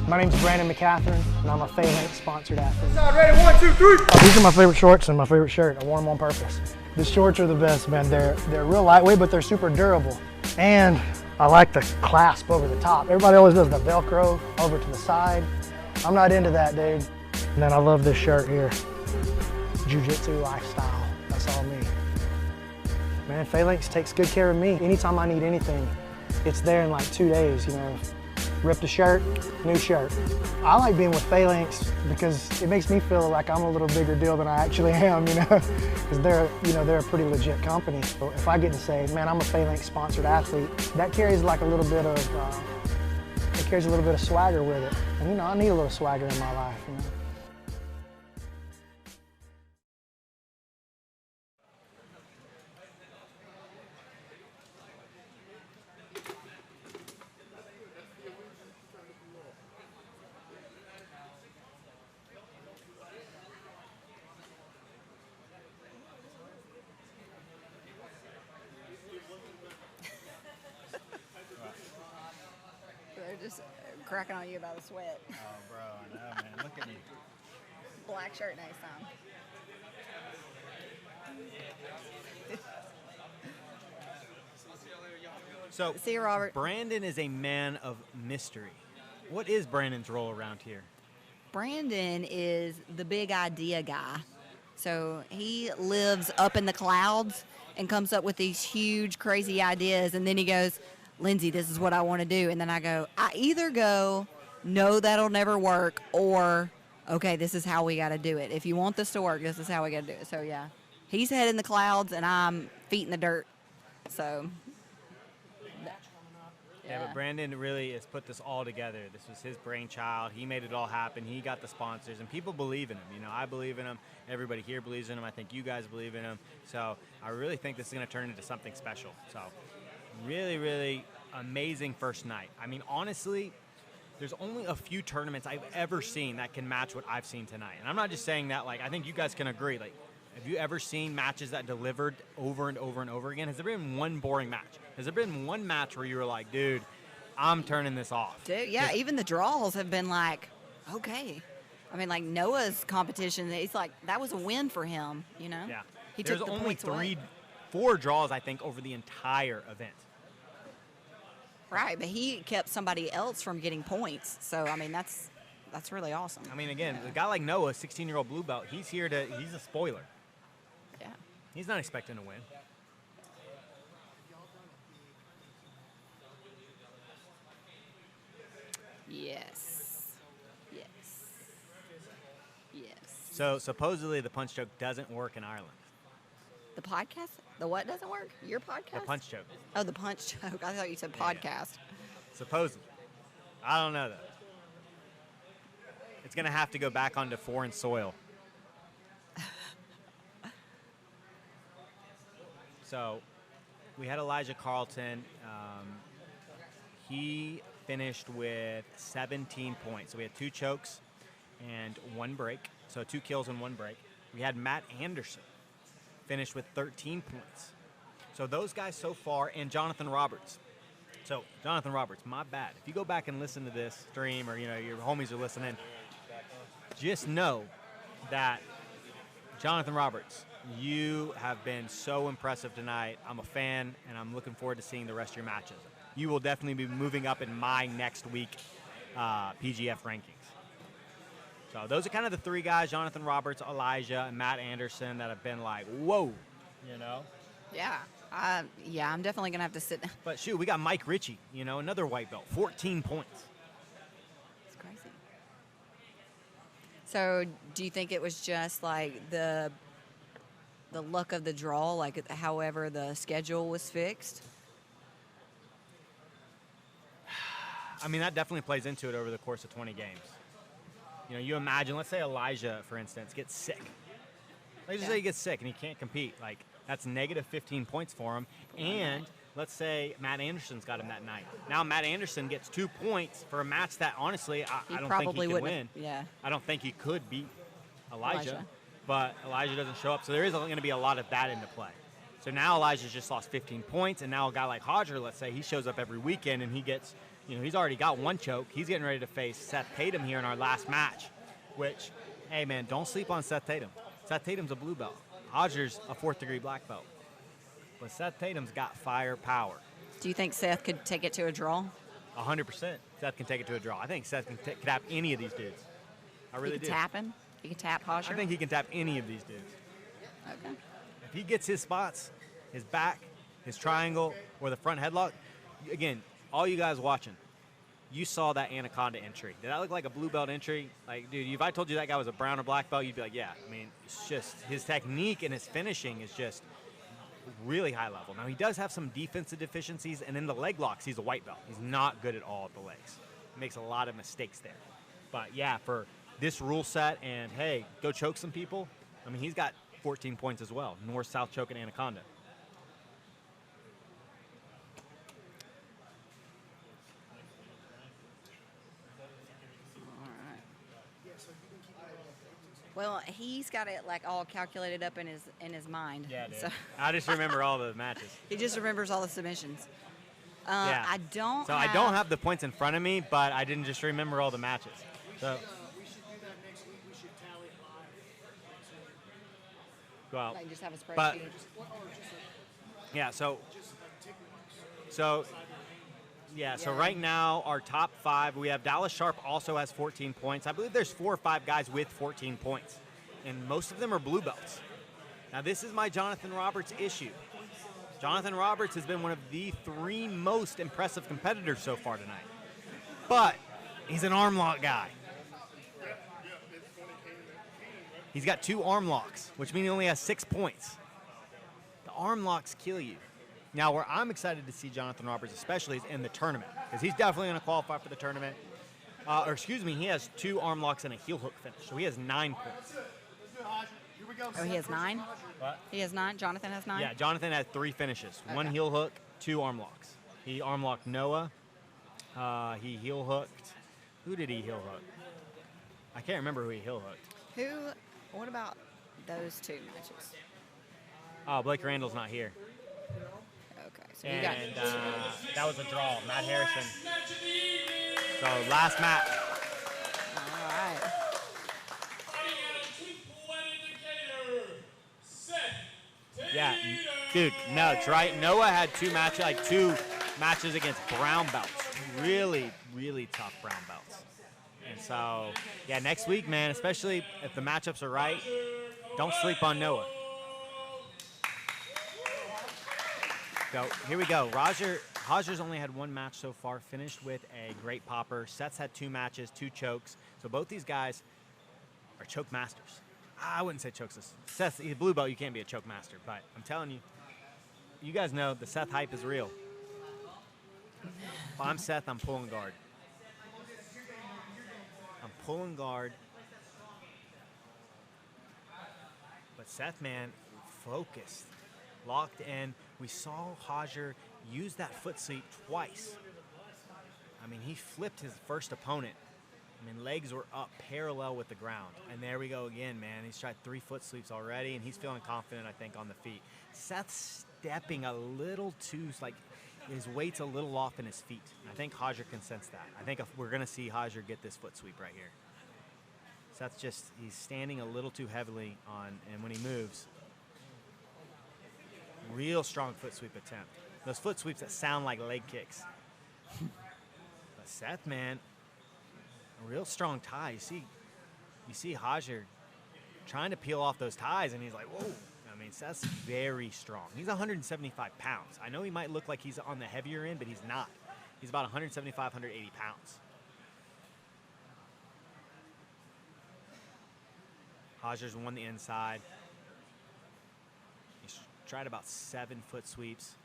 My name's Brandon McCatherine, and I'm a Phalanx-sponsored athlete.
Ready, 1, 2, 3.
These are my favorite shorts and my favorite shirt. I wore them on purpose. The shorts are the best, man. They're real lightweight, but they're super durable. And I like the clasp over the top. Everybody always does the Velcro over to the side. I'm not into that, dude. And then I love this shirt here. Jiu Jitsu lifestyle. That's all me. Man, Phalanx takes good care of me. Anytime I need anything, it's there in like 2 days, you know. Ripped a shirt, new shirt. I like being with Phalanx because it makes me feel like I'm a little bigger deal than I actually am, you know, because they're a pretty legit company. So if I get to say, man, I'm a Phalanx-sponsored athlete, that carries like a little bit of, swagger with it. And you know, I need a little swagger in my life, you know.
They're just cracking on you about the sweat.
Oh, bro, I know, man. Look at me.
Black shirt next time.
So,
See you, Robert.
Brandon is a man of mystery. What is Brandon's role around here?
Brandon is the big idea guy. So he lives up in the clouds and comes up with these huge, crazy ideas. And then he goes, Lindsay, this is what I want to do. And then I go, I either go, no, that'll never work, or, okay, this is how we got to do it. If you want this to work, this is how we got to do it. So, yeah, he's head in the clouds and I'm feet in the dirt. So,
Yeah, but Brandon really has put this all together. This was his brainchild. He made it all happen. He got the sponsors, and people believe in him. You know, I believe in him. Everybody here believes in him. I think you guys believe in him. So I really think this is going to turn into something special. So really, really amazing first night. I mean, honestly, there's only a few tournaments I've ever seen that can match what I've seen tonight. And I'm not just saying that, like, I think you guys can agree. Like, have you ever seen matches that delivered over and over and over again? Has there been one boring match? Has there been one match where you were like, dude, I'm turning this off?
Dude, yeah, even the draws have been like, okay. I mean, like Noah's competition, it's like that was a win for him, you know?
Yeah.
He
There's
took the
only
points away.
4 draws, I think, over the entire event.
Right, but he kept somebody else from getting points. So, I mean, that's really awesome.
I mean, again, a guy like Noah, 16-year-old blue belt, he's a spoiler.
Yeah.
He's not expecting to win.
Yes. Yes. Yes.
So supposedly the punch choke doesn't work in Ireland.
The podcast? The what doesn't work? Your podcast?
The punch choke.
Oh, the punch choke. I thought you said podcast.
Supposedly. I don't know, though. It's going to have to go back onto foreign soil. So we had Elijah Carlton. He finished with 17 points. So we had 2 chokes and 1 break. So 2 kills and 1 break. We had Matt Anderson finished with 13 points. So those guys so far, and Jonathan Roberts. So Jonathan Roberts, my bad. If you go back and listen to this stream, or your homies are listening, just know that Jonathan Roberts, you have been so impressive tonight. I'm a fan, and I'm looking forward to seeing the rest of your matches. You will definitely be moving up in my next week PGF rankings. So those are kind of the 3 guys, Jonathan Roberts, Elijah, and Matt Anderson, that have been like, whoa,
Yeah. Yeah, I'm definitely going to have to sit down.
But shoot, we got Mike Richie, another white belt, 14 points.
It's crazy. So do you think it was just like the luck of the draw, like however the schedule was fixed?
I mean, that definitely plays into it over the course of 20 games. You imagine, let's say Elijah, for instance, gets sick. Let's just say he gets sick and he can't compete. Like, that's negative 15 points for him. And let's say Matt Anderson's got him that night. Now Matt Anderson gets 2 points for a match that, honestly, I don't think he could win.
Yeah.
I don't think he could beat Elijah. But Elijah doesn't show up. So there is going to be a lot of that into play. So now Elijah's just lost 15 points. And now a guy like Hajer, let's say, he shows up every weekend and he gets, he's already got 1 choke. He's getting ready to face Seth Tatum here in our last match, which, hey, man, don't sleep on Seth Tatum. Seth Tatum's a blue belt. Hajer's a 4th-degree black belt. But Seth Tatum's got firepower.
Do you think Seth could take it to a draw?
100%. Seth can take it to a draw. I think Seth can tap any of these dudes. I really do.
He can tap him? He can tap Hajer?
I think he can tap any of these dudes.
Okay.
If he gets his spots, his back, his triangle, or the front headlock, again, all you guys watching, you saw that Anaconda entry. Did that look like a blue belt entry? Like, dude, if I told you that guy was a brown or black belt, you'd be like, yeah. I mean, it's just his technique and his finishing is just really high level. Now, he does have some defensive deficiencies, and in the leg locks, he's a white belt. He's not good at all at the legs. He makes a lot of mistakes there. But, yeah, for this rule set and, hey, go choke some people, I mean, he's got 14 points as well. North, south choke, and Anaconda.
Well, he's got it like all calculated up in his mind.
Yeah, dude.
So
I just remember all the matches.
he just remembers all the submissions.
Yeah.
I don't.
So I don't have the points in front of me, but I didn't just remember all the matches. So
We should do that next week. We should tally it live.
go out.
Like just have a spreadsheet.
But
Yeah.
yeah, so right now our top 5, we have Dallas Sharp also has 14 points. I believe there's 4 or 5 guys with 14 points, and most of them are blue belts. Now this is my Jonathan Roberts issue. Jonathan Roberts has been one of the 3 most impressive competitors so far tonight, but he's an arm lock guy. He's got 2 arm locks, which means he only has 6 points. The arm locks kill you. Now, where I'm excited to see Jonathan Roberts especially is in the tournament, because he's definitely going to qualify for the tournament. He has 2 arm locks and a heel hook finish, so he has 9 points.
Oh, he has 9?
What?
He has 9? Jonathan has 9?
Yeah, Jonathan had 3 finishes. 1
Okay.
heel hook, 2 arm locks. He arm locked Noah. He heel hooked. Who did he heel hook? I can't remember who he heel hooked.
What about those 2 matches?
Oh, Blake Randall's not here.
Okay, so you got.
And that was a draw. Matt Harrison. So last match.
All right.
Yeah, dude, nuts, right? Noah had 2 matches, against brown belts. Really, really tough brown belts. And so, yeah, next week, man, especially if the matchups are right, don't sleep on Noah. So here we go. Hajer's only had 1 match so far, finished with a great popper. Seth's had 2 matches, 2 chokes. So both these guys are choke masters. I wouldn't say chokes. Seth, he's a blue belt, you can't be a choke master. But I'm telling you, you guys know the Seth hype is real. If I'm Seth, I'm pulling guard. I'm pulling guard. But Seth, man, focused, locked in. We saw Hajer use that foot sweep twice. I mean, he flipped his first opponent. I mean, legs were up parallel with the ground. And there we go again, man. He's tried 3 foot sweeps already, and he's feeling confident, I think, on the feet. Seth's stepping a little too, his weight's a little off in his feet. I think Hajer can sense that. I think we're going to see Hajer get this foot sweep right here. Seth's he's standing a little too heavily on, and when he moves, real strong foot sweep attempt. Those foot sweeps that sound like leg kicks. But Seth, man, a real strong tie. You see Hajer trying to peel off those ties, and he's like, whoa. I mean, Seth's very strong. He's 175 pounds. I know he might look like he's on the heavier end, but he's not. He's about 175, 180 pounds. Hajer's won the inside. He's tried about 7 foot sweeps.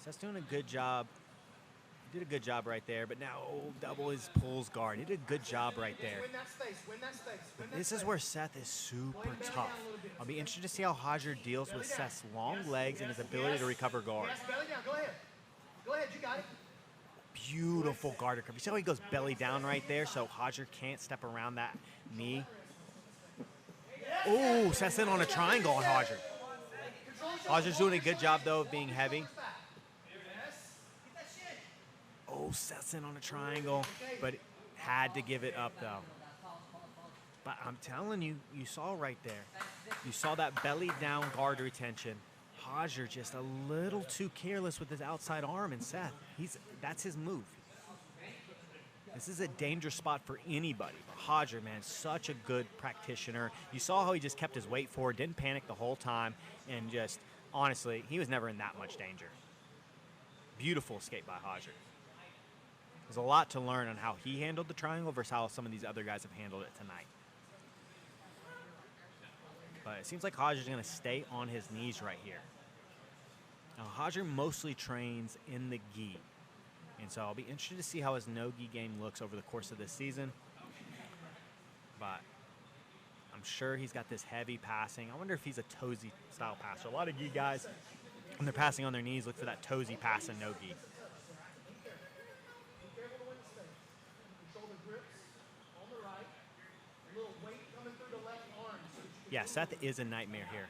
Seth's doing a good job. He did a good job right there, but now double his pulls guard. He did a good job right there.
Win that space. Win that space.
But this is where Seth is super tough. I'll be interested to see how Hajer deals with Seth's long legs and his ability to recover guard.
Yes, belly down. Go ahead. Go ahead. You got it.
Beautiful guard recovery. You see how he goes belly down right there, so Hajer can't step around that knee. Oh, Seth's in on a triangle on Hajer. Hajer's doing a good job, though, of being heavy. Oh, Seth's in on a triangle, but had to give it up, though. But I'm telling you, you saw right there. You saw that belly down guard retention. Hajer just a little too careless with his outside arm, and Seth, that's his move. This is a dangerous spot for anybody. But Hajer, man, such a good practitioner. You saw how he just kept his weight forward, didn't panic the whole time, and just, honestly, he was never in that much danger. Beautiful escape by Hajer. There's a lot to learn on how he handled the triangle versus how some of these other guys have handled it tonight. But it seems like Hajer's going to stay on his knees right here. Now, Hajer mostly trains in the gi. And so I'll be interested to see how his no-gi game looks over the course of this season. But I'm sure he's got this heavy passing. I wonder if he's a toesy style passer. A lot of gi guys, when they're passing on their knees, look for that toesy pass in no-gi. Yeah, Seth is a nightmare here.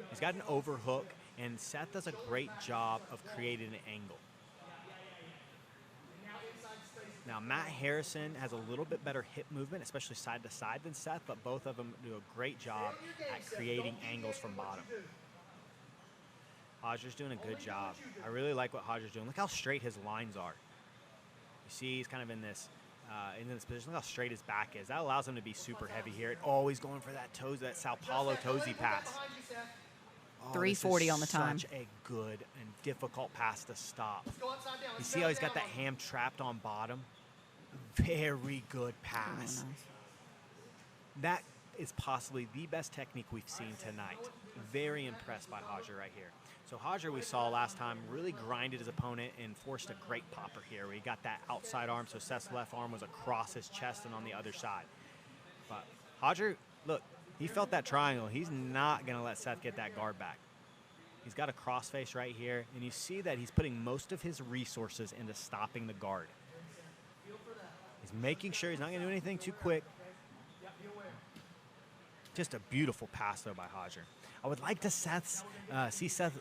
He's got an overhook, And Seth does a great job of creating an angle. Now, Matt Harrison has a little bit better hip movement, especially side to side, than Seth, but both of them do a great job at creating angles from bottom. Hajer's doing a good job. I really like what Hajer's doing. Look how straight his lines are. You see he's kind of in this position. Look how straight his back is. That allows him to be super heavy here. And always going for that toes, that Sao Paulo toesy pass.
340 on the time.
Such a good and difficult pass to stop. You see how he's got that ham trapped on bottom? Very good pass. That is possibly the best technique we've seen tonight. Very impressed by Hajer right here. So Hajer, we saw last time, really grinded his opponent and forced a great popper here where he got that outside arm, so Seth's left arm was across his chest and on the other side. But Hajer, look, he felt that triangle. He's not going to let Seth get that guard back. He's got a crossface right here, and you see that he's putting most of his resources into stopping the guard. He's making sure he's not going to do anything too quick. Just a beautiful pass, though, by Hajer. I would like to see Seth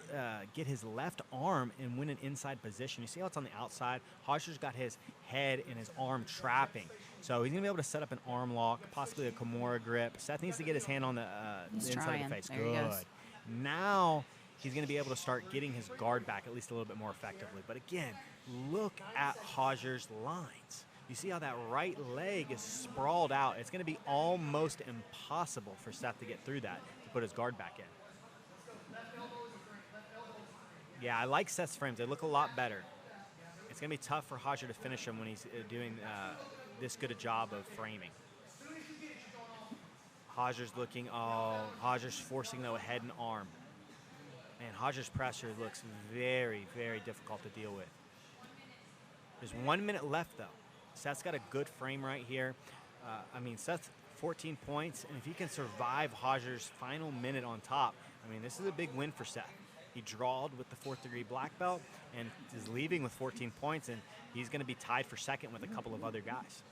get his left arm and win an inside position. You see how it's on the outside? Hajer's got his head and his arm trapping. So he's going to be able to set up an arm lock, possibly a Kimura grip. Seth needs to get his hand on the inside of the face.
There he goes.
Now he's going to be able to start getting his guard back at least a little bit more effectively. But again, look at Hajer's lines. You see how that right leg is sprawled out. It's going to be almost impossible for Seth to get through that, to put his guard back in. Yeah, I like Seth's frames. They look a lot better. It's going to be tough for Hajer to finish him when he's doing this good a job of framing. Hajer's Hajer's forcing, though, a head and arm. Man, Hajer's pressure looks very, very difficult to deal with. There's 1 minute left, though. Seth's got a good frame right here. Seth, 14 points, and if he can survive Hajer's final minute on top, this is a big win for Seth. He drawed with the 4th degree black belt and is leaving with 14 points, and he's going to be tied for second with a couple of other guys.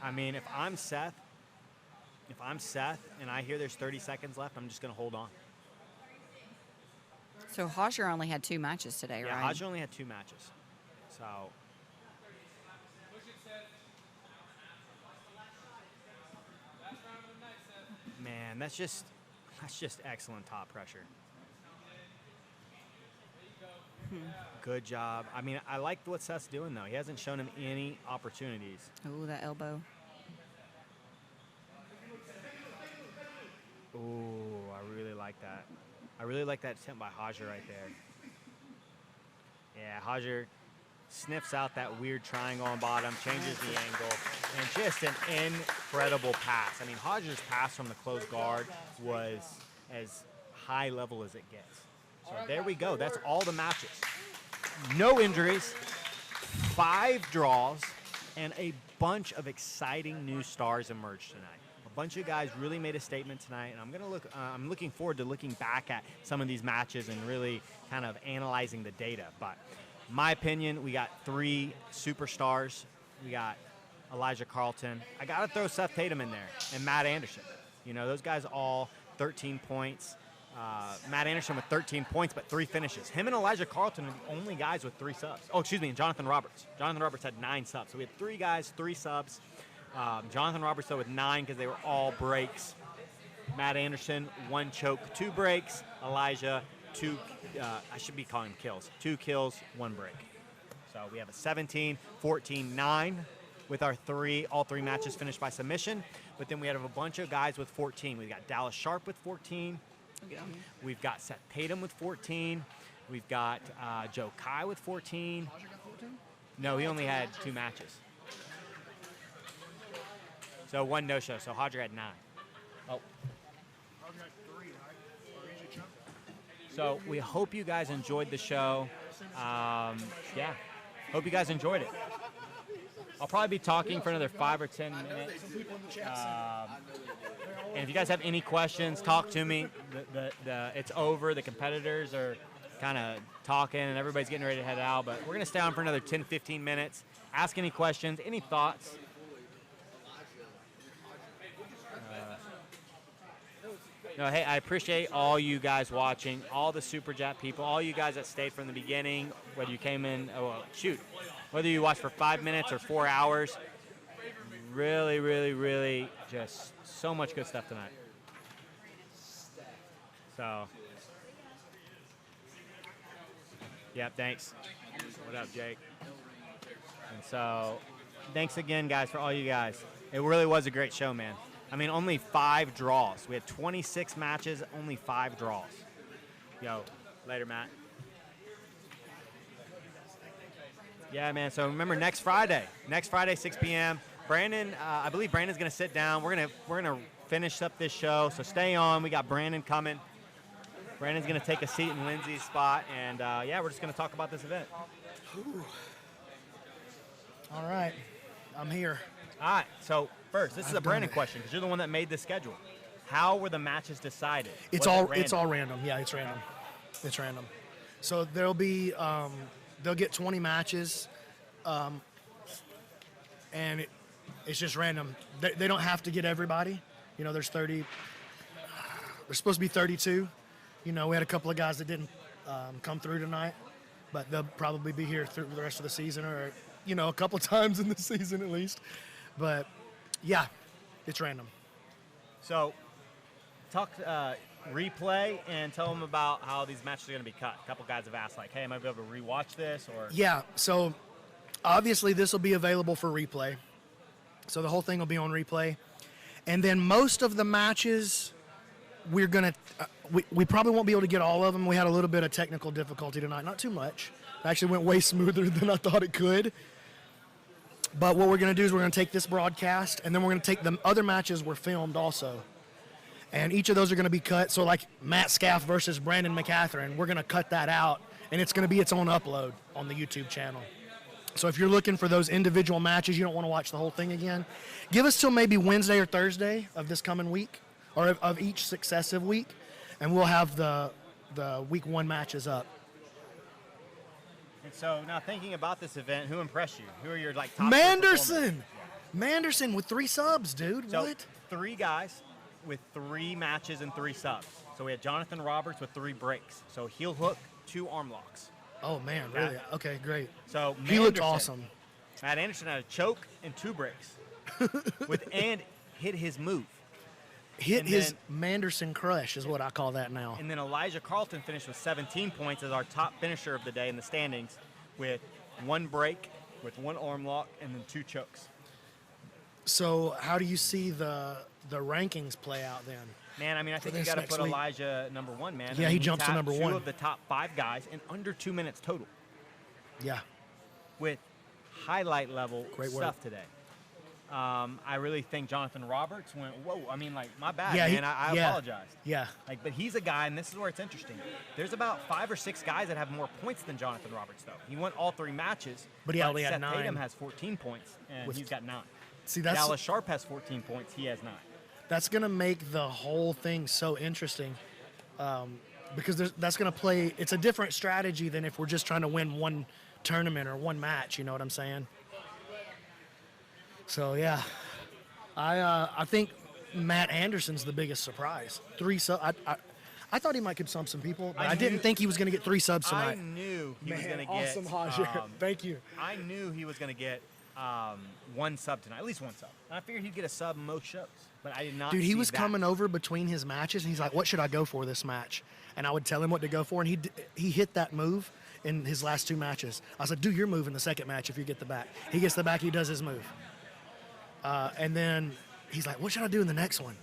If I'm Seth and I hear there's 30 seconds left, I'm just going to hold on.
So Hajer only had 2 matches today, right?
Yeah, Hajer only had 2 matches. So man, that's just excellent top pressure. Good job. I like what Seth's doing, though. He hasn't shown him any opportunities.
Oh, that elbow.
Ooh, I really like that. I really like that attempt by Hajer right there. Yeah, Hajer sniffs out that weird triangle on bottom, changes the angle, and just an incredible pass. Hajer's pass from the closed guard was as high level as it gets. So there we go. That's all the matches. No injuries, 5 draws, and a bunch of exciting new stars emerged tonight. A bunch of guys really made a statement tonight, and I'm looking forward to looking back at some of these matches and really kind of analyzing the data. But in my opinion, we got 3 superstars. We got Elijah Carlton. I got to throw Seth Tatum in there and Matt Anderson. Those guys all 13 points. Matt Anderson with 13 points, but 3 finishes. Him and Elijah Carlton are the only guys with 3 subs. Oh, excuse me, and Jonathan Roberts. Jonathan Roberts had 9 subs. So we had 3 guys, 3 subs. Jonathan Roberts, though, with 9 because they were all breaks. Matt Anderson, 1 choke, 2 breaks. Elijah, 2, I should be calling them kills. 2 kills, 1 break. So we have a 17, 14, 9 with our all 3 matches finished by submission. But then we have a bunch of guys with 14. We've got Dallas Sharp with 14. We've got Seth Tatum with 14. We've got Joe Kai with 14. No, he only had 2 matches. So 1 no-show. So Hajer had 9. Oh. So we hope you guys enjoyed the show. Yeah, hope you guys enjoyed it. I'll probably be talking for another 5 or 10 minutes. And if you guys have any questions, talk to me. It's over. The competitors are kind of talking, and everybody's getting ready to head out. But we're going to stay on for another 10, 15 minutes. Ask any questions, any thoughts. No, hey, I appreciate all you guys watching, all the Super Chat people, all you guys that stayed from the beginning, whether you came in, whether you watched for 5 minutes or 4 hours. Really, really, really just so much good stuff tonight. So, yeah, thanks. What up, Jake? And so, thanks again, guys, for all you guys. It really was a great show, man. I mean, only 5 draws. We had 26 matches, only 5 draws. Yo, later, Matt. Yeah, man. So remember, next Friday, 6 p.m. Brandon, I believe Brandon's gonna sit down. We're gonna finish up this show. So stay on. We got Brandon coming. Brandon's gonna take a seat in Lindsay's spot, and yeah, we're just gonna talk about this event.
Ooh. All right, I'm here.
All right. So first, this is a Brandon question because you're the one that made the schedule. How were the matches decided?
It's all random. Yeah, it's random. It's random. So there'll be they'll get 20 matches, and it's just random. They don't have to get everybody. You know, there's 30. There's supposed to be 32. You know, we had a couple of guys that didn't come through tonight, but they'll probably be here through the rest of the season, or you know, a couple times in the season at least. But yeah, it's random.
So, talk replay and tell them about how these matches are going to be cut. A couple guys have asked, like, "Hey, am I able to rewatch this?" Or
yeah. So, obviously, this will be available for replay. So the whole thing will be on replay, and then most of the matches, we're gonna we probably won't be able to get all of them. We had a little bit of technical difficulty tonight, not too much. It actually went way smoother than I thought it could. But what we're going to do is we're going to take this broadcast, and then we're going to take the other matches were filmed also. And each of those are going to be cut. So like Matt Scaff versus Brandon McCatherine, we're going to cut that out, and it's going to be its own upload on the YouTube channel. So if you're looking for those individual matches, you don't want to watch the whole thing again, give us till maybe Wednesday or Thursday of this coming week, or of each successive week, and we'll have the week 1 matches up.
And so now thinking about this event, who impressed you? Who are your top
Manderson? Manderson with 3 subs, dude.
So
what?
3 guys with 3 matches and 3 subs. So we had Jonathan Roberts with 3 breaks. So heel hook, 2 arm locks.
Oh man, really? Okay, great.
So
he looked awesome.
Matt Anderson had a choke and 2 breaks. and hit his move.
His Manderson crush is what I call that now.
And then Elijah Carlton finished with 17 points as our top finisher of the day in the standings, with 1 break, with 1 arm lock, and then 2 chokes.
So how do you see the rankings play out then?
Man, I mean, I think you got to put Elijah number 1, man.
Yeah, he jumps to number 1.
2 of the top 5 guys in under 2 minutes total.
Yeah.
With highlight level
Great
stuff
work.
today. I really think Jonathan Roberts went, whoa, I mean, like, my bad,
Yeah,
man. I apologize.
Yeah.
Like, but he's a guy, and this is where it's interesting. There's about 5 or 6 guys that have more points than Jonathan Roberts, though. He won all 3 matches.
But he only had
Seth
9.
Tatum has 14 points, and he's got 9.
See, that's
Dallas Sharp has 14 points. He has 9.
That's going to make the whole thing so interesting, because that's going to play. It's a different strategy than if we're just trying to win 1 tournament or 1 match. You know what I'm saying? So yeah, I think Matt Anderson's the biggest surprise. 3 subs. I thought he might get some people, but I didn't think he was going to get 3 subs tonight.
I knew he was going to get.
Awesome, Hajer. Thank you.
I knew he was going to get 1 sub tonight, at least 1 sub. And I figured he'd get a sub in most shows, but I did not.
Dude, he
see
was
that.
coming over between his matches, and he's like, "What should I go for this match?" And I would tell him what to go for, and he hit that move in his last 2 matches. I was like, "Do your move in the second match if you get the back." He gets the back, he does his move, and then he's like, "What should I do in the next one?"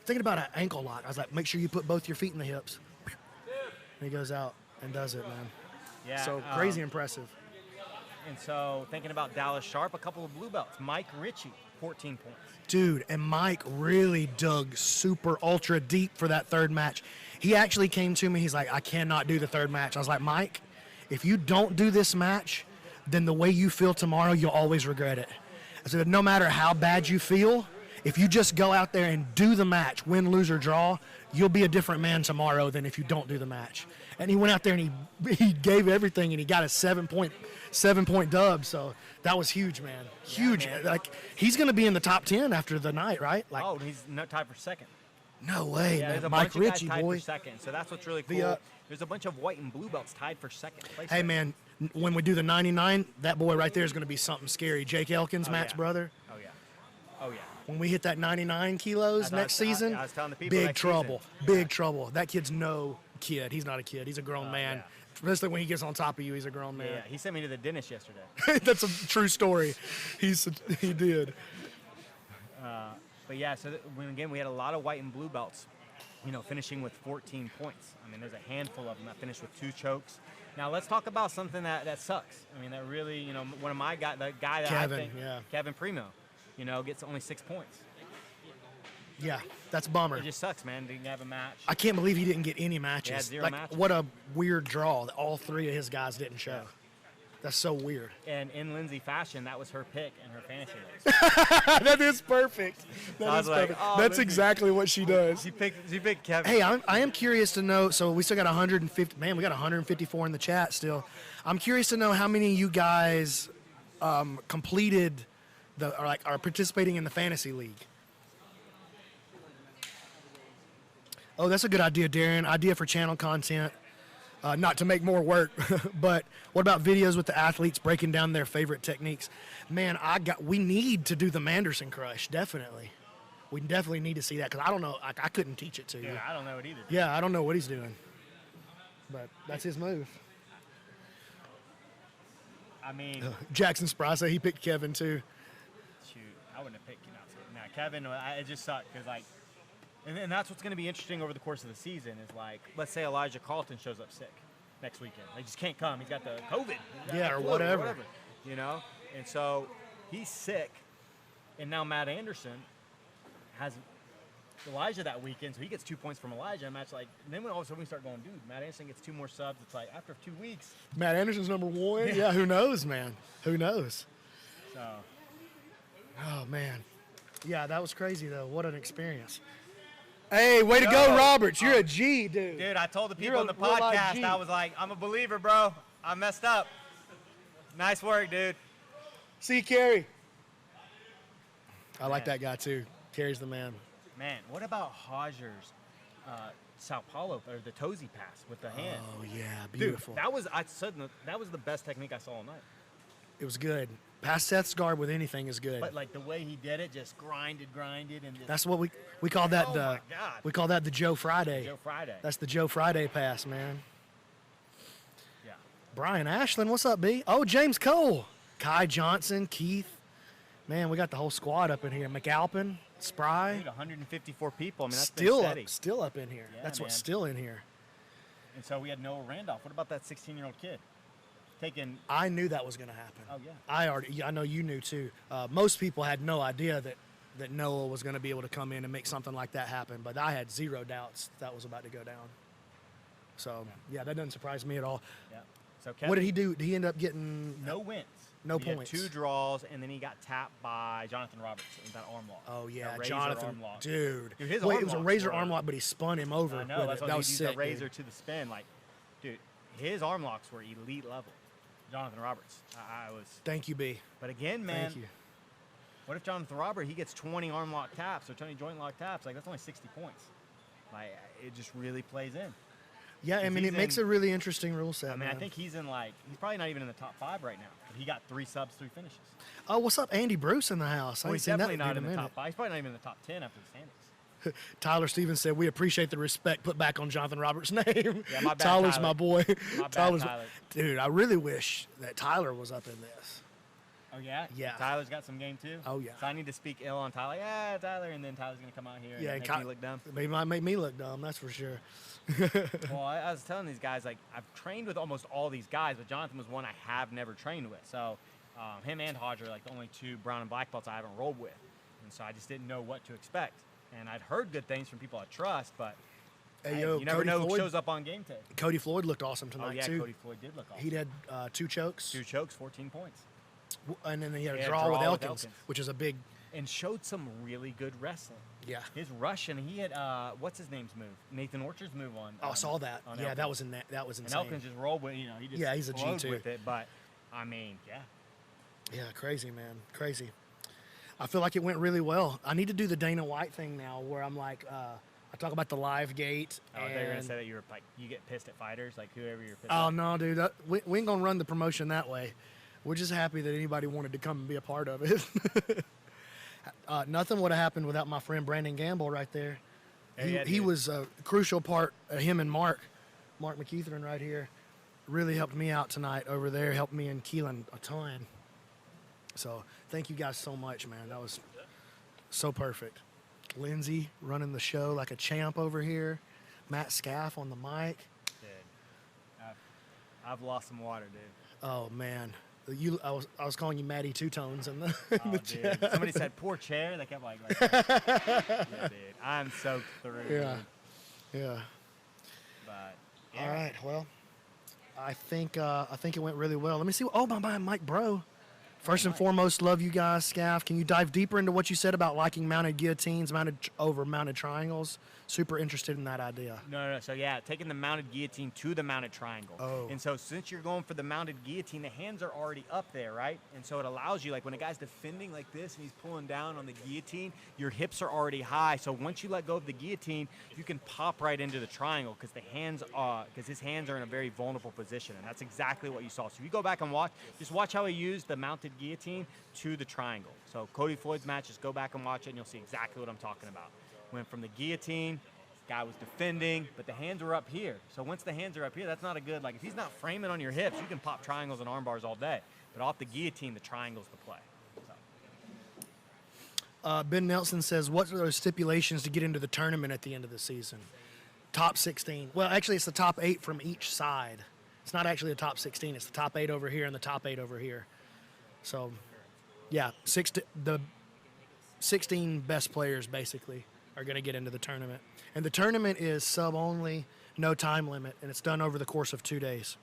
Thinking about an ankle lock. I was like, "Make sure you put both your feet in the hips." And he goes out and does it, man.
Yeah.
So crazy impressive.
And so thinking about Dallas Sharp, a couple of blue belts. Mike Richie, 14 points.
Dude, and Mike really dug super ultra deep for that 3rd match. He actually came to me, he's like, "I cannot do the 3rd match." I was like, "Mike, if you don't do this match, then the way you feel tomorrow, you'll always regret it." I said, "No matter how bad you feel, if you just go out there and do the match, win, lose, or draw, you'll be a different man tomorrow than if you don't do the match." And he went out there and he gave everything, and he got a 7-point dub. So that was huge, man. Huge.
Man.
Like, he's going to be in the top 10 after the night, right? Like,
oh, he's not tied for 2nd.
No way,
Yeah,
man.
there's a
Mike
bunch of guys
Richie,
tied
boy.
for second, so that's what's really
The,
cool. There's a bunch of white and blue belts tied for second place.
Hey,
right
man, when we do the 99, that boy right there is going to be something scary. Jake Elkins,
Oh,
Matt's
yeah.
brother.
Oh yeah. Oh yeah.
When we hit that 99 kilos next season,
I was telling the people
big
next
trouble.
season.
Big trouble. That kid's no kid. He's not a kid. He's a grown man. Especially when he gets on top of you, he's a grown man.
Yeah, he sent me to the dentist yesterday.
That's a true story. He did.
But yeah, so again, we had a lot of white and blue belts, finishing with 14 points. I mean, there's a handful of them that finished with 2 chokes. Now let's talk about something that sucks. I mean, that really, one of my guys, the guy that
Kevin,
I think,
yeah.
Kevin Primo, gets only 6 points.
Yeah, that's a bummer.
It just sucks, man. Didn't have a match.
I can't believe he didn't get any matches.
He had 0
like,
matches.
what a weird draw that all 3 of his guys didn't show. That's so weird.
And in Lindsay fashion, that was her pick in her fantasy league.
That is perfect.
So I was like,
perfect.
oh,
That's
Lindsay.
exactly what she does.
She picked Kevin.
Hey, I am curious to know. So we still got 150. Man, we got 154 in the chat still. I'm curious to know how many of you guys completed are participating in the fantasy league. Oh, that's a good idea, Darren. Idea for channel content. Not to make more work, but what about videos with the athletes breaking down their favorite techniques? Man, we need to do the Manderson Crush, definitely. We definitely need to see that, because I don't know. I couldn't teach it to you.
Yeah, I don't know it either.
Yeah, I don't know what he's doing. But that's his move.
I mean,
Jackson Spry said he picked Kevin, too.
shoot, I wouldn't have picked Kevin. It just sucked because and that's what's going to be interesting over the course of the season is let's say Elijah Carlton shows up sick next weekend. He just can't come. He's got the COVID.
Yeah, or
flu
whatever.
And so he's sick, and now Matt Anderson has Elijah that weekend, so he gets 2 points from Elijah. And and then when all of a sudden we start going, dude, Matt Anderson gets 2 more subs. It's like after 2 weeks.
Matt Anderson's number 1? Yeah, who knows, man? Who knows?
So.
Oh, man. Yeah, that was crazy, though. What an experience. Hey, way to go, Roberts. You're a G, dude.
Dude, I told the people
You're
on the
a real life
podcast,
G.
I was like, I'm a believer, bro. I messed up. Nice work, dude.
See, Carey. I like that guy, too. Carey's the man.
Man, what about Hajer's Sao Paulo, or the Tozy pass with the hand?
Oh, yeah, beautiful.
Dude, that was the best technique I saw all night.
It was good. Past Seth's guard with anything is good.
But the way he did it, just grinded, and just.
That's what we call that.
Oh my God.
We call that the Joe Friday.
Joe Friday.
That's the Joe Friday pass, man.
Yeah.
Brian Ashland, what's up, B? Oh, James Cole, Kai Johnson, Keith. Man, we got the whole squad up in here. McAlpin, Spry.
Dude, 154 people. I mean, that's
still
been steady.
still up in here.
Yeah,
That's what's
man.
still in here.
And so we had Noah Randolph. What about that 16-year-old kid?
I knew that was going to happen.
Oh, yeah.
I know you knew too. Most people had no idea that Noah was going to be able to come in and make something like that happen, but I had 0 doubts that was about to go down. So yeah, that doesn't surprise me at all.
Yeah. So Kevin,
What did he do? Did he end up getting
no wins?
No
He had
points.
2 draws, and then he got tapped by Jonathan Roberts with that arm lock.
Oh yeah,
That razor
Jonathan,
arm lock.
dude.
His
Wait,
arm
it was a
locks
razor
were-
arm lock, but he spun him over.
I know.
with
That's
it.
what
That
he
was
used
sick.
the razor
dude.
to the spin. Dude, his arm locks were elite level. Jonathan Roberts. I was.
Thank you, B.
But again, man.
Thank you.
What if Jonathan Roberts, he gets 20 arm lock taps or 20 joint lock taps? That's only 60 points. It just really plays in.
Yeah, I mean, it makes a really interesting rule set.
I mean,
man.
I think he's probably not even in the top 5 right now. But he got 3 subs, 3 finishes.
Oh, what's up, Andy Bruce in the house? I
Well,
ain't
he's
seen that
definitely not
in
in
a
the
minute.
top 5. He's probably not even in the top 10 after the standings.
Tyler Stevens said, "We appreciate the respect put back on Jonathan Roberts' name."
Yeah, my bad,
Tyler's
Tyler.
my boy.
My bad,
Tyler's
Tyler.
Dude, I really wish that Tyler was up in this.
Oh, yeah?
Yeah.
Tyler's got some game, too?
Oh, yeah.
So I need to speak ill on Tyler. Yeah, Tyler. And then Tyler's going to come out here and make me look dumb.
He might make me look dumb, that's for sure.
Well, I was telling these guys, I've trained with almost all these guys, but Jonathan was one I have never trained with. So him and Hajer are the only 2 brown and black belts I haven't rolled with. And so I just didn't know what to expect. And I'd heard good things from people I trust, but
Hey, yo,
you never
Cody
know
Floyd,
who shows up on game day.
Cody Floyd looked awesome tonight,
Oh, yeah,
too.
Cody Floyd did look awesome.
He had 2 chokes.
2 chokes, 14 points.
And then he had
He
a
had a
draw with
draw with
Elkins,
Elkins.
which is a big.
And showed some really good wrestling.
Yeah.
His Russian, he had, what's his name's move? Nathan Orchard's move on.
I saw that.
on
Yeah,
Elkins.
that was that was
And
insane.
Elkins just rolled with, he just
Yeah, he's a G,
flowed
too.
with it. But, I mean, yeah.
Yeah, crazy, man. Crazy. I feel like it went really well. I need to do the Dana White thing now where I'm like, I talk about the live gate.
Oh, they're gonna say that you were like you get pissed at fighters, like whoever you're pissed
Oh
at.
no, dude, we ain't gonna run the promotion that way. We're just happy that anybody wanted to come and be a part of it. Nothing would have happened without my friend Brandon Gamble right there. He was a crucial part. Him and Mark McKeithrin right here, really helped me out tonight over there. Helped me and Keelan a ton. So thank you guys so much, man. That was so perfect. Lindsay running the show like a champ over here. Matt Scaff on the mic.
Dude, I've lost some water, dude.
Oh man, I was calling you Matty Two Tones in the,
Oh, dude.
chat.
Somebody said poor chair. They kept like yeah, dude. I'm soaked through.
Yeah,
dude.
yeah.
But
All right, well, I think it went really well. Let me see. Oh, my Mike, bro. First and foremost, love you guys, Scaff. Can you dive deeper into what you said about liking mounted guillotines, over mounted triangles? Super interested in that idea.
No. So yeah, taking the mounted guillotine to the mounted triangle.
Oh.
And so since you're going for the mounted guillotine, the hands are already up there, right? And so it allows you, like when a guy's defending like this and he's pulling down on the guillotine, your hips are already high. So once you let go of the guillotine, you can pop right into the triangle because his hands are in a very vulnerable position, and that's exactly what you saw. So if you go back and just watch how he used the mounted guillotine to the triangle. So Cody Floyd's match, just go back and watch it, and you'll see exactly what I'm talking about. Went from the guillotine, guy was defending, but the hands were up here. So once the hands are up here, that's not a good, like if he's not framing on your hips, you can pop triangles and arm bars all day. But off the guillotine, the triangle's the play. So.
Ben Nelson says, what are those stipulations to get into the tournament at the end of the season? Top 16. Well, actually, it's the top 8 from each side. It's not actually the top 16. It's the top 8 over here and the top 8 over here. So, yeah, the 16 best players basically are going to get into the tournament. And the tournament is sub-only, no time limit, and it's done over the course of 2 days.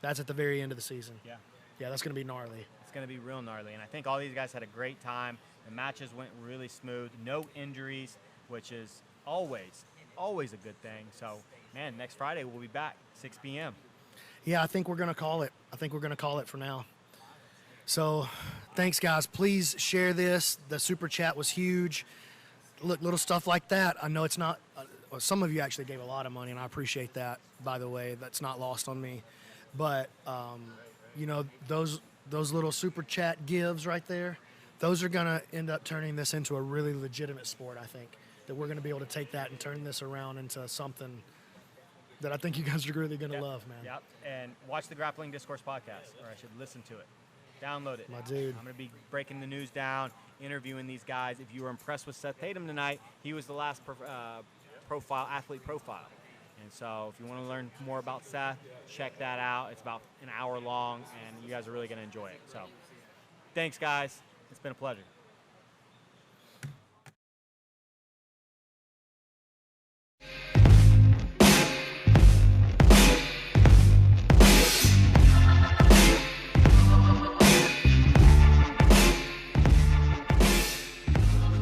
That's at the very end of the season.
Yeah.
Yeah, that's going to be gnarly.
It's going to be real gnarly, and I think all these guys had a great time. The matches went really smooth, no injuries, which is always a good thing. So, man, next Friday we'll be back, 6 p.m.
Yeah, I think we're going to call it. I think we're going to call it for now. So, thanks, guys. Please share this. The super chat was huge. Look, little stuff like that. I know it's not. Some of you actually gave a lot of money, and I appreciate that. By the way, that's not lost on me. But you know, those little super chat gives right there, those are gonna end up turning this into a really legitimate sport. I think that we're gonna be able to take that and turn this around into something that I think you guys are really gonna love, man.
Yep. And watch the Grappling Discourse podcast, or I should listen to it. Download it.
My dude.
I'm going to be breaking the news down, interviewing these guys. If you were impressed with Seth Tatum tonight, he was the last athlete profile. And so if you want to learn more about Seth, check that out. It's about an hour long, and you guys are really going to enjoy it. So thanks, guys. It's been a pleasure.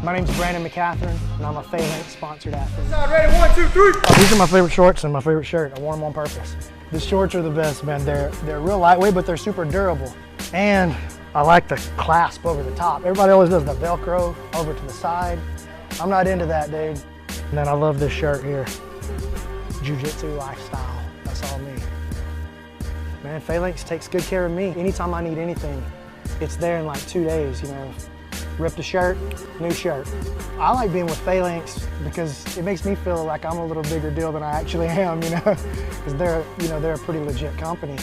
My name's Brandon McCaffrey, and I'm a Phalanx sponsored athlete.
Ready, 1, 2, 3.
These are my favorite shorts and my favorite shirt. I wore them on purpose. The shorts are the best, man. They're real lightweight, but they're super durable. And I like the clasp over the top. Everybody always does the Velcro over to the side. I'm not into that, dude. And then I love this shirt here. Jiu Jitsu lifestyle. That's all me. Man, Phalanx takes good care of me. Anytime I need anything, it's there in like 2 days, you know. Ripped a shirt, new shirt. I like being with Phalanx because it makes me feel like I'm a little bigger deal than I actually am, you know, because they're a pretty legit company.